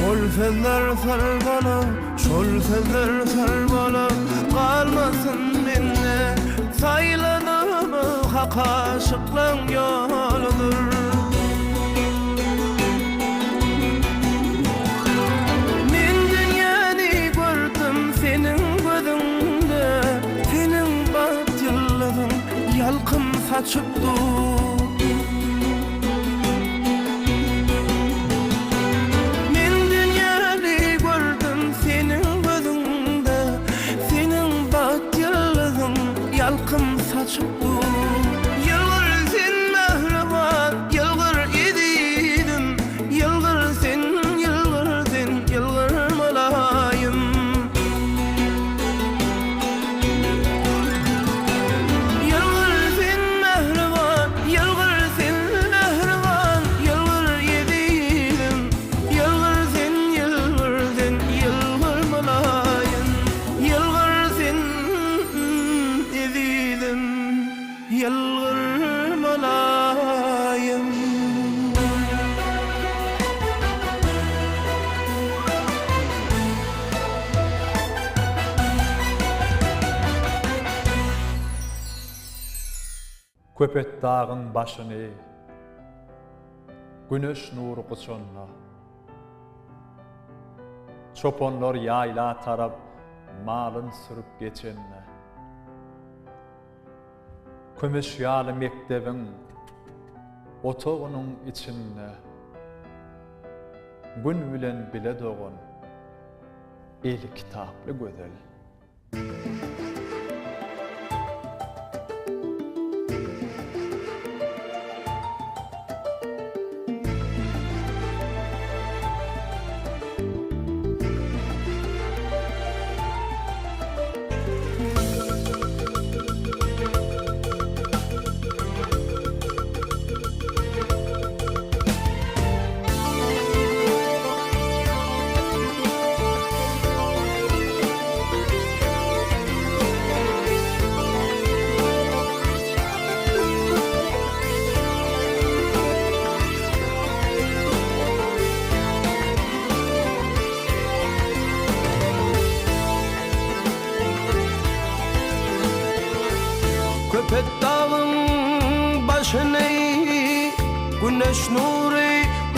Ol feller sarbala, şol feller sarbala Kalmasın minne saylanımı hak aşıklığın yoludur Men dünyani gördüm senin gözünde Senin batyıllığın yalkın saçıptı Men dünyani gördüm senin gözünde Senin batyıllığın yalkın saçıptı Yılgır sen mehriban, yılgır yedidim Yılgır sen, yılgır mulayim Yılgır sen mehriban, yılgır yedidim Yılgır sen, yılgır mulayim Yılgır sen yedidim Yılgır mulayim Köpet dağın başını güneş nuru kuçonla çoponlar yayla tarap malın sürüp geçenle Kömeş ýaly mekdebiň otogynyň içinde gün bilen bile dogan eli kitaply gözel. Köpek dağın başına güneş nuru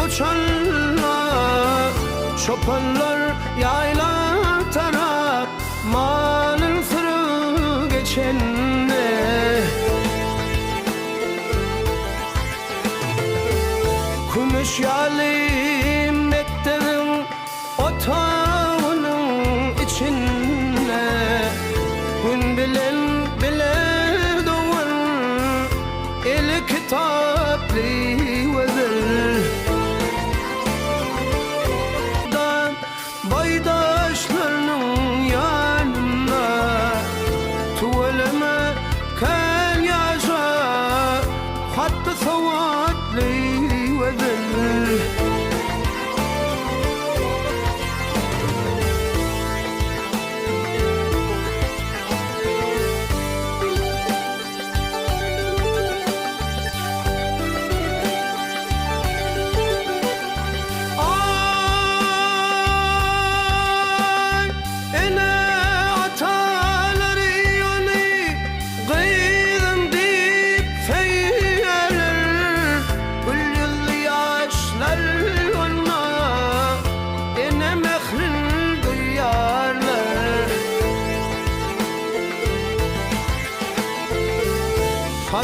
uçanlar, çopanlar yayla taraf malın sırrı geçenler. Kumuş yali mektebin otağının içinde gün bilen kitapli vezel dan baydaşlarının yanına tuvaleme kan yaşa hatta savatli vezel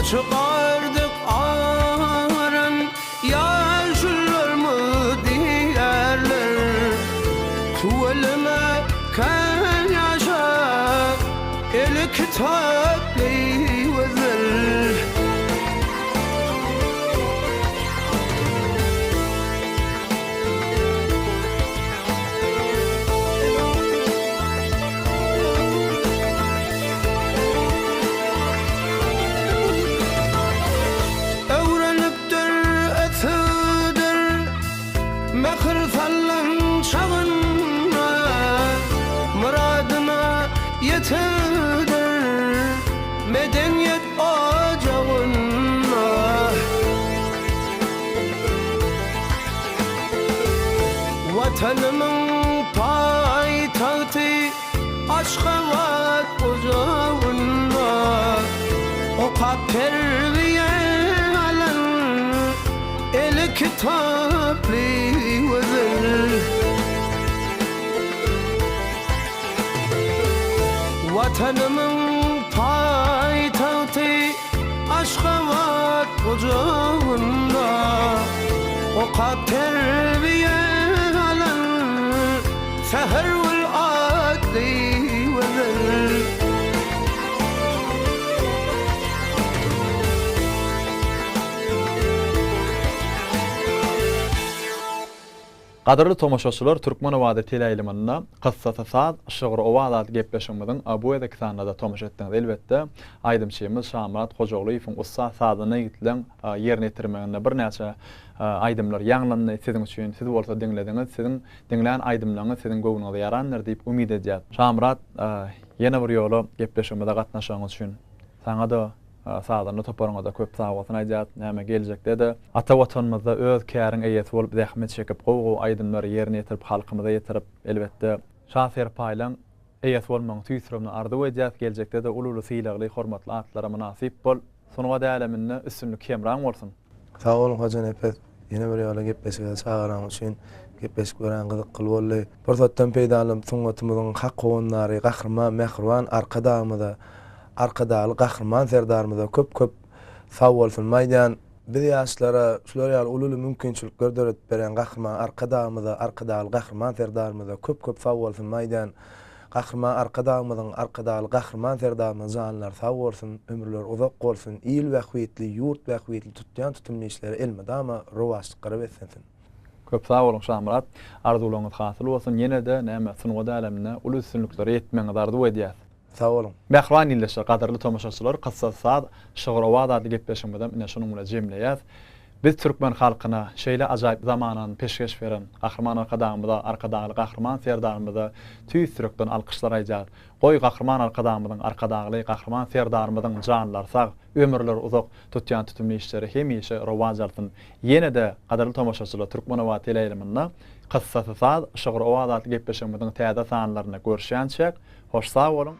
çıkardık ağırın yaşlılar mı diyerler. Tuvalime kan yaşa el kitaplı vezel medeniyet ocağına vatanımın payitahtı Aşkabat ocağına okap terbiye alan el kitaplı vezel vatanımın payitahtı Aşkabat ocağında okap terbiye alan seher vel adli vezel Qadarly tomaşaçylar, Türkmen Owada teleýiliminde Qıssata Saz, Şygry Owada gepleşmeginiň bu ede kisanada tomaş etdiňiz. Elbetde aýdymçymyz Şamrat Hojagulyň ussa sazyna gitilen ýerine ýetirmeginde bir näçe aýdymlar ýaňlandy sizin üçin. Siz bolsa diňlediňiz, sizin diňlän aýdymlaryňyz sizin göwüňizde ýarandyr diýip umyt edýär. Şamrat ýene bir ýoly gepleşmede gatnaşaňyz üçin saňa da sağlarını toparına da köp sağ olsun aýdýar. Näme geljekde de ata watanymyzda öz käriň eýeti bolup zähmet çekip gowy aýdymlary ýerine ýetirip halkymyza ýetirip elbetde şaher paýlan eýeti bolmagyň tüýsürüni ardy edýär. Geljekde de uly syýlagly hormatly atlara munasip bol. Sonuga däleminde üstünlük kemran bolsun. Sağ olun hojan epet. Ýene bir ýola gepleşige çağıran üçin gepleşip gören gyzyk kıl boldy. Bir zatdan peýdalym suňatymyzyň hak gonlary, gahrman, mehriban arkadamyda arkadaly gahrman serdarymyza köp sag bolsun maýdan. Biz ýaşlara şular ýaly uly mümkinçilikler döret beren gahrman arkadaly gahrman serdarymyza köp sag bolsun maýdan. Gahrman arkadaly gahrman serdarymyza janlar sag bolsun, ömürler uzak bolsun, ýyl we hüýetli, ýurt we hüýetli tutýan tutumly işleri elmedama rowaşlyk bersin. Köp sag bolun Şamrat. Arzularyňyz hasyl bolsun. Ýene de näme sunuwda alemine uly üstünlikleri ýetmeňiz arzu edýär. Sag bolun. Mehran illeşe gadarly tomaşaçylar Qassasad Şygrawat adly gepleşmeden ine şonuň bilen jemleýär. Biz türkmen halkyna şeýle ajaýyp zamanyny peşkeş beren gahrman arkadaly gahrman serdarymyza tüýsürekden alkyşlar aýjar. Goý gahrman arkadaly gahrman serdarymyzyň janlar sag, ömürler uzak tutýan tutumly işleri hemişe rowaj alsyn. Ýene de gadarly tomaşaçylar Türkmenowat teleýleriminde Qassasad Şygrawat adly gepleşmeden täze sanlaryna görüşýänçek. Hoş sag bolun.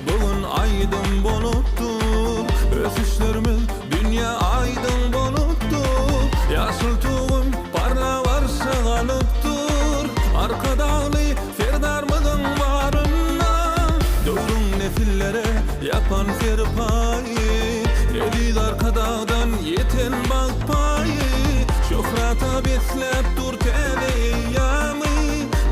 Bugün aydın bolupdur, ösüşlerimiz dünya aydın bolupdur. Yaşıl tuğum parla varsa galıptur, arkadaly serdarmyzyň barynda döwrüň nesillere yapan serpaýy. Eli arkadadan yeten bakpaýy, şöhrata beslep dur teleýamy.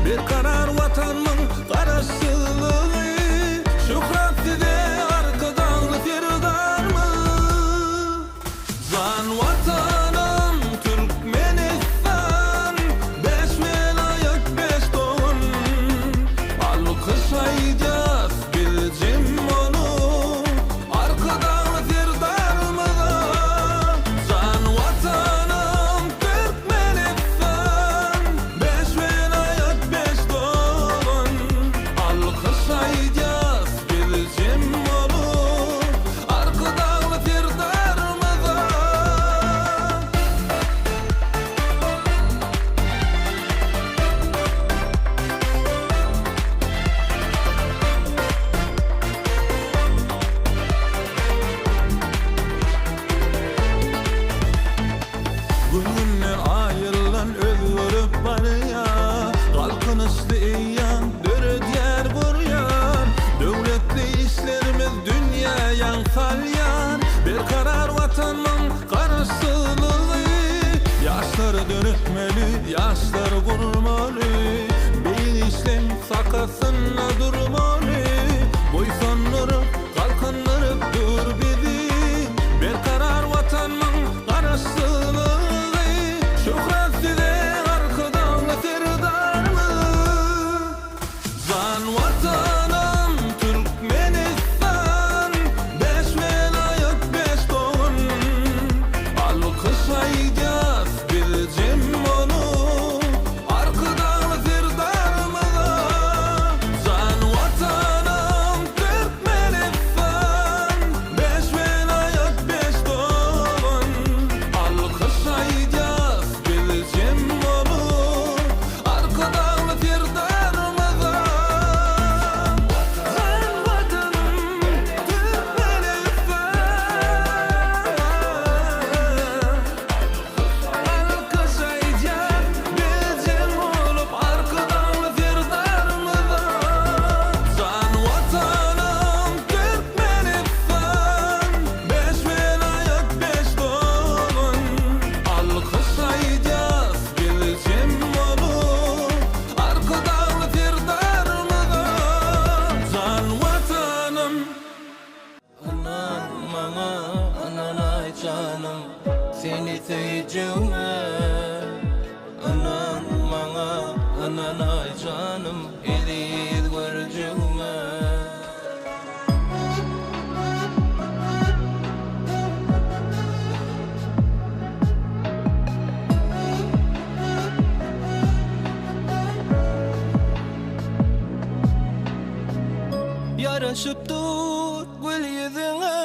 Bir karar watanmyň garaşsyzlygy, şöhret size arkadaly serdarmy? Zan watanım Türkmenistan, 5 vilayet 5 togun, alkış aýdýas biljim onu. Anan bana anan ay canım seni seveceğime. Anan bana anan ay canım eliz göreceğime. Yaraşıp tut gül yüzüne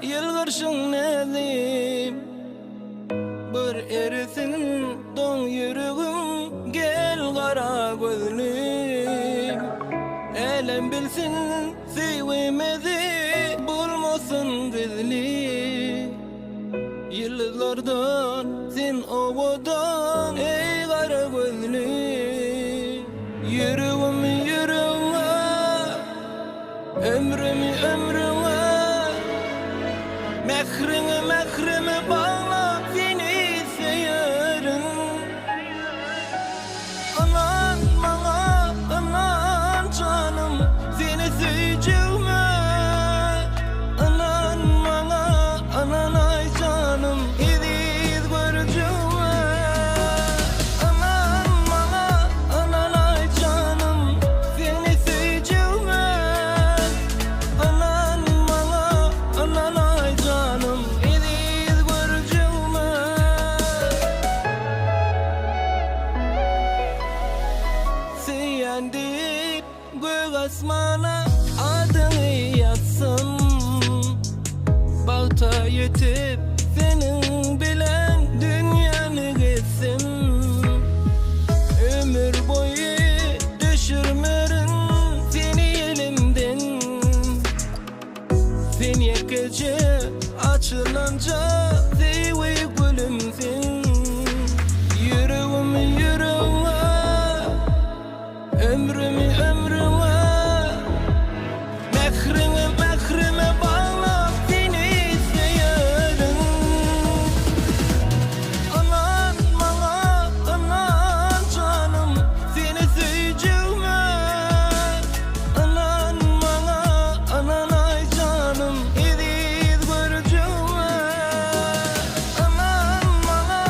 yılgırsın nedim. Bir erisin don yürüğüm gel kara gözlüm. Elem bilsin sevmedi bulmasın gizli. Yıldızlardan sen ovadan ey kara gözlüm. Yürüğüm yürüğüme ömrümü ömrüme mehrimi mehrimi bağla seni seyerim. Anan bana anan canım seni seveceğime. Anan bana anan ay canım iziz göreceğime. Anan bana anan ay canım seni seveceğime. Anan bana anan ay canım iziz göreceğime. Seyendi gök asmana adını yazsam. Balta yetip senin bilen dünyanı gezsem. Ömür boyu düşürmerin seni elimden. Sen yekece açılınca sevi gülümsen. Yürüğüm yürüğüme ömrümü ömrüme mehrimi mehrime bağla seni seyerim. Anan bana anan canım seni seveceğime. Anan bana anan ay canım iziz göreceğime. Anan bana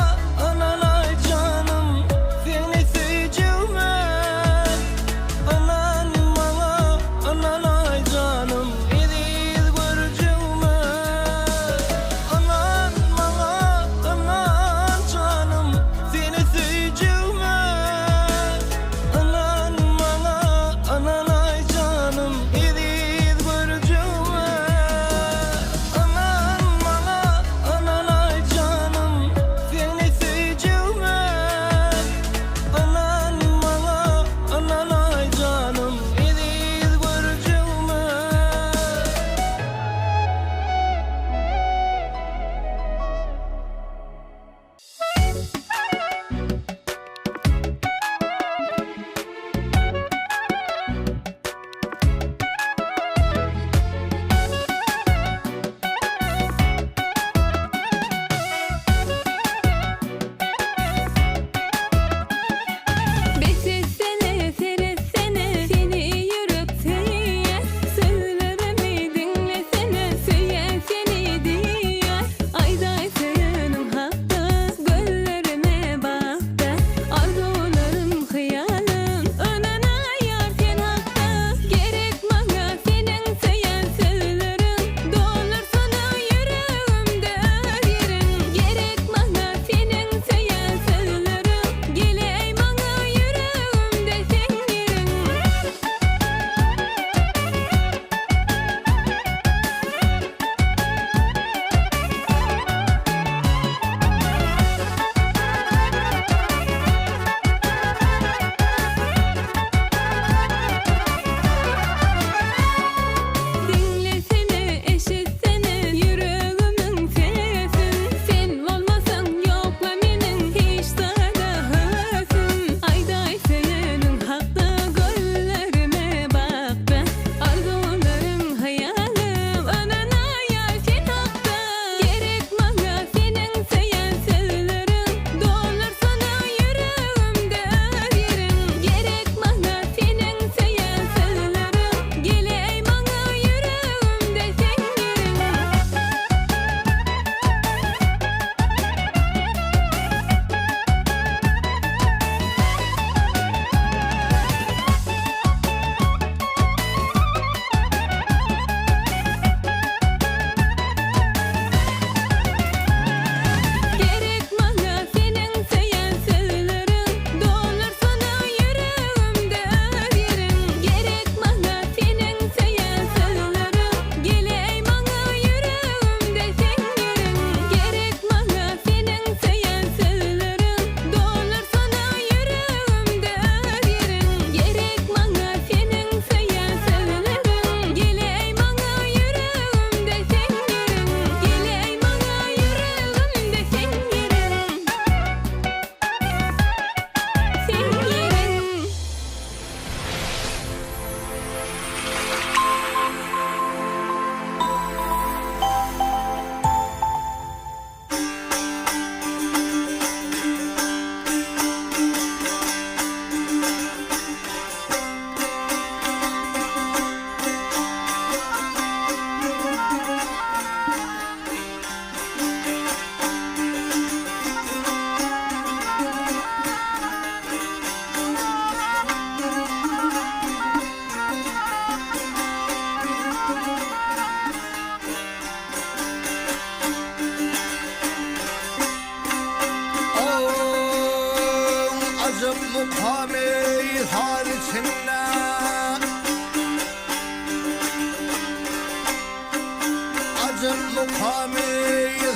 Nazım mukami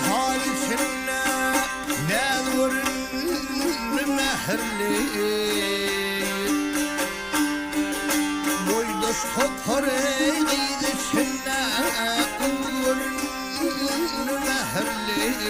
halisinne Nezvurun mehrli Boydaş topare giydisinne Nezvurun mehrli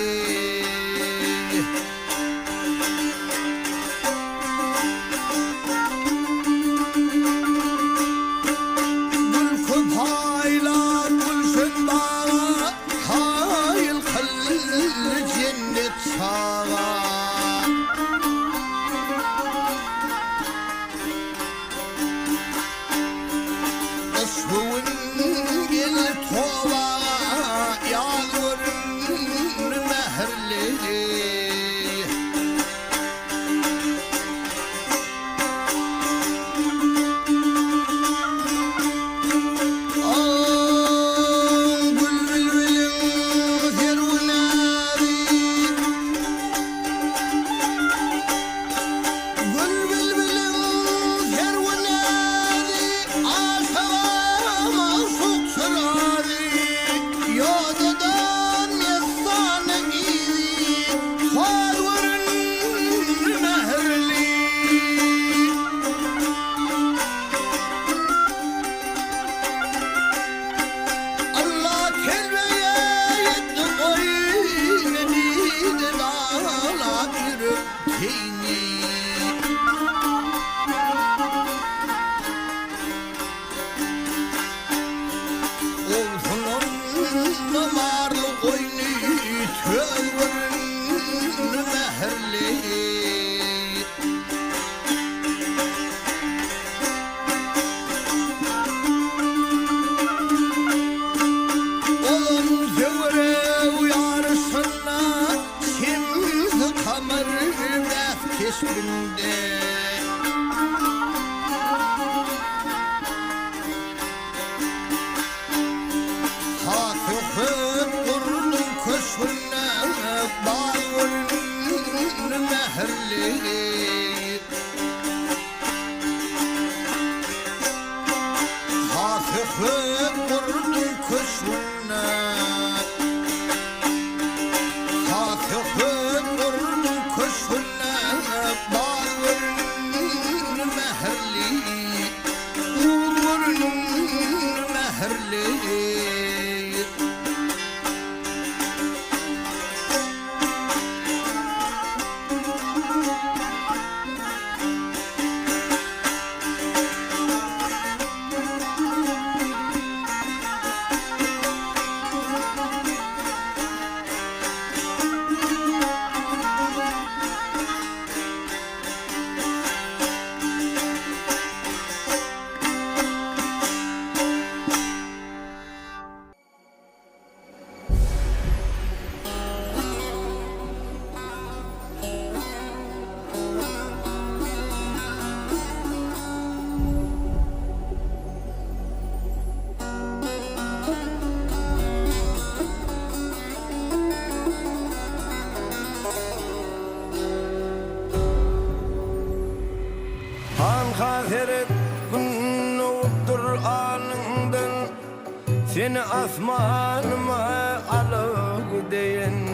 Seni asmanıma alıp gideyim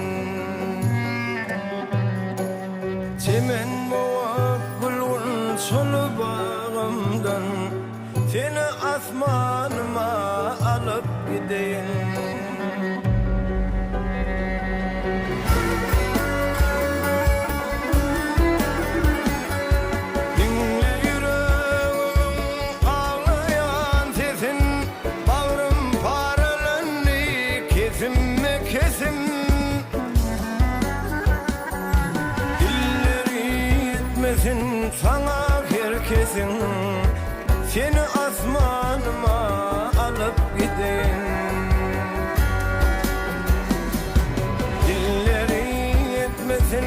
Çemen boğup gülün solu bağımdan Seni asmanıma alıp gideyim Sana herkesin Seni asmanıma alıp gideyim Dilleri yetmesin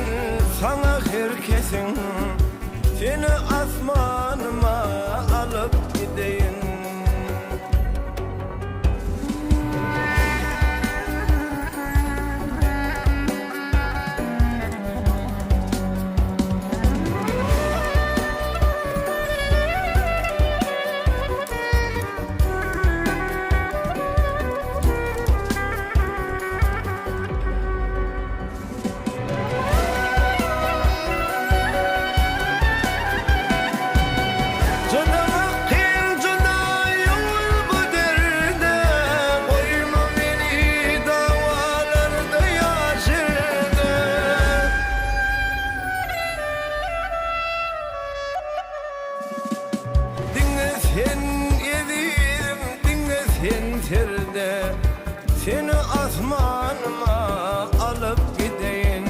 sana herkesin Seni asmanıma alıp gideyim seni asmanıma alıp gideyim.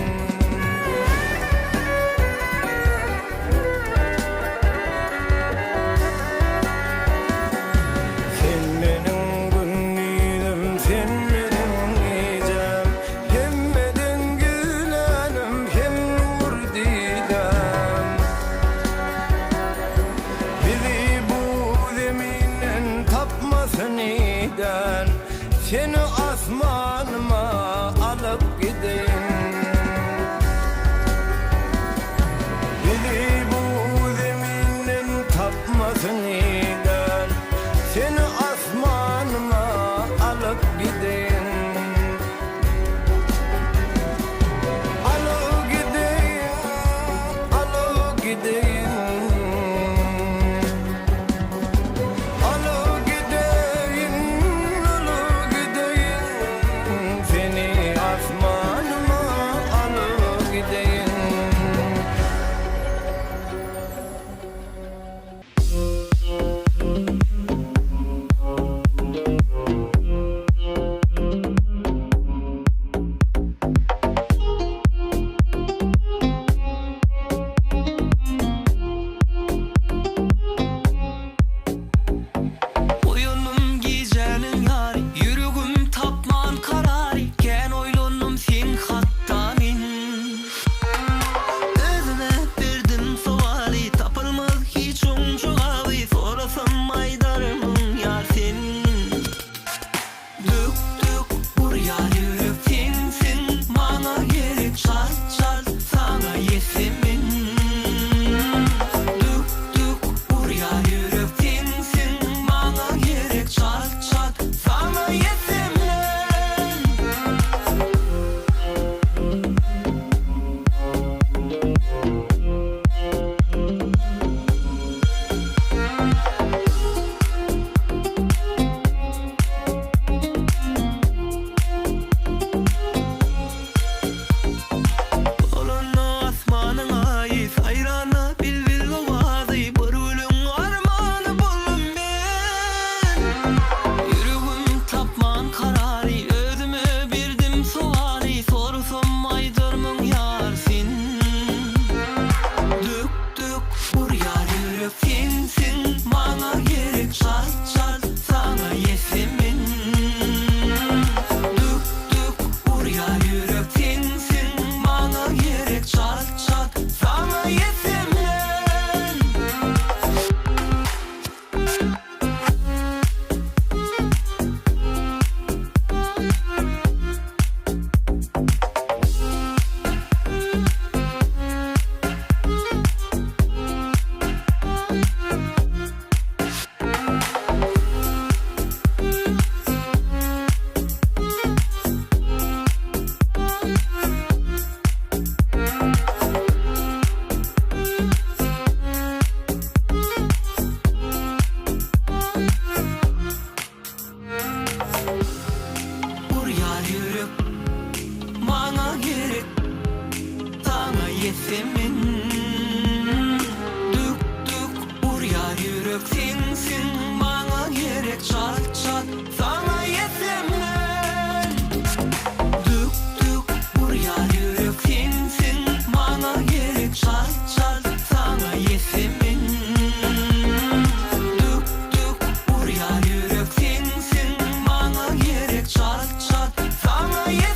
Sen benim günlüğüm, sen benim gecem, hemmeden gülenim, hem nur dilem. Bizi bu zeminin tapmasın iden, seni asmanıma alıp gideyim. Bizi bu zeminin tapmasın iden, seni asmanıma alıp gideyim. Alıp gideyim, alıp gideyim. Alıp gideyim, alıp gideyim. Seni asmanıma alıp gideyim. Oyunum gecenin yari, yürügüm tapman karari, ken oylunum sen hattamin. Özüne verdim suali, tapılmaz hiç unçuğavi, sorasam aydarımın yar senin. Dük dük buraya yürüp sensin, bana gerek çat çat sana yesemin. Dük dük buraya yürüp sensin, bana gerek çat çat sana yesemin. Olunu asmanın ayı, sayrana bilbil ovazı, bir ölüm armanı buldum ben. Yürügüm tapman kararı, özüme birdim suali, sorusam aydırmın yar sen. Dük dük buraya yürüp sensin, bana gerek çat çat sana yesemin. Dük dük buraya yürüp sensin, bana gerek çat çat sana yesemin. Buraya yürüp bana gerek sana yesemin. Dük dük buraya yürüp sensin, bana gerek çat çat sana yesemin. Dük dük buraya yürüp sensin, bana gerek çat çat sana yesemin. Dük dük buraya yürüp sensin, bana gerek çat çat sana yesemin.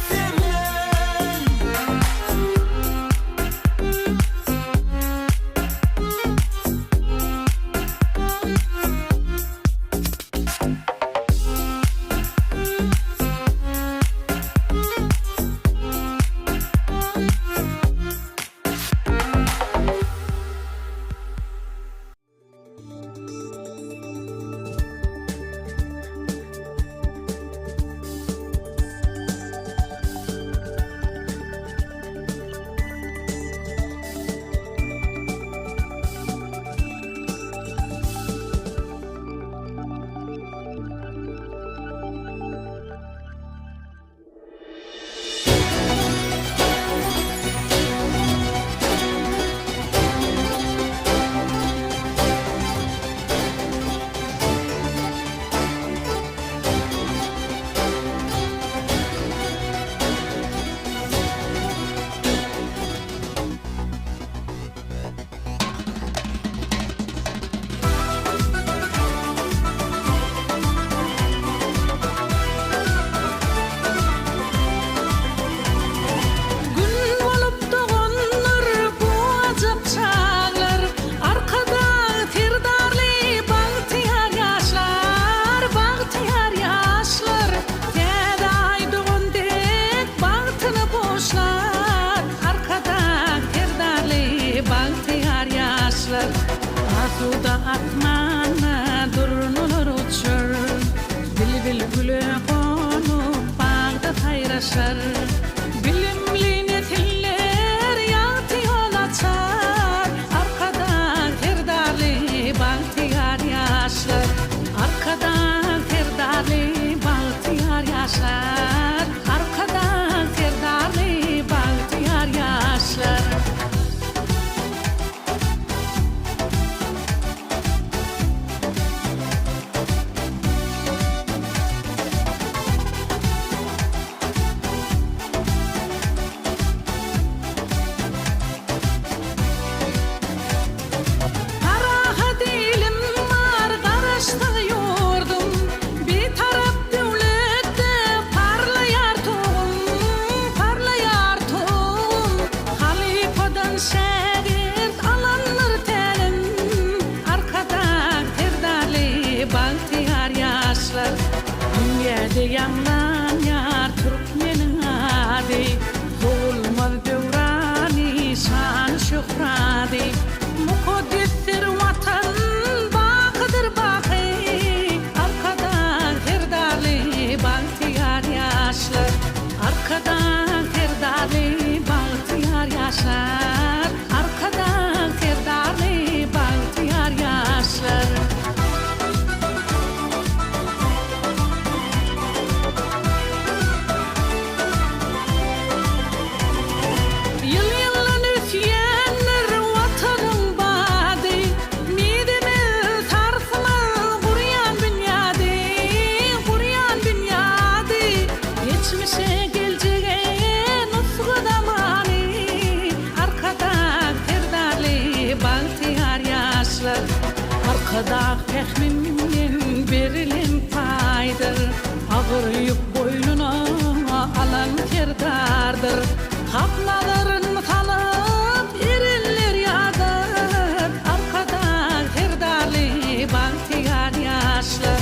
yaşar. Bilimli nesiller yatı yol açar. Arkadan terdarlı bahtiyar yaşar. Arkadan terdarlı bahtiyar yaşar. Arkadan terdarlı bahtiyar yaşar. Yanlan yar Türkmenin adı Olmaz devrani şan şöhradi Mukaddestir vatan bakıdır bakı Arkadan terdarlı bahtiyar yaşlar Arkadan terdarlı bahtiyar yaşlar Arkadan terdarlı bahtiyar yaşlar Arkada fehmimin berilen paydır Ağır yük boynuna alan terdardır Kapnaların talıp eriller yadır Arkadan terdarlı bahtiyar yaşlar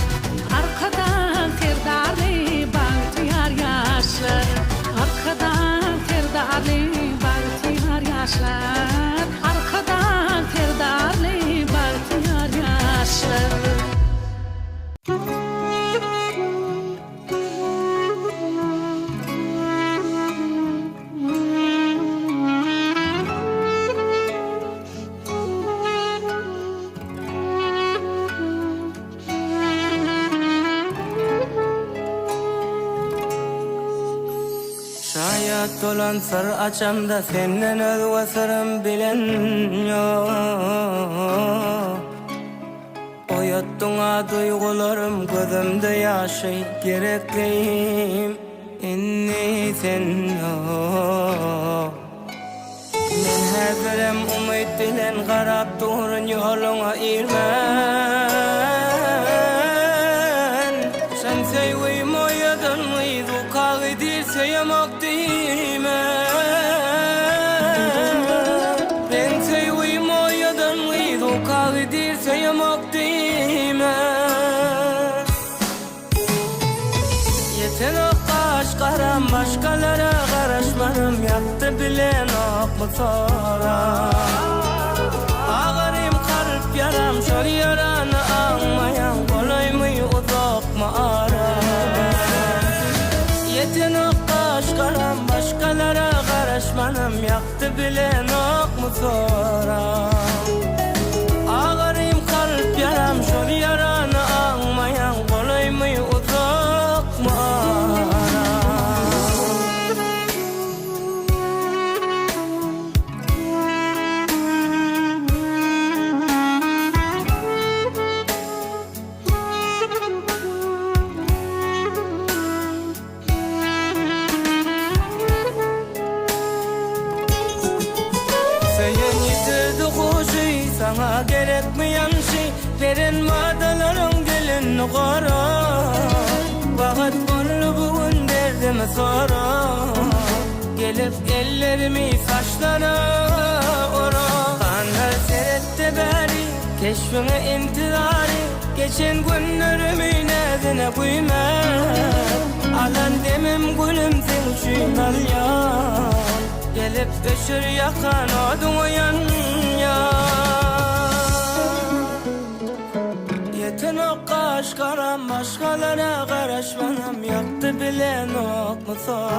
Arkadan terdarlı bahtiyar yaşlar Arkadan terdarlı bahtiyar yaşlar Arkadan terdarlı bahtiyar yaşlar Şayet dolan sır açamda senden öz vasırım bilen yok Oyattığına duygularım gözümde yaşay gerekliyim inni sen yok Men hazırım umut bilen qarap durun yoluna irmen Sen seviyim oyadan uydu kağıdır seyamak değmen Ben seviyim oyadan uydu kağıdır seyamak değmen Yeten o kaş karam başkalara karışmanım Yaptı bilen ok mu sonra Ağırım kalp yaram şol yaranı anmayan Kolay mı uzak mı ara Yeten o kaş karam başkalara karışmanım Yaptı bilen ok mu sonra Ağırım kalp yaram şol yaranı anmayan Kolay mı uzak mı ara Sana gerekmeyen şey Veren madaların gelin nukara Vakat bunu bugün derdimi sonra Gelip ellerimi saçlara ora Kanlar serette beri Keşfine intizari Geçen günlerimi nezine kuyma Alan demem gülüm sen uçuyum alyan Gelip öşür yakan odun uyan ya Yeten o kaş karam başkalara karışmanam yaptı bilen okmu sor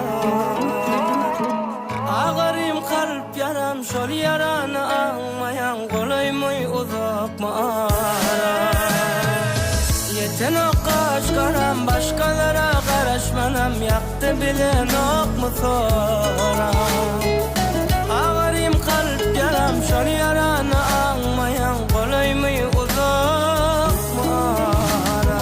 Ağırım kalp yaram şol yaranı almayan kolay mı uzak mı ara Yeten o kaş karam başkalara karışmanam yaptı bilen okmu sor Ağırım kalp yaram şol yaranı almayan kolay mı uzak mı ara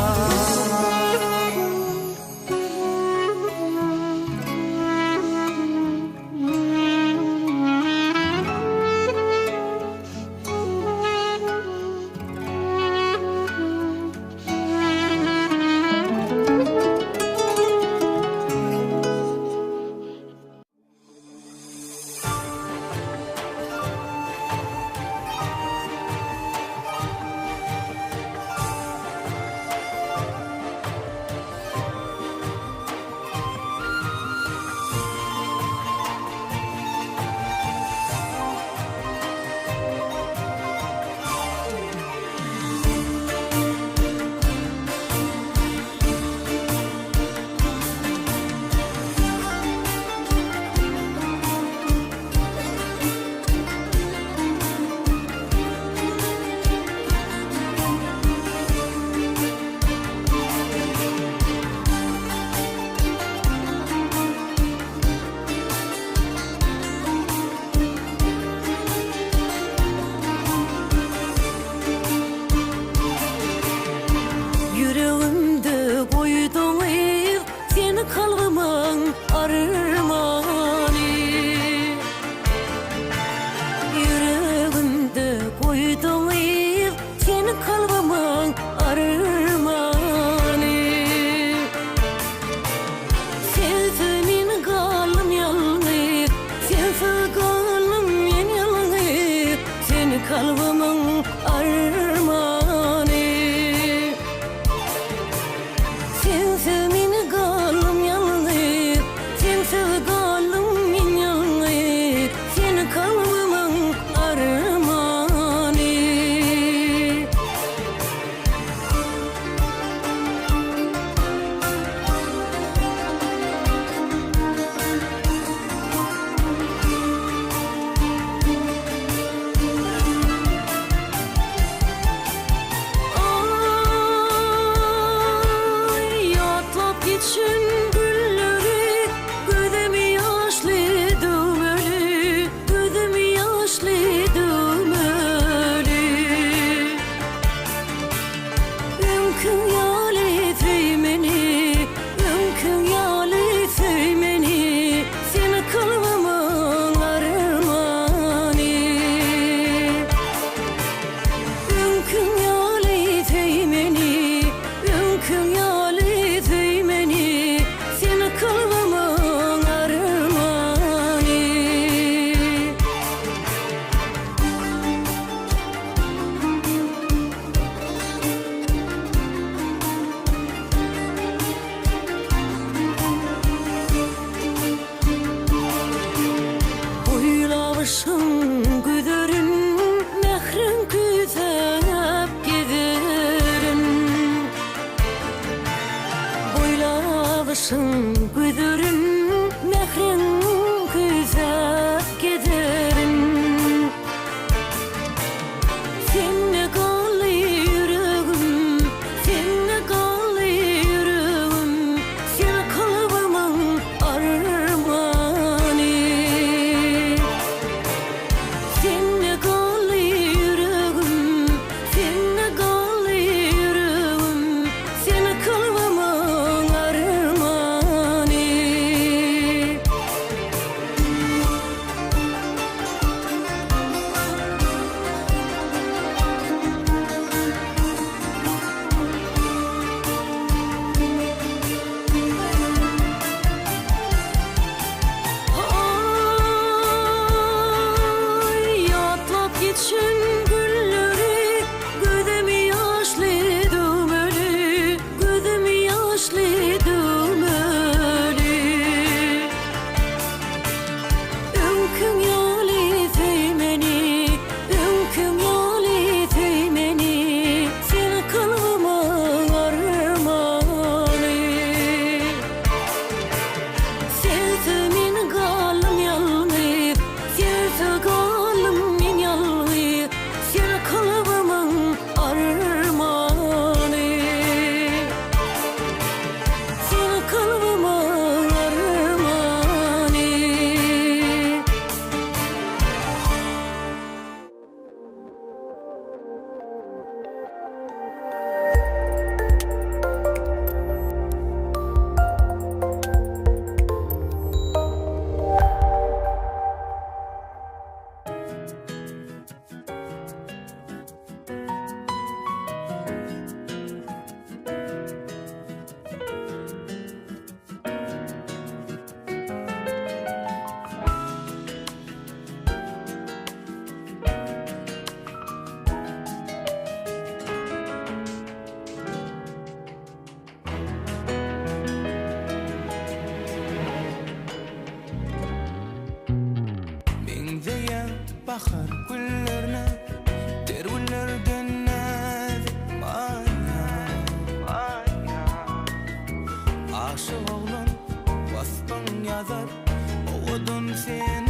bahar güllerine tergüllerden nazik maya aşık oğlan vasfın yazar oğudun sen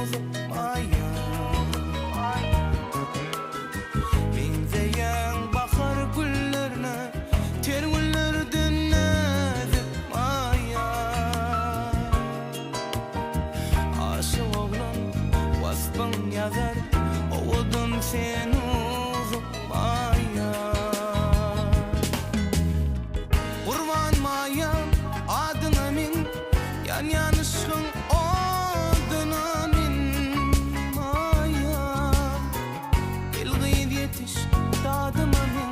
uzak maya benzeyen bahar güllerine tergüllerden nazik maya aşık oğlan vasfın yazar oğudun sen uzak maya kurban maya adına min yan yanışın adına min maya ilgid yetiş tadıma min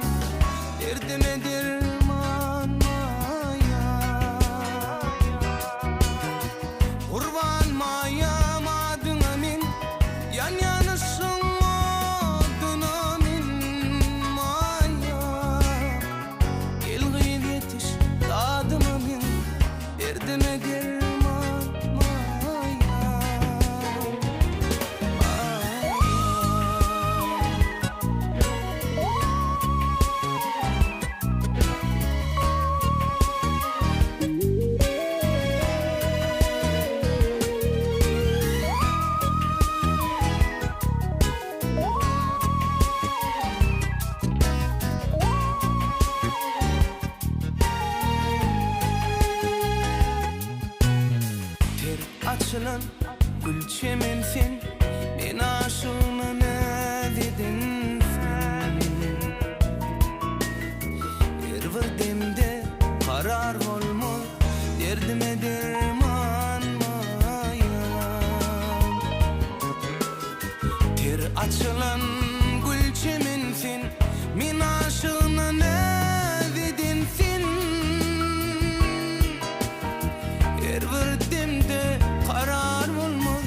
derdime derman maya kurban maya adına min yan yanışın adına min maya ilgid yetiş tadıma min derdime derman maya ter açılan gül çemensin ben aşığına ne dedinsin her vardemde karar olmaz derdime derman maya ter açılan gül çemensin ben aşığına ne dedinsin her vardemde karar olmaz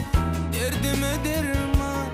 derdime derman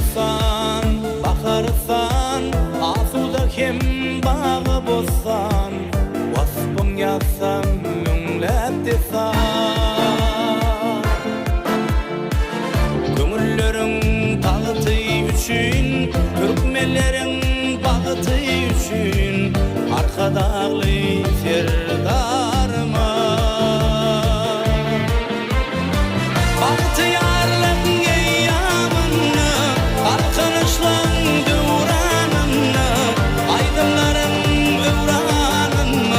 Bakarsan, bakarsan, asuda kim bağı bozsan, vasfın yazsam müngläp desan. Köngülleriň tagyty üçün, türkmenleriň bagyty üçün, arkadagly serdarma. Bagyty yarlyň eýamyny, arkadaşlaň döwranyny, aydınlaryň öwranyny,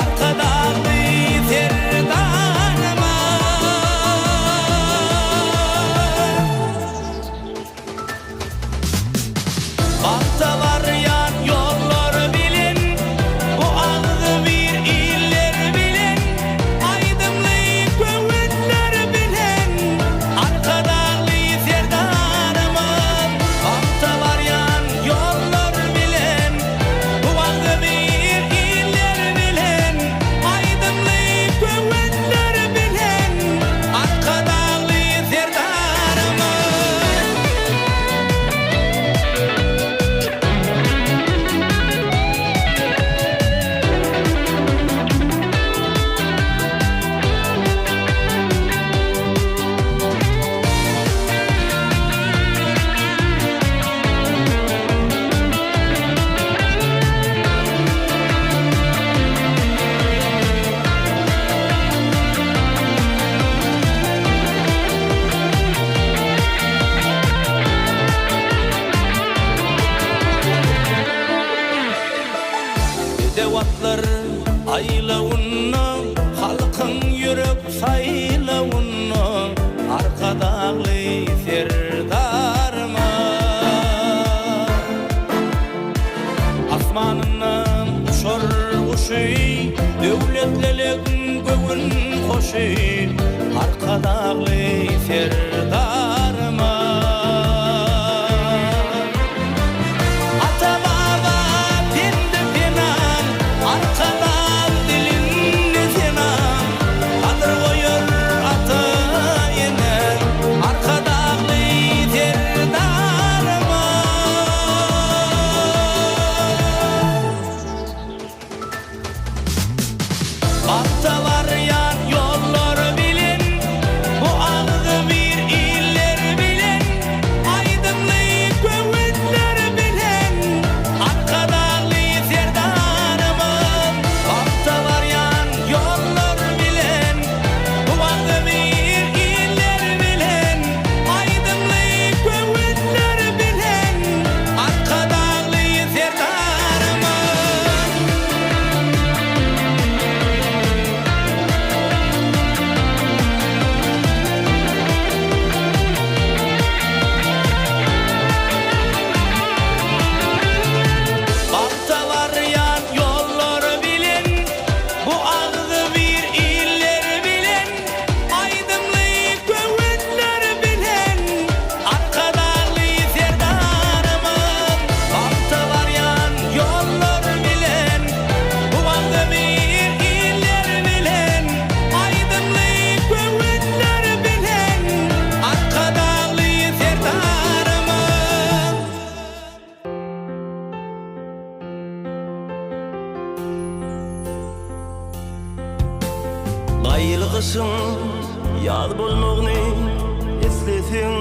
arkadagly serdarma. Baktalar yan yollar bilin, bu ağzı bir iller bilin, aydınly göwünler bilin, arkadagly serdarymız. Baktalar yan yollar bilin, bu ağzı bir iller bilin, aydınly göwünler bilin, arkadagly serdarymız. Devatlar aylawunna, halkın yürüp saylawunna, arkadagly serdarma. Asmanyndan uçar kuşy, döwletleriň göwün hoşy, arkadagly serdarma. Ata baba dindi penan, arkadan dilinni senan, adır koyur ata ene, arkadagly serdarma. Baktalar yan yollar bilin, bu ağzı bir iller bilin, aydınly göwünler bilin, arkadagly serdarymız. Baktalar yan yollar bilin, bu ağzı bir iller bilin, aydınly göwünler bilin, arkadagly serdarymız. Baktalar yan yollar bilin, bu ağzı bir iller bilin, aydınly göwünler bilin, arkadagly serdarymız. Baktalar yan yollar bilin, bu ağzı bir iller bilin, aydınly göwünler bilin, arkadagly serdarymız. Gaýylgyşyň ýad bolmagyny esleseň,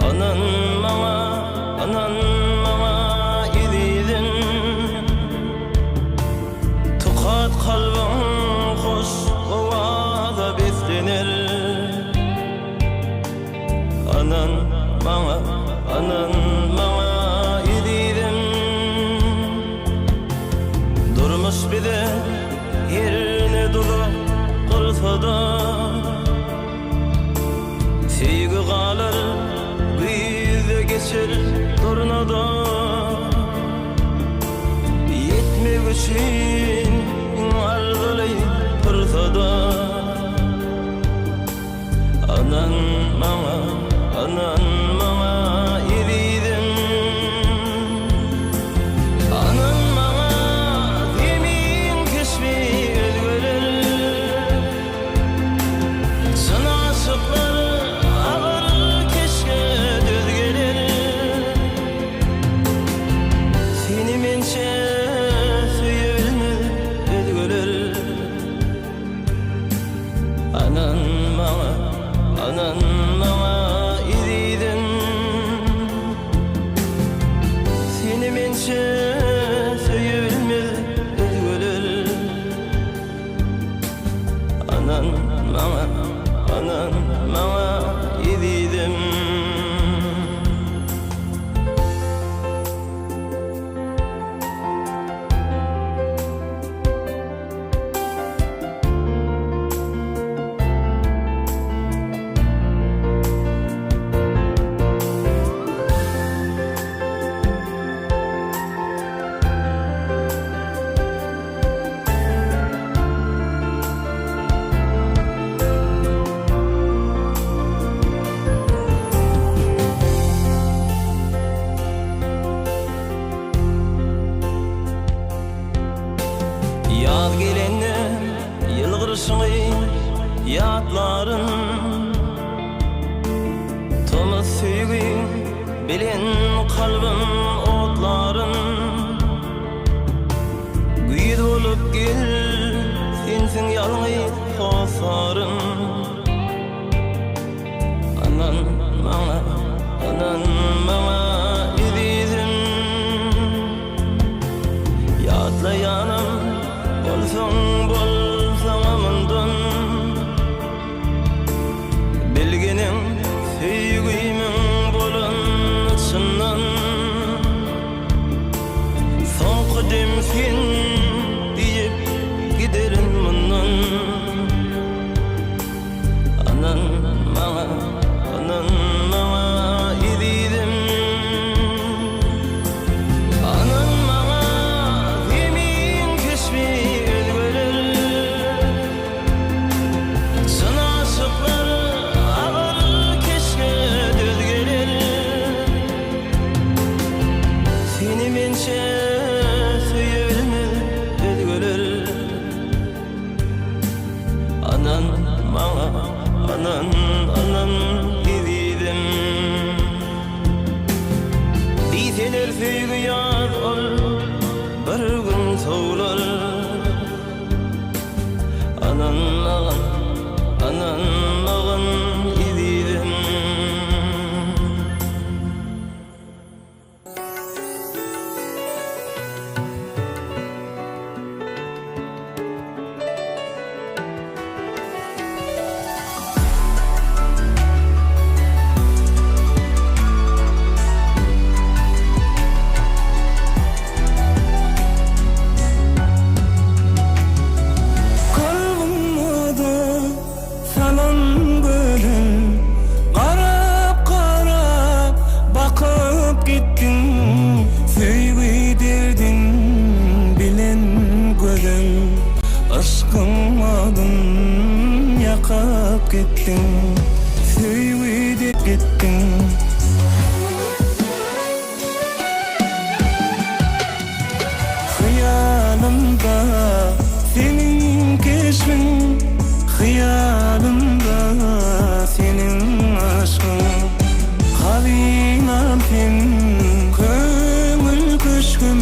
anan maňa edildin, tukat kalbyň hoş owaza beslenir. Anan maňa edildin, durmuş bide yerini durup kılsa da, sevgi kalar güýze geçer tornada, yetmek üçün arzulayıp dursa da, anan maňa edildin, anan maňa zemin keşmi özgerer, sana aşıklar ağır sevgin bilen kalbim otların güýüd bolup gel sensiň ýalňy hosarın anan maňa edizim ýatlaýanam bolsaň amandyn bilgenim söýgüýmüň bolan çyndan soňky dem sen diýip giderin mundan anan maňa edizim anan maňa yemin keşmi özgörer sana aşıklar ağır keşke düz gelir seni mençe söylemel özgörer anan maňa anan edizim diýseler söýgü ýar ol bir gün soğlar anan edizim kalbimda salan gölüm qarap bakıp gittin söýgü derdin bilen gözüm aşkın adın yakap gittin söýgü de gittin hıyalımda senin keşfin hıyalımda senin aşkın havinam sen köngül köşküm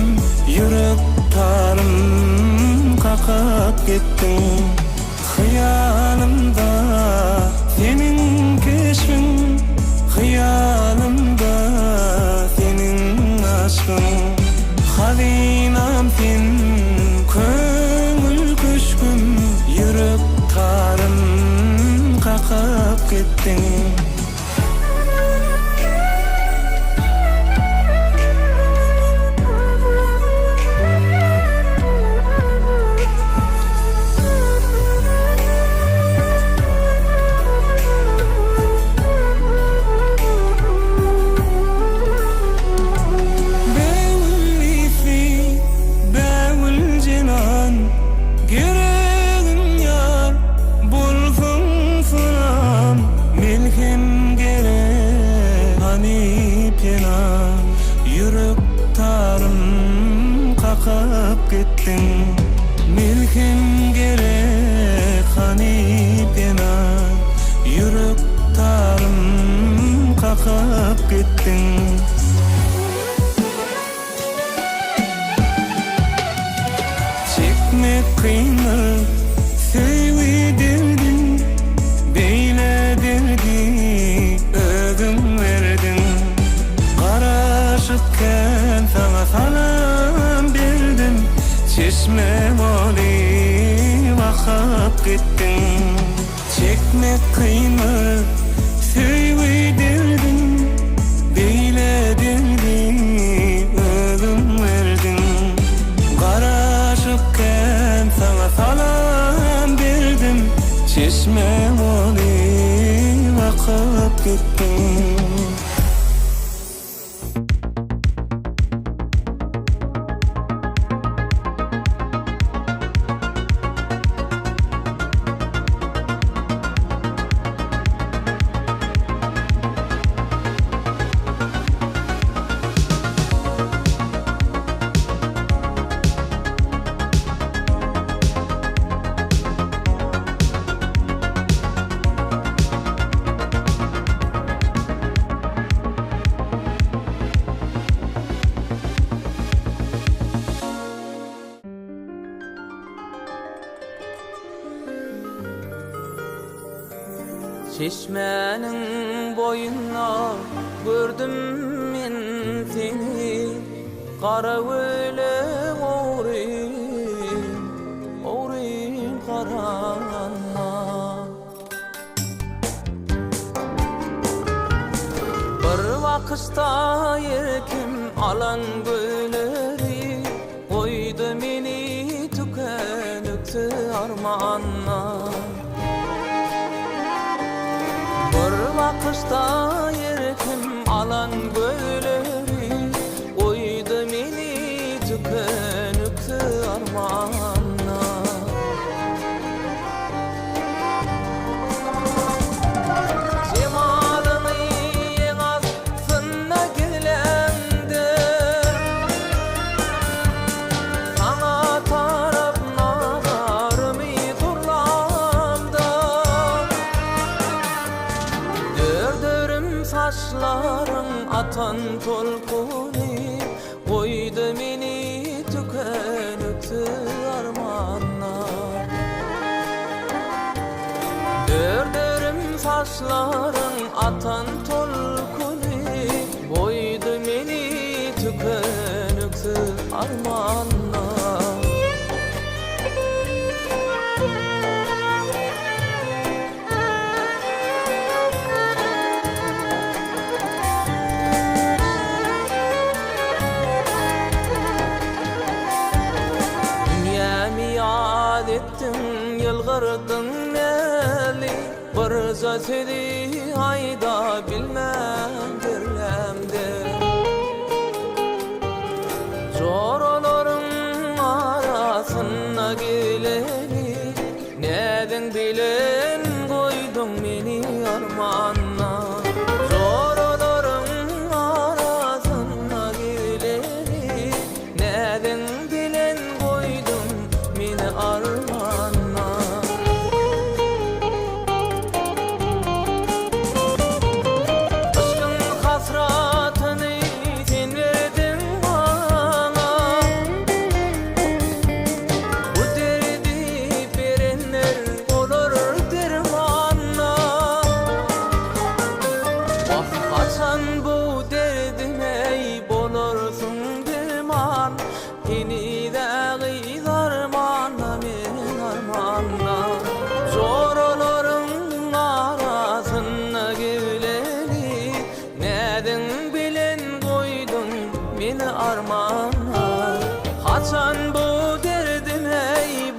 yürek tarım kakap gittin hıyalımda senin keşfin hıyalımda senin aşkın havinam sen köngül köşküm yürek tarım kakap gittin kakap gittin milkim gerek hanip yana yürek tarım kakap gittin çekmek kıymet söýgü derdin beýle derdi özüň verdin garaşypken sana salam berdim çeşme boli bakıp gittin çekmek kıymet söýgü derdin beýle derdi özüň verdin garaşypken sana salam berdim çeşme boli bakıp gittin Çeşmenin boyuna gördüm men seni, Kara öyle oğrayım karanla. Bir vakışta yerkim alan göyleri, koydu meni tükenüktü armanla. Bir vakışta yerkim alan göyleri, koydu meni tükenüktü armanla. Cemalını en az sınna gelendi, sana taraf nazarımı turlamda. Dördürüm saçların atan tolkuni, koydu meni tükenüktü armanla. Dördürüm saçların atan tolkuni, koydu meni tükenüktü armanla. Ettin yılgırdın neli, bir zötedi ayda bilmem birlemde. Zorların arasına geleni, neden bilen koydun meni armanla. Zorların arasına geleni, neden bilen koydun meni armanla. Aşkın hasratını sen verdin bana, bu derdi verenler olur dermanla. Ah kaçan bu derdime bolursun derman, yeniden armanla men armanla. Zorların arasına geleni, neden bilen koydun meni armanla. Kaçan bu derdime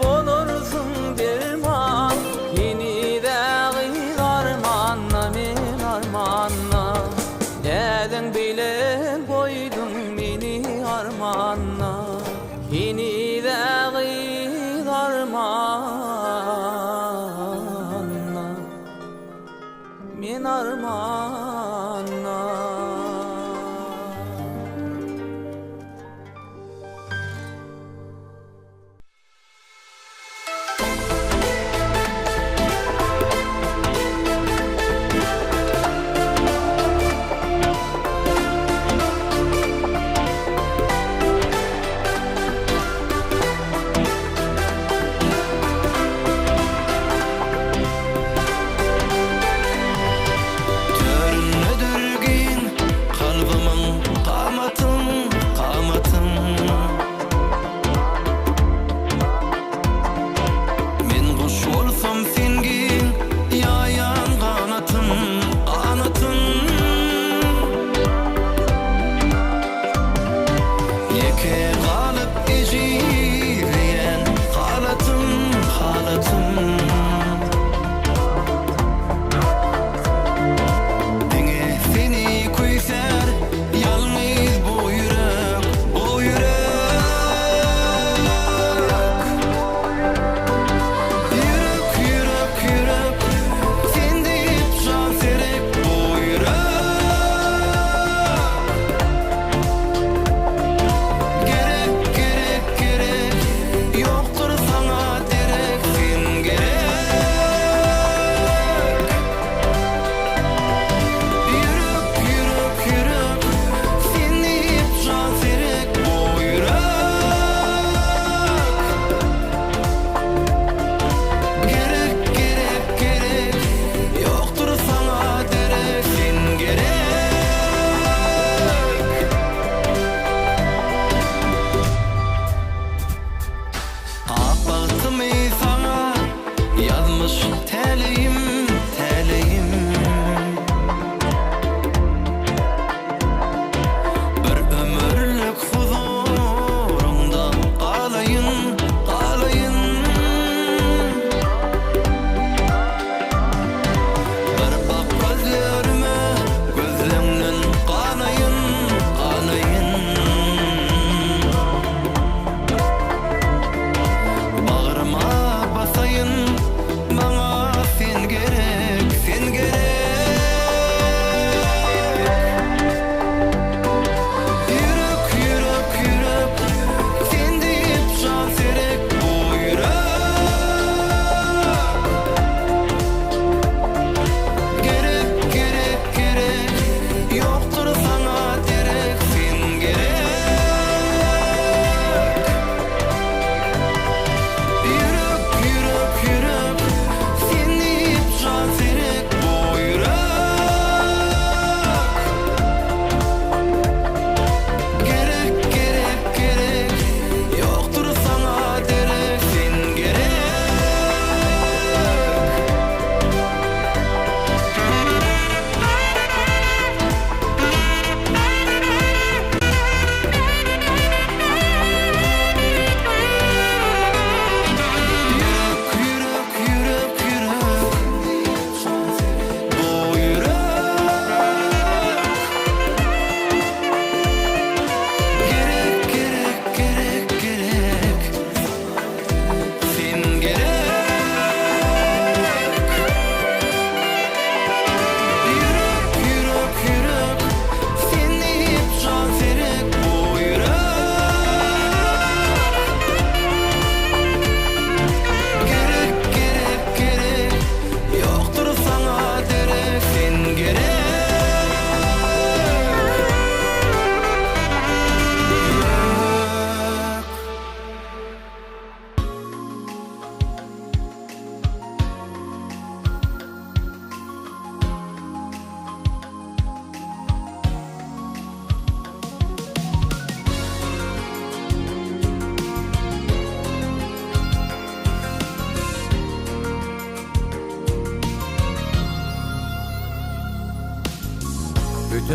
bolursun derman, yeniden armanla men armanla. Neden bilen koydun meni armanla, yeniden armanla men armanla. Tör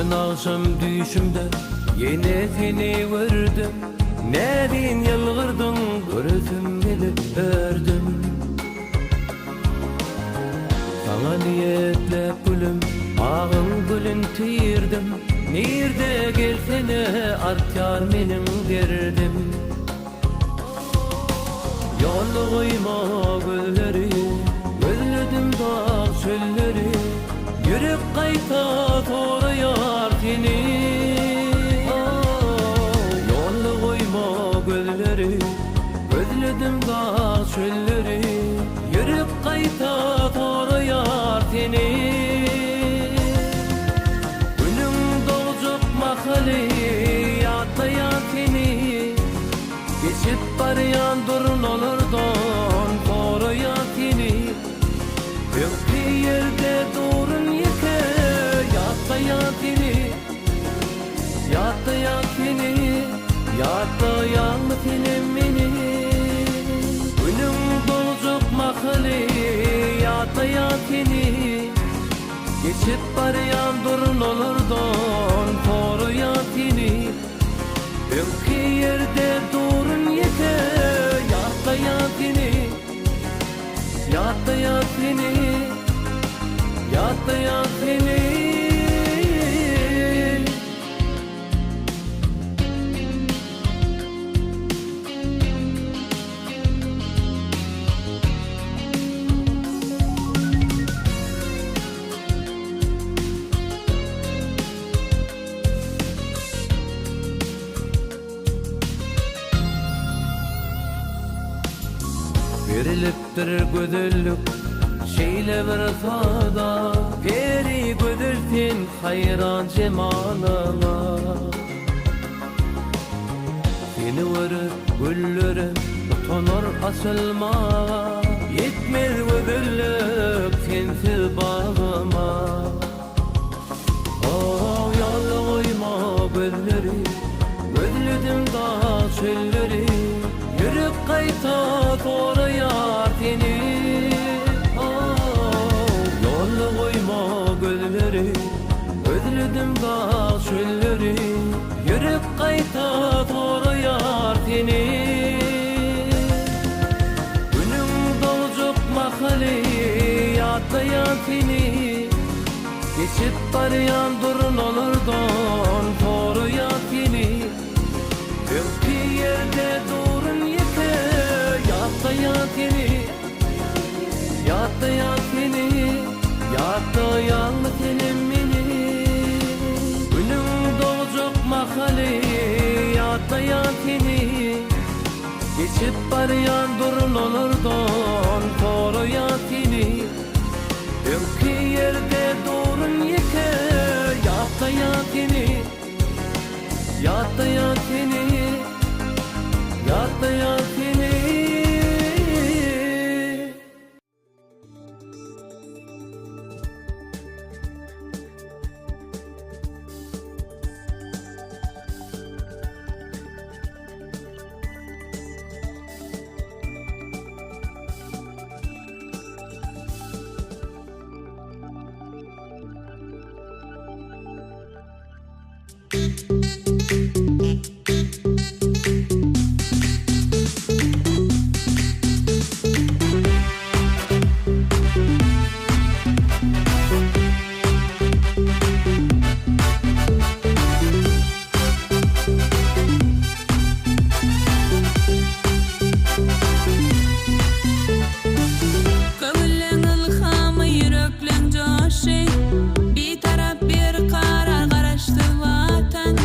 Dün akşam düşümde yine seni gördüm. Nedin yalgırdın gözüm gelip ördüm. Sana niyetlep gülüm ağın gülün tirdim. Nirde gelsene artar menin derdim. Yollu koyma gülleri, gözledim dağ çölleri. Yürüp kayta torayar seni. Yollu koyma gülleri, gözledim dağ çölleri. Yürüp kayta torayar seni. Günüm dolacak mahali yatlayan seni. Geçip barayan durun olurdan koruyan seni. Bir yerde durun yeke yatlayan seni. Yatlayan seni, yatlayan mı senin beni. Günüm dolacak mahali yatlayan seni. Geçip barayan durun olurdan koruyan seni. Bir yerde durun yeke yatlayan seni. Yatlayan seni, yatlayan seni. Veriliptir gödüllük şeyle bir sada. Peri gödülsin hayran cemalına. Seni vırıp güllerim utanır asılma. Yetmez gödüllük sensiz bağıma. Oh yallı koyma gözleri, gözledim dağ çölleri. Yürüp kayta torayar seni. Yollu koyma gözleri, özledim dağ çölleri. Yürüp kayta torayar seni. Günüm dolacak mahali yatlayan seni. Geçip barayan durun olurdan koruyan seni. Bir yerde durun yeke yatlayan seni. Yatlayan seni, yatlayan mı senin beni. Günüm dolacak mahali yatlayan seni. Geçip barayan durun olurdan koruyan seni. Bir yerde durun yeke yatlayan seni. Yatlayan seni, yatlayan seni. Bir taraf bir karar karıştı vatan.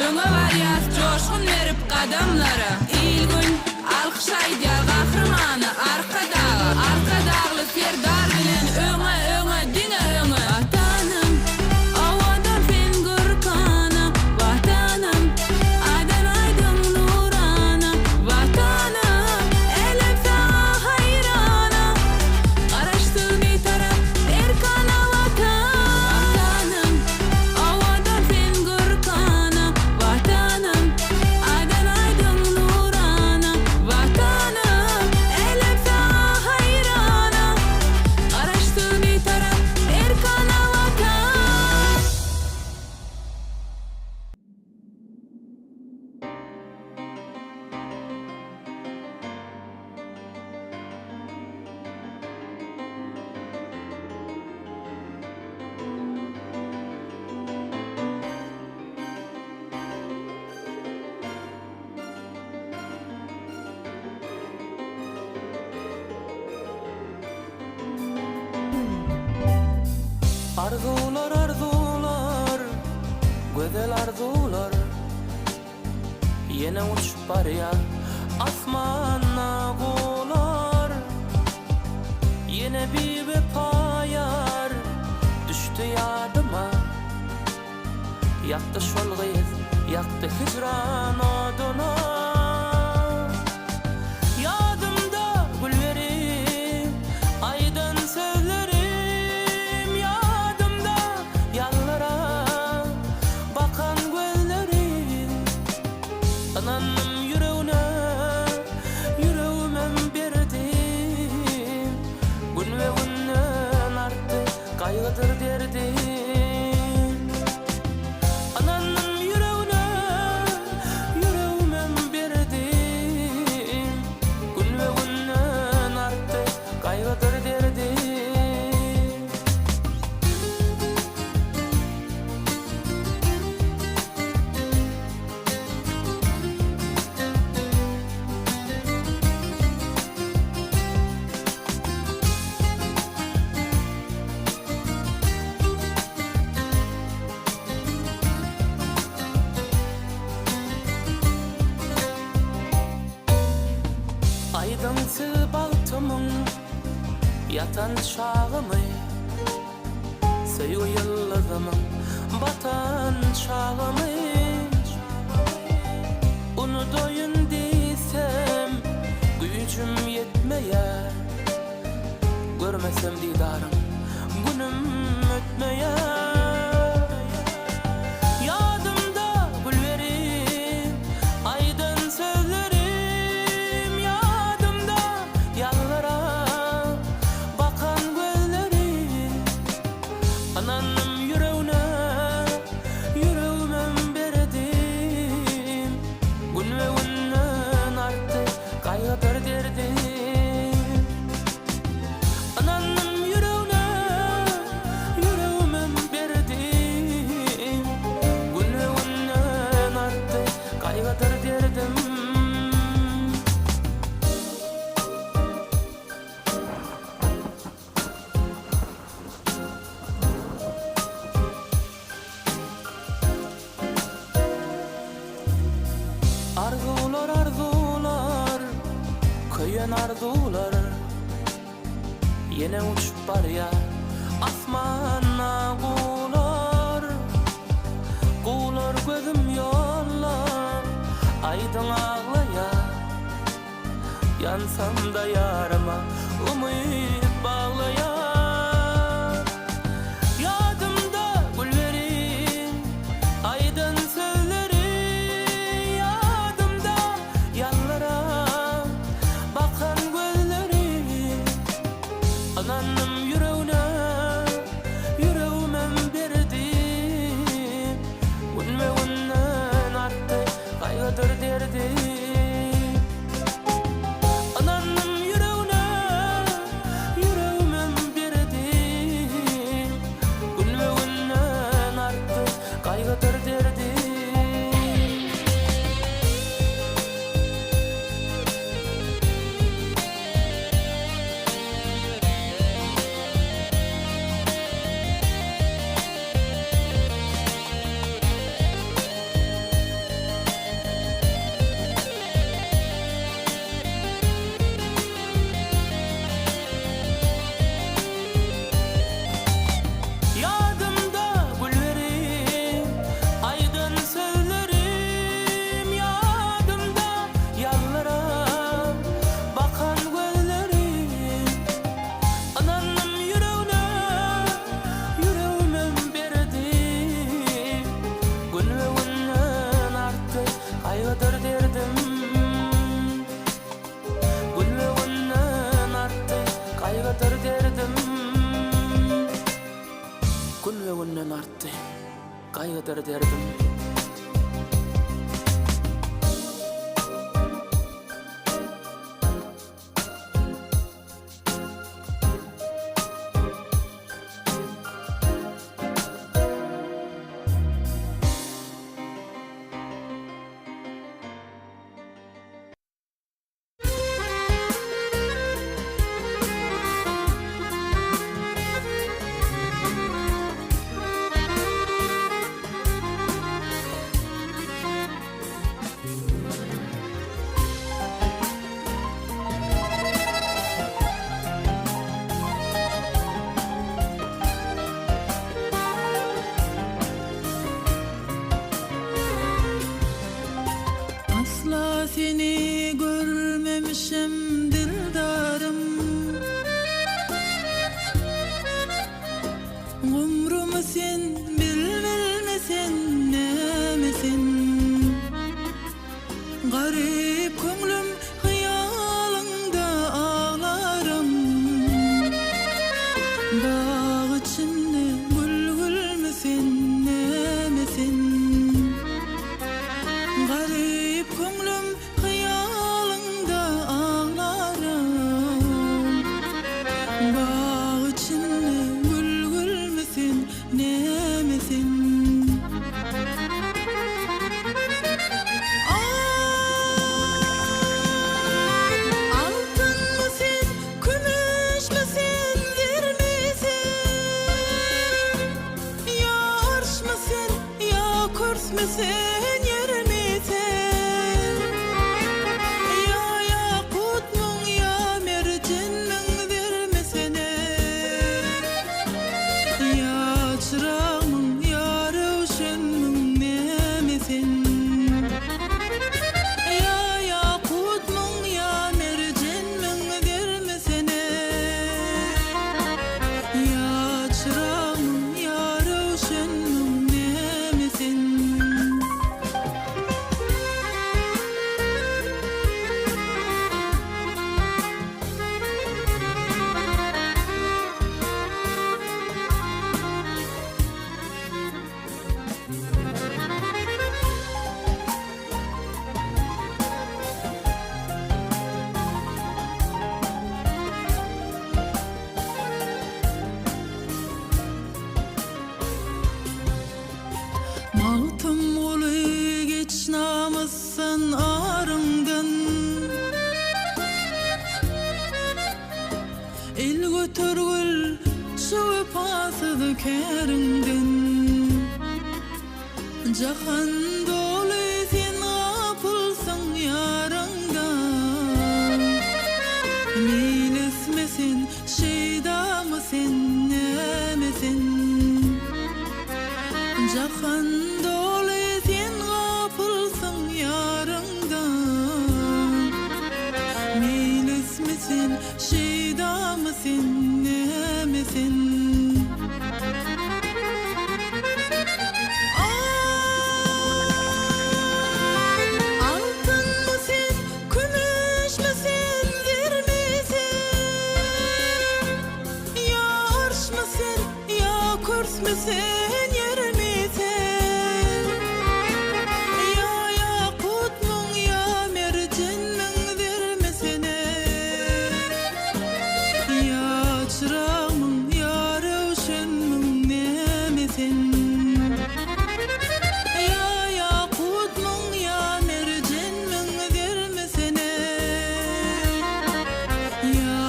öňe barýar joşgun berip gadamlara. İlgün alkyş aýdýar gahrymany arka dagly Serdar bilen öňe diňe öňe. Vatanım awada fingür kana, vatanım adan aydın nurana, vatanım elem sana hayrana. Araştı bir taraf erkana vatanım awada fingür kana, vatanım adan aydın nurana, vatanım elem sana hayrana. Araştı bir taraf erkana vatan. Arzular arzular, güzel arzular, yine uçup barýar asmana golar. Yine bir bepayar düştü yadıma, yaktı şol gyz, yaktı hicran oduna. Yadımda güllerim, aydın sözlerim, yadımda yallara bakan gözlerim. Ananım yüreğine, yüreğimem berdim, gün ve günden arttı kaygıdır derdim. Ananım yüreğine, yüreğimem berdim, gün ve günden arttı kaygıdır derdim. Aydınsı baltımın yatan çağımı, sevgi yıldızımın batan çağımı. Unudoyun diysem gücüm yetmeyer, görmesem didarım günüm ötmeyer. Yadımda güllerim, aydın sözlerim, yadımda yallara bakan gözlerim. Ananım yüreğine, yüreğimem berdim, gün ve günden arttı kaygıdır derdim. Ananım yüreğine, yüreğimem berdim, gün ve günden arttı kaygıdır derdim. Arzular arzular, köyen arzular, yine uçup barýar asmana gular. Gular gözüm yollar, aydın ağlayar, yansam da yarama umut bağlayar. Yadımda güllerim, aydın sözlerim, yadımda yallara bakan gözlerim. Ananım yüreğine, yüreğimem berdim, gün ve günden arttı kaygıdır derdim. Ananım yüreğine, yetdi. Gaýgydyr derdim. Asla seni görmemişim dildarım, umrumu sen bilmesen nemesin. Garip köngülüm hayalında ağlarım, bağ içinde gül müsen nemesin. Garip köngülüm hayalında ağlarım, bağ içinde gül müsen nemesin. Altın mısın, gümüş müsün, zir misin? Ya arş mısın, ya kurs müsün, yer misin? Ya yakut mun, ya mercan mun, zir misin? Ya çırağ mun, ya rövşen mun, ne misin? Ya yakut mun, ya mercan mun, zir misin? Ya çırağ mun, ya rövşen mun, ne misin? Maltım oluy geç namusan arından, el götürgül şu pasıdı kerinden. Jahan doluy sen gapılsın yarından, milismesin şeyda mısın nemesin? Jahan doluy sen gapılsın yarından, milismesin şeyda mısın nemesin? Altın mısın, gümüş müsün, zir misin? Ya arş mısın, ya kurs müsün, yer misin? Ya yakut mun, ya mercan mun, zir misin? Ya çırağ mun, ya rövşen mun, ne misin? Ya yakut mun, ya mercan mun, zir misin? Ya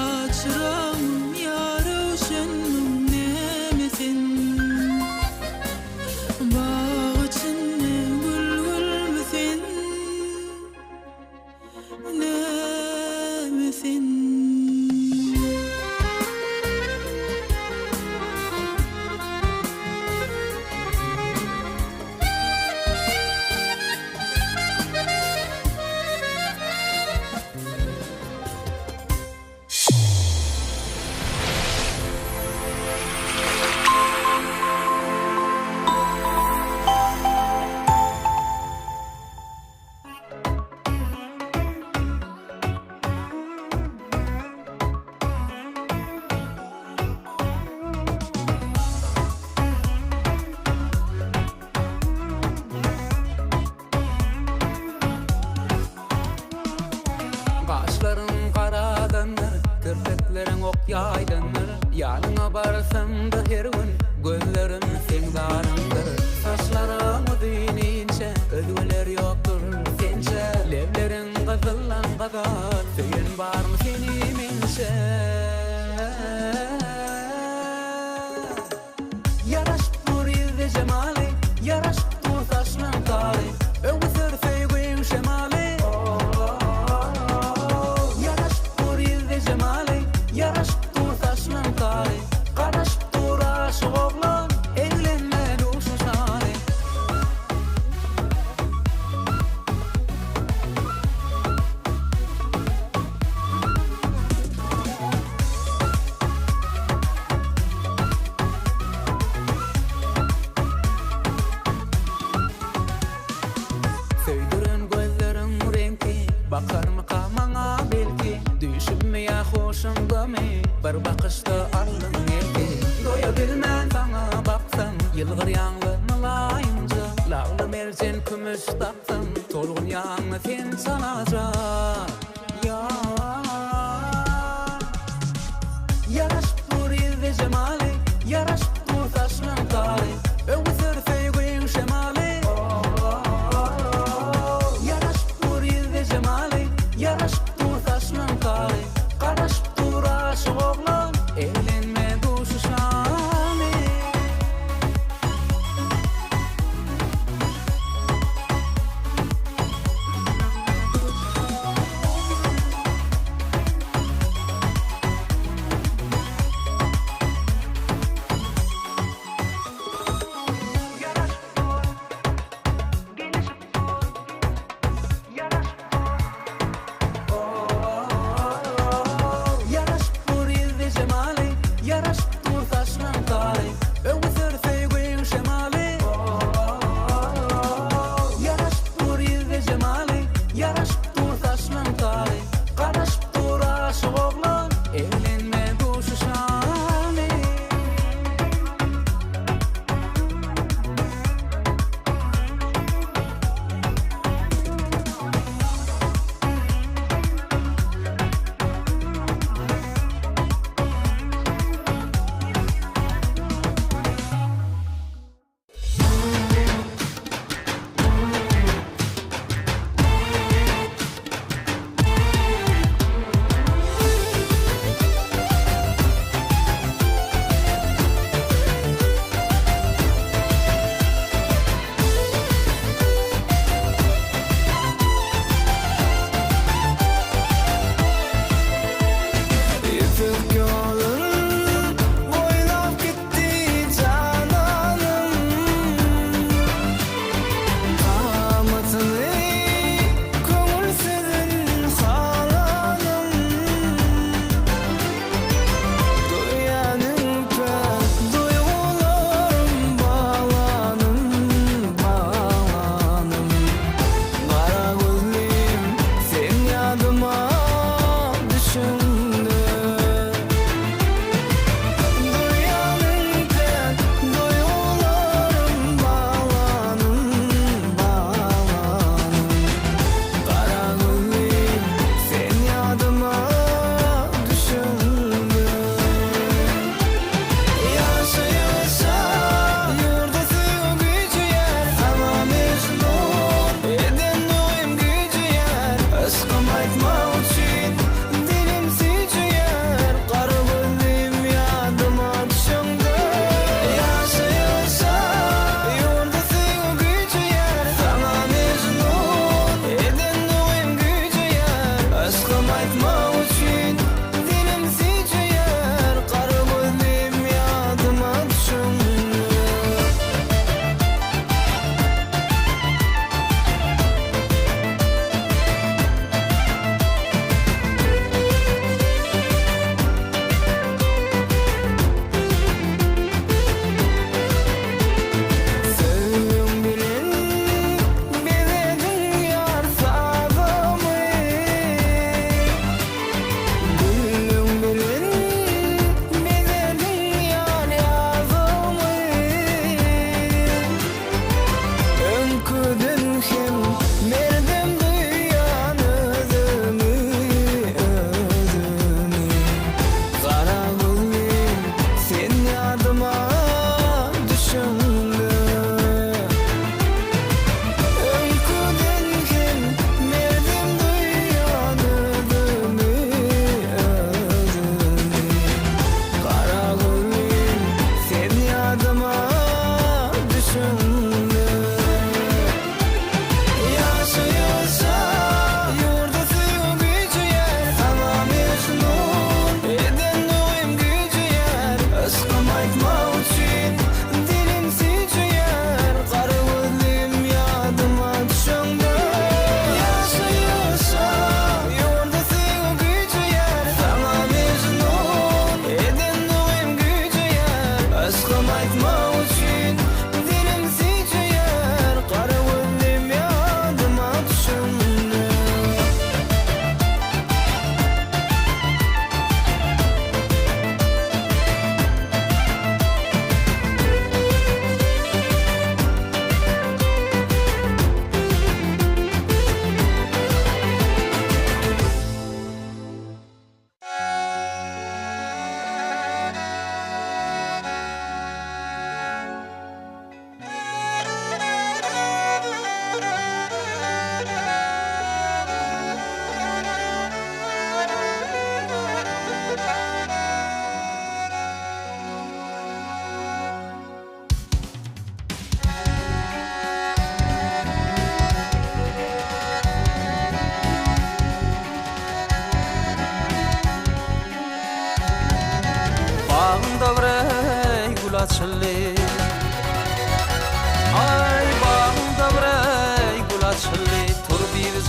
çırağ mun, ya rövşen mun, ne misin? Bağ içinde gül müsen nemesin? kalsam da her gün gözlerim sen darındır. Saçlarım uzinince ödüler yoktur sence. Levlerin kızıllan kadar söyün var mı seni mince? Yaraşıp dur yüzde cemali, yaraşıp dur saçlan tari, öğütür feygün şemali. Yaraşıp dur yüzde cemali, yaraşıp dur saçlan tari, karaşıp dur aşık oğlan, evlenme nuşu şari. Söydürün gözlerin renkli, bakar mı kamana belki, düşünmeye hoşumda mı, bir bakışta alın elki. Doya bilmem sana baksam, yılgır yanlı mılayınca, lağlı mercan kümüş taksam, tolgun yanlı sen sanacak. Yaraşıp dur yüzde cemali, yaraşıp dur saçlan tari, öğütür feygün şemali. Yaraşıp dur yüzde cemali, yaraşıp dur saçlan tari, karaşıp dur aşık oğlan, evlenme duşu şani.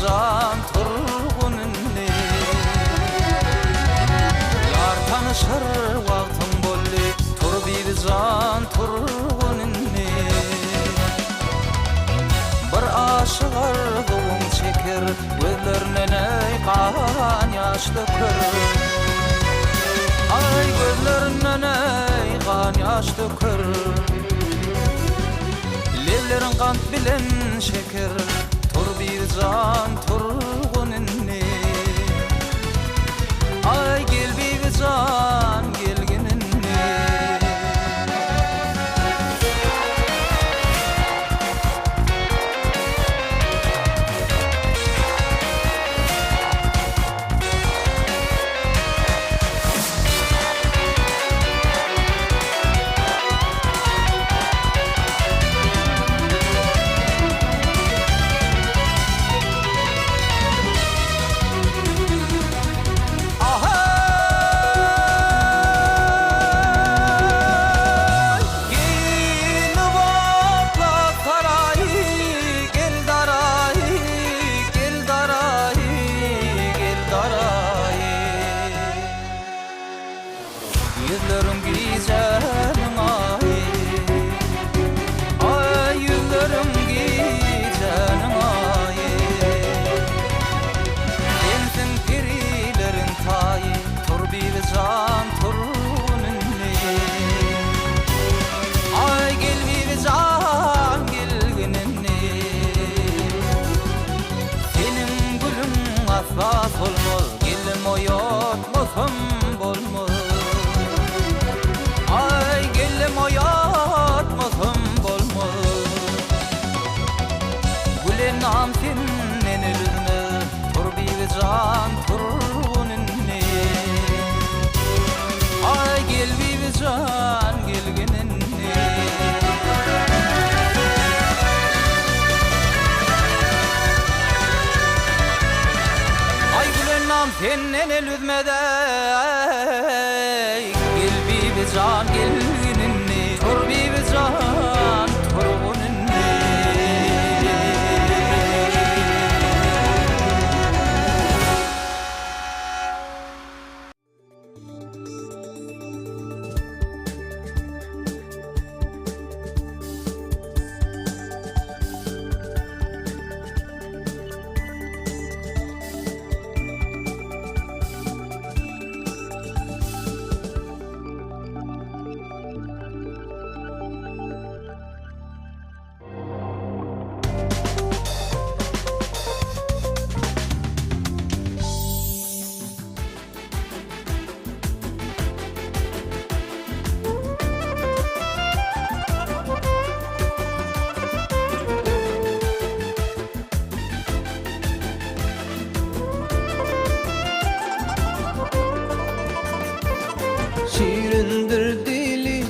can turgununni Yar tanışır vaqtın bolli Tur bir can turgununni Bir aşık arzuğun çeker Gözlerinen ey kan yaş döker Ay gözlerinen ey kan yaş döker Levlerin kant bilen şeker Tur bir can turgununni Ay gel bir can gelginunni Yüzlerim güzelim ay Ay yüzlerim güzelim ay Sensin perilerin tayı Tur bir can turgununni Ay gel bir can gelginunni Senin gülüm asfas olmaz Gelim oyat mosum bolmaz Ay gelem oyatmasam bolmaz Gülenam sennen elüzme Tur bir can turgununni Ay gel bir can gelginunni Ay gülenam sennen elüzme de Can gelginunni Tur bir can turgununni Şirindir dili,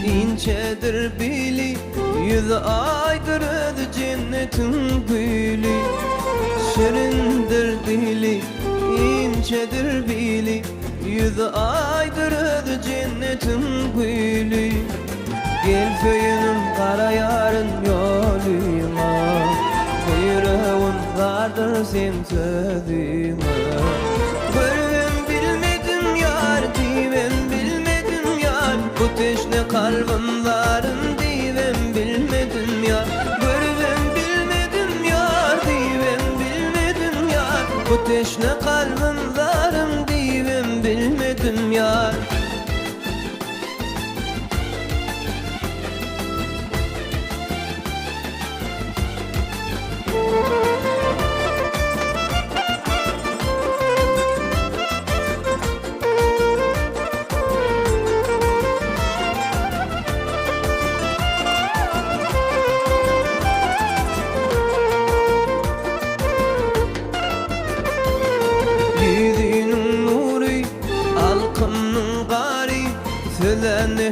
incedir bili Yüz aydır ödü cennetin gülü Şirindir dili, incedir bili Yüz aydır ödü cennetin gülü Gel köyünün kara yarın yoluma Buyruğun vardır sen sözüme Bilmedim yar divem bilmedim yar Bu teşne kalbim varım divem bilmedim yar Görvem bilmedim yar divem bilmedim yar Bu teşne kalbim varım divem bilmedim yar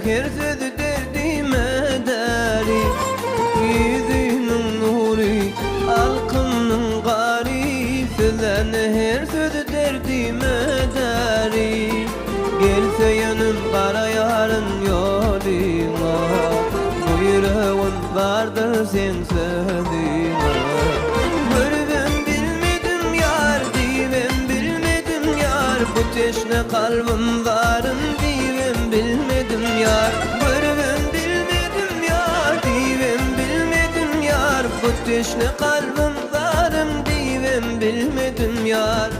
her sözü derdime deri Yüzünün nuri alkımın gari Sözlen her sözü derdime deri Gelse yanım kara yarın yoluma Buyruğun vardır sen sözüme Görvem bilmedim bu tüşne kalbim zarım divem bilmedim yar.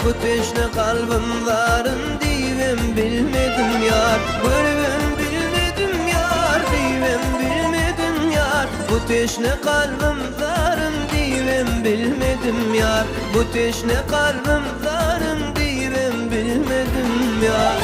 Bu teşne kalbim varın divem bilmedim yar. Görüven bilmedim yar, divem bilmedim yar. Bu teşne kalbim varın divem bilmedim yar. Bu teşne kalbim varın divem bilmedim yar.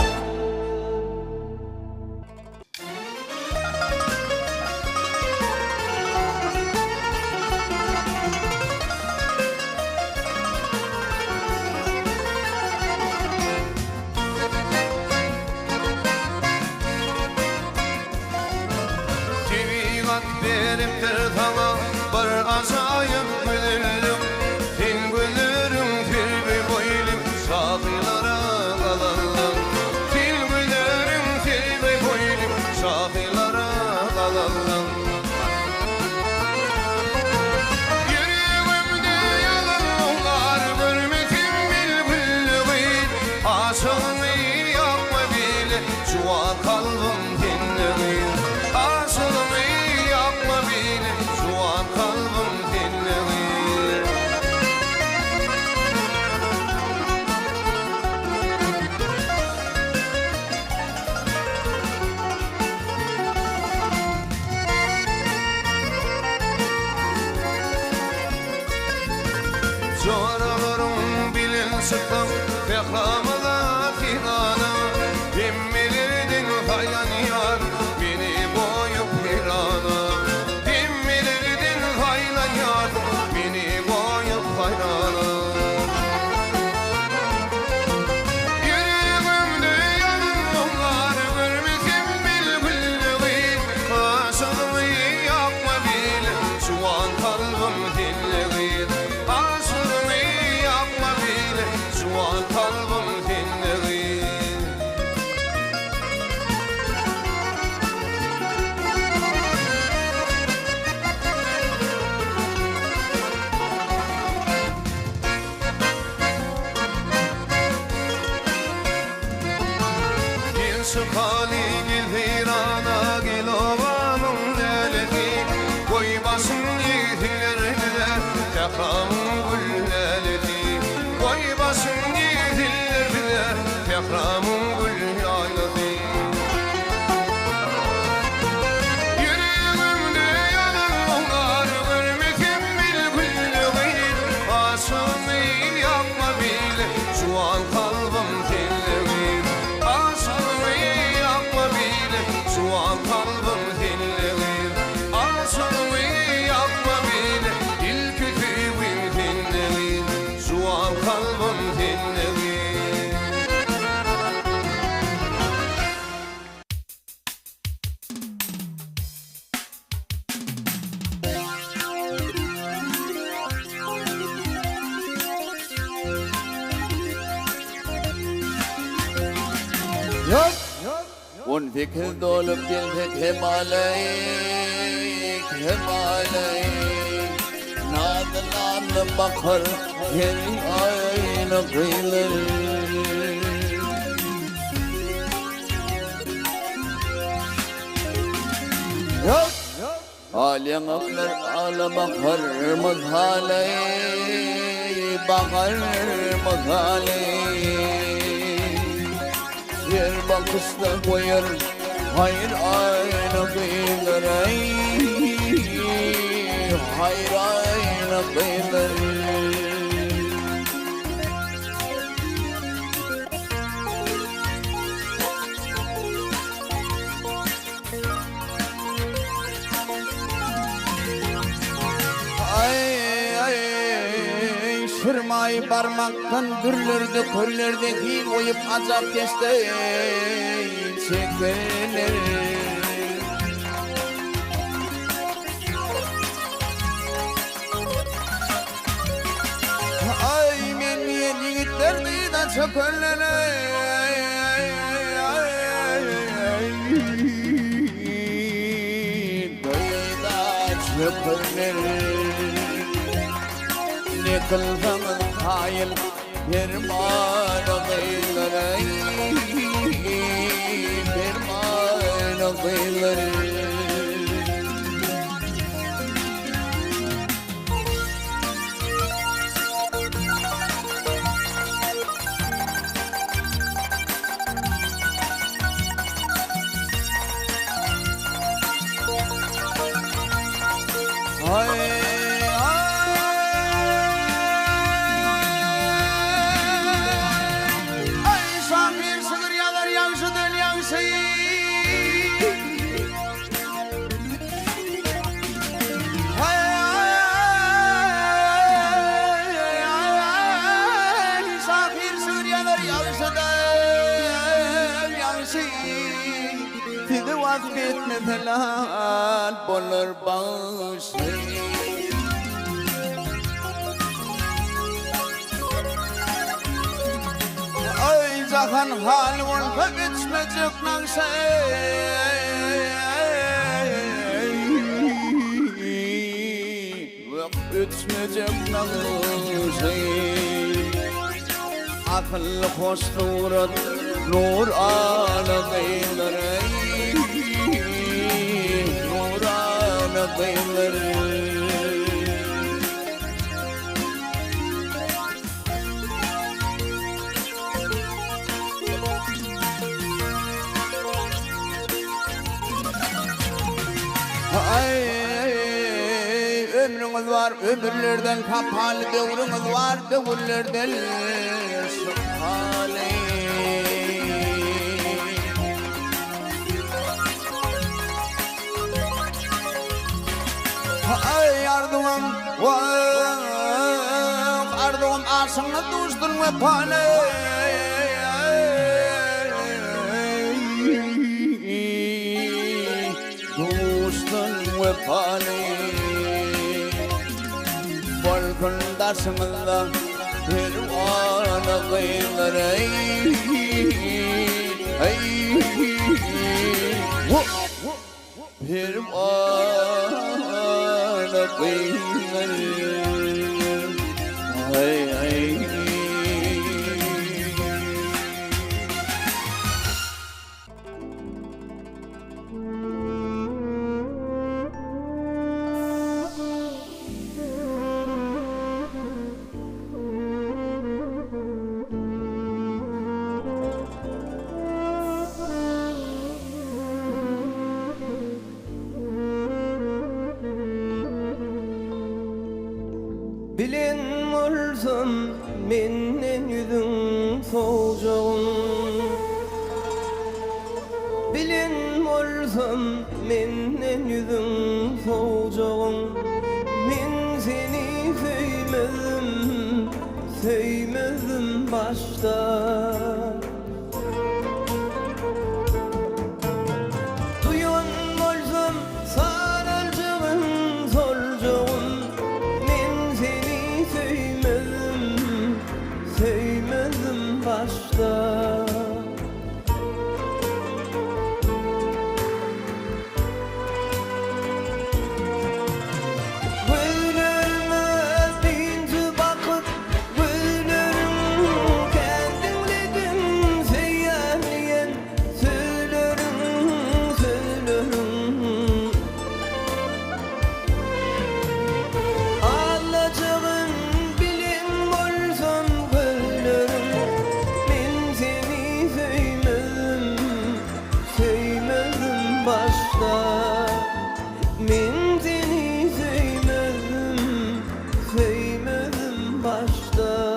Beriptir tana bir acayip gülürüm. Sen gülürüm filbi boylim şahılara kalalım. Sen gülürüm filbi boylim şahılara kalalım. Yüreğimde yalanlar görmedim bilgülüğün. Aşığını yapma bile şu an kalbim dinleyin. Aşığını yapma bile şu an kalbim dinleyin. Çoralarım bilin çıktım fehramıza finana. Emmelirdin haylan yar beni boyup hirana. Emmelirdin haylan yar beni boyup hayrana. Yüreğimde yanımlar görmedim bilgülüğün. Aşığını yapma bile şu an kalbim dinleyin. Aşığını yapma bile şu an kalbim dinleyin. Gel şu hali gel virana gel ovamın leleti. Koy başın yiğitlerine yakramın gülleleti. Koy başın yiğitlerine yakramın gülleleti. Yüreğimde yalanlar görmedim bilgülüğün. Aşığını yapma bile şu an kalbim dinleyin. Aşığını yapma bile şu an kalbim dinleyin. Aşığını yapma bile ilk kütüğün dinleyin. Şu an kalbim dinleyin. Un fikir dolup geldik hem aleyk, hem aleyk. Nadlanlı bakar her aynı kıyılır. Alyan aklar ala bakar mızhaley, bakar mızhaley. Yer bakışta koyar hayır aynı kıyılır. Hayır aynı kıyılır. Şırmay parmaktan gürlerde körlerde hil oyup azap geçti çekerler. Ay men yigitlerdi da çökerler. hürler Ne kılsanız hayır Firman kıyılır Firman kıyılır Bitmeden bolur bağışı Ay zahan hal olsa geçmecek nansa Geçmecek nansa Akıllı hoş surat nur ana kıyılır kıyılır Ay ömrünüz var ömürlerden kapalı dövrünüz var dövrlerden şıkhalı Ay yardımım Ardığım aşığına düştün ve pane Düştün ve pane Balkındasınızda Hirvana kıyılır Hirvana kıyılır Ay ay Bilin olsun menden yüzün soğucağın Bilin olsun menden yüzün soğucağın Men seni sevmedim, sevmedim başta Duyan olsun sarılcağın solcağın Sevmedim başta Gülürmez binti bakıp Gülürüm kendinledin Seyyarliyen Söylerim, söylerim Ağlacağın bilin olsun Men seni sevmedim, sevmedim başta Men seni sevmedim, sevmedim başta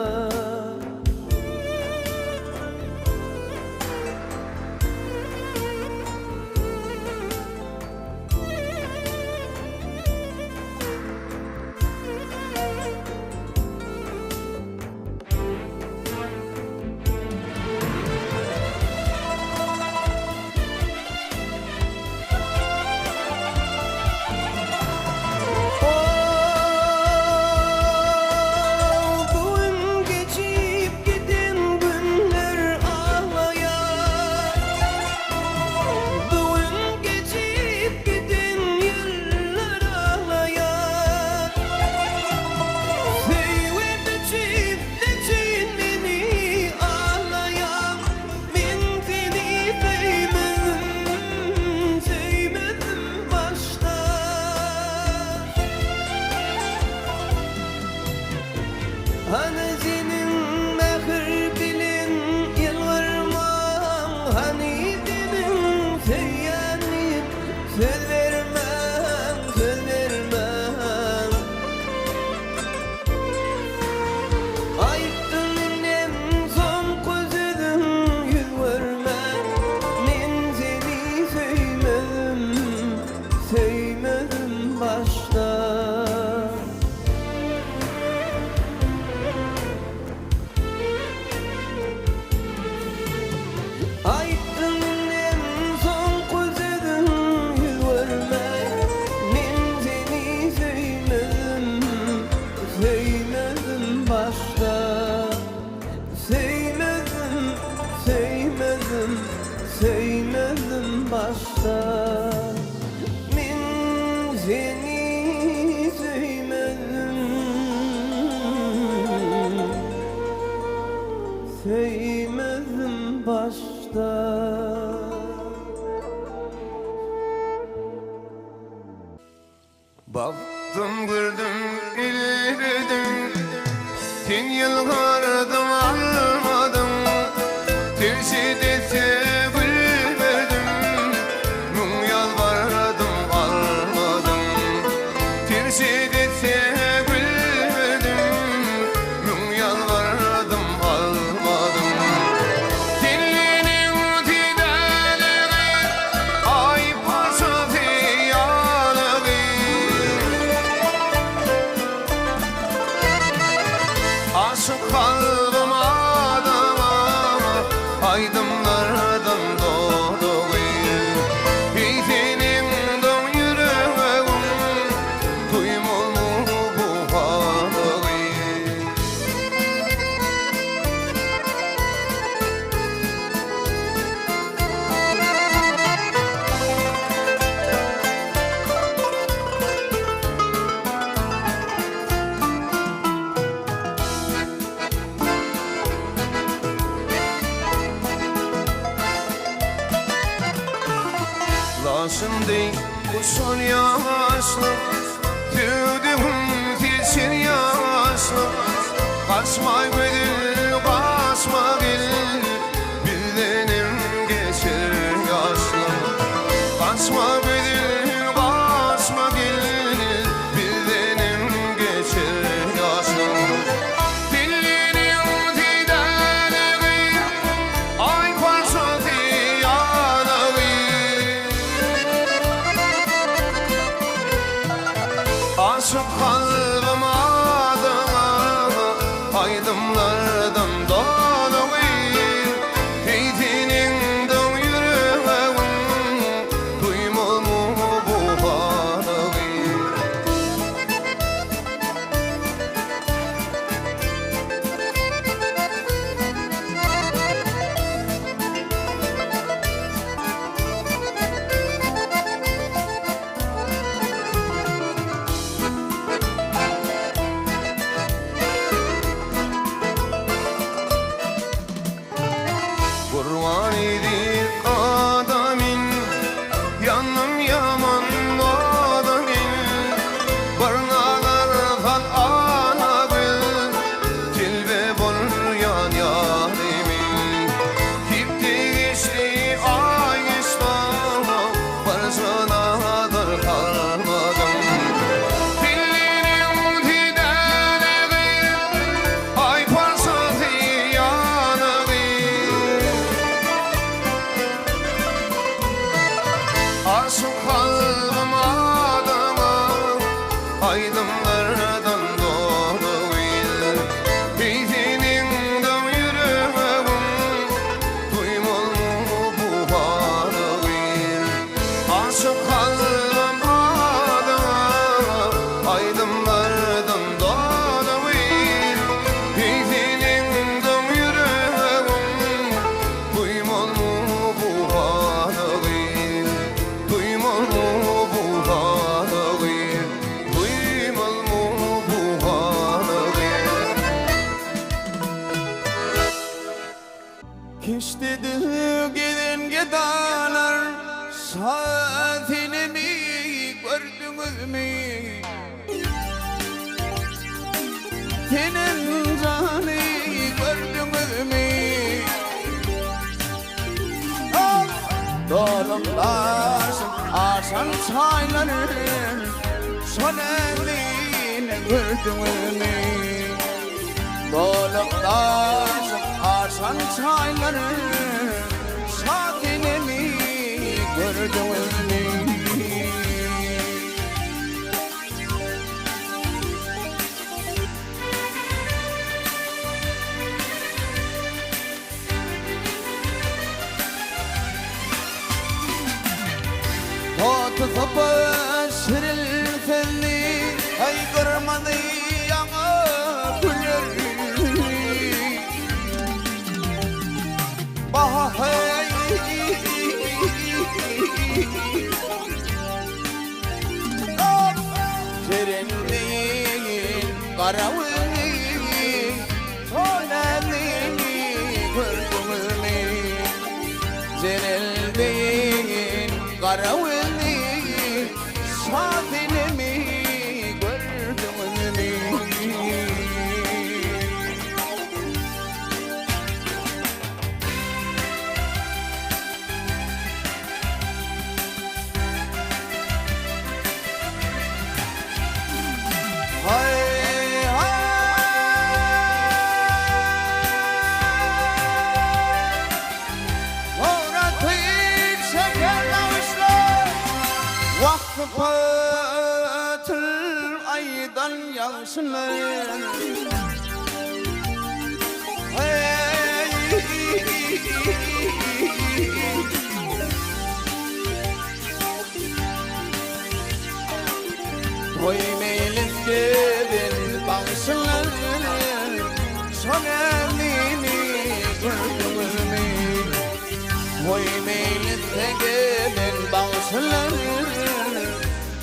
Söymedim başta min seni söymedim Söymedim başta Baktım gördüm ilirdim Tin yılgardım almadım Tirsi dese gülmedim Mum yalvardım almadım Tirsi dese gülmedim Mum yalvardım almadım Dinlinin tideleri ay pası fiyalığı Aşık kalbim adama aydınlardan doğdu Senin dön yüreğim duymul mu bu halı Laşındı bu son yaşlı Tüdüğüm tilsin yaşlı Kaçma gül, kaçma gül Bildiğim geçer yaşlı Kaçma gül, kaçma gül Bildiğim geçer yaşlı Dillerim tideleri ay parça diyanları Aşık kalbim adına aydınlardan dolu Teyzenin dön yüreğim duymul mu bu halı Kurban edik adamin yanım yaman adamin Barnalar fal ana bil tilbe bol yan yarimin Kipti geçti ay geçti Barzanadır kalmadım Dillerim tideleri ay parça yanı Aşık kalbim adama aydınlardan doğdu Teyzenin dön yüreğim duymul mu bu halı Aşık kalbim adama aydınlardan doğdu Teyzenin dön yüreğim duymul mu bu halı Duymul mu bu halı Duymul mu bu halı Kiştedi giden gedalar Saatini mi gördünüz mü? Senin canı gördünüz mü? Dolundaşın aşan çayların Son eline gördünüz mü? Dolundaşın aşan çayların Saatini mi gördünüz mü? Kapı şirilfeli haykırmadı yana güller Bahar Karawilni Tonani Kurtumulni Zenelbin Karawilni Safinimi Kurtumulni Patıl aydan yansınlar Toy meyliskedin bağışınlar Son elini gördüğümü Toy meyliskedin bağışınlar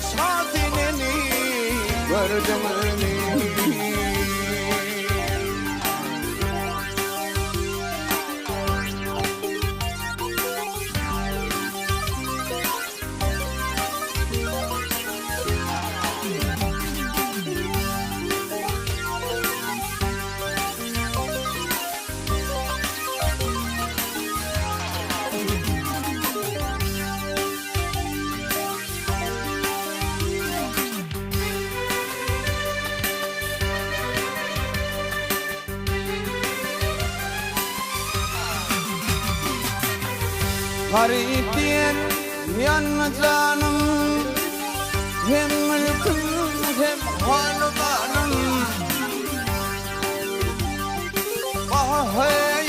Safineni gördüğümü Garip diyen yanına canım Hem mülküm hem halıdanım Ah hey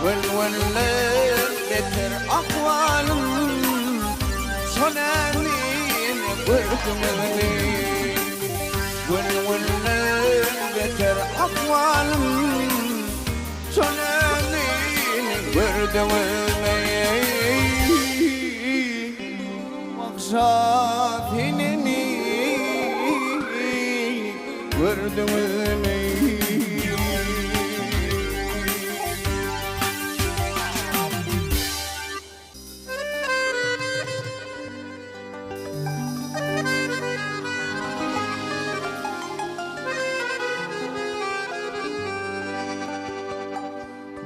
Velveller beter akvalım Son emin bırkımını Velveller beter akvalım Son emin bırkımını Maksat inemi bırkımını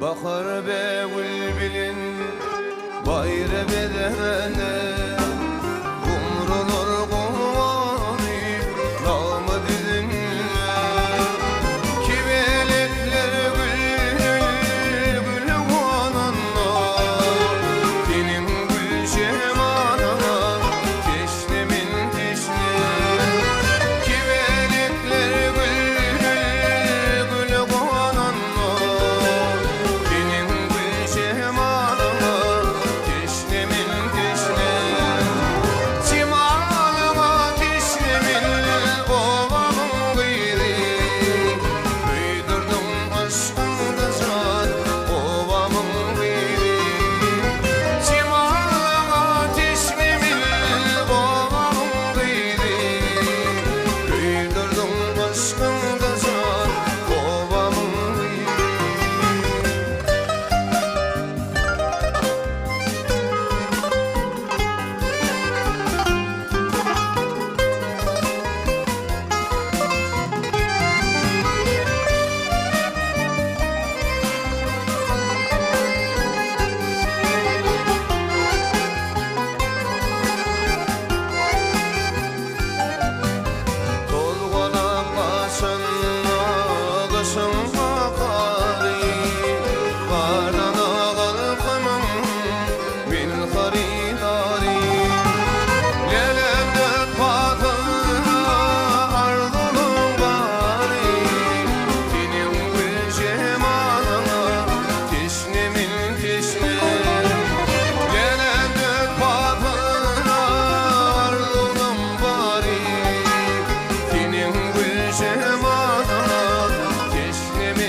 Bakır be bülbülün bayra bedene Kumrulur kumani namı dilimle Kibeletler gül gül kuananla Benim gül şemanana teşnemin teşne Kibeletler gül gül kuananla Teşne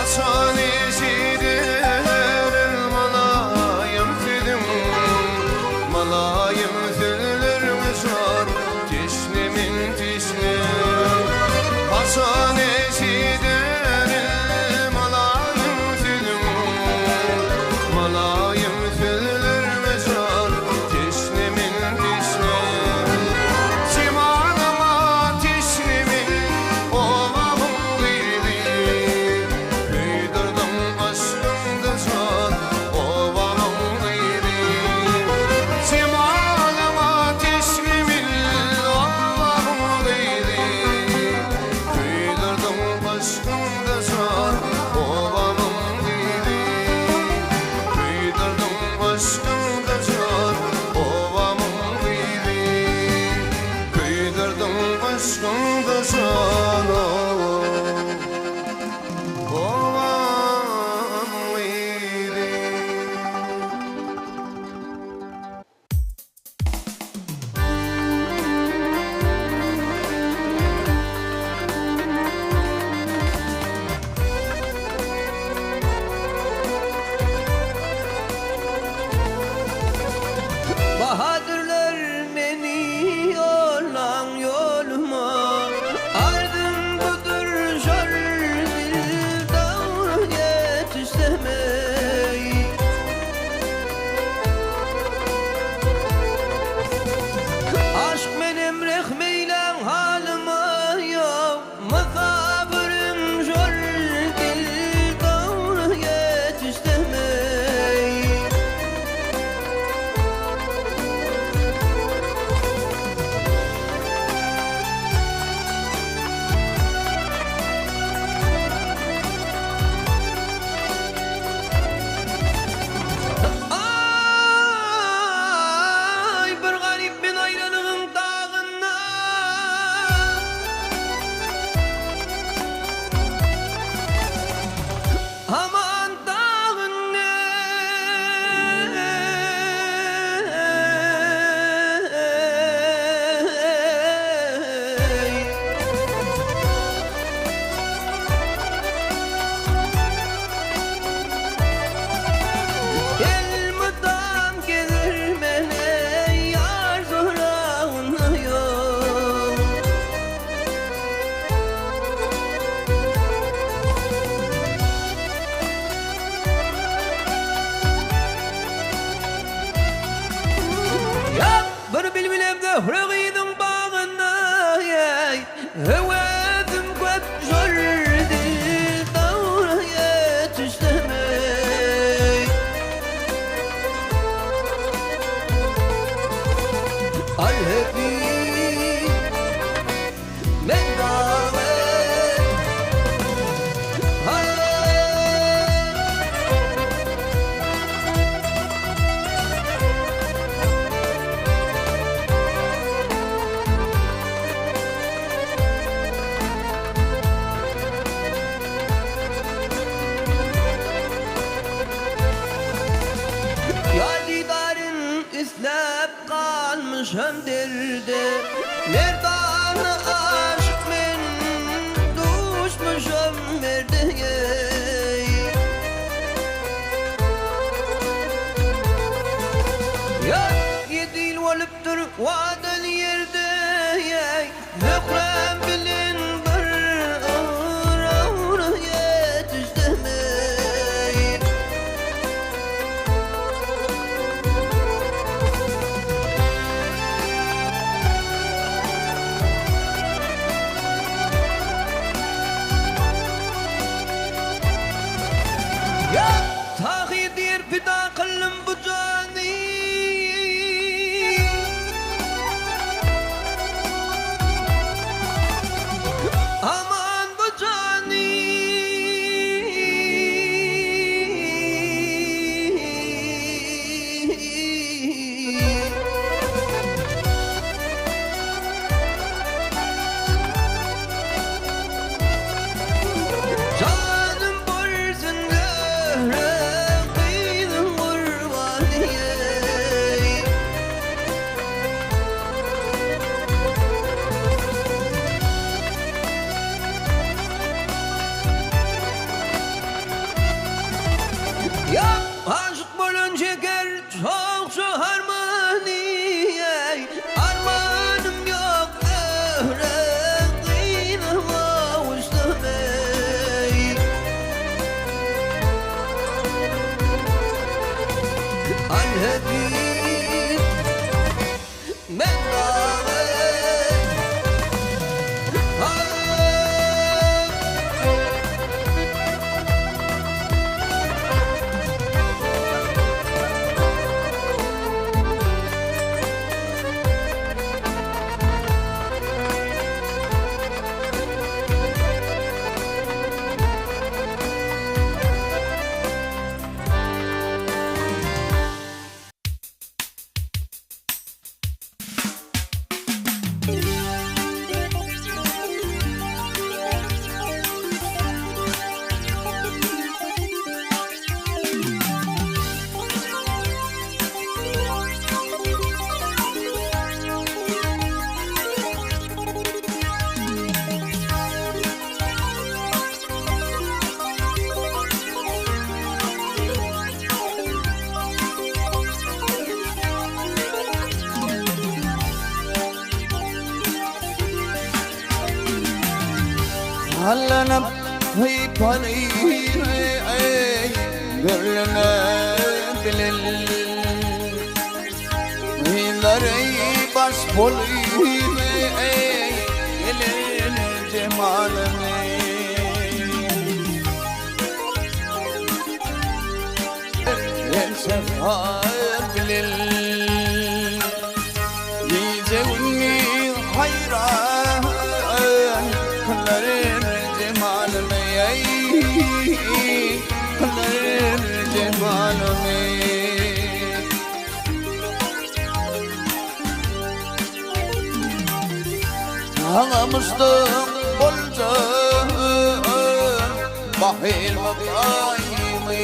Hasan eşidir malayım tüdüm, malayım tüdülürmüş var tişlimin tişlim. Hasan eşidir malayım tüdüm, malayım tüdülürmüş var tişlimin tişlim. Simanıma tişlimin ovamın girdi, büyüdürdüm aşkımda can ovamın girdi. Simanıma tişlimin ovamın girdi, büyüdürdüm aşkımda can ovamın girdi. Büyüdürdüm aşkımda can ovamın girdi. Büyüdürdüm aşkımda can ovamın girdi. Bahadırlar beni yollan yoluma, ardın budur şol dil davr yetiştemey. Aşk benim rehmeylen halıma yok, mazabırım şol dil davr yetiştemey. Ay bir garip bin ayrılığın dağına, aman dağına. El mudam gelir mene yar zorağına yok. Ya bir bilbilemde hırgıydın bağına yay, hevedim köp zordi davra yetiştemey. Ay hepi ben davet, ay yadigarın islep kalmış hem derdi, merdanı aşk men düşmüşüm merdeye. Ya yedil olup vadan yerde, zökrem bilin bir ağır yetiştemey. Ya tahidir pida kılım bu cani, Hallanıp hıypanıyım Gürlüne bilil Hıyları baş boluyum Gelin cemalını El sefer bilil Yiyeceğini hayran Kınların cemalını Kınların cemalını Ağamıştım bolca Bahil vakayımı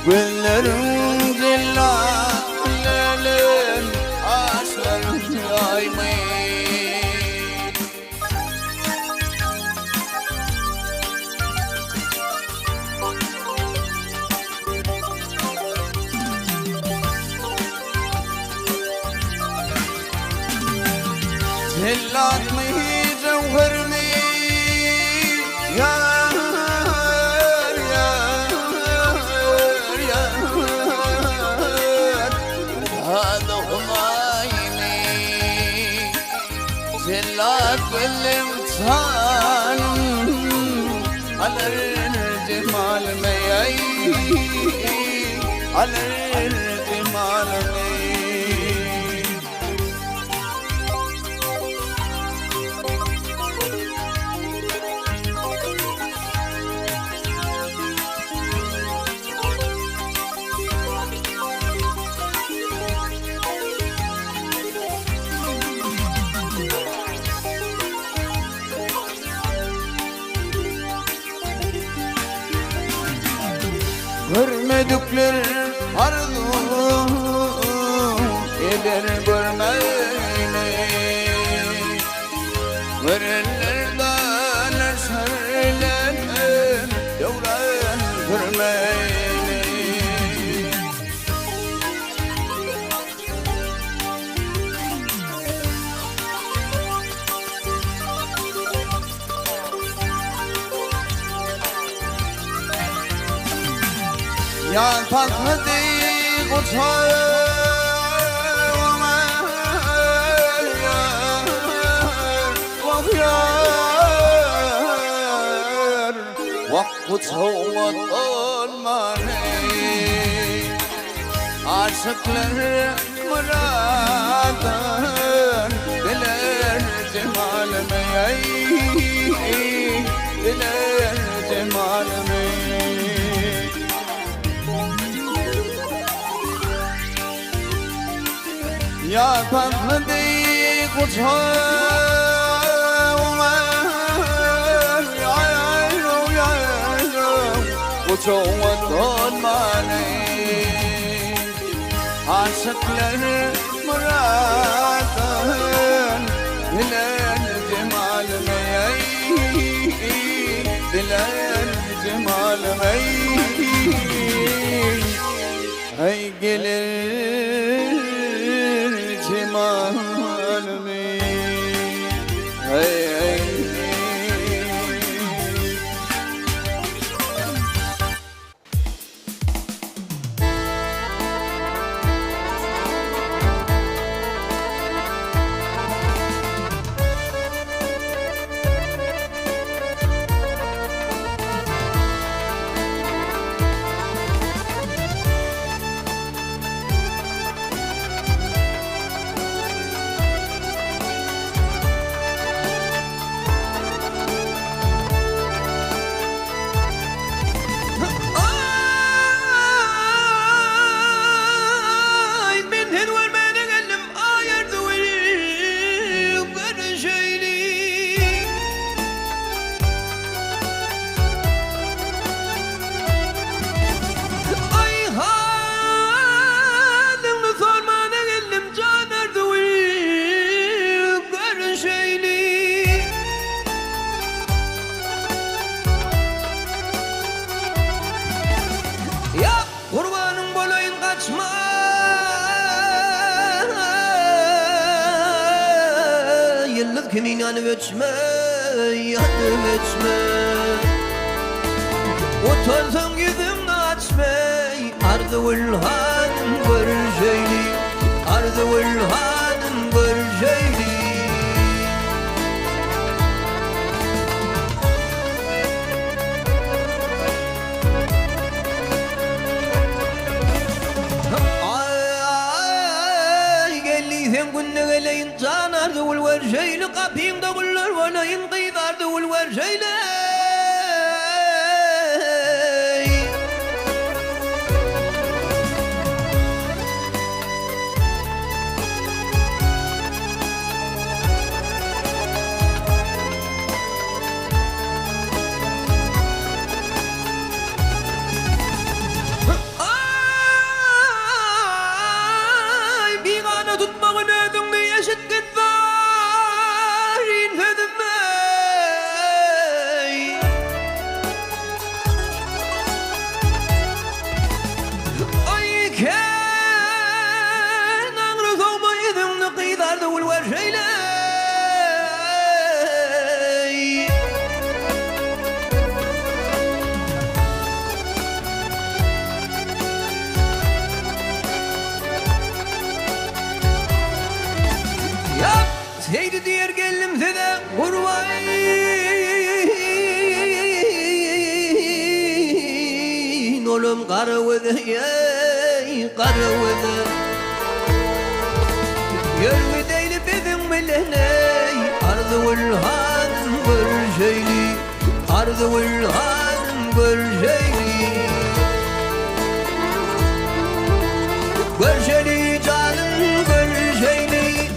Güllerim zillallerim Aşlarım yayımı Zillat mı cevher mi Yar yar yar Hada humayni Zillat belim tanım Alır cemal meyay Alır cemal meyay Görmedikler arzu eder görmeyni Görenlerden eserlenir devran görmeyni Ya tatlı değil uçar Vakit soğumat olmanı Aşıklar muradın Diler cemalimi Diler cemalimi Ya tatlı değil uçar Uçuğun donmanı Aşıklar muradın Diler cemalimi Diler cemalimi Hey gelir cemalimi Hey hey Kimin yanı öçme geçme Utansan yüzün açmay Ardı ulhanın görüşeyli Ardı ulhanın görüşeyli Sen günne geleyin canardı ulver şeyli kapıyımda kullar olayın kıydardı ulver şeyli Seydi diğer geldim size kurbayın Oğlum karıvıdı karıvıdı Yörgü deyli bizim bileney Ardı ulhanın görüşeyli Ardı ulhanın görüşeyli Görüşeyli canım görüşeyli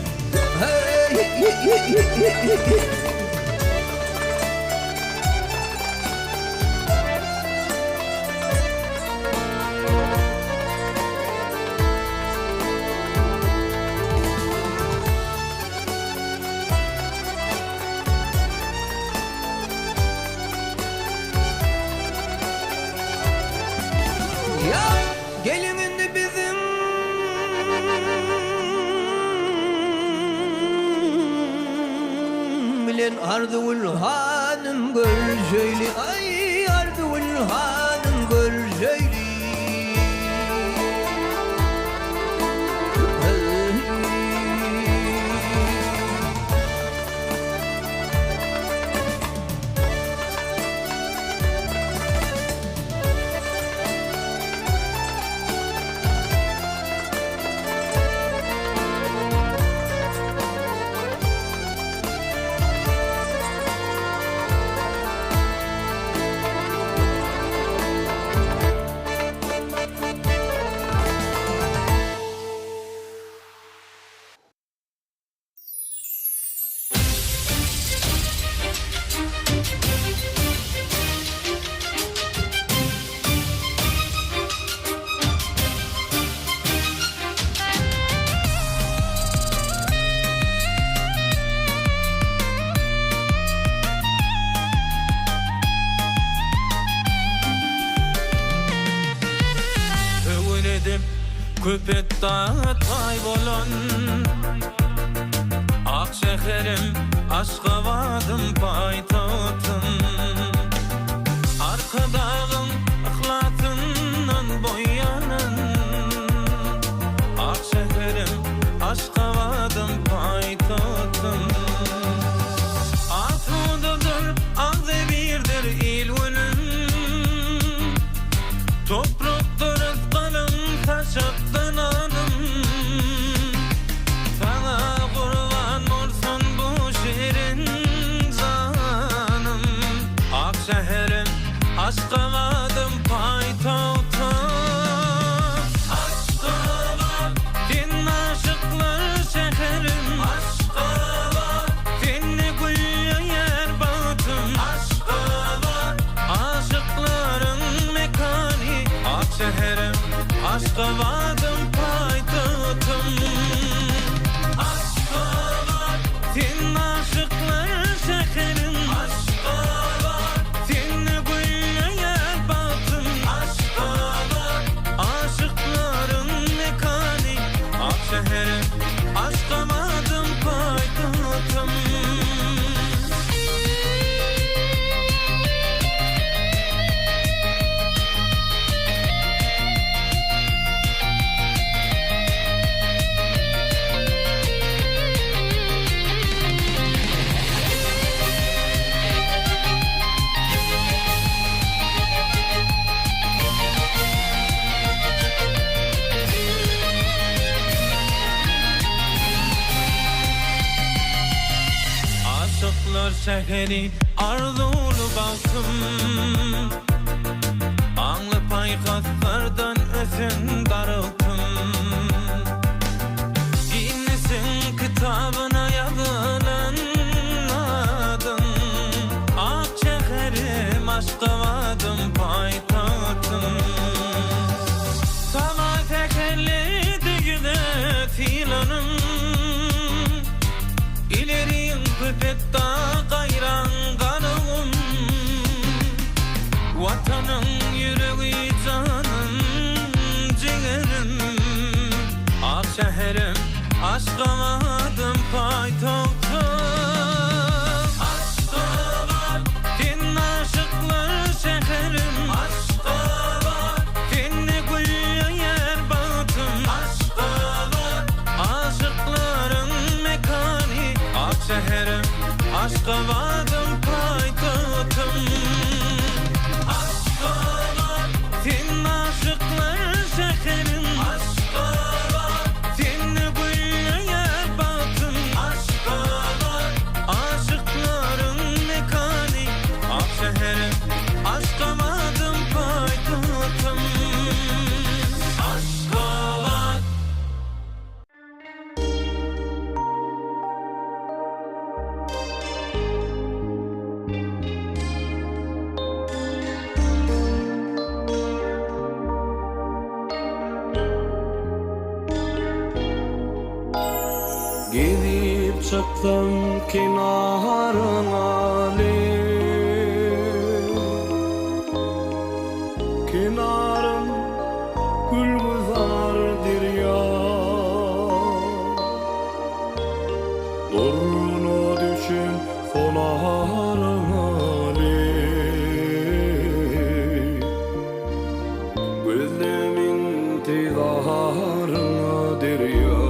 Ya gelin indi bizim bilen ardı ulhanın görüşeyli Ay ardı ulhanın görüşeyli Köpek tay bolan Ak şeherim aşkavadım paytağıtım Arkadağın ıhlatından boyanın Ak şeherim aşkavadım paytağıtım Asudadır azebirdir ilvünüm Topraktır ızgalın taşaktan anım Sana kurban olsun bu şehrin zanım Ak şeherim aşkavadım paytağıtım Aşkavat din aşıklar şeherim Aşkavat dinle gülya yer batım Aşkavat aşıkların mekani Ak şeherim aşkavadım paytağıtım Aşkavat din aşıklar şeherim Aşkavat dinle gülya yer batım Aşkavat aşıkların mekani Ak şeherim aşkavadım paytağıtım şehri arzulu baktım Anlı paykatlardan özün darıldım Ginnesin kitabına yazılan adın Ak şehrim aşka vadım paytahtım Sana tekerledi gület ilanım İlerin kıpetta gayran kanım Vatanın yüreği canım ciğerim Ak şehrim aşka vadım paytahtım Aşka var din aşıklar şehrim Aşka var dinle güller batım Aşka var aşıkların mekani Ak şehrim aşka vadım paytahtım Aşka var din aşıklar şehrim Aşka var dinle güller batım Aşka var aşıkların mekani Ak şehrim aşka vadım paytahtım Aşka var Gidip çıktım kenarına Kenarın gülgüzardır ya Durunu düşün sonarına Gözlemin tidarınadır ya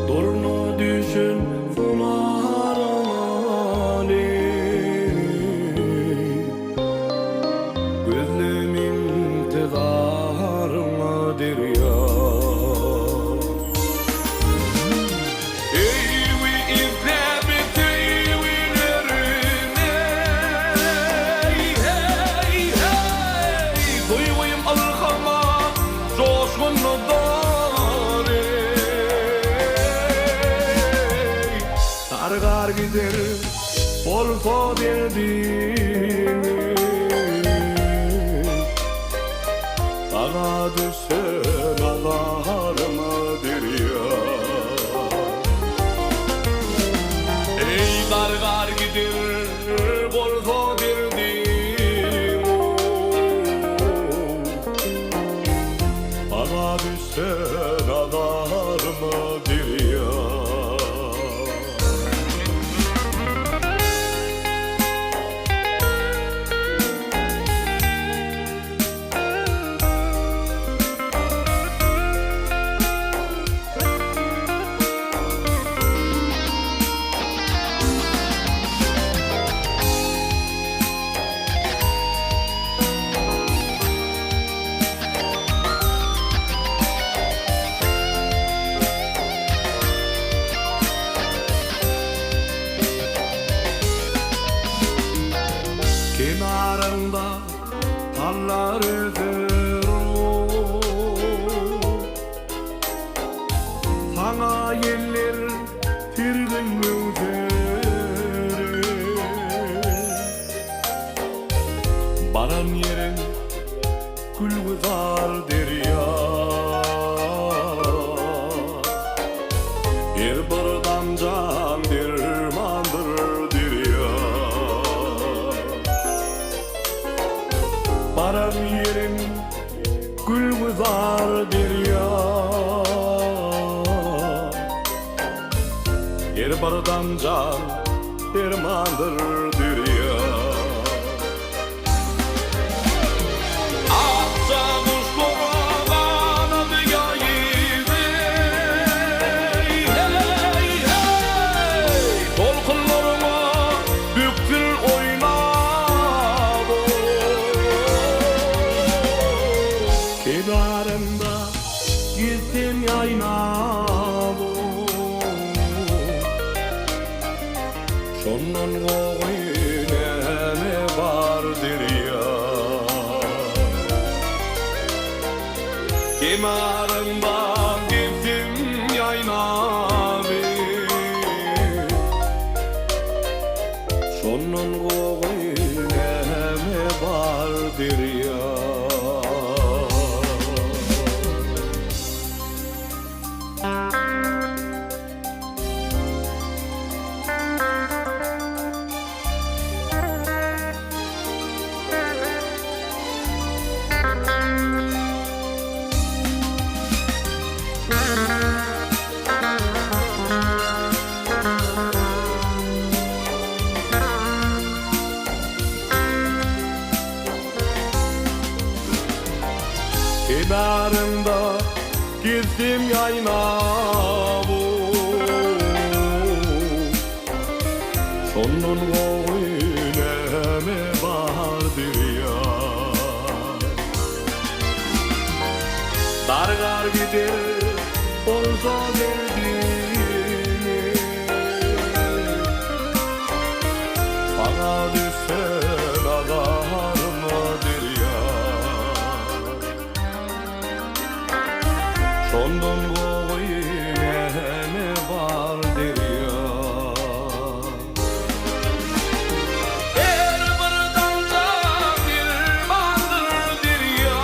Durunu düşün sonarına Gözlemin tidarınadır ya Sargar gider olsa derdim Sana düşen ağlarımadır ya Ey sargar gider olsa derdim Sana düşen ağlarımadır ya Kenarında tallar özer Sana yeller tirgin özer Baran yerin gülgüzardır ya Bir buradan can dirmandırdır ya Baran yerin gülgüzardır ya Bir buradan can dirmandırdır ya Kenarında gittim yaynalı şondan goýneme bardyr ya. Kemarımda gittim yaynabi, şondan goýneme bardyr ya. Kenarında gittim yaynabu, şonun goýneme bardyr ya. Dargar gider bolsa derdini, bana düşsen adarmadyr ya. Şondan goýneme bardyr ya. Her bir damda bir bandırdyr ya.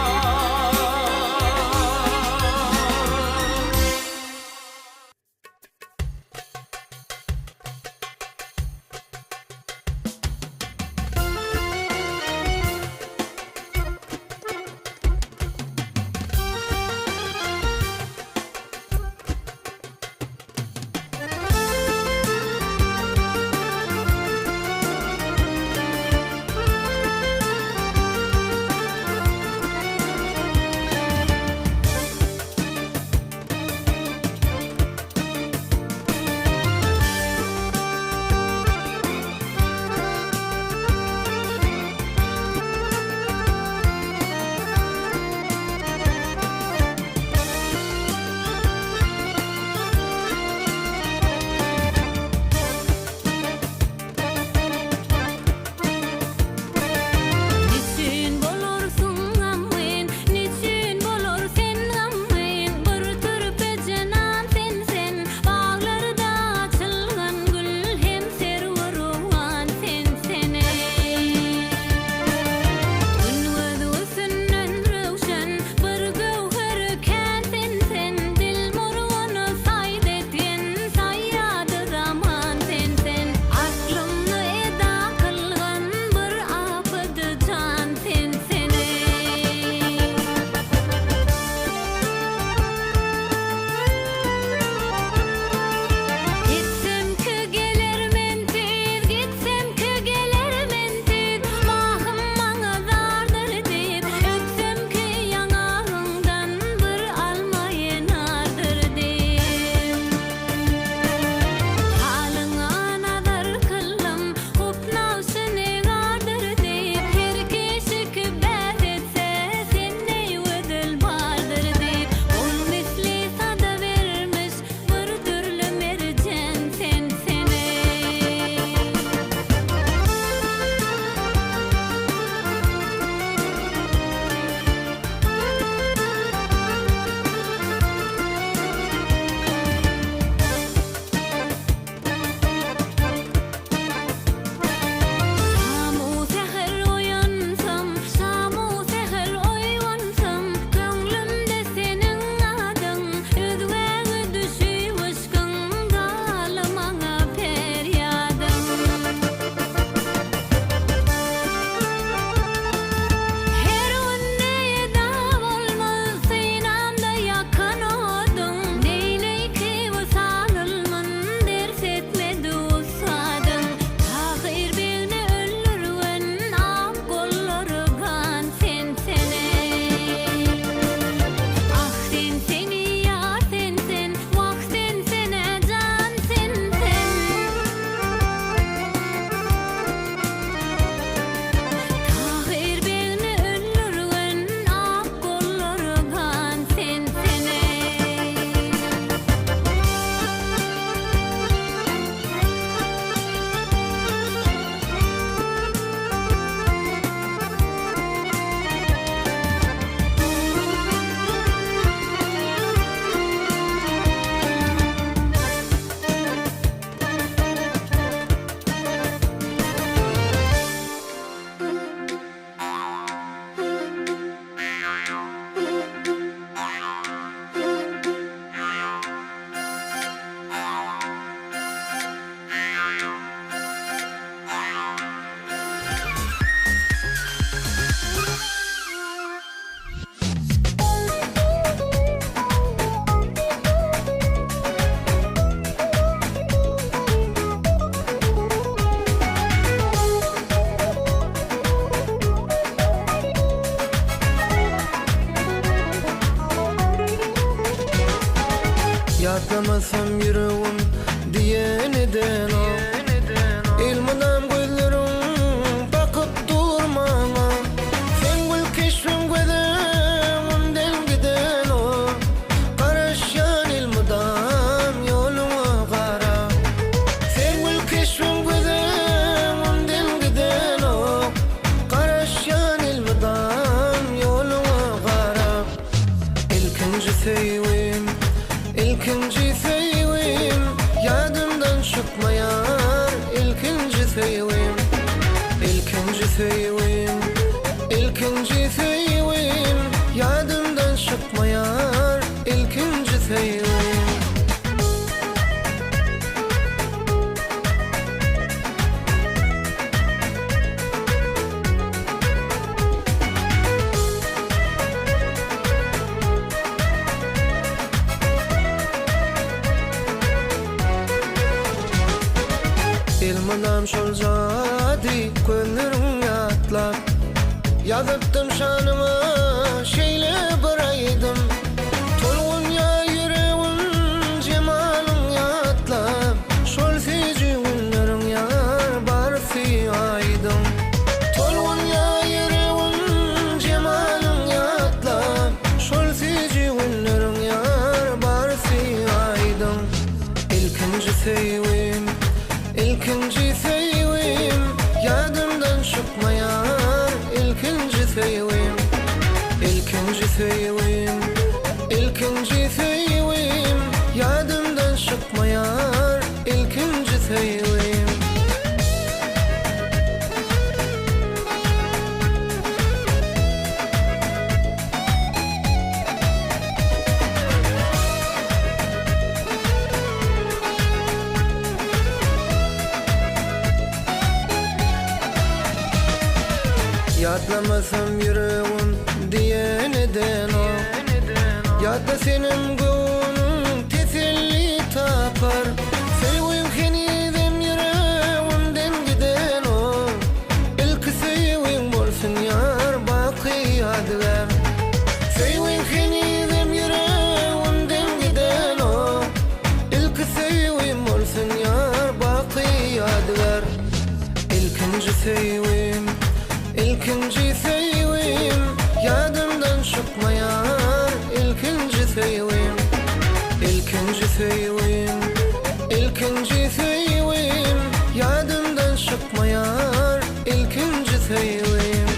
Yatlamasam yüreğim diyeneden o İlmidam gözlerim bakıp durmama Sen gül keşfim gözümden giden o Karışan ilmidam yoluma kara Sen gül keşfim gözümden giden o Karışan ilmidam yoluma kara İlkinci sevim, ilkinci sevim Yadımdan çıkmayar ilkinci sevim İlkinci sevim, ilkinci sevim Yadımdan çıkmayar ilkinci sevim İlmidam şol jadi gönlüm yatlap Yazıptım şanıma şeyle bıraydım Tolgun ya yüreğim cemalım yatlap Şol seci günlerim yar barfi aydım Tolgun ya yüreğim cemalım yatlap Şol seci günlerim yar barfi aydım İlkinci sevim İlkinci sevim yadımdan çıkmayar ilkinci sevim İlkinci sevim İlkinci sevim yadımdan çıkmayar ilkinci sevim Yatlamasam yüreğim diyeneden o Yatla senin gönlün teselli tapar Sevim henizem yüreğimden giden o İlk sevim bolsun yar baki yadigar Sevim henizem yüreğimden giden o İlk sevim bolsun yar baki yadigar İlkinci sevim İlkinci sevim yadımdan çıkmayar ilkinci sevim İlkinci sevim İlkinci sevim yadımdan çıkmayar ilkinci sevim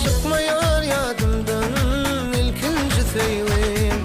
Çıkmayar yadımdan ilkinci sevim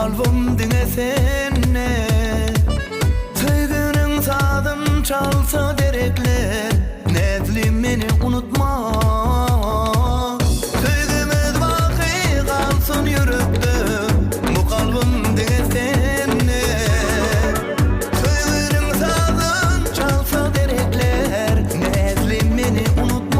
kalbim dingesene Sevginin sadım çalsa derekler Nezlim beni unutma Sevgimiz baki kalsın yürekte Bu kalbim dingesene Sevginin sadım çalsa derekler Nezlim beni unutma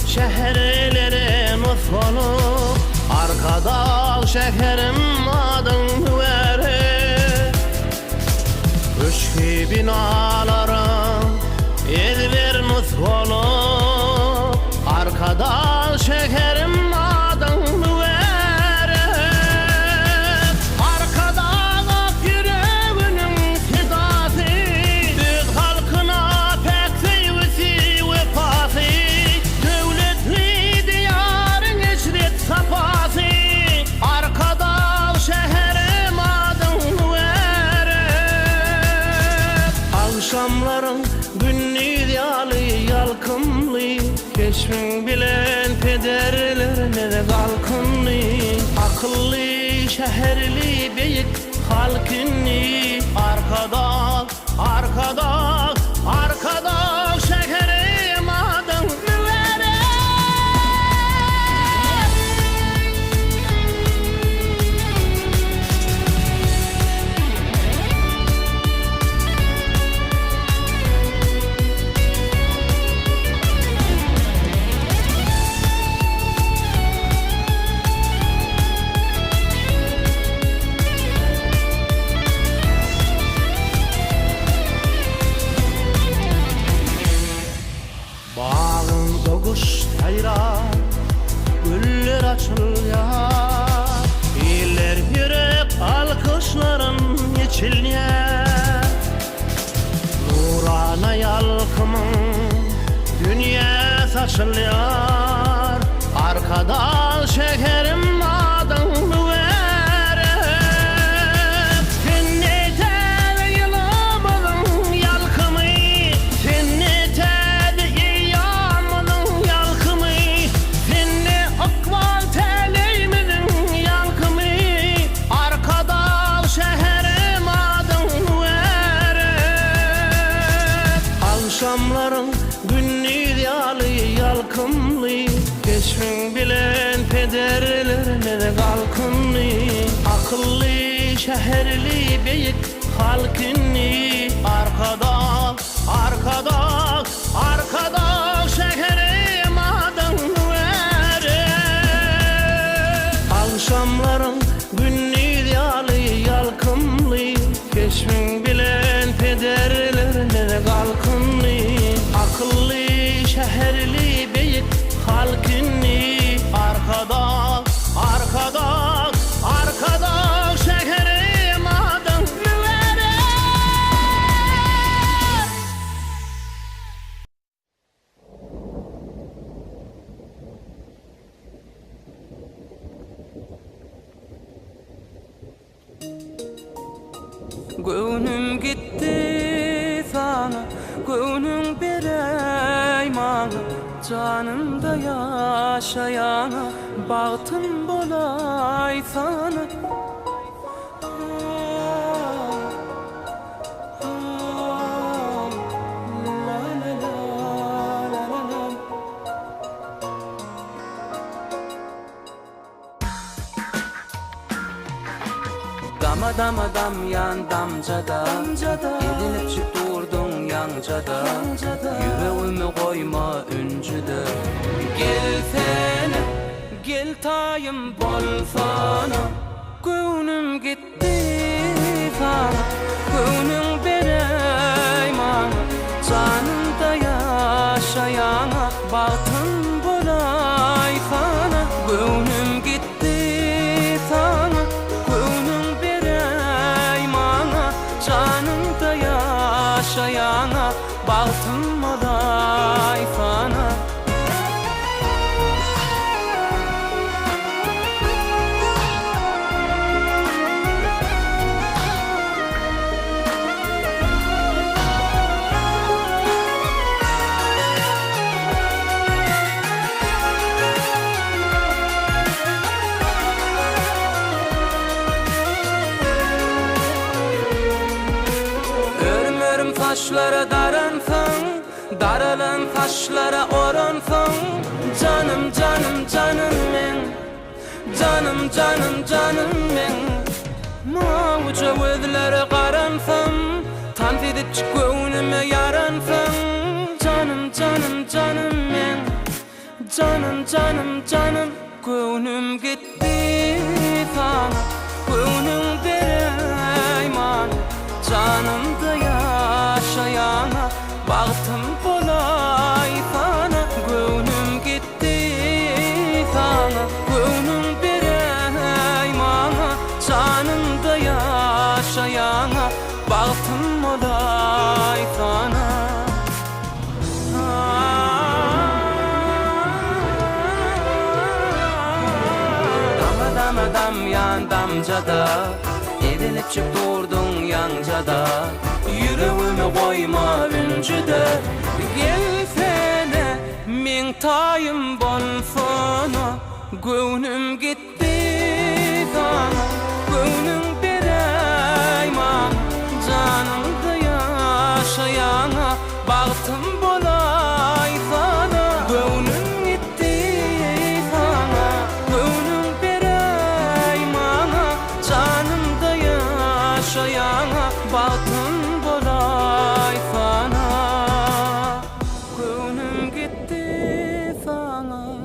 şehirlere nufolup arkada şekerim adın vere Üçkü binalarım Edver nufolup arkada şekerim adın vere Arkada yüreğinin fidası Büyük halkına pek sevgisi vefası Devletli diyarın eşret safası Arkada şehrim adın vere Akşamların günlü yalı yalkımlı Keşfin bilen pederlerine kalkınlı Akıllı şehirli beyik halkınlı Arkada şekerim adın vere Bağın dokuş hayra Güller açılıyor İller yürek alkışların içilye Nurana yalkımın dünya saçılıyor Arkada şekerim adın vere Seni tel yılamadın yalkımı Seni tel yiyamadın yalkımı Seni akval teleymedin yalkımı Arkada şeherim adın vere Akşamların günlü yalı yalkımlı Keşfin bilen pederlerine kalkınlı Akıllı şehirli beyik halkınlı Arkada şekerim adın vere Akşamların günlü yalı yalkımlı Keşfin bilen pederlerine kalkınlı Akıllı şehirli beyik halkınlı Arkada şekerim adın vere Gönlüm gitti sana Gönlüm berey bana Canımda yaşayana Bahtım bolay sana Dam yan damcada Edilip çık durdun yancada Yüreğimi koyma üncüde Gelsene Gel tayım bolsana Gönlüm gitti sana Gönlüm berey bana Canımda yaşayana Bahtım bolay sana Gönlüm gitti sana Canımda yaşayana Bahtım olay sana Taşlara daralan taşlara oransın Canım men Canım men Mağuca özlere qaransın Tanfidip çık gönlüme yaransın Canım Canım canım canım Gönlüm gitti sana Gönlüm bereyman Canımda yaşayana Baktım bolay sana Gönlüm gitti sana Gönlüm bereyman Canımda yaşayana Baktım bolay sana Dam yan damcada Edilip çık durdun yancada Yüreğimi koyma üncüde Gelsene min tayım bolsana Gönlüm gitti sana Gönlüm bereyman Canımda yaşayana Baktım bolay sana Gönlüm gitti sana Gönlüm Canımda yaşayana Baktım bolay sana Gönlüm gitti sana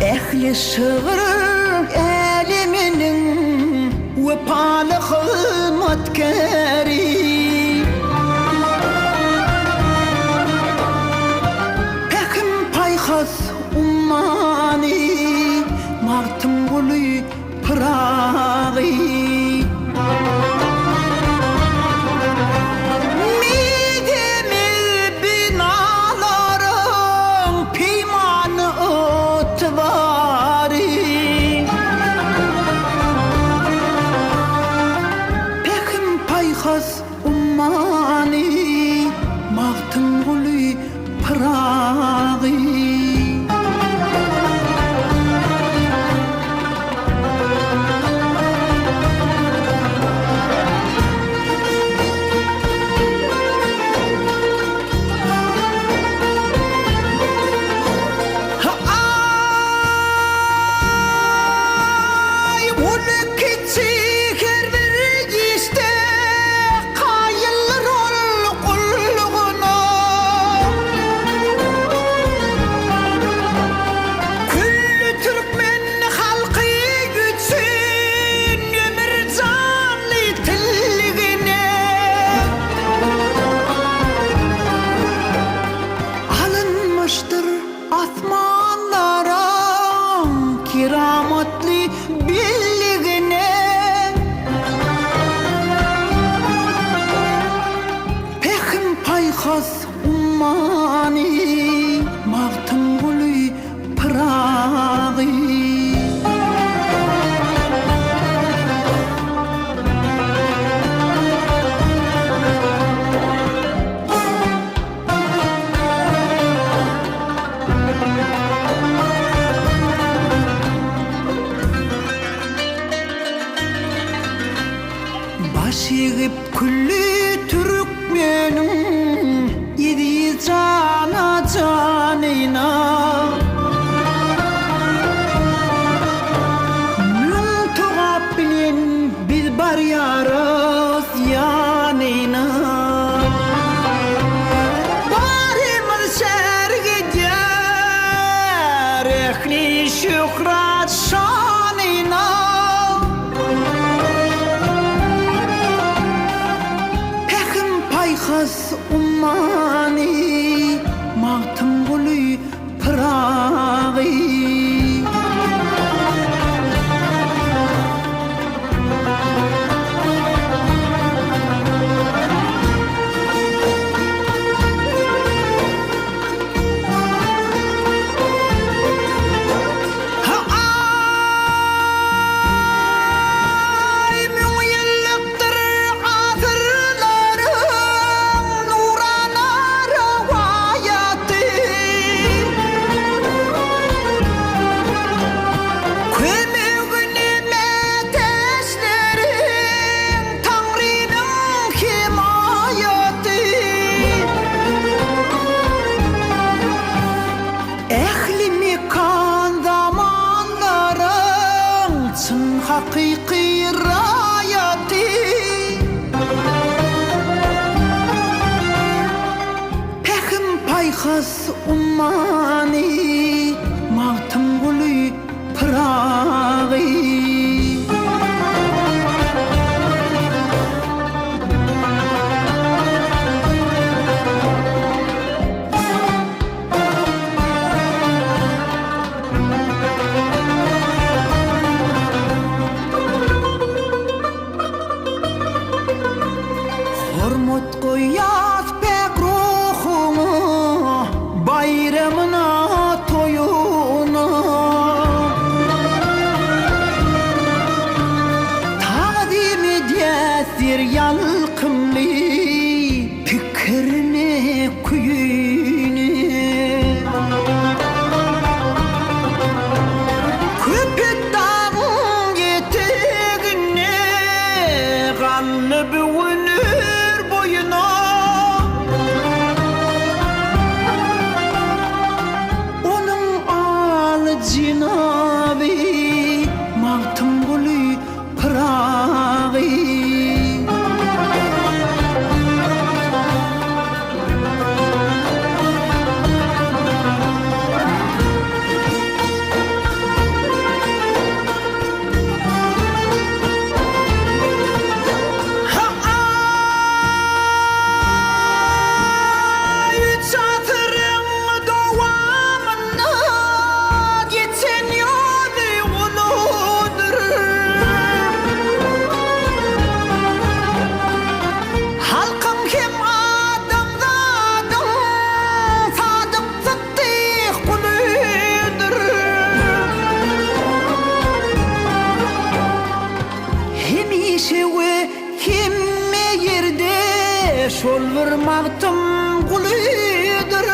Ehli şığır eliminin Vepalı hizmetkari Pekim payhas ummani Martım gülü pırağî ummani Mahtım gülü pırağî Kirametli birliğine Pekim payhas ummani Mahtım gülü pırağî Başygyp küllü Türkmenin Yedi cana canina Mün tuğap bilen biz bar yarız yanina Barımız şerge diyar Ehli şükrat şanina Payhas ummani Mahtım gülü pırağî paykas ummani mağtım gülü pırağî Hormat koyat pek ruhumu bayramına toyuna Tadim ediyesir yalkımlı fikrini kuyunu Köpük dağın yeteğine kanlı büvünür boyuna Onun alı cinabi mağtım gülü pırağî Çatırın doğamına geçen yolu uludur Halkım hem adamlardan sadık sıddık kulüdür Hemişe ve himme yerde şol vurmaktım kulüdür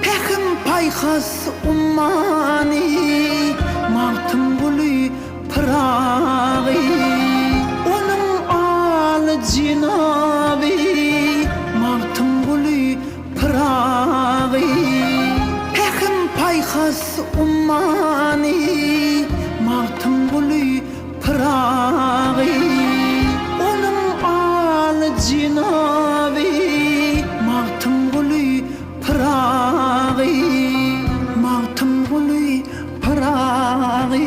Pekim paykas ummani mağtım gülü pırağî Onun alı cinabi mağtım gülü pırağî Pekim paykas ummani mağtım gülü pırağî Onun alı cinabi mağtım gülü pırağî Mağtım gülü pırağî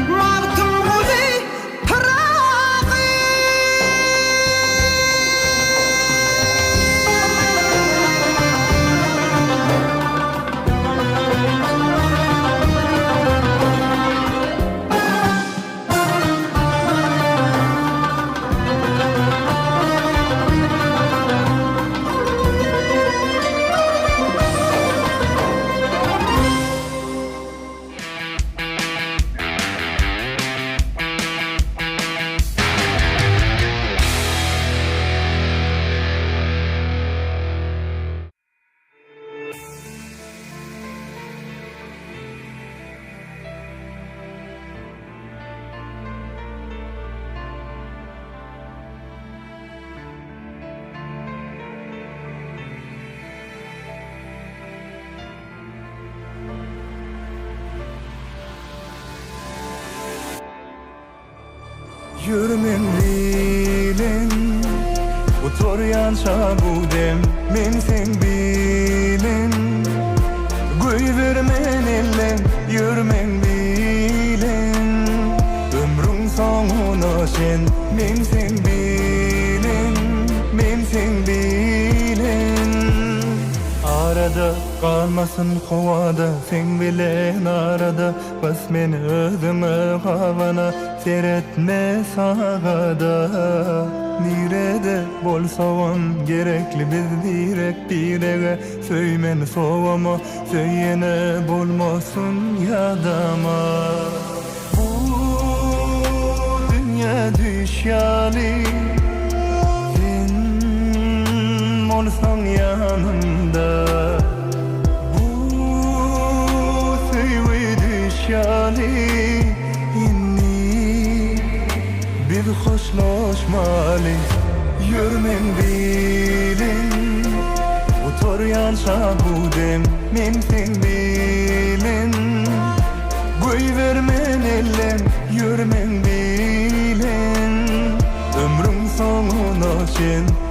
Mağtım gülü pırağî Yürmen bilen Utoryança bu dem men sen bilen Göy vermen ellen yürmen bilen Ömrün sonuna şen men sen bilen Men sen bilen Arada kalmasın kovada sen bilen arada Bas men özüme havana seyretme sağada Nirede bolsavan gerekli biz direk direge Söymen sovama söyyene bolmasın yadama Bu dünya düşyali Sen olsan yanımda Bu söyve düşyali Bir hoşlaşmalı yürmen bilin Utoryança bu dem men sen bilin Göy vermen ellen yürmen bilin Ömrüm sonuna şen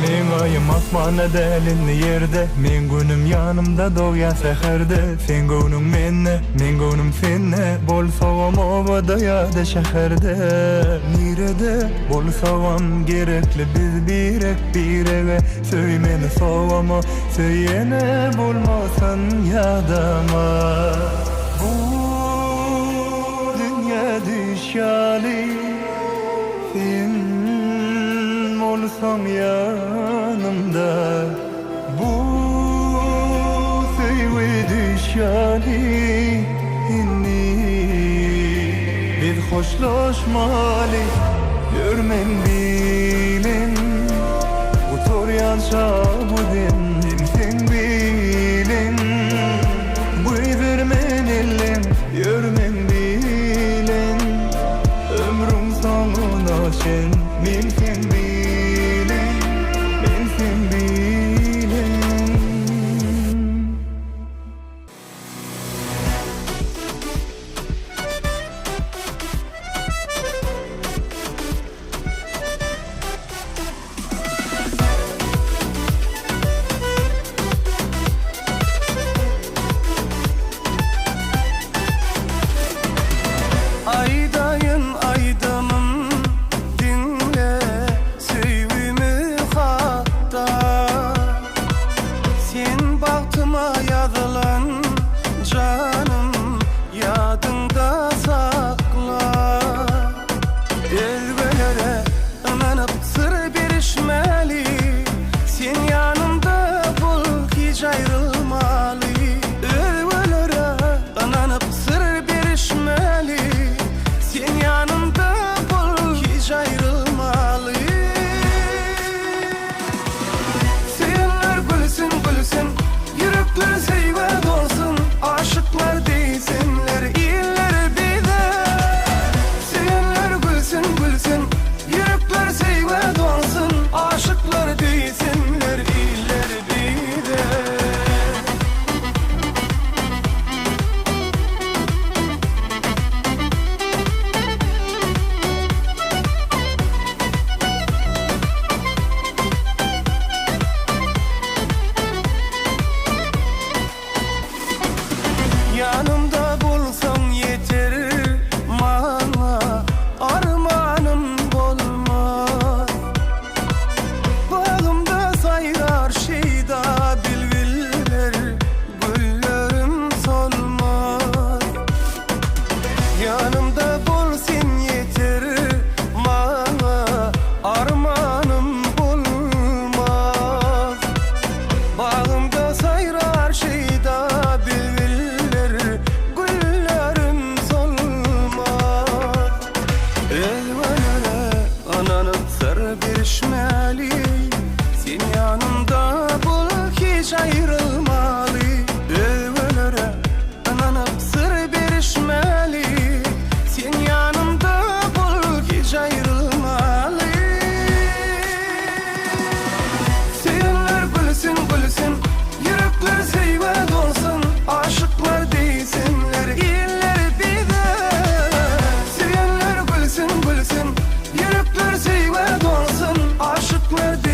Men ayım asmana dälindi ýerde, men günüm ýanymda dogýa säherde. Sen göwnüň menne, men göwnüm senne, bolsagam obada ýa-da şäherde. Nirede bolsagam gerekli biz birege, söýmeni sowama, söýene bolmasan ýadama. Bu dünya düşýäli, sen olsam yanımda. Bu sevgi düşýäli inni, biz hoşlaşmaly, görmen bilin. Bu torýança bu den sen bilin. Bu vermen elem, görmen bilin. Ömrüm sonuna şen, men sen bilin, men sen bilin. Aydayın aydamım dinle sevgimi hatta. Sen baktıma yazılan canım yadında sakla. Elvelere ınanıp sır birişmeli, sen yanımda bul hiç ayrılmalı. Elvelere ınanıp sır birişmeli, sen yanımda bul hiç ayrılmalı. Sevenler gülsün gülsün, yürekler sevgi dolsun. Aşıklar değilsinler, iyiler bize. Sevenler gülsün gülsün, yürekler sevgi dolsun. Aşıklar değilsinler, iyiler bize. Yanımda bulsan yeter bana, armağanım olmaz. Bağımda sayrar şeyda bilviller, güllerim solmaz. Yanımda bulsan yeter bana, armağanım olmaz. Bağımda sayrar şeyda bilviller, güllerim solmaz. Elvelere ananıp sır birişmeli, sen yanımda bul hiç ayrılmalı. Elvelere ananıp sır birişmeli, sen yanımda bul hiç ayrılmalı. Sevenler gülsün gülsün, yürekler sevgi dolsun. Aşıklar değilsinler, iyiler bize. Sevenler gülsün gülsün, yürekler sevgi dolsun. Aşıklar değilsinler.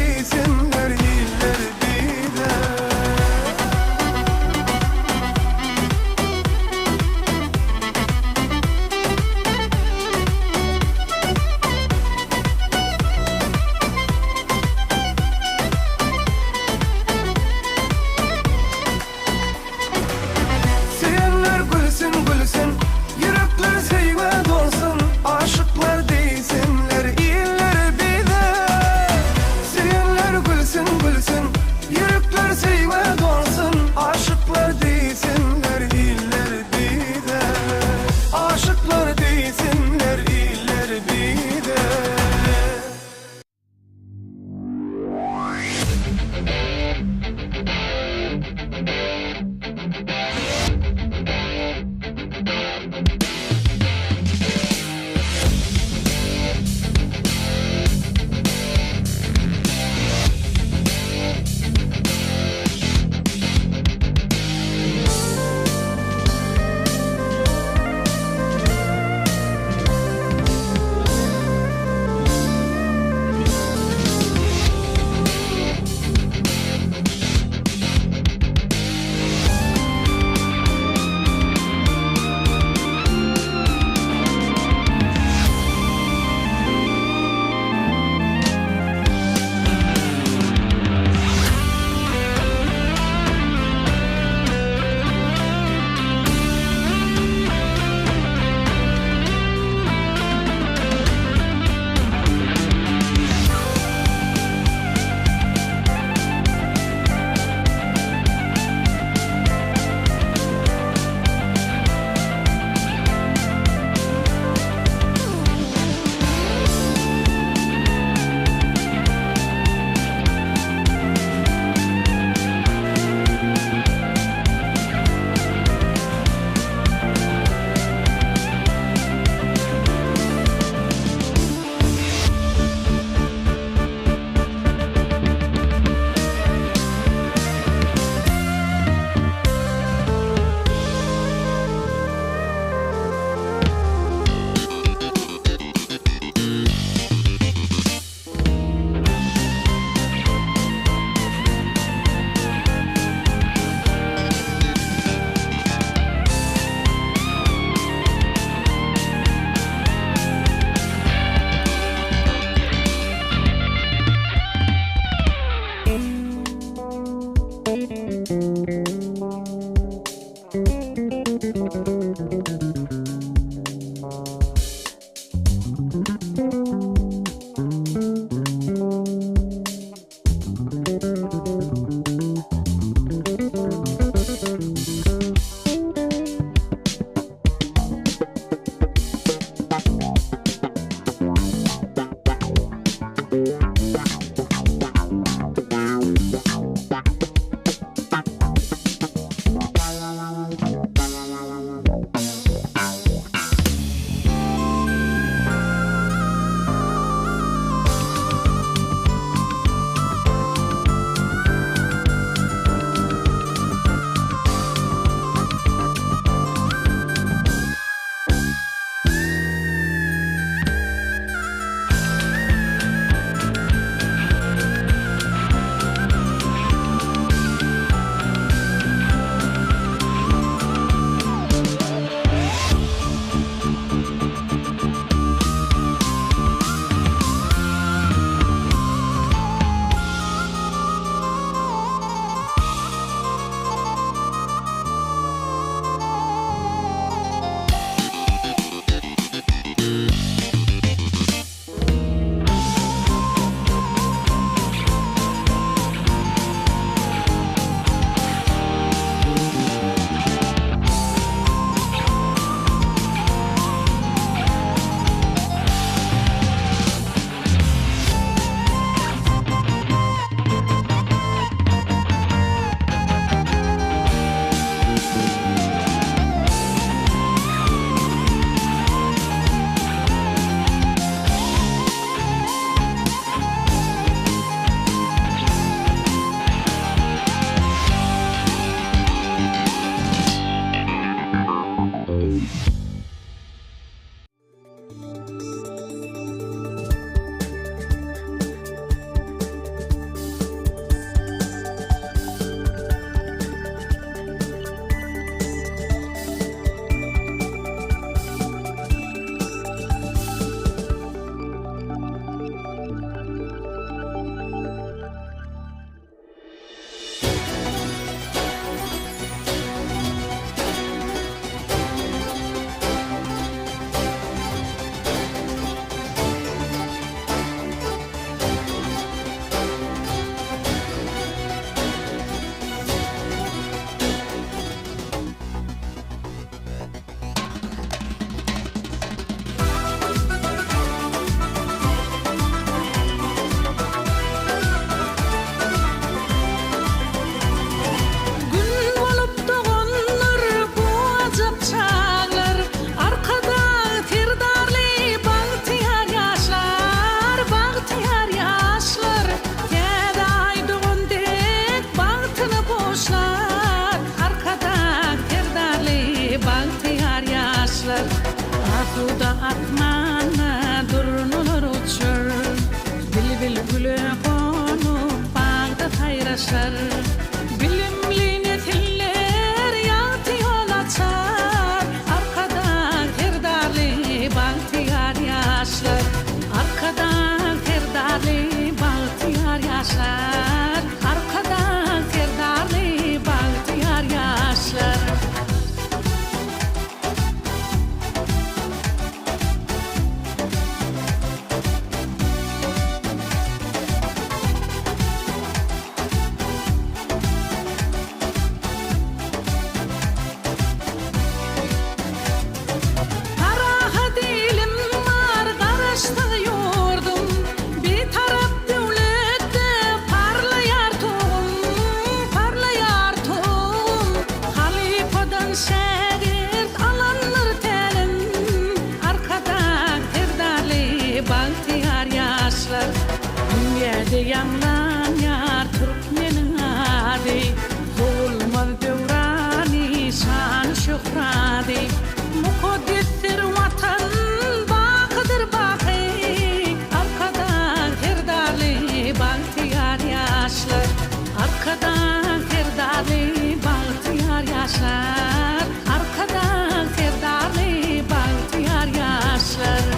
yaşar. Bilimli nesiller yatı yol açar. Arkadan terdarlı bahtiyar yaşlar. Arkadan terdarlı bahtiyar yaşar. Arkadan terdarlı bahtiyar yaşlar. Yanlan yar Türkmenin adı Zulmaz devrani şan şöhradi Mukaddestir vatan bakıdır bakı Arkadan terdarlı bahtiyar yaşlar Arkadan terdarlı bahtiyar yaşlar Arkadan terdarlı bahtiyar yaşlar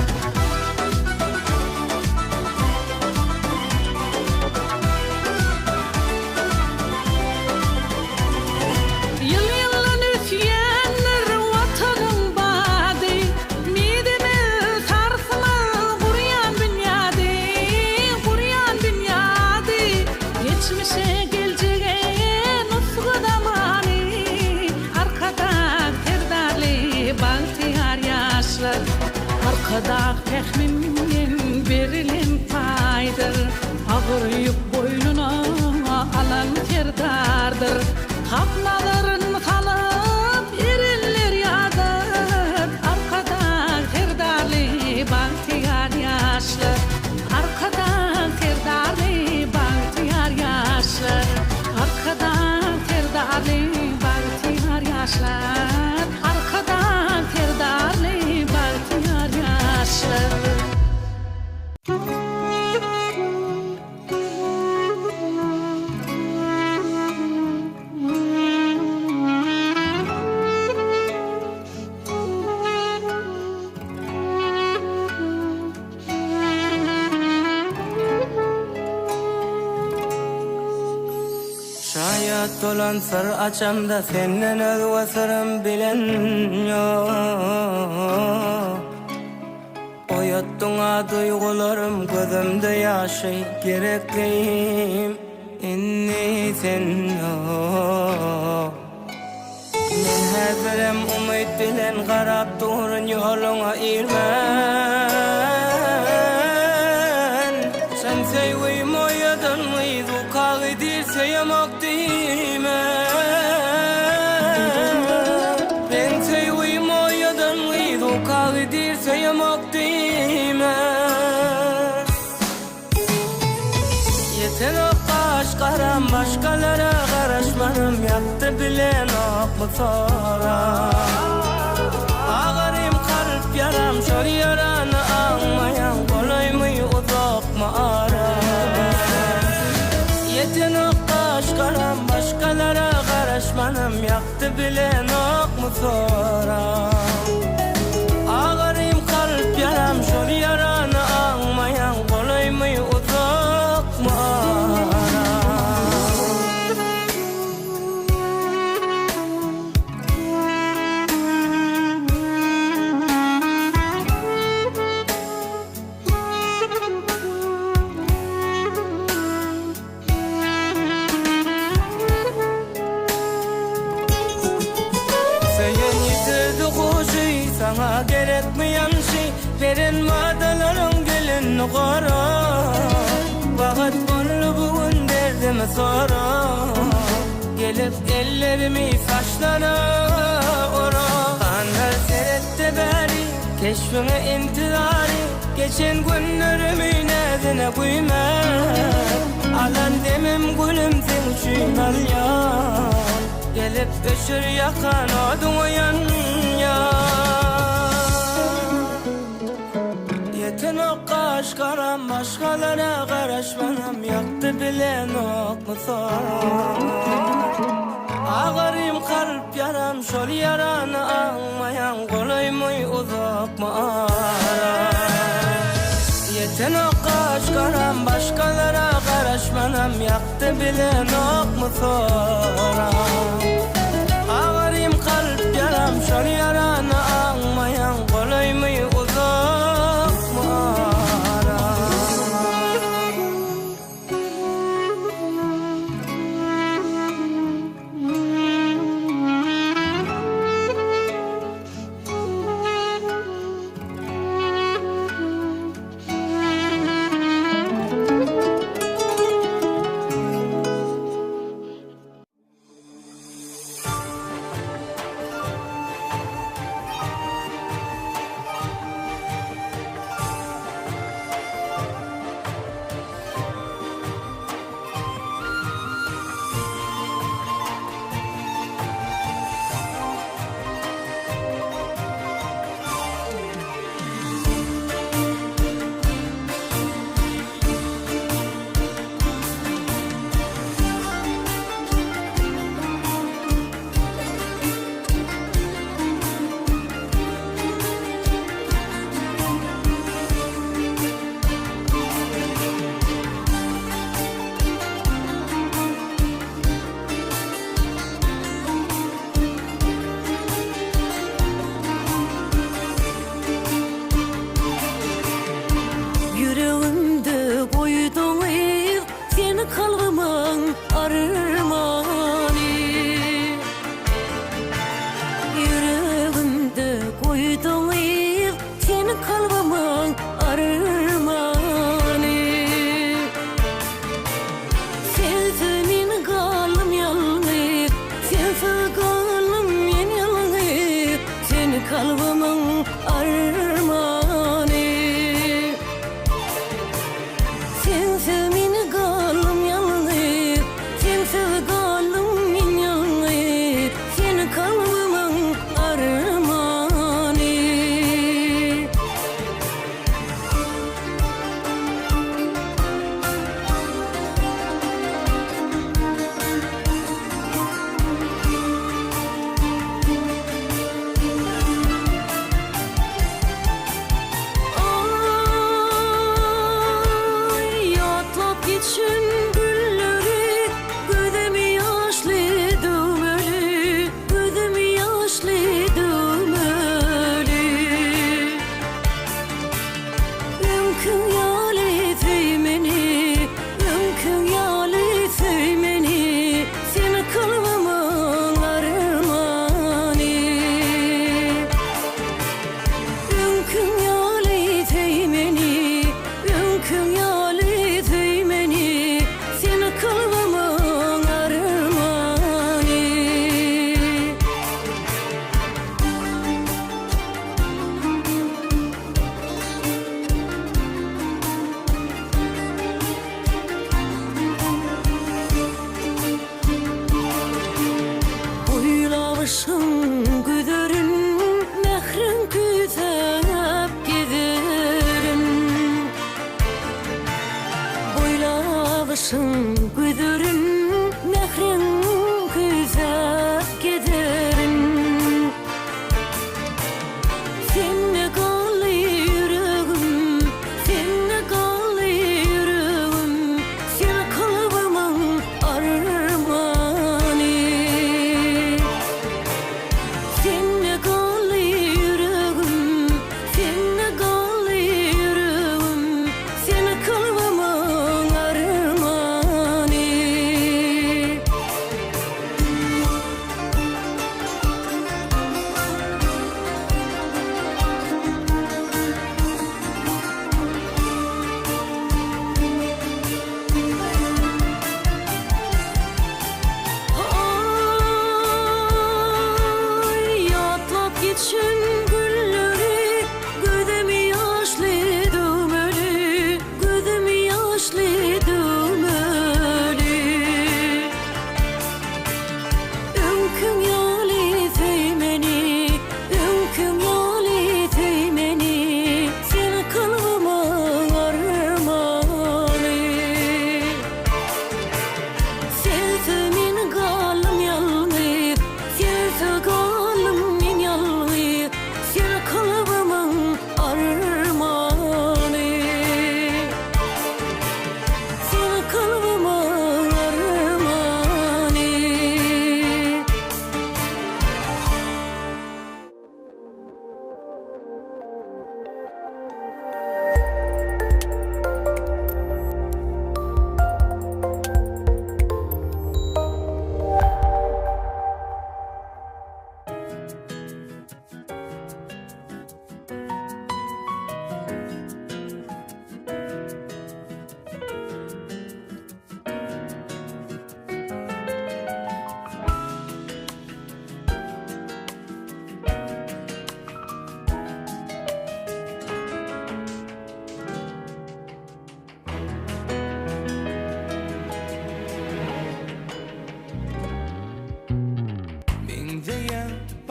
Arkada fehmimin berilen paydır Ağır yük boynuna alan terdardır Kapnaların kalıp eriller yadır Arkadan terdarlı bahtiyar yaşlar Arkadan terdarlı bahtiyar yaşlar Arkadan terdarlı bahtiyar yaşlar Arkadan terdarlı bahtiyar yaşlar Şayet dolan sır açamda senden öz vasırım bilen yok Oyattığına duygularım gözümde yaşay gerekliyim inni sen yok Men hazırım umut bilen qarap durun yoluna irmen Sen seviyim oyadan mıydı kalıdır seyamak değmen Ben seviyim oyadan mıydı kalıdır seyamak değmen Yeten o kaş karam başkalara karışmanım yaptı bilen ok mu sonra Ağırım kalp yaram şol yaranı anmayan kolay mı uzak mı ara Yeten o kaş karam başkalara karışmanım yaptı bilen ok mu sonra Ağırım kalp yaram şol yaranı anmayan kolay mı uzak mı ara Sana gerekmeyen şey Veren madaların gelin nukara Vakat bunu bugün derdimi sonra Gelip ellerimi saçlara ora Kanlar serette beri Keşfine intizari Geçen günlerimi nedine kuyma Alan demem gülüm sen uçuyum alyan Gelip öşür yakan odun uyan ya Yeten o kaş karam başkalara garaşmanam yaktı bilen okmu sorar Ağarım kalp yaram şol yaranı almayan kolay mı uzak mı ara Yeten o kaş karam başkalara garaşmanam yaktı bilen okmu sorar Ağarım kalp yaram şol yaranı almayan kolay mı uzak mı ara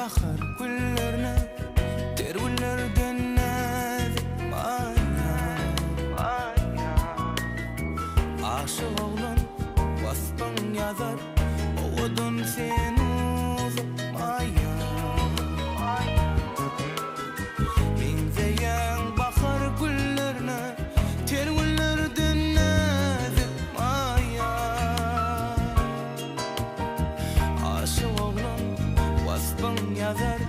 bahar güllerine tergüllerden nazik maya aşık oğlan vasfın yazar oğudun sen uzak maya menzeyen bahar güllerine tergüllerden nazik maya aşık oğlan vasfın yazar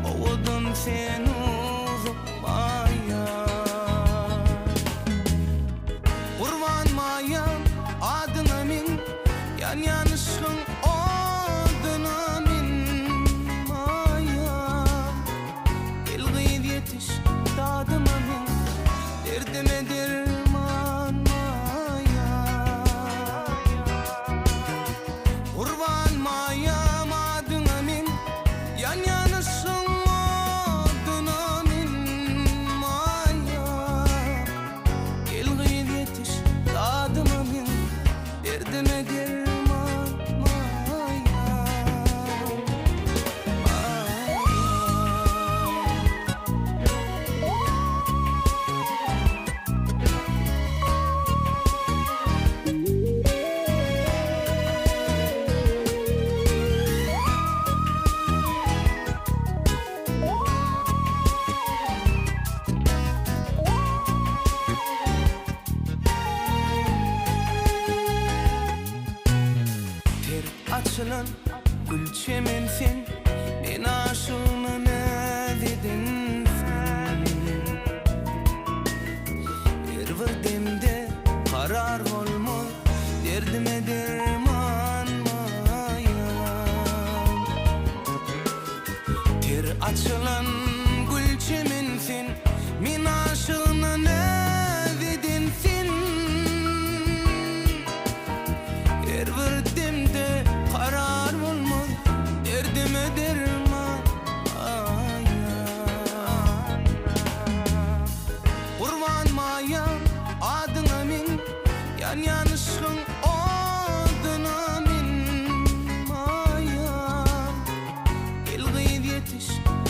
oğudun sen uzak maya kurban maya adına min yan yanışın adına min maya ilgid yetiş tadıma min derdime derman maya kurban maya adına min yan yanışın adına min maya ilgid yetiş tadıma min derdime derman maya ter açılan gül çemensin ben aşığına ne dedinsin bir vırdemde karar olmaz derdime derman maya ter açılan gül çemensin men aşığına ne dedinsin her vırdemde karar olmaz derdime derman maya kurban maya adına min yan yanışın adına min maya ilgid yetiş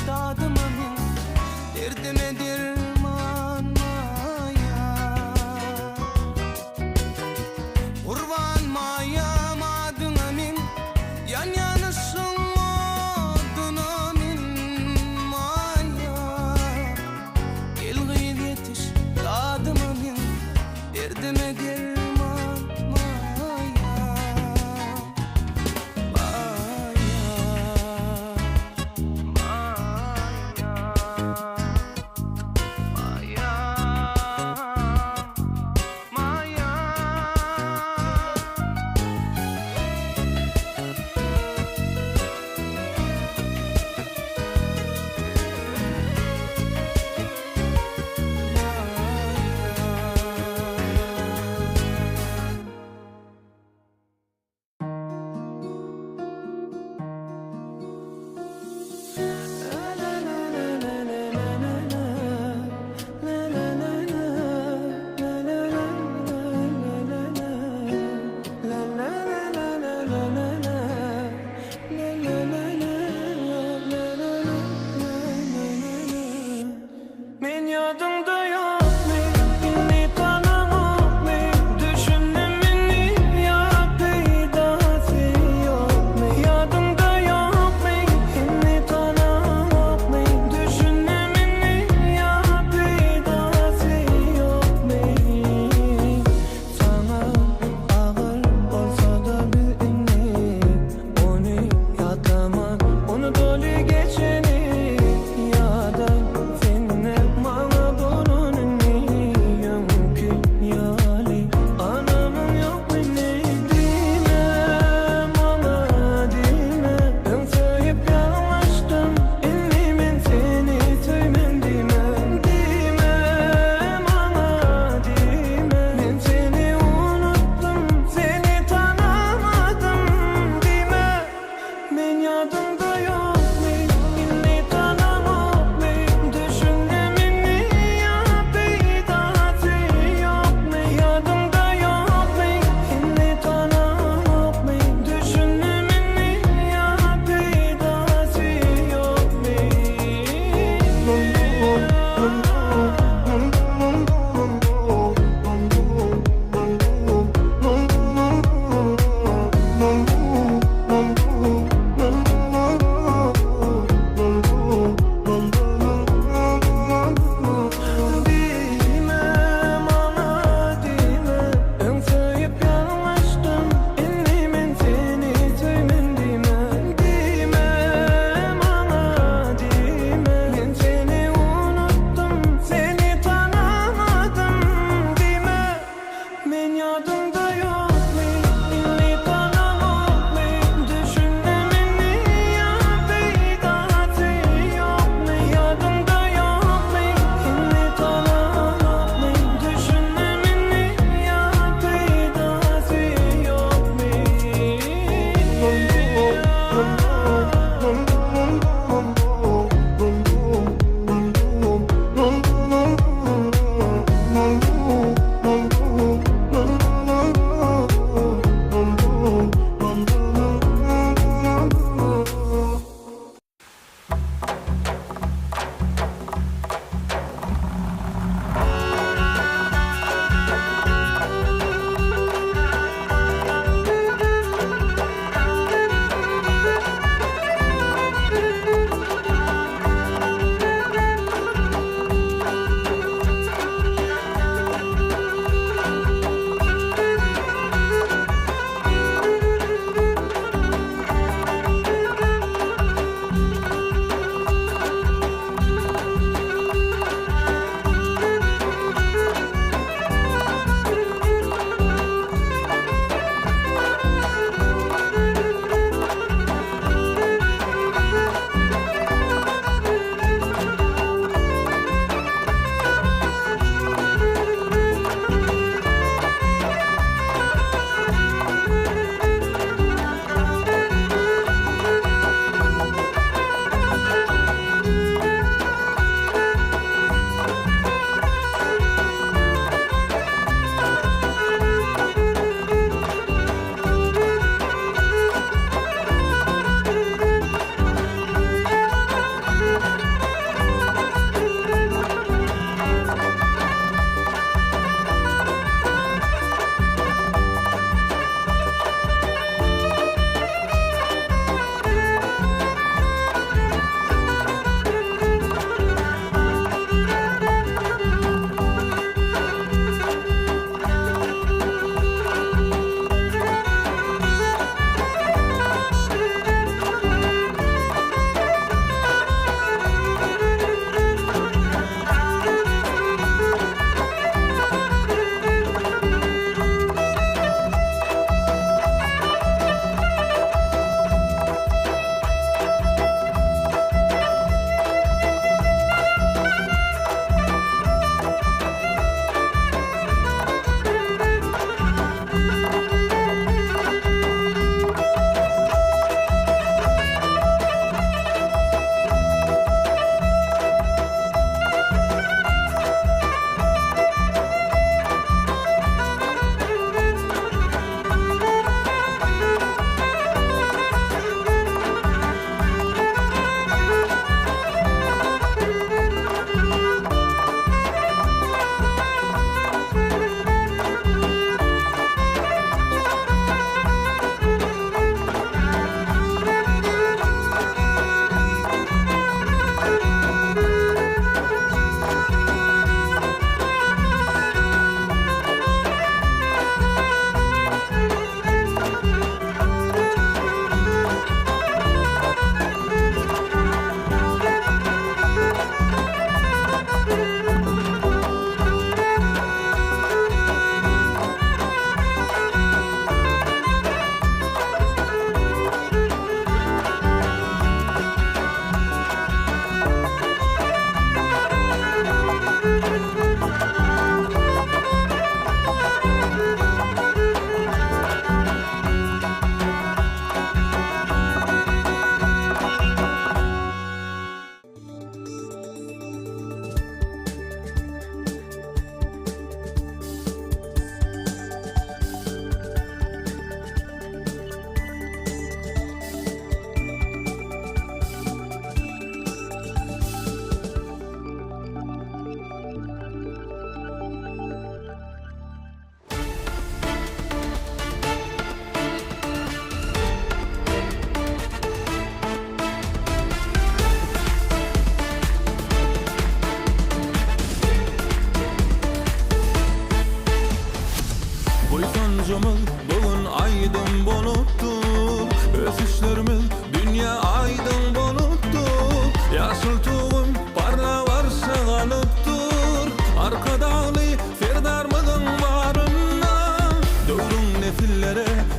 tadıma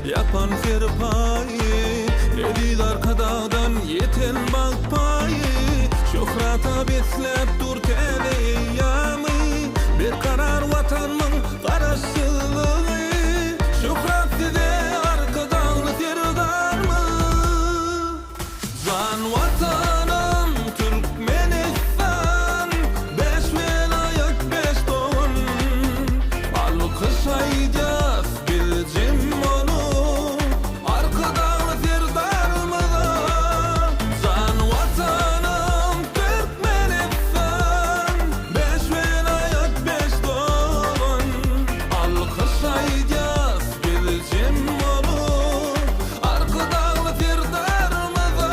yapan serpayı Eliz arkadadan yeten bakpayı Şöhrata beslep dur teleyyamı Bir karar vatanmın karasılığı Şöhrat size arkadan serdarmı Zan vatanım Türkmenistan Beş velayet beş doğun Alkışlayacağız bilcim onu Arkadan serdarmıza Zan vatanım Türkmenistan Beş velayet beş doğun Alkışlayacağız bilcim onu Arkadan serdarmıza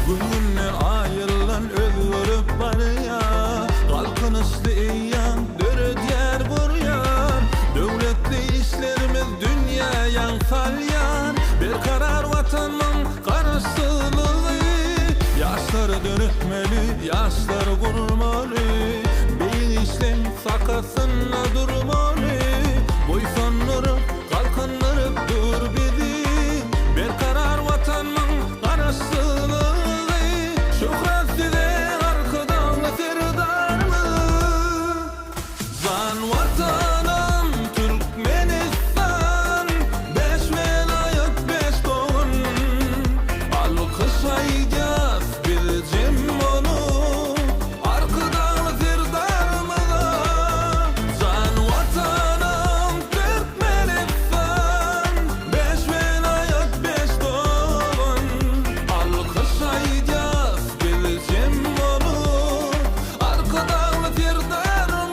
Gününe ayrılan ölürüp barıya Kalkınışlı iyan, dörü diğer buryan Devletli işlerimiz dünyayan salyan Bir karar vatanın karşılığı Yaşları dönükmeli, yaşlar kurmalı Beyin işlem sakasına durmalı Boysanlarıp, kalkanlarıp dur bizi Bir karar vatanın karşılığı Şöhret size arkadan serdar mı? Zan vatanım Türkmenistan Beş velayet beş doğun Alkışlayacağız bilcim onu Arkadan serdar mı? Zan vatanım Türkmenistan Beş velayet beş doğun Alkışlayacağız bilcim onu Arkadan serdar mı?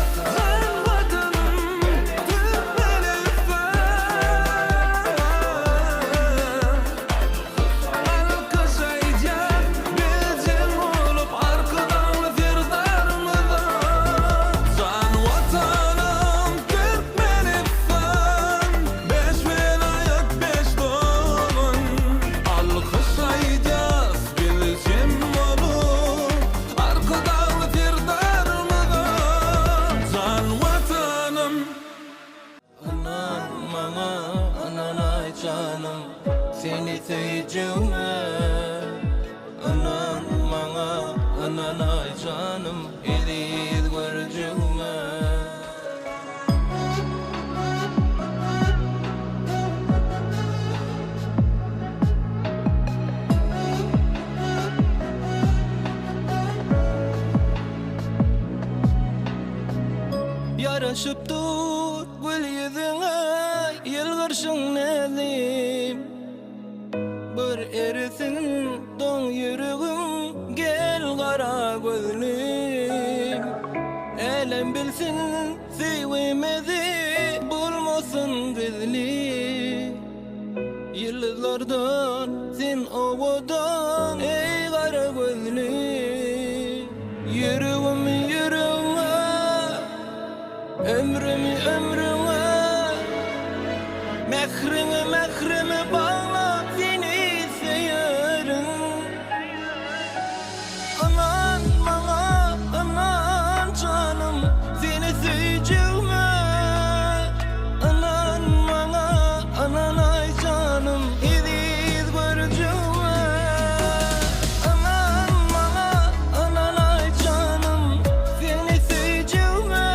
Zan vatanım Türkmenistan Alkışlayacağız bilcim olup Arkadan serdar mı? Zan vatanım Türkmenistan Beş velayet beş doğun Alkışlayacağız bilcim onu Arkadan serdar mı? Zan vatanım Anan bana ananay canım Seni seveceğime Anan bana ananay canım Eliz göreceğime Yaraşıp tut gül yüzüne Yılgırsın nedim Bir erisin don yürüğüm Gel kara gözlüm Elem bilsin sevmedi Bulmasın bizli Yıldızlardan sen ovadan Ey kara gözlü Yürüğüm yürüğüme Ömrümü ömrüme Mehrimi mehrimi bağla Seni seyerim Anan bana anan canım Seni seveceğime Anan bana anan ay canım İziz göreceğime Anan bana anan ay canım Seni seveceğime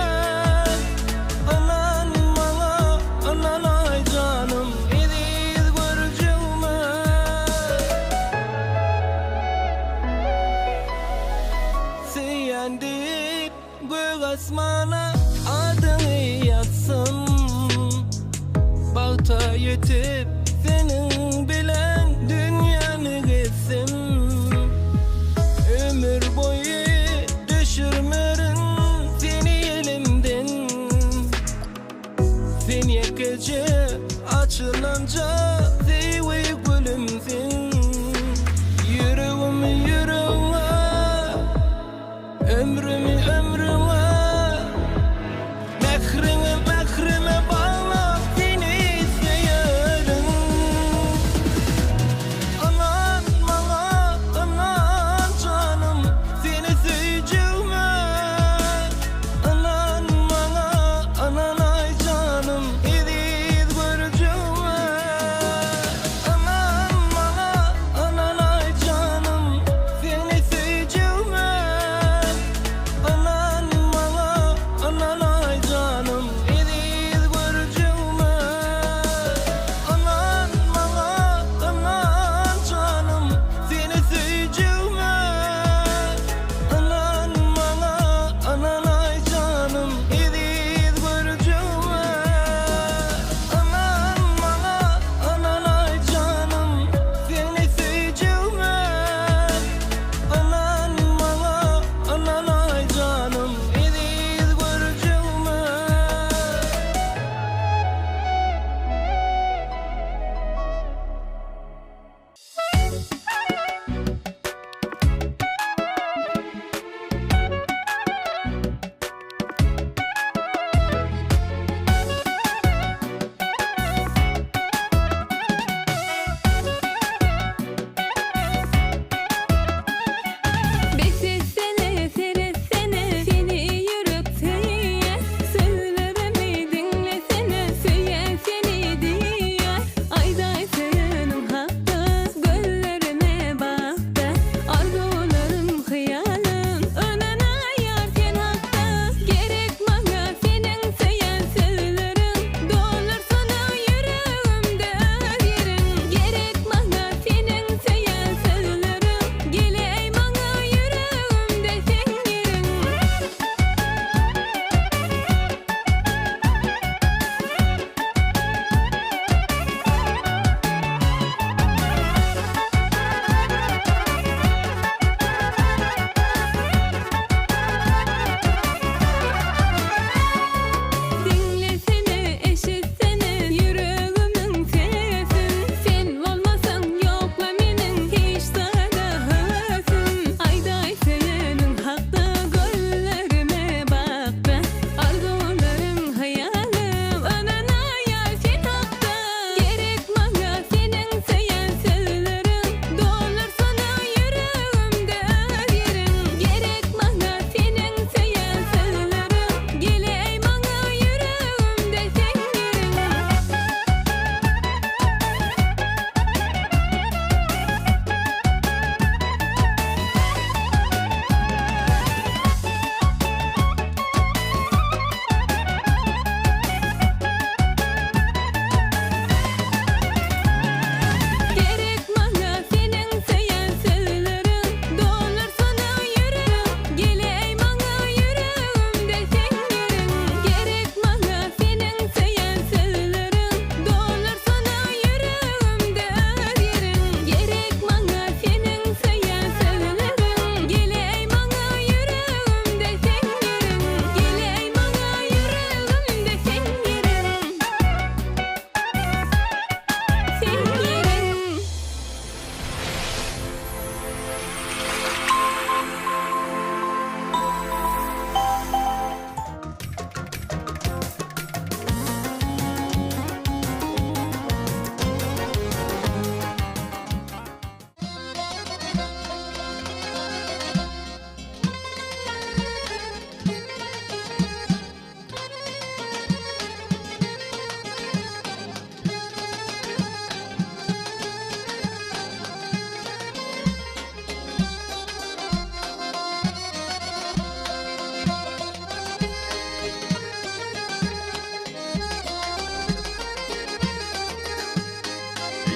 Anan bana anan ay canım İziz göreceğime Seyandip gök asmana adını yazsam Balta yetip senin bilen dünyanı gezsem Ömür boyu düşürmerin seni elimden Sen gece açılınca sevi gülümsin Yürüğüm yürüğüme Ömrümü ömrüme Mehrimi mehrimi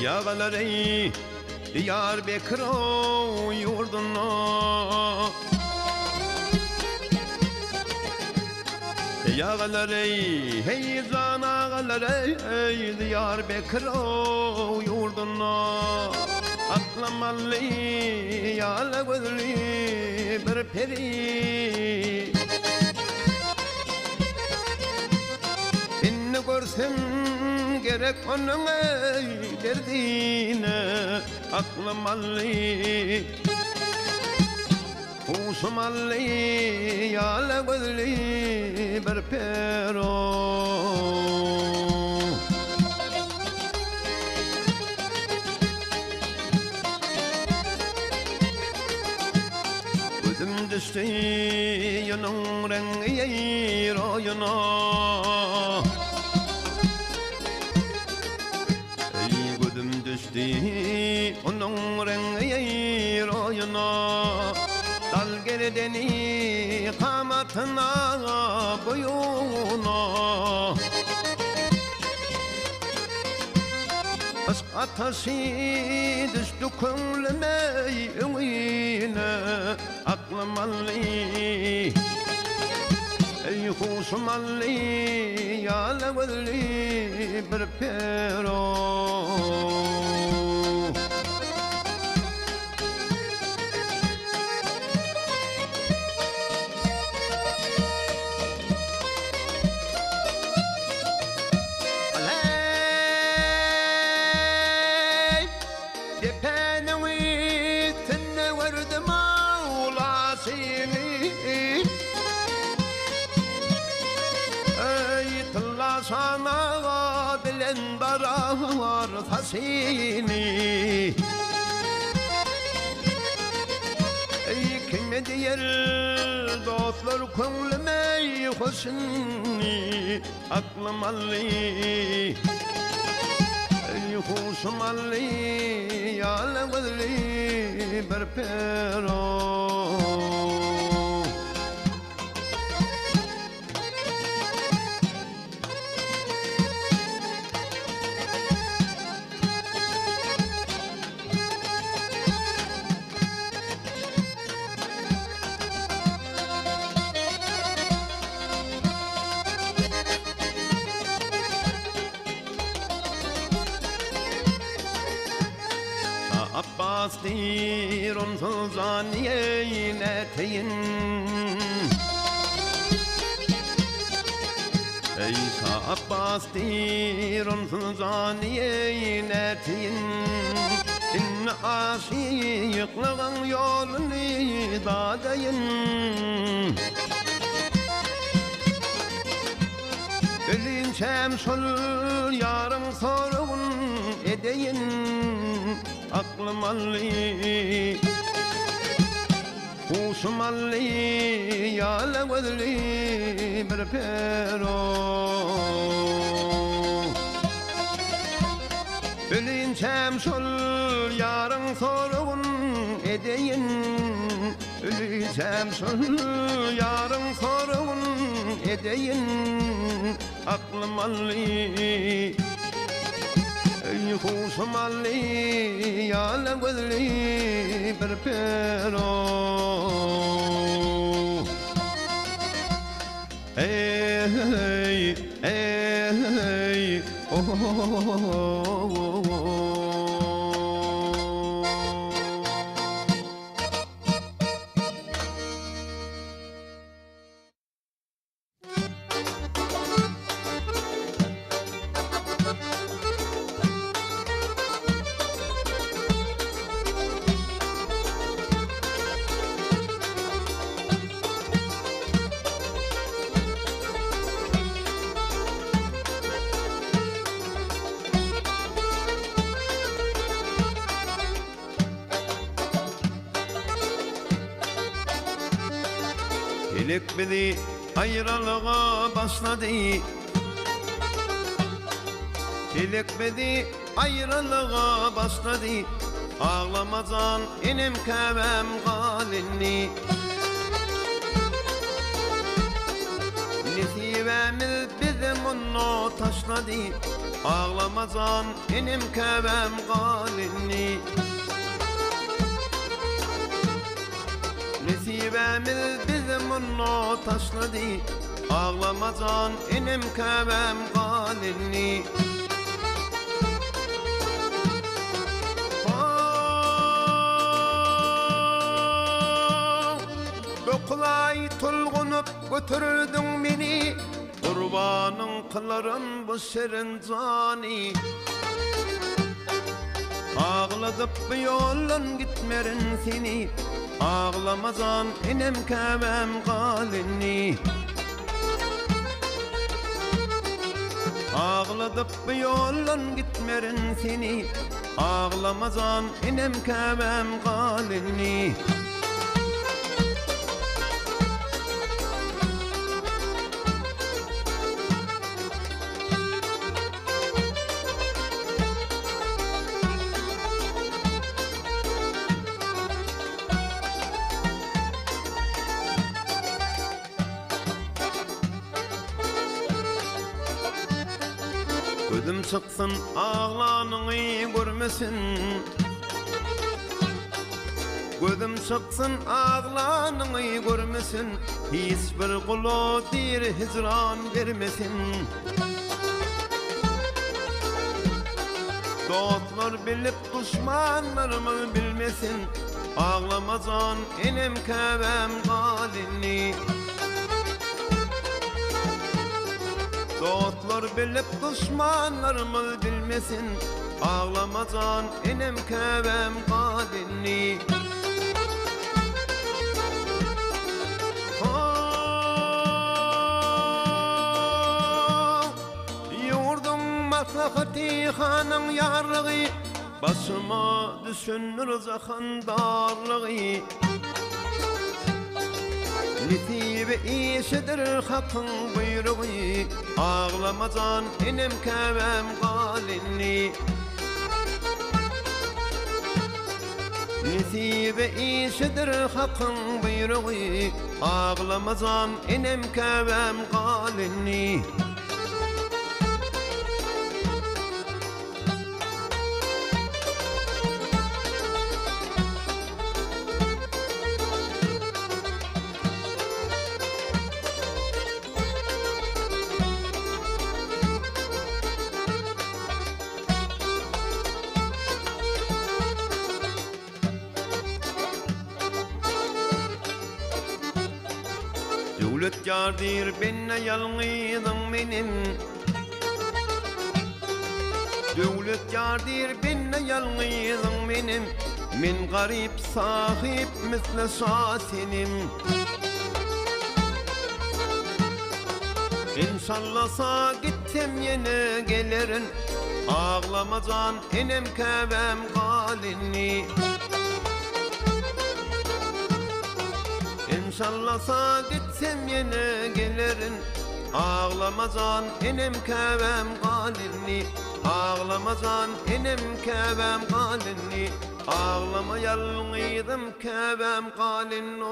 Yağalar ey Diyarbakır o yurduna Yağalar ey heyecan ağalar ey Diyarbakır o yurduna Aklamalı yağla gözlü bir peri Seni görsem gerek onun ey derdine Aklım allı Huşum allı Yâle gözlü bir pero Gözüm düştü yanın rengi rayına Onun rengi royuna Dal gerdeni kamatına boyuna Aşk ateşi düştü könlüme ümine Aklım allı Ey huşum allı Yâle gözlü bir pero Sana bilen darar fasini Ey kime diyer dostlar könlüme hoşini Aklım allı Ey huşum allı Yâle gözlü bir pero Abbas dirun sulzaniye neteyin Eysa Abbas dirun sulzaniye neteyin İnne aşıklığın yolunu dağdayın Ölünçem şol yarın sorun edeyin Aklım allı Huşum allı Yâle gözlü bir pero Ölünçem şol yarın sorun edeyin Ölünçem şol yarın sorun edeyin Aklım allı Ey huşum allı Yâle gözlü bir pero Ey ey oh, oh, oh, oh. Elek bizi ayrılığa başladı Elek bizi ayrılığa başladı Ağlamazan inim kemem galini Nesivemiz bizim munno taşladı Ağlamazan enim kebem galini Nesibemiz bizim munno taşladı Ağlamazan enim kebem galini Dokulay tulgunup götürdün beni Kurbanın kılarım bu şirin zani Ağladıp bir yolun gitmerin seni Ağlamazan inem kemem galini Ağladıp bir yolun gitmerin seni Ağlamazan inem kemem galini Gözüm çıksın ağlanını görmesin Gözüm çıksın ağlanını görmesin Hiçbir kulu dir hicran vermesin Dostlar bilip düşmanlarımı bilmesin Ağlamazan enem kebem galini Dostlar bilip düşmanlarımı bilmesin Ağlamazan enem kebem galini Yurdum maslahati hanım yarlığı Başıma düşünür zahandarlığı Nesibe işedir hakkın buyruğu Ağlamazan enem kemem galini Nesibe işedir hakkın buyruğu Ağlamazan enem kemem galini Devlet yardır benne yalnızım benim Devlet yardır benne yalnızım benim Men garip sahip misle şasenim İnşallah sağ gittim yine gelirin Ağlamazan enem kebem galini İnşallah sağ gitsem yine gelirin Ağlamazan enem kebem galini Ağlamazan enem kebem galini Ağlama yalnızım kebem galini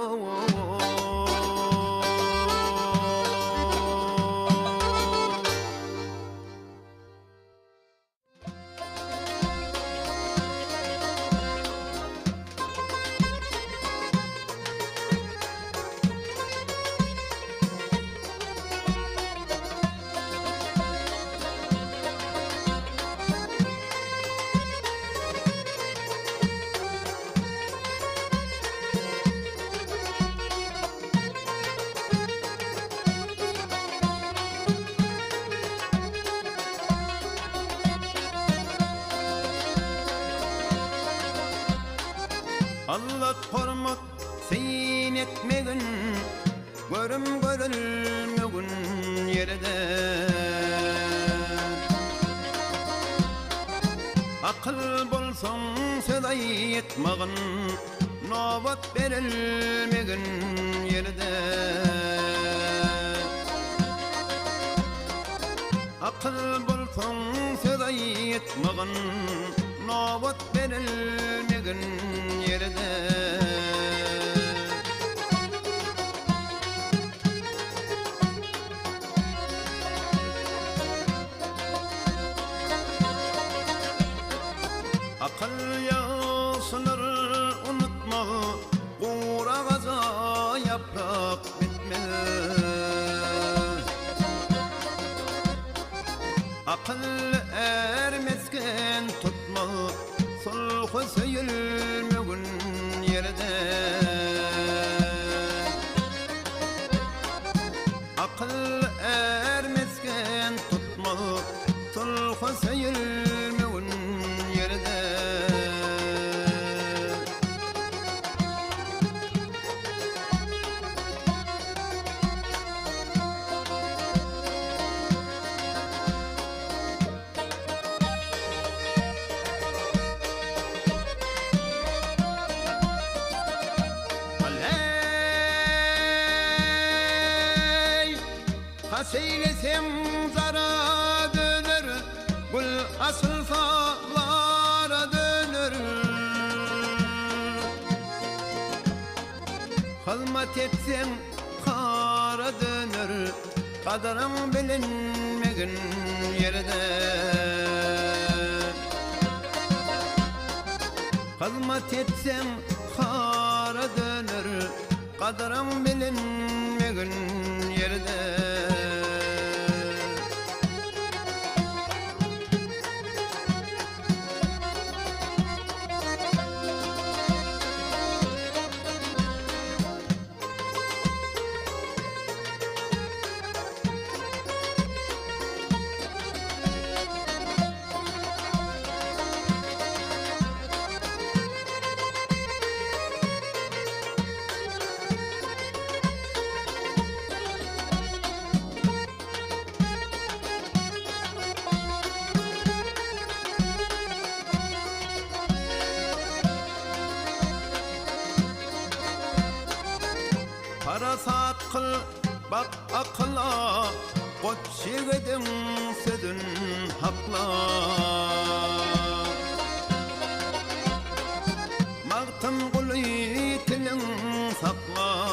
Allah hormat sen etmegin Görüm görülmegin yerde Akıl bolsan seday etmegin Nobat verilmegin yerde Akıl bolsan seday etmegin Nobat verilmegin yerde Akıl ermezken tutma sulhu söyülmegün yerde Akıl ermezken tutma sulhu söyülmegün yerde Seylesem zara döner Gül asılsalara döner Hizmet etsem kara döner Kadarın bilinmegin yerde Hizmet etsem kara döner Kadarın bilinmegin yerde Parasat kıl bak akla Ot şigedin sözün hakla Mağtın kulu tilin sakla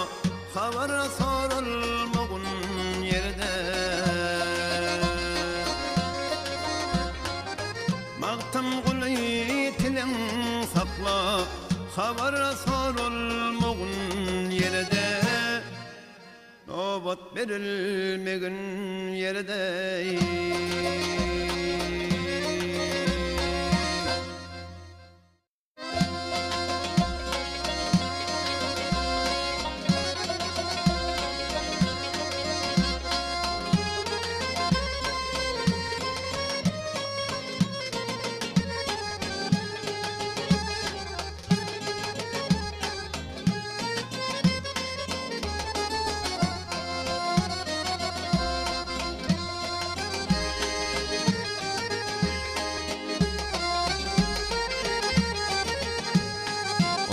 Havar sorulmağın yerde Mağtın kulu tilin sakla Havar sorulmağın yerde Nobat verilmegin yerde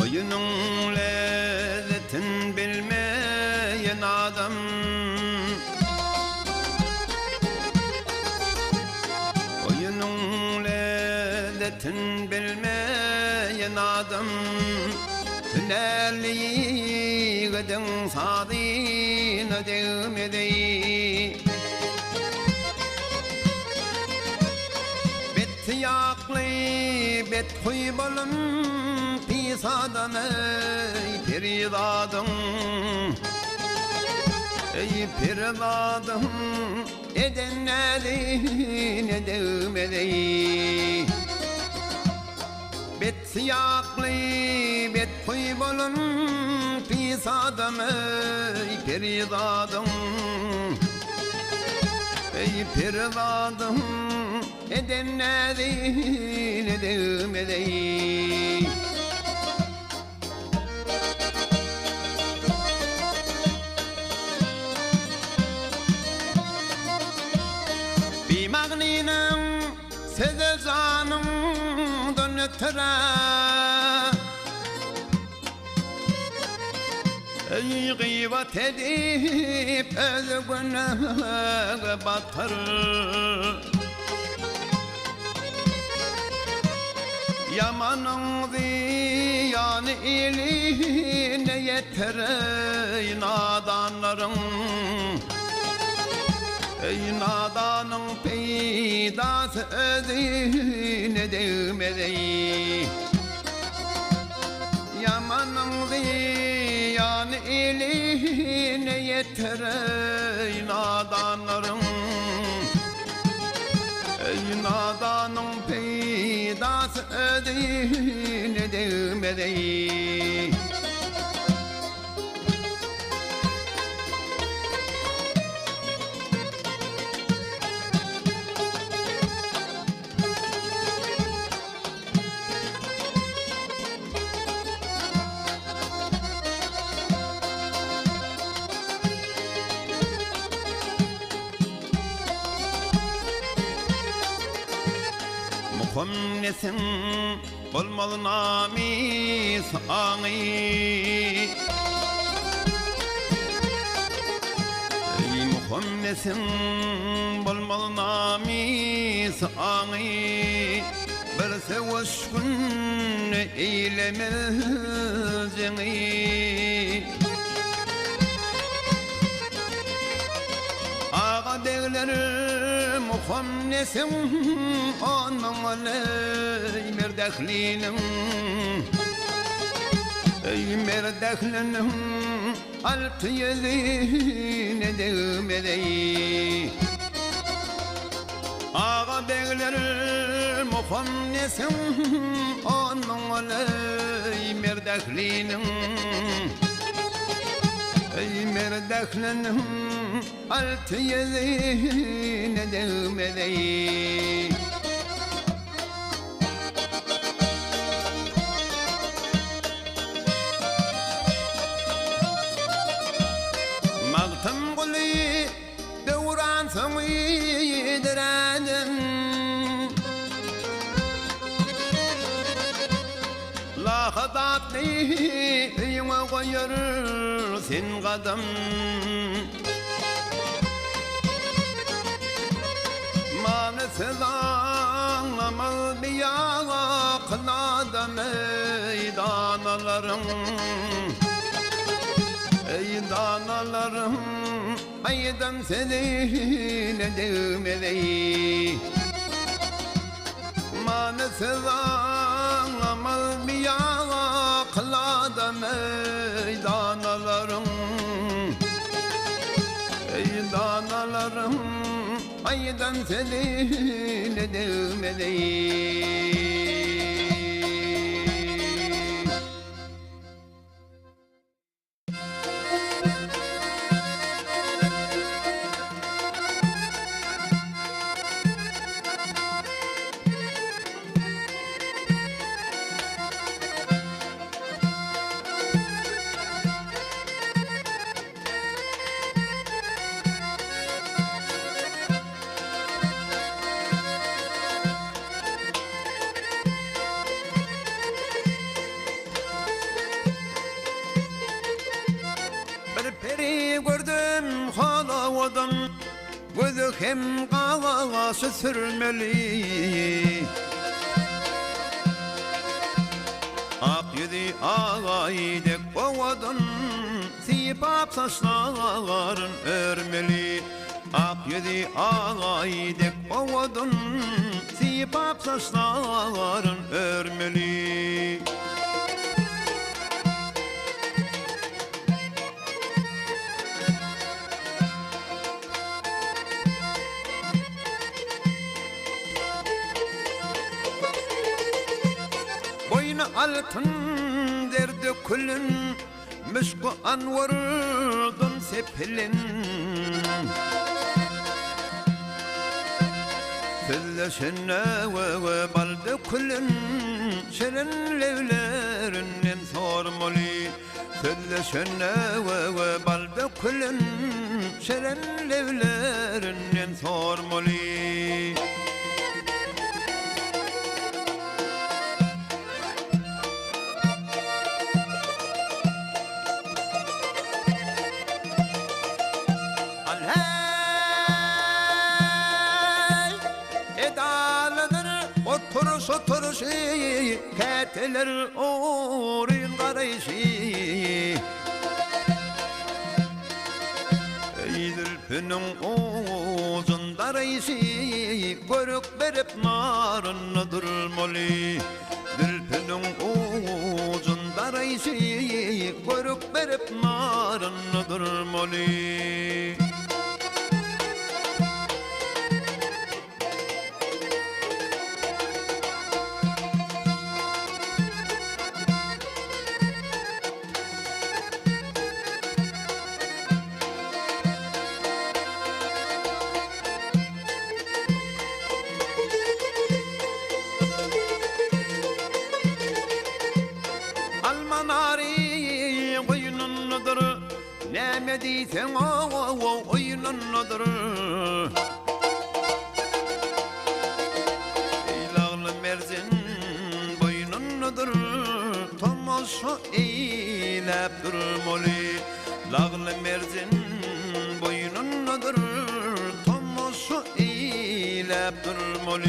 Oyunun lezzetin bilmeyen adam Oyunun lezzetin bilmeyen adam Tünerliği gıdın sadine değmedi Bet yaklı bet kuybalım Pis adam ey piridadım Ey piridadım Eden nedin edemedi Bet siyaklı bet kuybalım Pis adam ey piridadım Ey piridadım Eden nedin edemedi Mağninin seze canımdan ötüre Ey gıybat edip öz günaha batır Yamanın ziyanı iline yeter ey nadanların Ey nadanın peydası özüne değmedi Yamanın ziyanı iline yeter ey nadanların Ey nadanın peydası ödeyine değmedi. Muhammesin olmalı nami sani. Ey Muhammesin olmalı nami sani. Bir sevuşkun eylemezini. Ağa degler muhammesin onun aley merdahlinin. Ey merdahlinin altı yedine değmedi. Ağa degler muhammesin onun aley merdahlinin. Ey merdahlinin altı yedine değmedi. Mağtım gülü devran sonu yedirenin. Lahadatlı yüne koyar sen kadın. Manısız anlamaz bir yağa kınadı meydanalarım. Ey danalarım aydan seninle değmedi. Manısız anlamaz bir yağa kınadı meydanalarım. Ey danalarım aydan seninle değmedi. Gördüm halavadan gözü hem kağası sürmeli. Ak yüzü ağaydek ovadan sipap saçların örmeli. Ak yüzü ağaydek ovadan sipap saçların örmeli. Altın derdi külün Müşku anvardan sepilin. Sözleşene ve baldı külün Şirin levlerinden sormalı. Sözleşene ve baldı külün Şirin levlerinden sormalı. Oturuş ketiler orun karışı. Eydilpinin uzun darayışı görük verip narını durmalı. Dilpinin uzun darayışı görük verip narını durmalı. ne diysen o oyunundadır. Eylağlı merzin boynundadır. Tomoşu eylep durmalı. Lağlı merzin boynundadır. Tomoşu eylep durmalı.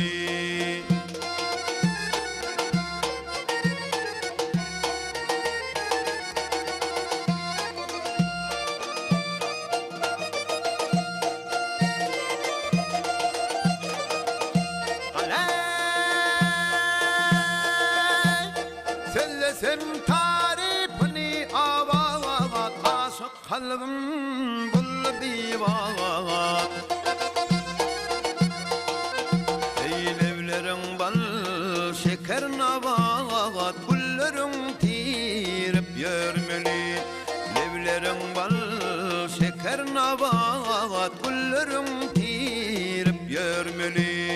Söylesem tarifini avat, aşık kalbim bul divat. Ey levlerin bal şeker navat, güllerin tirip yörmeli. Levlerin bal şeker navat, güllerin tirip yörmeli.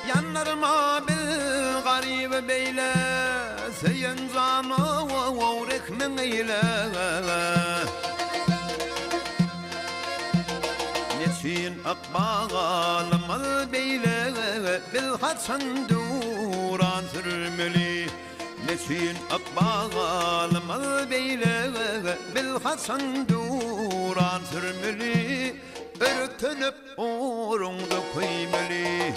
Yanlarıma bir garip beyle, seyen canı rekmen eyle. Neçin akbalım beyle, bilhaçan duran sürmeli. Neçin akbalım beyle, bilhaçan duran sürmeli. Örtünüp orunda koymeli.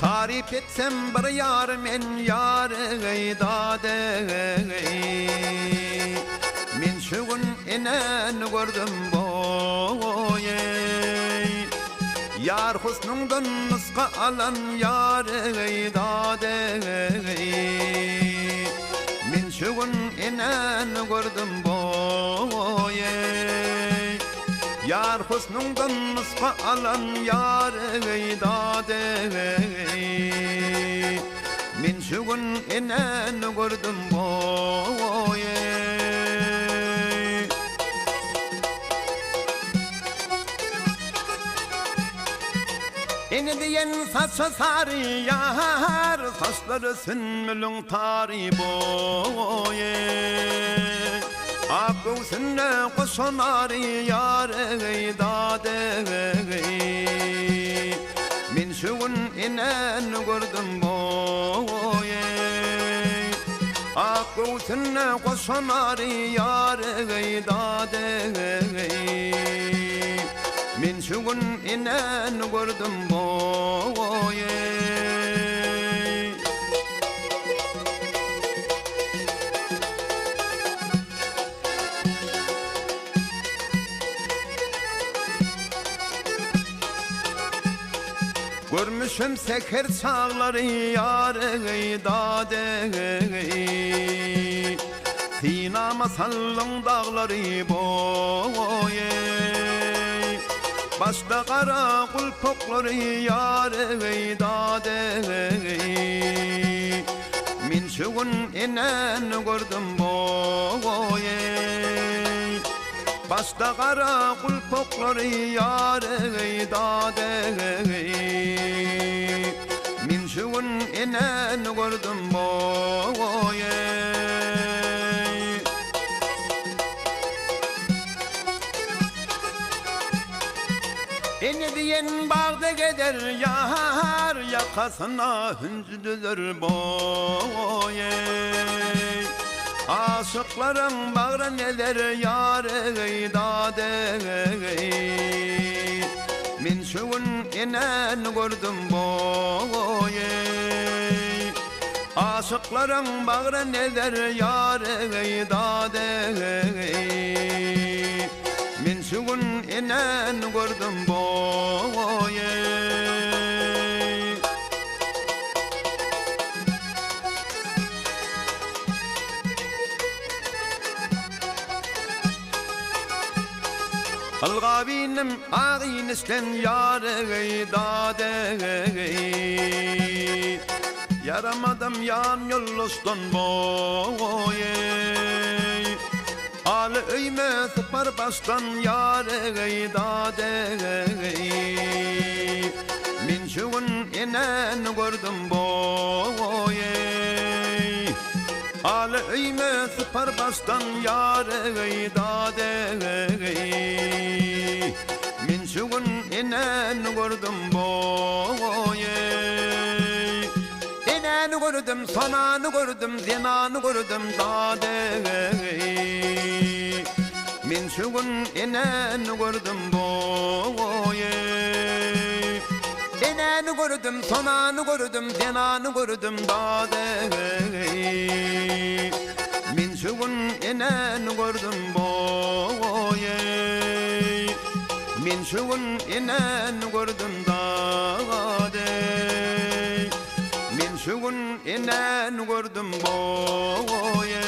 Tarif etsem bir yar men yarı dade. Men şugun enen gördüm boye. Yar husnundan nuska alan yarı dade. Men şugun enen gördüm boye. Yar husnundan nuska alan yarı dade. Min şugun enen gördüm boye. Eni diyen saçı sarı yar, saçları sünmülün tari boye. Akıl sünne kuşun arı yarı dade. Min şugun inen gördüm boye. Akıl sünne kuşun arı yarı dade. Min şugun inen gördüm boye. Görmüşüm seker çağları yarı dade. Sinama sallın dağları boye. Başta kara kulpokları yarı dade. Min şugun inen gördüm boye. Başta kara kulpokları yarı dade. Min şugun inen gördüm boye. Eni diyen bağda gider yar, yakasına hüncüdülür boye. Aşıkların bağrı neler yâre dade Min şuun inen gördüm boye Aşıkların bağrı neler yâre dade Min şuun inen gördüm boye Algabinem ağin isten yâre dade Yaramadım yan yollustan boye Al öyme sıpar bastan yâre dade Min şuun inen gördüm boye Al öyme sıpar bastan yâre dade Min şuun inen gördüm boye İnen gördüm, sananı gördüm, zinanı gördüm dade Min şuun inen gördüm boye İnen gördüm, sananı gördüm, zinanı gördüm dade Min şuun inen gördüm boye Min şuun inen gördüm dade Min şuun inen gördüm boye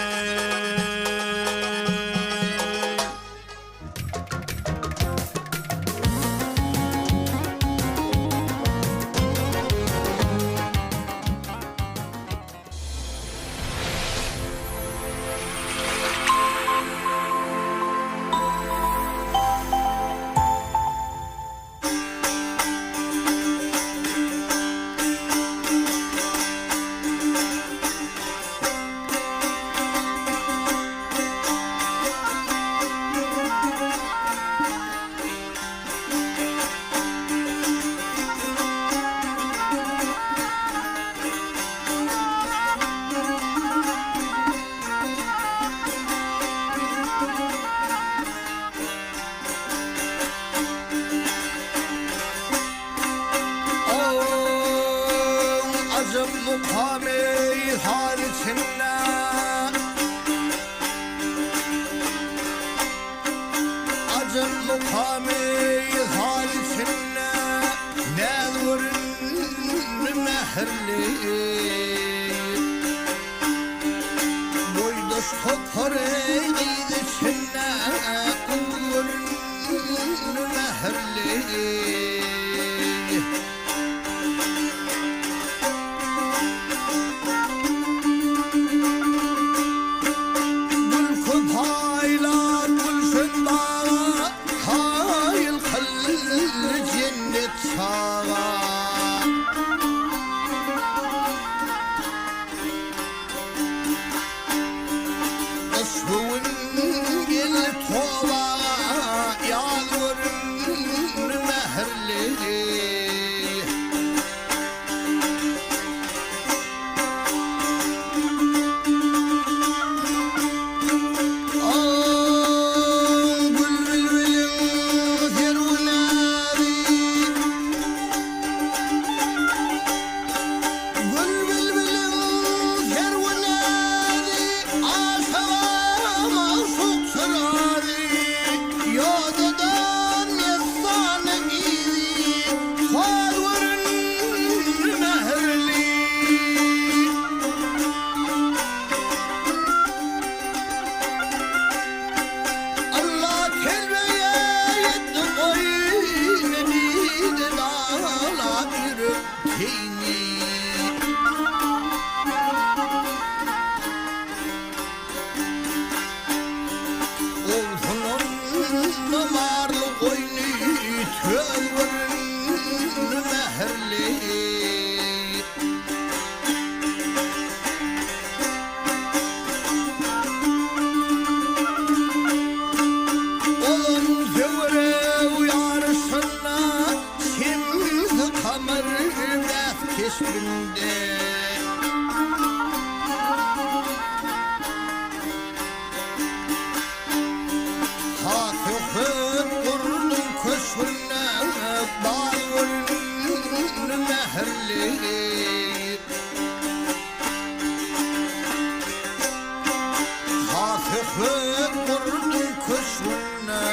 Hafiflik vurdum köşüne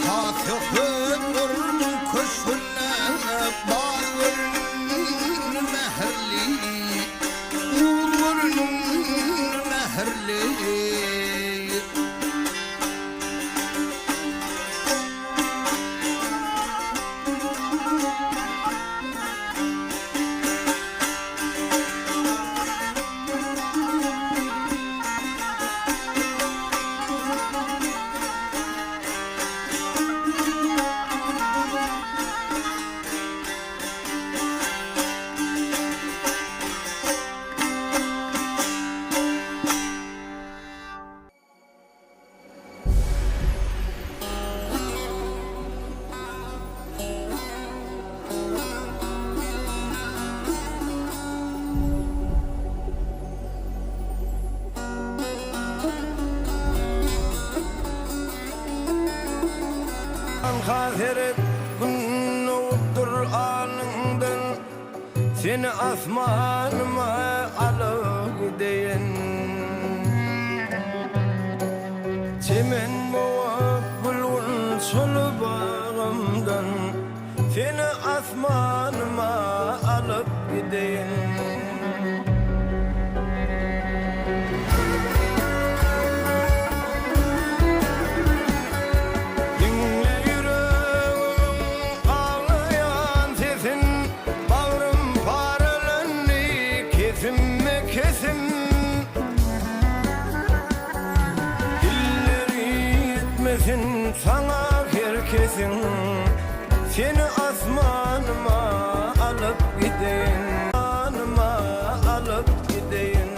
Hafiflik vurdum köşüne Bağırın meherli Uğurun meherli Hazret günüdür anından Seni asmanıma alıp gideyim Çemen boğup bulun solu bağımdan Seni asmanıma alıp gideyim Sana herkesin Seni asmanıma alıp gideyim Asmanıma alıp gideyim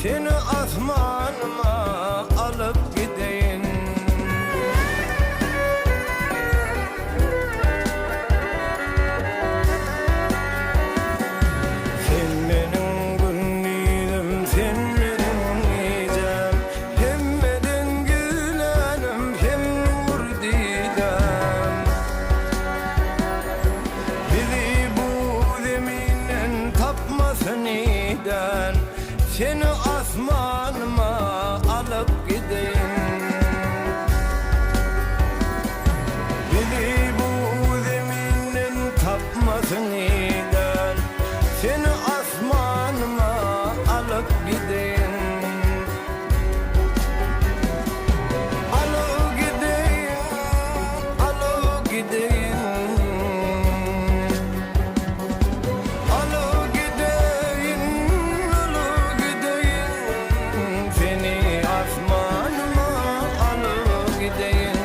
Seni asmanıma alıp gideyim Sen benim günlüğüm, sen benim nicem Hemmeden gülenim, hem nur didem Bizi bu zeminen tapmasın iden Seni asmanıma alıp gideyim Bizi bu zeminin tapmasın iden Seni asmanıma alıp gideyim Alıp gideyim, alıp gideyim Alıp gideyim Seni asmanıma alıp gideyim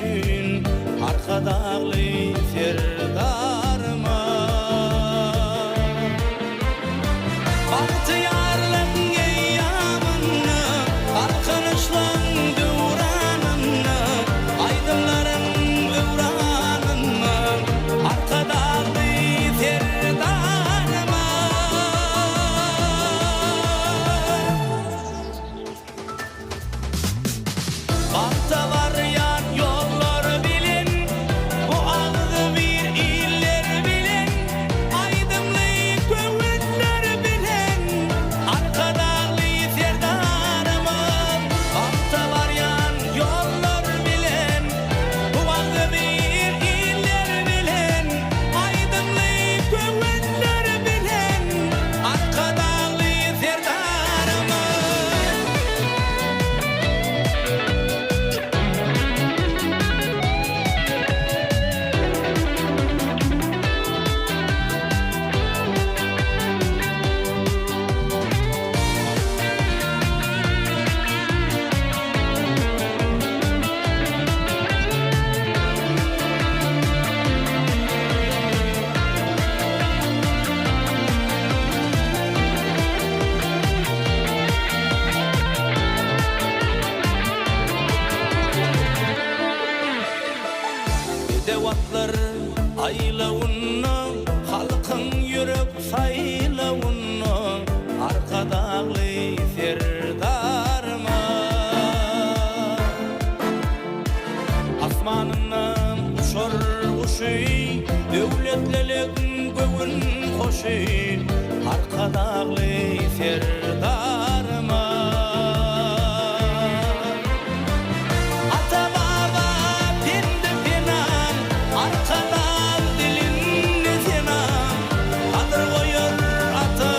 üçün arka dağlı serdarıma Bahtiyarlık eyyamını arkadaşlan duranını aydınların ıvranını arka dağlı serdarıma Bahta var yan yollar bilin bu ağzı bir iller bilin aydınlık kuvvetler bilin arka dağlı serdarımın Bahta var yan yollar bilin bu ağzı bir iller bilin aydınlık kuvvetler bilin arka dağlı serdarımın Devatlar aylavunna halkın yürüp saylavunna arka dağlı serdarıma Asmanından uçar uşu devletlerin göğün hoşu arka dağlı serdarıma Ata baba pindi pinan arkadan dilin senan Adır koyur ata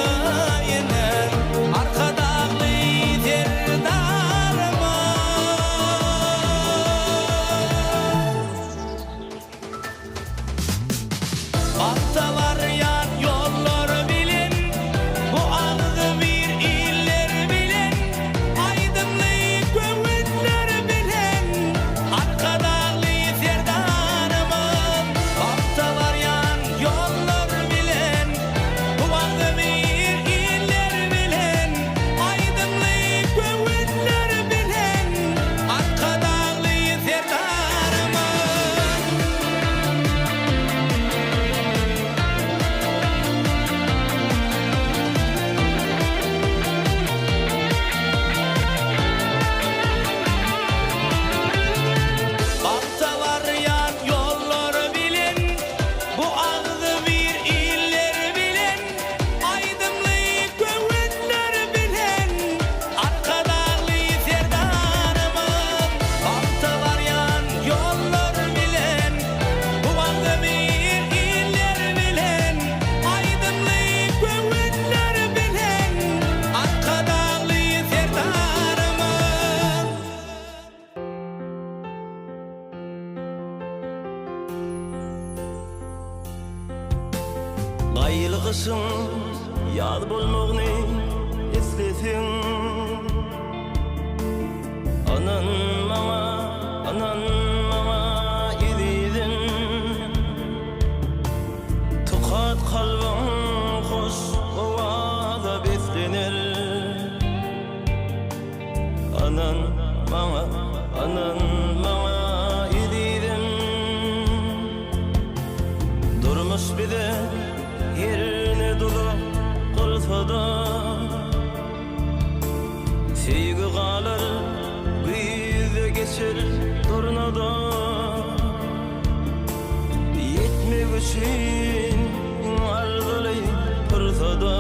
iner arka dağlı serdarıma Bahta var yan yollar bilin bu ağzı bir iller bilin aydınlık kuvvetler bilin arka dağlı serdarımın Bahta var yan yollar bilin bu ağzı bir iller bilin aydınlık kuvvetler bilin arka dağlı serdarımın Bahta var yan yollar bilin bu ağzı bir iller bilin aydınlık kuvvetler bilin arka dağlı serdarımın Bahta var yan yollar bilin bu ağzı bir iller bilin aydınlık kuvvetler bilin arka dağlı serdarımın Gaýylgysyn ýad bolmagyny eslesin Anan maňa edidin Tukat kalbim hoş ovada beslenir Anan maňa edidin Durmuş bide yerine dolu kılsada Sevgi kalır bizde geçer tornada Yetmek için arzulayıp pırsada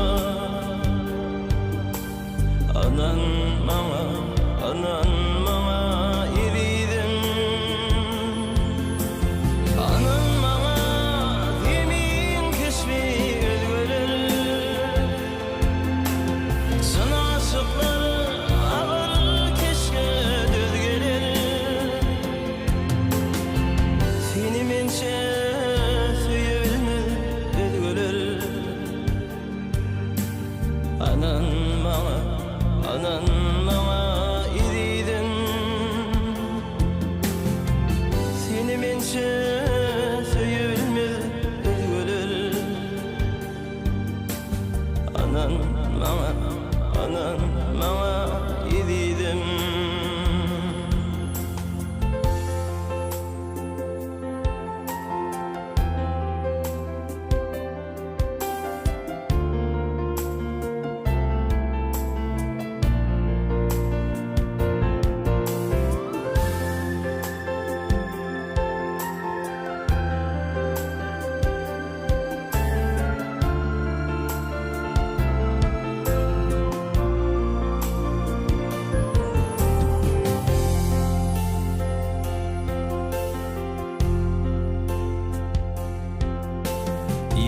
Anan maňa edidin Anan maňa zemin keşfi ödüler Sana aşıklar ağır keşke düz gelir Seni mençe süyebilmez ödüler Anan maňa edidin mençe söyülmez özgölür. Anan maňa ýedidim.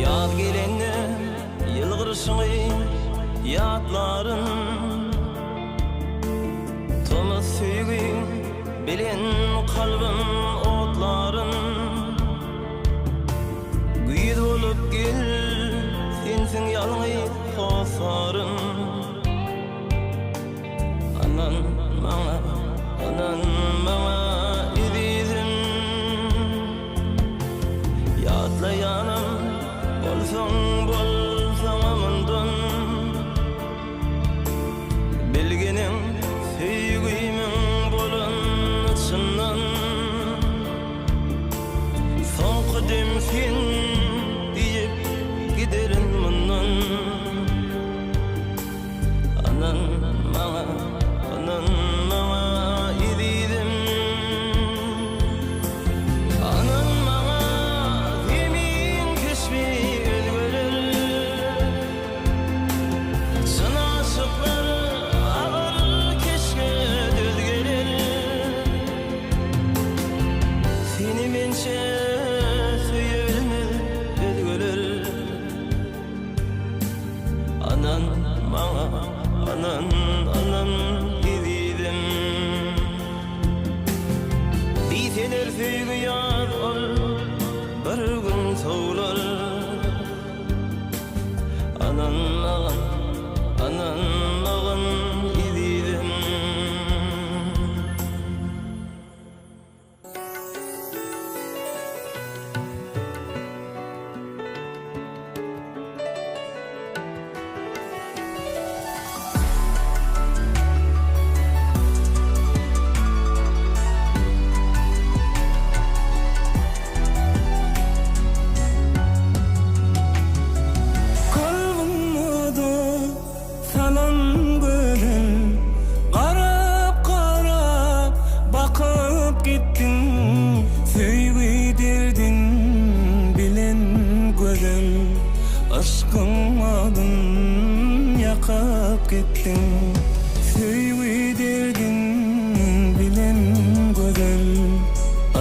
Yad gelenne yılgırışıny yadların Tomy süýgü bilen kalbim otların Güýt bolup gel sensiň ýalňy hosarym Anan maňa ýedidim Ýatlaýanym bolsaň amandyn bilgenim süýgüýmüň bolan çyndan soňkydym sen diýip giderin mundan anan maňa ýedidim anan maňa yemin keşmi Anan ýedidim. Diýseler süýgü ýar ol, bir gün sowlar. Anan ýedidim. Aşkın adın yakıp gittin Süýgü derdin bilen gözel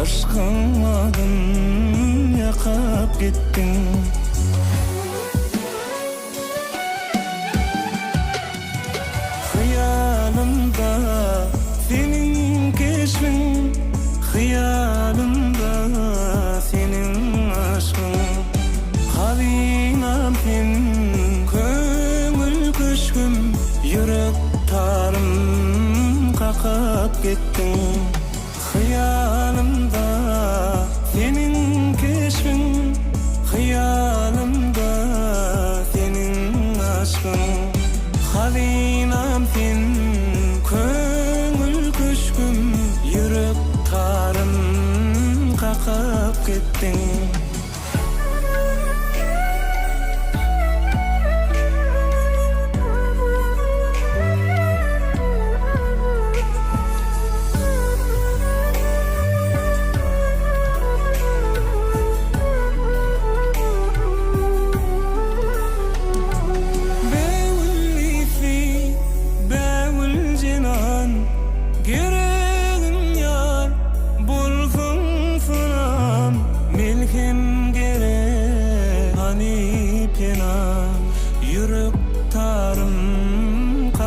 Aşkın adın yakıp gittin Hıyalımda senin keşfin Hıyalımda senin aşkın Halinam sen köngül köşküm Yürek tarım kakıp gittin Hıyalımda senin keşfin Hıyalımda senin aşkın Halinam sen köngül köşküm Yürek tarım kakıp gittin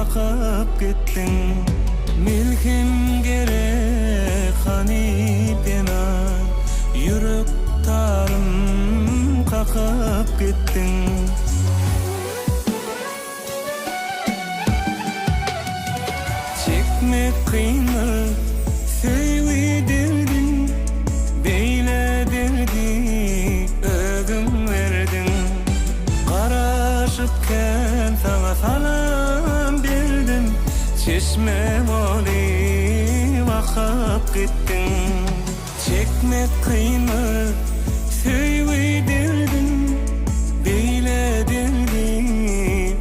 kakıp gittin Milkim gerek hani penan Yürek tarım kakıp gittin Çekmek kıymet Süýgü derdin Beýle çeşme moli vakıp gittin çekmek kıyını söyledin biledin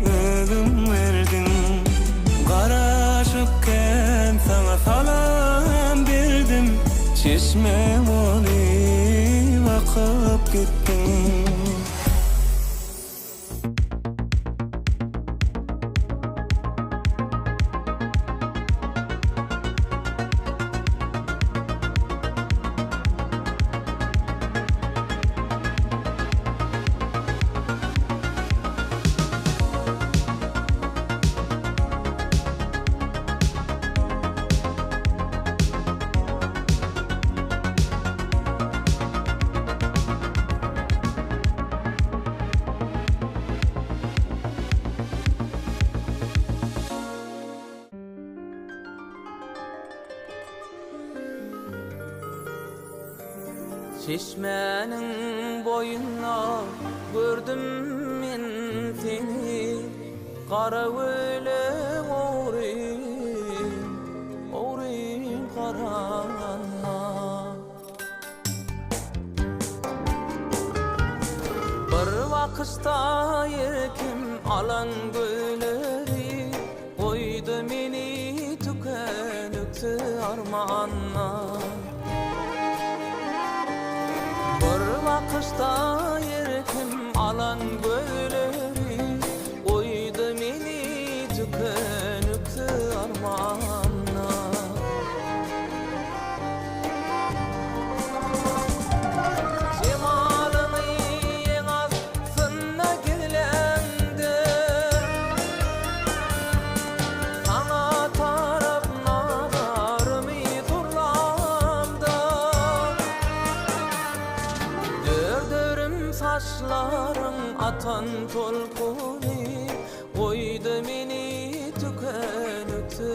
ölüm verdin Garaşıkken sana salam verdim çeşme moli vakıp gittin Çeşmenin boyuna gördüm men seni Kara öyle oğrayım karanla Bir vakışta yerkim alan gölleri Koydu meni tükenüktü armanla Vakışta yerkim alan gölleri Koydu meni tükenüktü armanla Cemalını en aslına gelendi Sana taraf nazarımı turlamdı Saçlarım atan tolkuni Koydu meni tükenüktü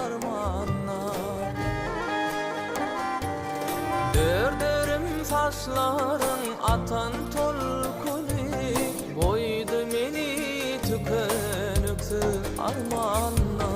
armanla Dördürüm saçlarım atan tolkuni Koydu meni tükenüktü armanla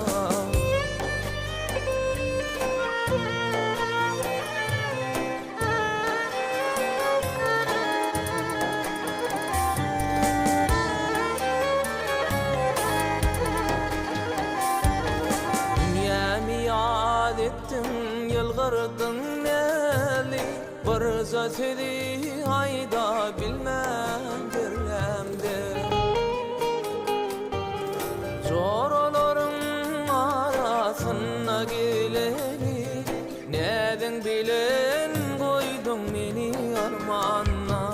Yılgırdın neli bir zötedi ayda bilmem birlemde Zorların arasına geleni Neden bilen koydun meni armanla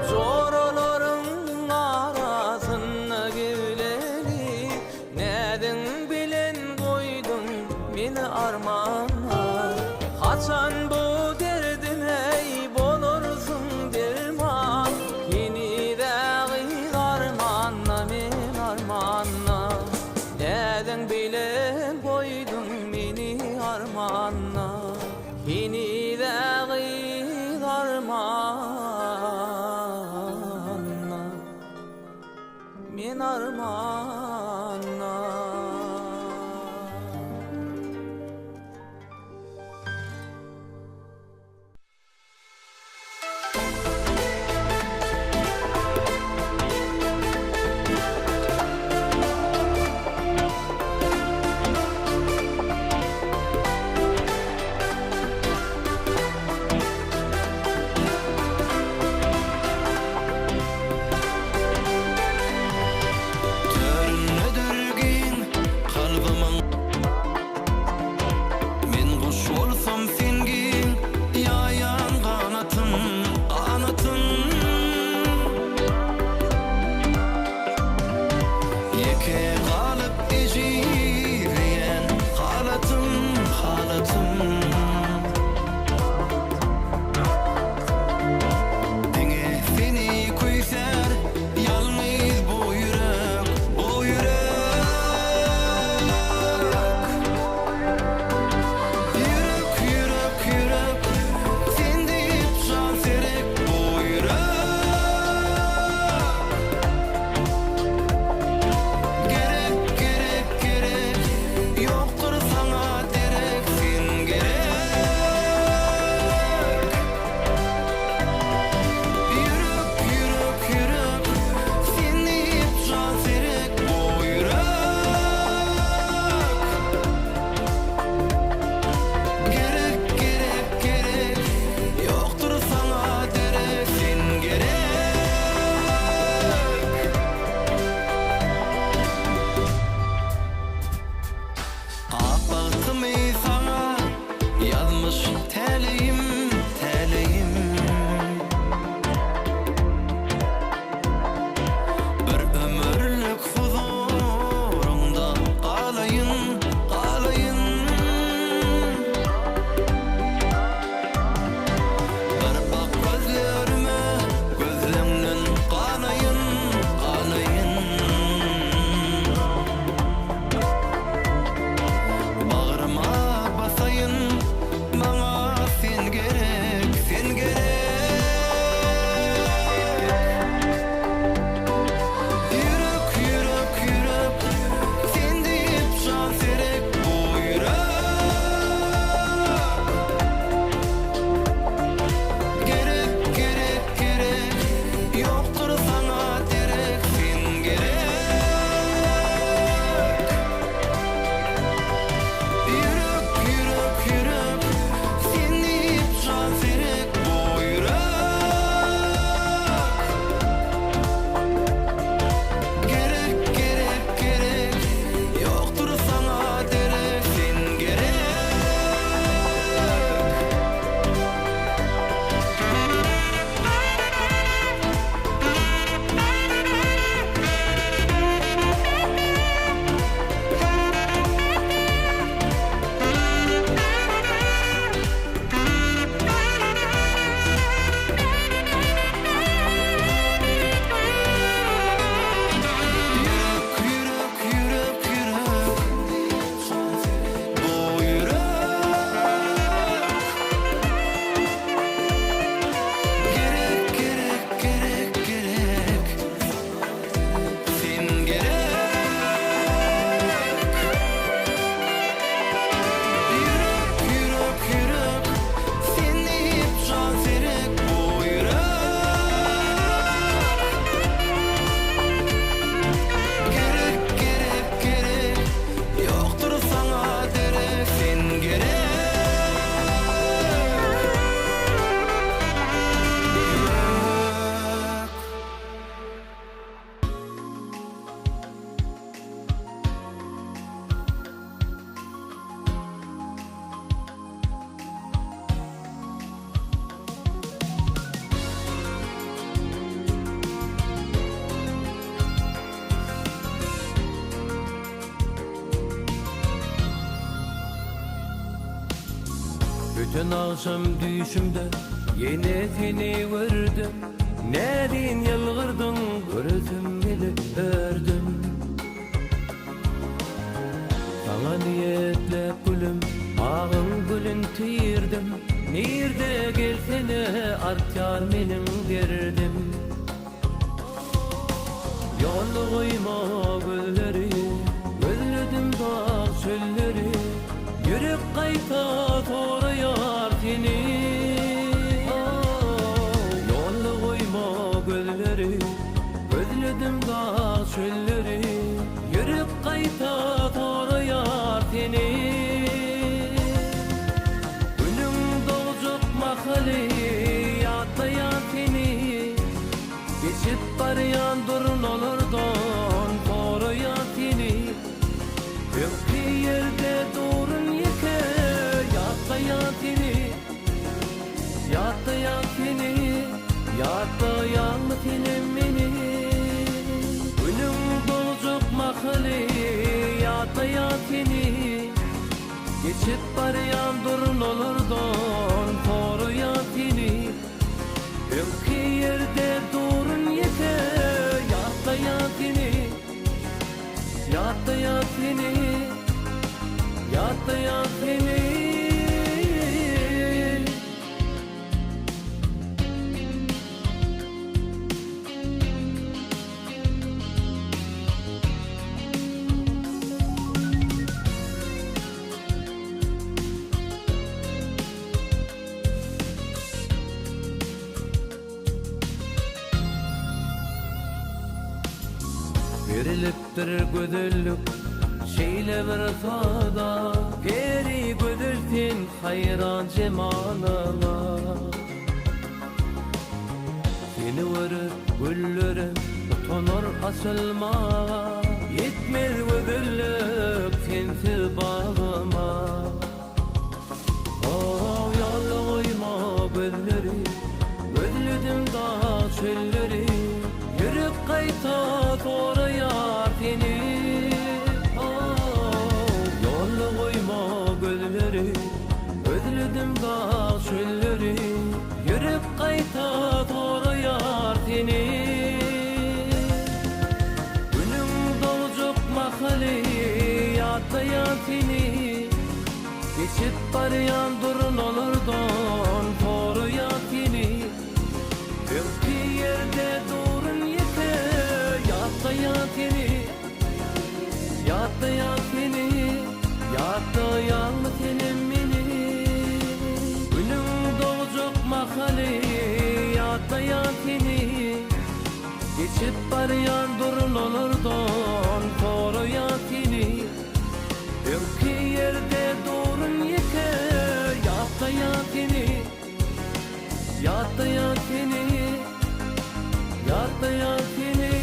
Zorların arasına geleni Neden bilen koydun meni armanla Haçan bu derdime bolursun derman Yeni de armanla men armanla Neden bilen koydun meni armanla Yeni de armanla men armanla Törnüdür Eke galıp ejiriyen halatım Denge seni kuyser yalnız bu yürek Yürek sen deyip can serek bu Gerek yoktur sana derek sen Yürek sen deyip can serek bu Gerek yoktur sana derek sen Apahtımı sana yazmış teleyim Bir ömürlük huzurunda kalayın Bir bak gözlerime gözlemden kanayın Bağrıma basayın bana sen gerek Yürek sen deyip can serek bu Gerek yoktur sana derek sen Yürek sen deyip can serek bu Gerek yoktur sana derek sen Yoktur sana derek sen Bütün akşam düşümde yine seni gördüm Nerin yılgırdın gözüm bile ördüm Sana niyetle gülüm ağın gülün tiyirdim Nirde gelsene artar menim derdim Yollu koyma gülleri Gözledim dağ çölleri Yürek kayta torayar seni Yollu koyma gölleri Gözledim dağ çölleri Yürek kayta torayar seni Gülüm doğacak mahali Yatlayan seni Geçip barayan durun olurdun Torayar seni Öptü yerde doğrun yeke Yatlayan seni Yatlayan seni Yatlayan mı senin beni Ölüm dolacak mahal yatini geçip baryan durun olurdun toru yatini Ülki yerde durun yete yatta yatini yatta yatini yatta yatini Verilipdir gödüllük şeyle bir tada geri gödültin hayran cemalına Seni vırıp güllerim utanır asılmağa Yetmez gödüllük sensiz bağıma Oh yallı koyma gözleri Gözlüdüm dağ çölleri Yürüp kayta doğru yar seni Yollu koyma gözleri Özledim dağ çölleri Yürüp kayta doğru yar seni Günüm dolcuk mahali yatta yatini Geçip baryan durun olurdun doğru yatini Ülki yerde durun yete yatta yatini yatta yatini yatta yalnız tenemini Günüm doğacak mahali yatta yatini geçip baryan durun olurdun doğru yatini Ülki yerde durun yete yatta yatini yatta yatini yatta yatini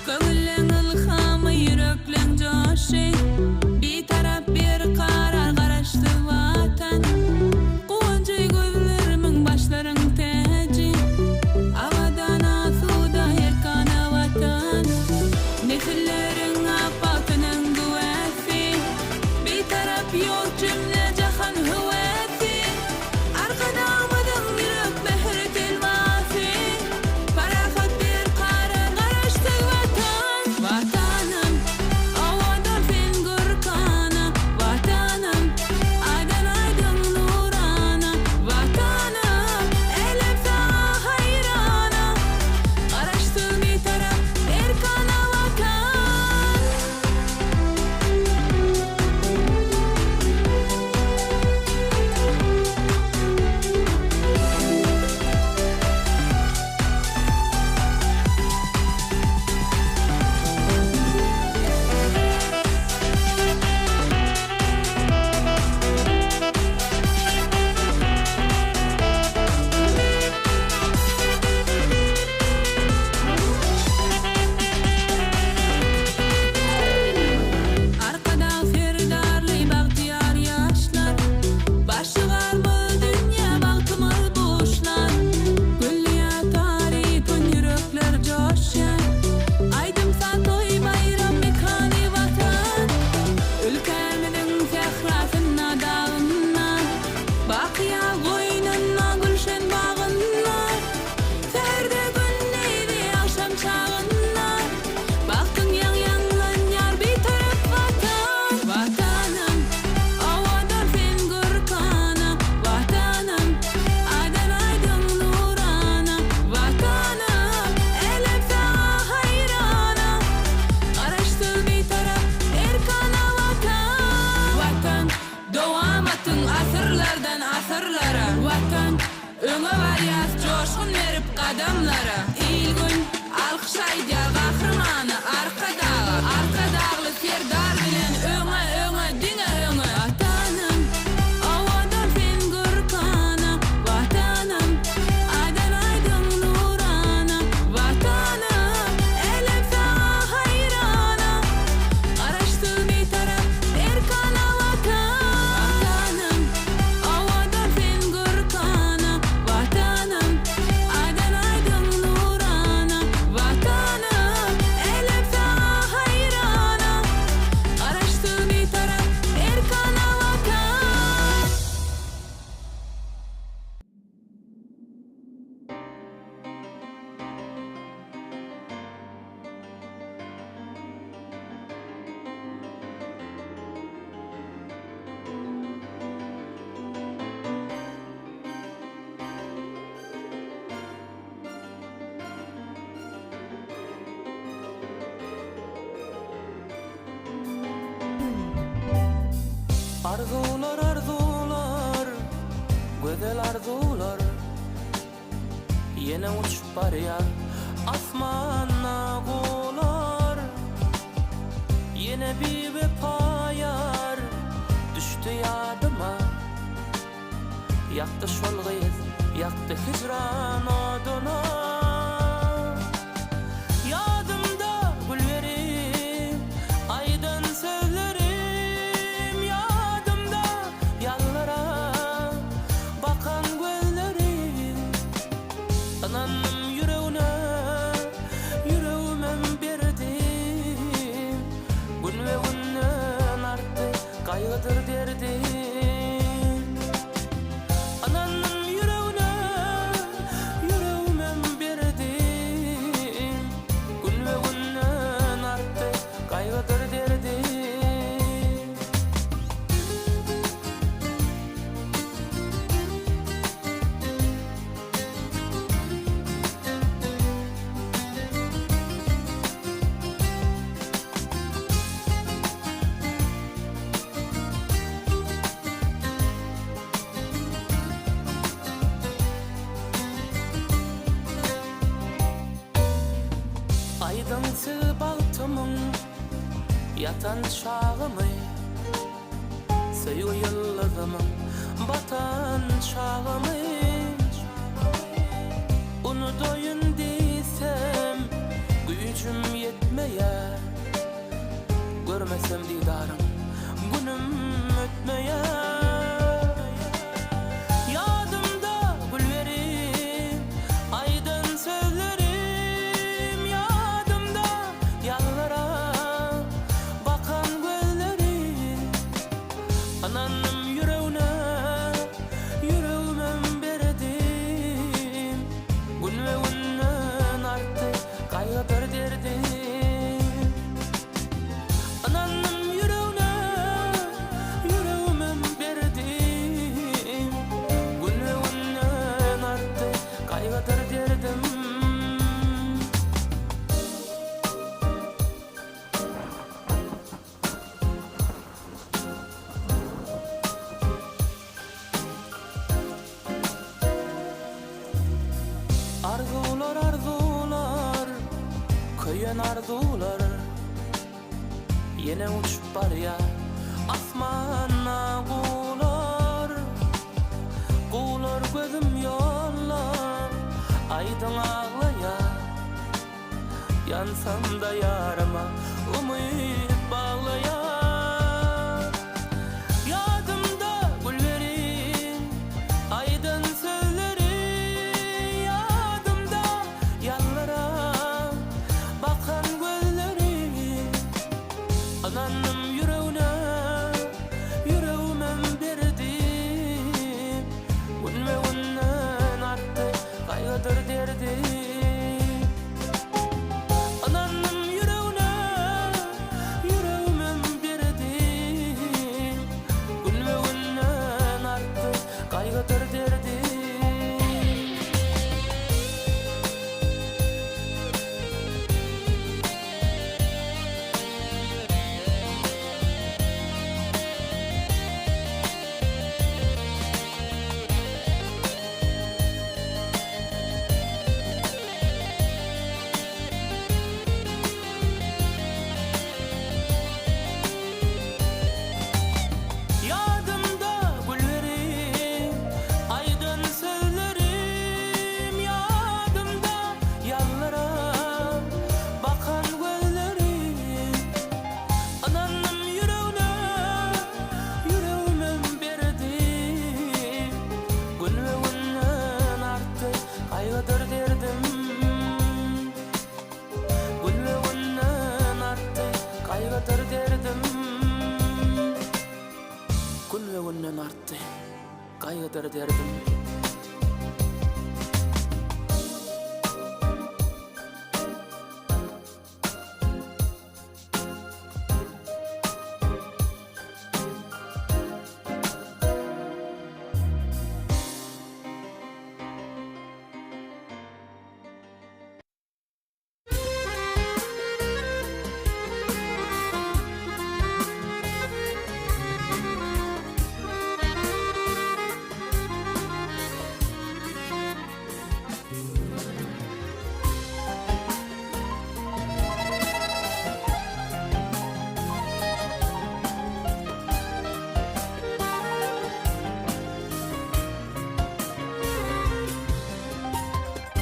Köngülleň ylhamy yürekleň joşy bir tarap bir karar garaşdy watan Akşayda kahramanı arka dağlı Serdar bilen öňe diňe öňe vatanım awada sen gurkana vatanım adan aydın nurana vatanım elep sana hayrana araştı bir taraf erkana vatanım awada sen gurkana vatanım adan aydın nurana vatanım elep sana hayrana araştı bir taraf erkana vatan. Arzular arzular Güzel arzular Yine uçup barıyar Asmanna gular Yine bir vefayar Düştü yadıma Yaktı şolgayız Yaktı hicran oduna Yadımda gül verir Aydın sözlerim Yadımda yallara Bakan göllerim Ananım yüreğime berdim Gün ve günden arttı kaygıdır derdim Ananım yüreğime berdim Gün ve günden arttı kaygıdır derdim Aydınsı baltımın yatan çağımı Söyu yıldızımın batan çağımı Unudoyun diysem gücüm yetmeye Görmesem didarım günüm ötmeye Yadımda gül verir aydın sözlerim Yadımda yallara bakan göllerim Ananım yüreğime berdim Gün ve günden arttı kaygıdır derdim Ananım yüreğime berdim Gün ve günden arttı kaygıdır derdim Arzular arzular Köyen arzular Yine uçup barıya Asmanna gular Gular gözüm yollar Aydın ağlaya Yansam da yarıma Umut bağlaya Yadımda gül verir Aydın sözleri Yadımda yallara Bakan gölleri Ananım yüreğime berdim Gün ve günden arttı kaygıdır derdim Ananım yüreğime ýatdy. Gaýgydyr derdim.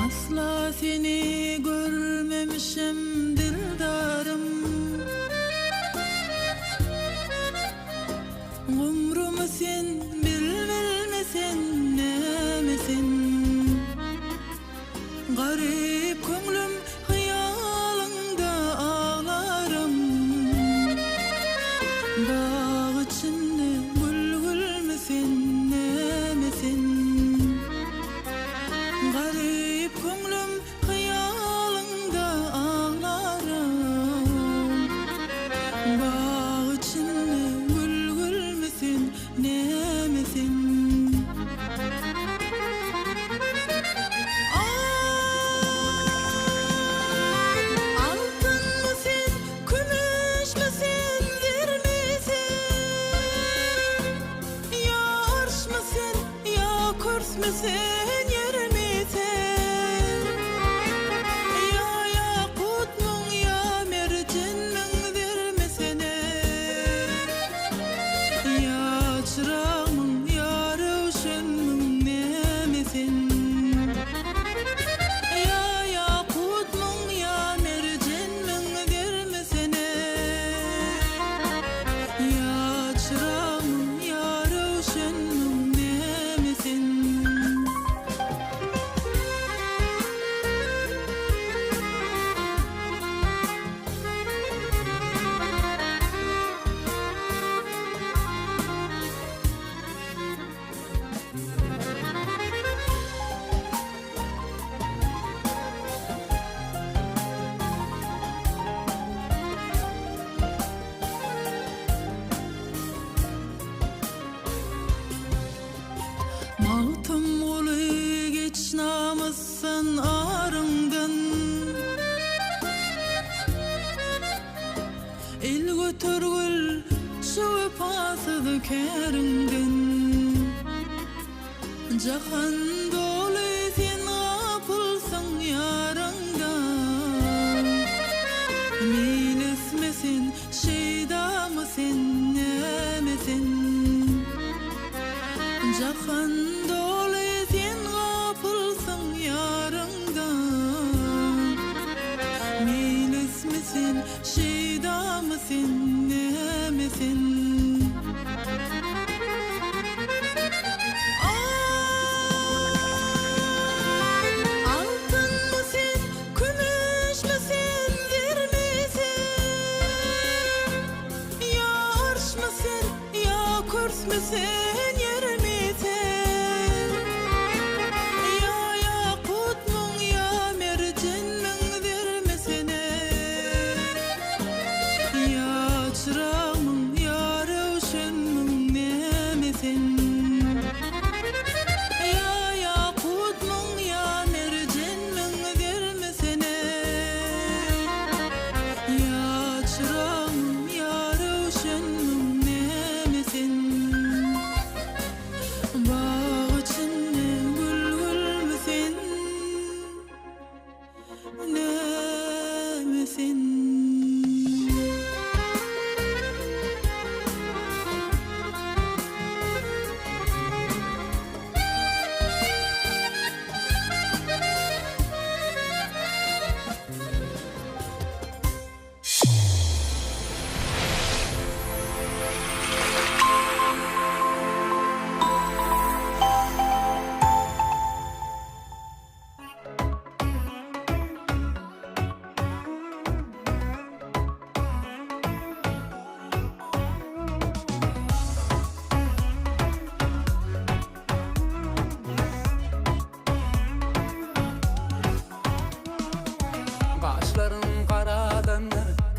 Asla seni görmemişim dildarım, Gumrumu sen bilmesen nemesin. Garip köngülüm hayalında ağlarım, Bağ içinde gül müsen nemesin. Garip köngülüm hayalında ağlarım, Bağ içinde gül müsen nemesin. Altın mısın, gümüş müsün, zir misin? Ya arş mısın, ya kurs müsün, yer misin? Ya yakut mun, ya mercin mun, zir misin? Ya çırağ mun, ya rövşen mun, nemesin? Ya yakut mun, ya mercin mun, zir misin? Ya çırağ mun, ya rövşen mun, nemesin? Mağtım ulu geç namussan arыңdan, El götürgül şu öpasıdı keriңden. Jahan dolu sen gapılsın yarыңdan, Meylesmesin, şeydamısın, nemesin? Jahan dolu sen gapılsın yarыңdan, Meylesmesin, şeydamısın, nemesin? Altın mısın, gümüş müsün, zir misin? Ya arş mısın, ya kurs müsün, yer misin? Ya yakut mun, ya mercin mun, zir misin? Ya çırağ mun, ya rövşen mun, nemesin? Ya yakut mun, ya mercin mun, zir misin? Ya çırağ mun, ya rövşen mun, nemesin? Bağ içinde gül müsen nemesin?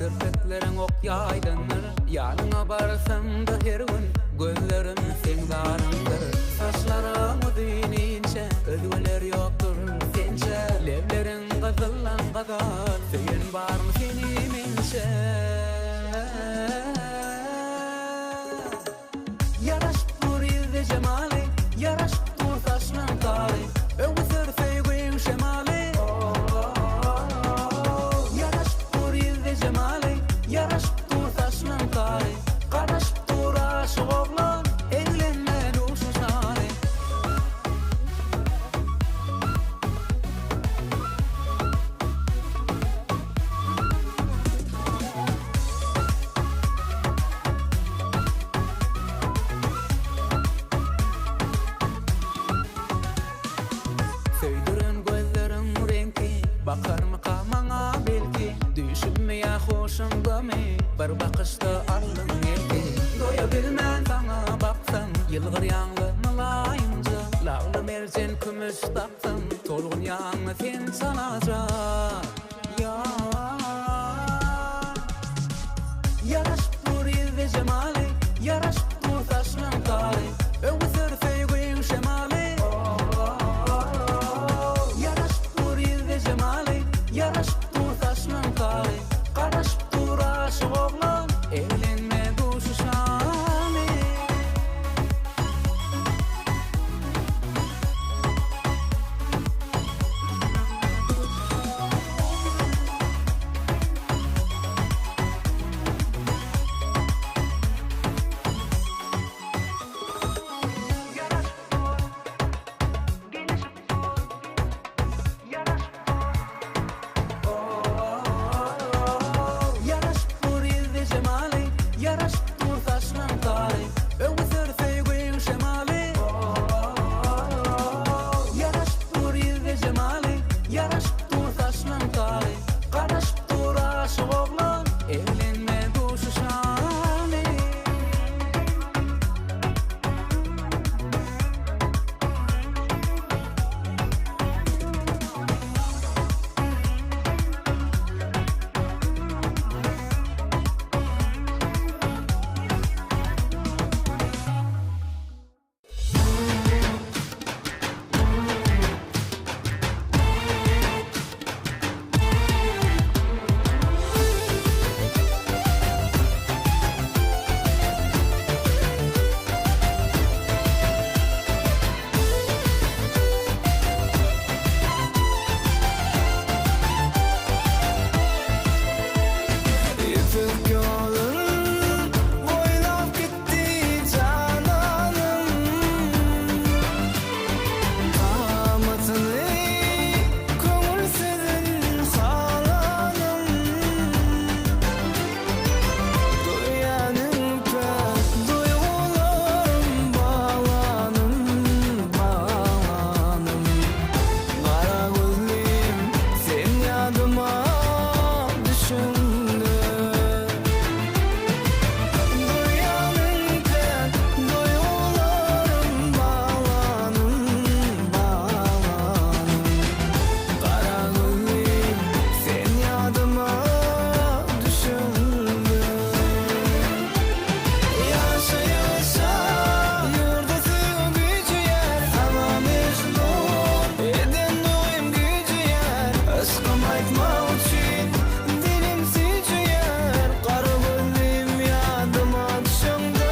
Kirpiklerin ok yaydanlar Yanına barsam da her gün Gözlerim sen darındır Saçlarım dinince Özgüler yoktur sense Levlerin gazıllan gazal Seyin var mı seni mince Yaraşıp dur yüzde cemali Yaraşıp dur saçlan tari Öğütür feygün şemali Yaraşıp dur yüzde cemali Yaraşıp dur saçlan tari Karaşıp dur aşık oğlan Evlenme duşu şari Söydürün gözlerim renkli Bakar mı kamana belki Düşünmeye hoşum gami Bir bakışta alın yelki Doya bilmem sana baksam Yılgır yanlı malayınca Lağlı mercen kümüş taksam Tolgun yanlı sen sanacak Yaraşıp dur yüzde cemali Yaraşıp dur taşlan tari Öğütür feygün şemali Yaraşıp dur yüzde cemali Yaraşıp dur taşlan tari Karaşıp dur aşık oğlan Evlenme duşu şami Yaraşıp dur yüzde cemali Yaraşıp dur taşlan tari Öğütür feygün şemali Yaraşıp dur yüzde cemali Yaraşıp dur taşlan tari Karaşıp dur aşık oğlan Evlenme duşu şami Yıtık yolun boylap gitti cananım Kamatını kömürsüzün halanım Duyanın pek duygularım bağlanım bağlanım Kara gözlüm sen yadıma düşündün Duyanın pek duygularım bağlanım bağlanım Kara gözlüm sen yadıma düşündün Yaşa yaşa yurda sığ gücü yer Sana mecnun eden doyum gücü yer Aşkım aytma için dilim sici yer Karı gözlüm yadıma düşündü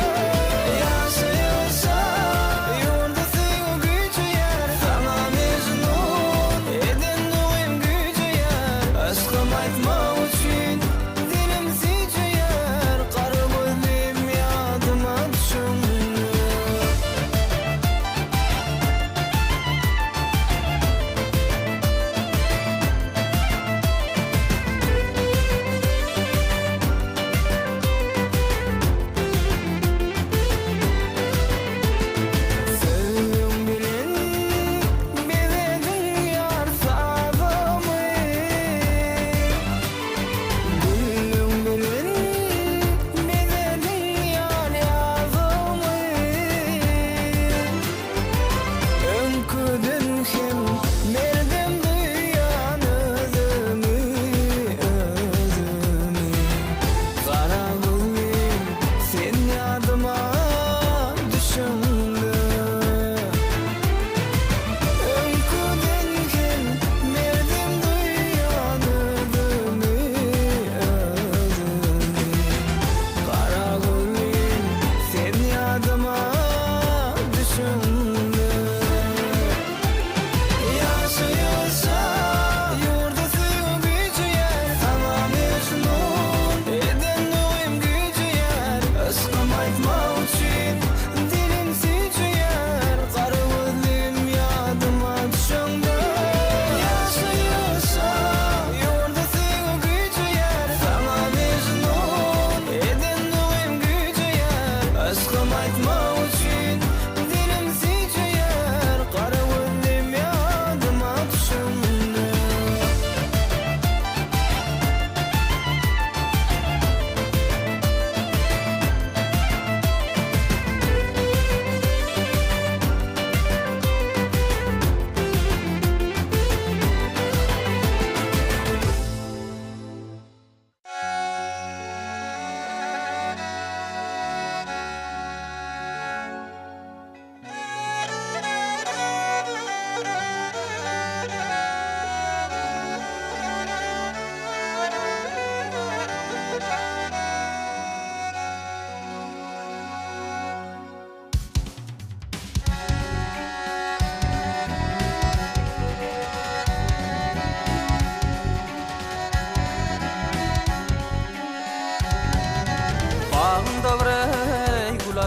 Yaşa yaşa yurda sığ gücü yer Sana mecnun eden doyum gücü yer Aşkım aytma için dilim sici yer Karı gözlüm yadıma düşündü Sevdim bilin biledin yar sağımı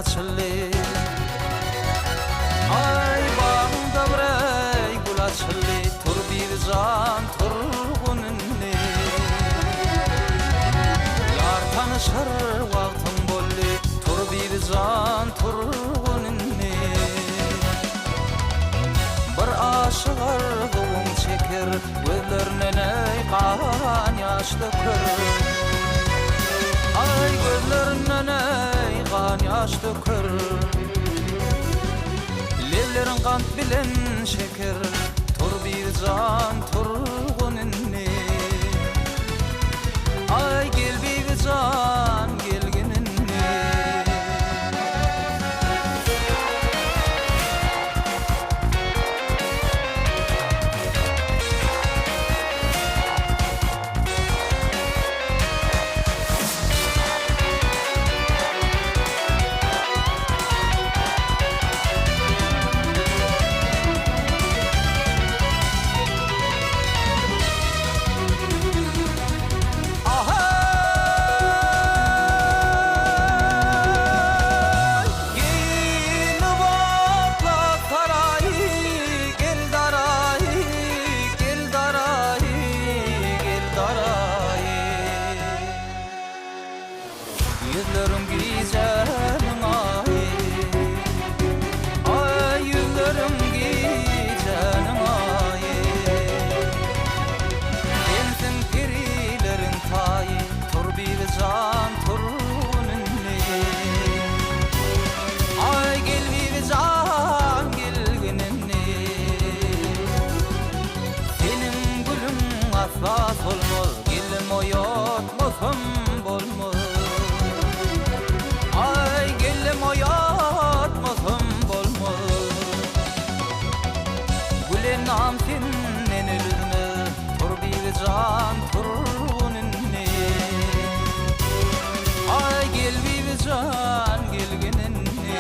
açıldı. Ay bağımda birey gül açıldı. Tur bir can turgununni. Yar tanışar vaqtın bolli. Tur bir can turgununni. Bir aşıqar doğum çeker. Gözlerine kan yaş döker. Ay gözlerine kan yaş döker. Levlerin kant bilen şeker. Tur bir can turgununni. Ay gel bir can gelginunni. Yüzlerim giyeceğim ay. Ay yüzlerim giyeceğim ay. Sensin perilerin tayı. Tur bir can turgununni. Ay gel bir can gelginunni. Senin gülüm asla solmaz. Gelim o yotmasam bolmaz. Ay gelim oyatmasam bolmaz. Gülen nam sennen ölürme. Tur bir can turgununni. Ay gel bir can gelginunni.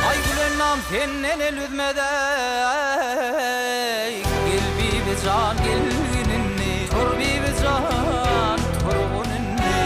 Ay gülen nam sennen ölürme de. Can gelginunni. Tur bir can turgununni.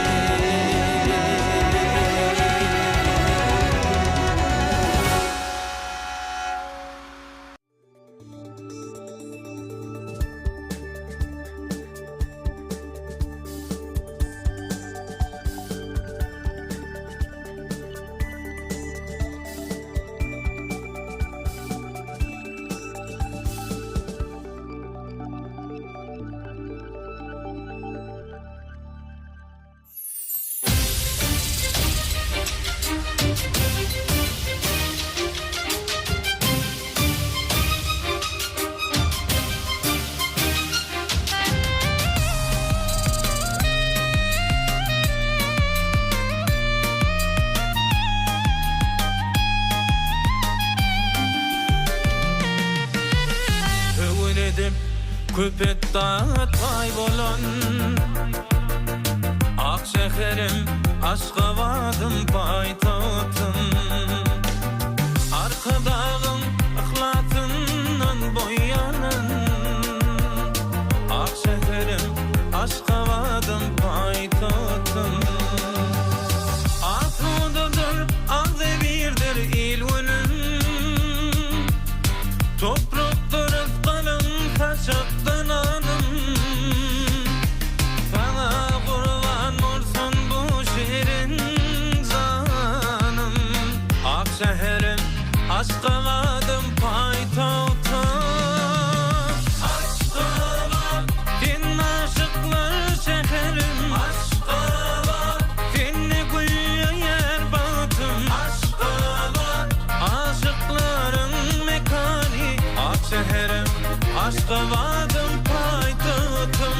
Köpet tay bolan ak şeherim aşkavadım paytatım. Arkadağın ıhlatından boyanın ak şeherim aşkavadım paytatım. Atudadır ağzı birdir ilvünüm. Topraktır ıfkalın kaçaktan anım. Sana kurban olsun bu şehrin canım. Akşeherim aşkavadım paytavtam. Aşkavat din aşıklar şeherim. Aşkavat dinle gülye yer batım. Aşkavat aşıkların mekani. Akşeherim aşkavadım paytatım.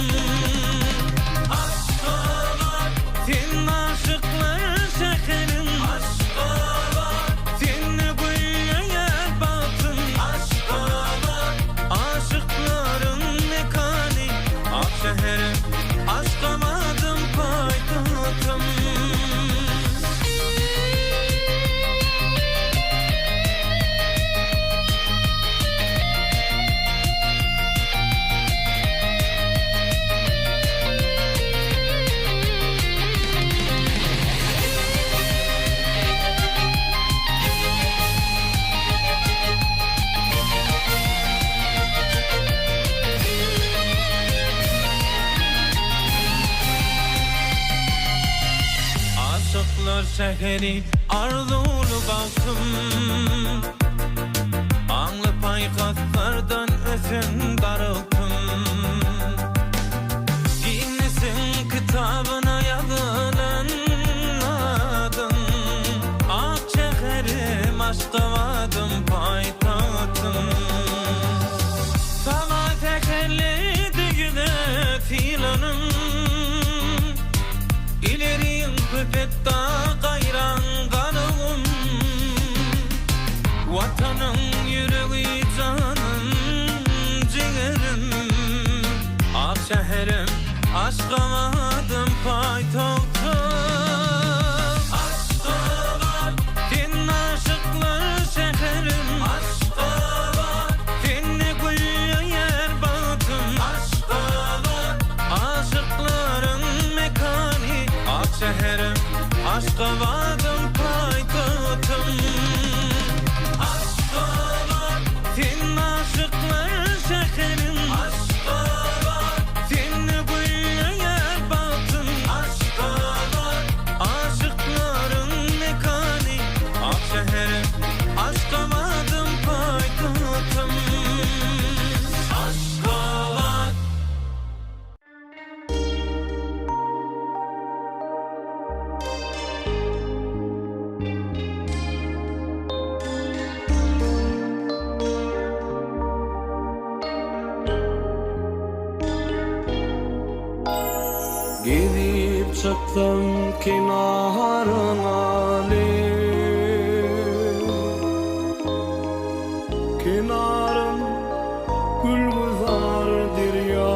Aşkavat din aşıklar şeherim. Aşkavat dinle gülye yer batım. Aşkavat aşıkların mekani. Akşeherim aşkavadım paytatım. şehri arzulu baktım. Anlı paykatlardan özün darıldım. Guinness'in kitabına yazılan adın, ak şehrim aşkavadım paytahtım. Sana tekelli düğüne filanım, İleriyin püpetta gayran kanım. Vatanın yüreği canım ciğerim, ak şehrim aşkavadım paytahtım. Aşkavat din aşıklar şehrim, aşkavat dinni gülü yer batım. Aşkavat aşıkların mekani, ak şehrim aşkavadım paytahtım. Aşkavat din aşıklar şehrim, aşkavat dinni gülü yer batım. Aşkavat aşıkların mekani, ak şehrim aşkavadım paytahtım. Aşkavat. Gidip çıktım kenarına le, kenarın gülgüzardır ya.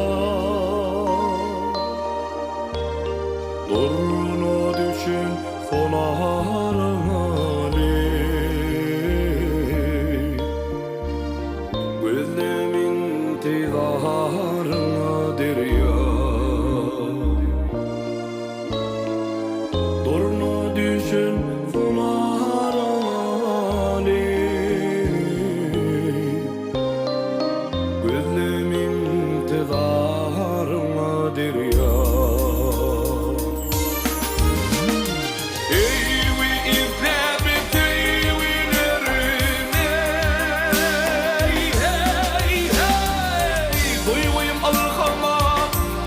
Durunu düşün sonarına le, gözlemin tidarınadır ya. Durunu düşün sonarına le, gözlemin tidarınadır ya. Eyvi izlebit eyvilerine, hey hey hey, duyuyum alkama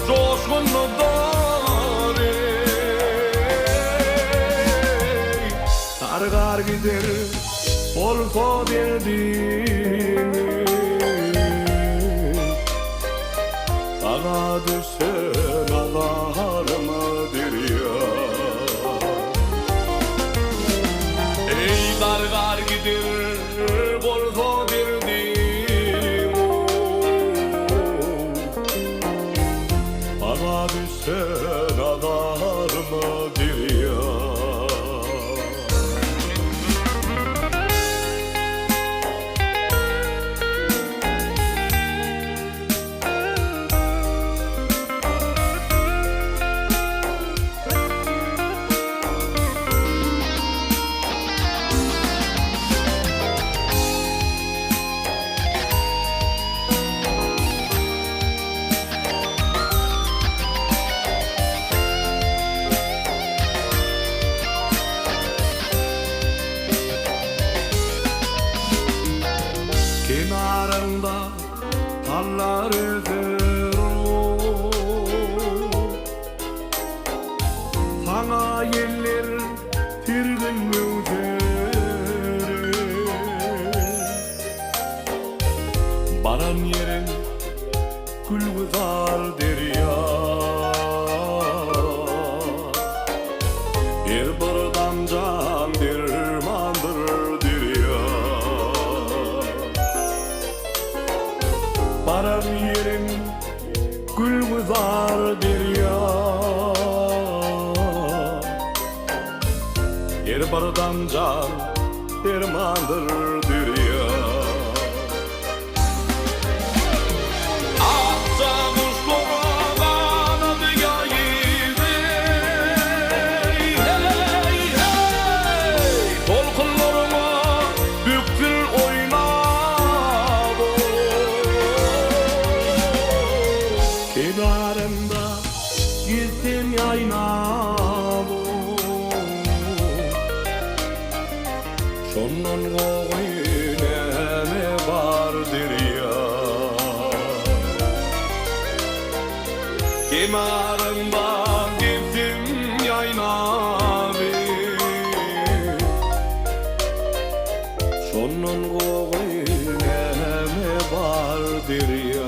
coşkunu dar ey. Targar gider olsa derdini, sana düşen ağlarmadır ya. Ey dargar gider olsa derdini, sana düşen ağlarmadır ya. Kenarında tallar özer o, sana yeller tirgin müceri. Baran yerin gülgüzardır ya. Bir buradan can dirmandırdır ya. Baran yerin gülgüzardır ya. Bir buradan can dirmandırdır ya. Kenarında gittin yaynabı, goýneme bardyr ýar.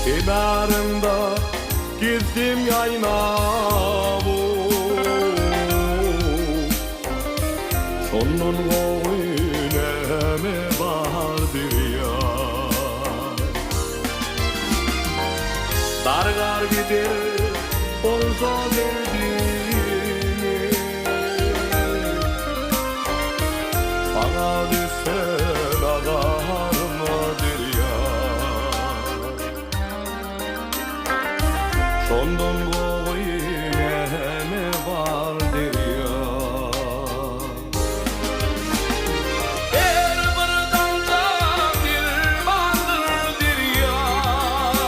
Kenarında gittim yaynabu, sonun goýneme bardyr ýar. Dargar gider bolsa derdini, bana düşsen agarmadyr ýar. Sondan goýneme bardyr ýar. Her bir dalda bir bardyr ýar.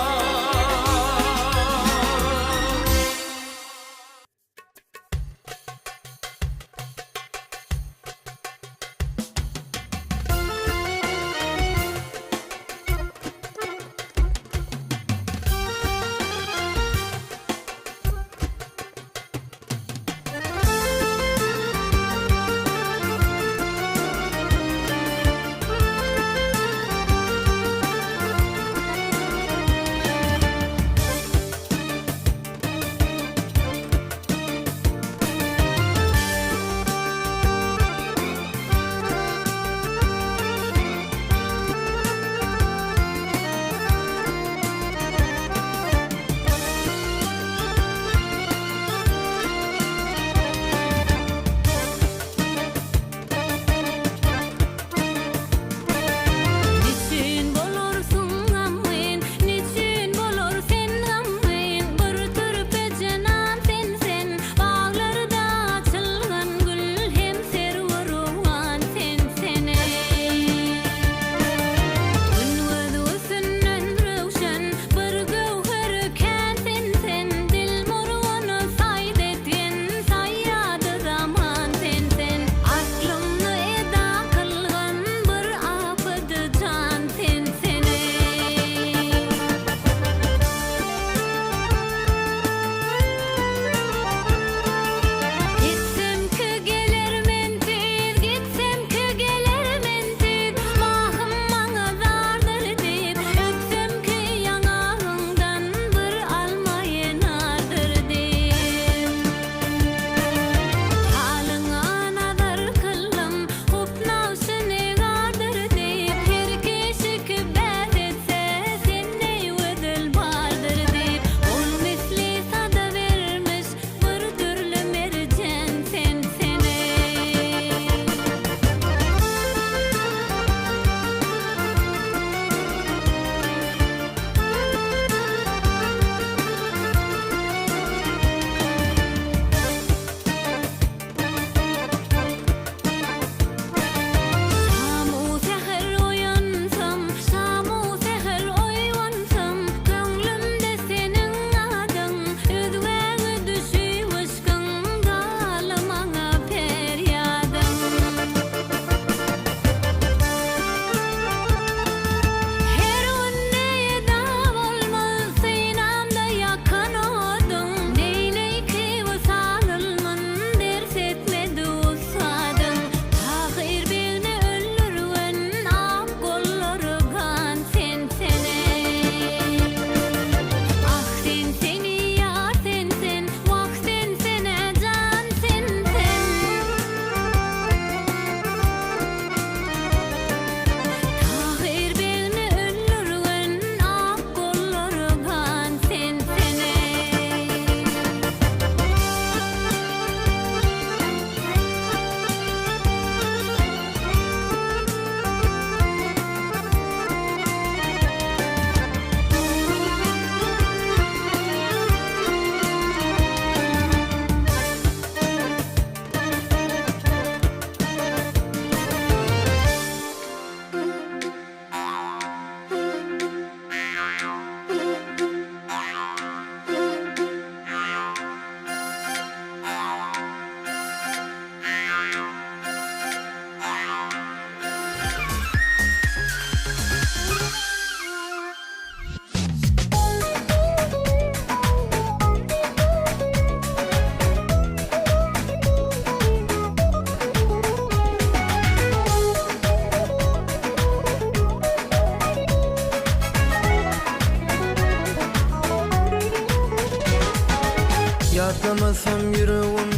Yatlamasam yüreğim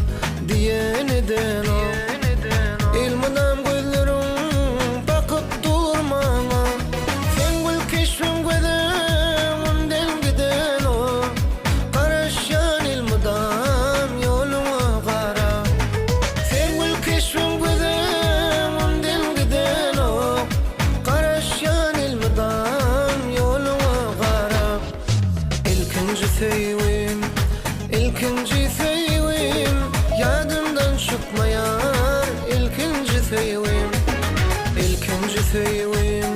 diyeneden o İlmidam gözlerim bakıp durmama Sen gül keşfim gözümden giden o Karışan ilmidam yoluma kara Sen gül keşfim gözümden giden o Karışan ilmidam yoluma kara İlkinci sevim İlkinci sevim yadımdan çıkmayar İlkinci sevim İlkinci sevim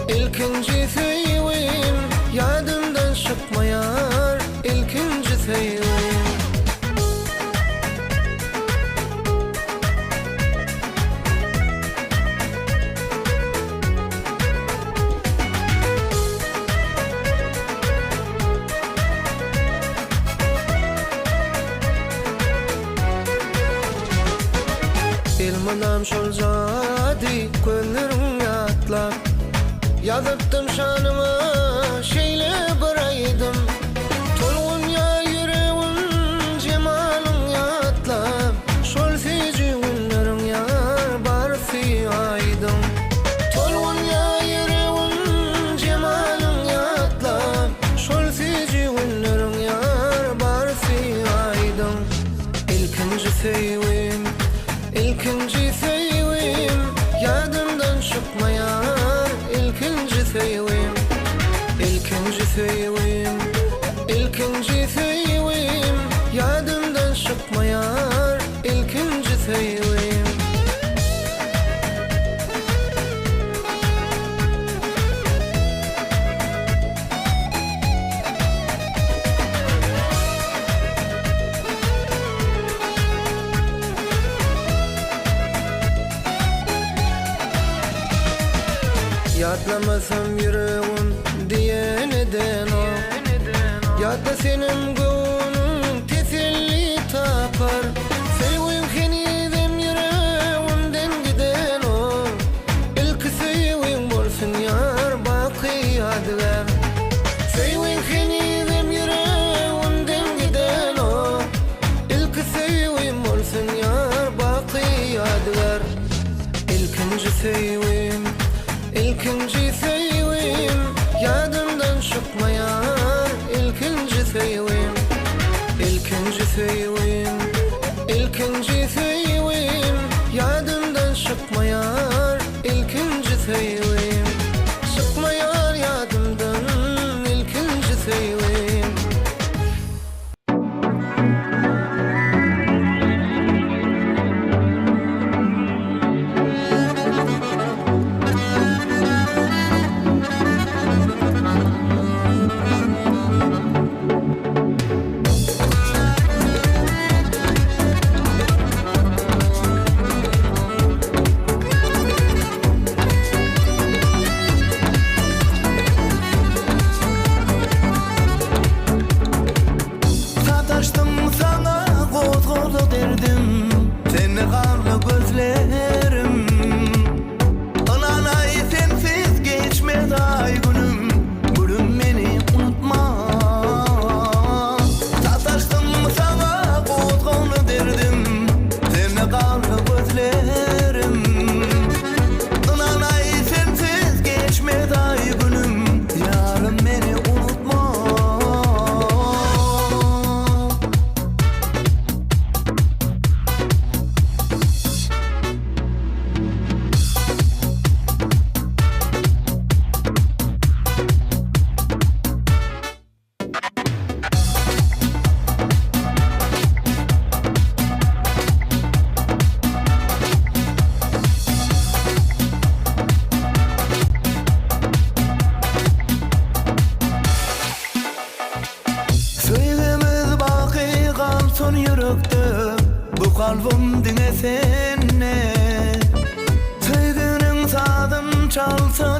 İlkinci sevim yadımdan çıkmayar İlkinci sevim Ilmanam şol jadi gönlüm yatlap Yazıptım şanıma şeyle baraydım Tolgun ya yüreğim cemalın yatlap Şol seci günlerim yar barfi aydım Tolgun ya yüreğim cemalın yatlap Şol seci günlerim yar barfi aydım İlkinci sevim İlkinci sevim yadımdan çıkmayar İlkinci sevim İlkinci sevim İlkinci sevim yadımdan çıkmayar İlkinci sevim Yatlamasam yüreğim diyeneden o Yatla senin gönlün teselli tapar Sevim henizem yüreğimden giden o İlk sevim bolsun yar baki yadigar Sevim henizem yüreğimden giden o İlk sevim bolsun yar baki yadigar İlkinci sevim İlkinci sevim yadımdan çıkmayar İlkinci sevim İlkinci sevim İlkinci sevim yadımdan çıkmayar İlkinci sevim Çıkmayar yadımdan İlkinci sevim kalbim dinle senne Sevginin sadım çalsın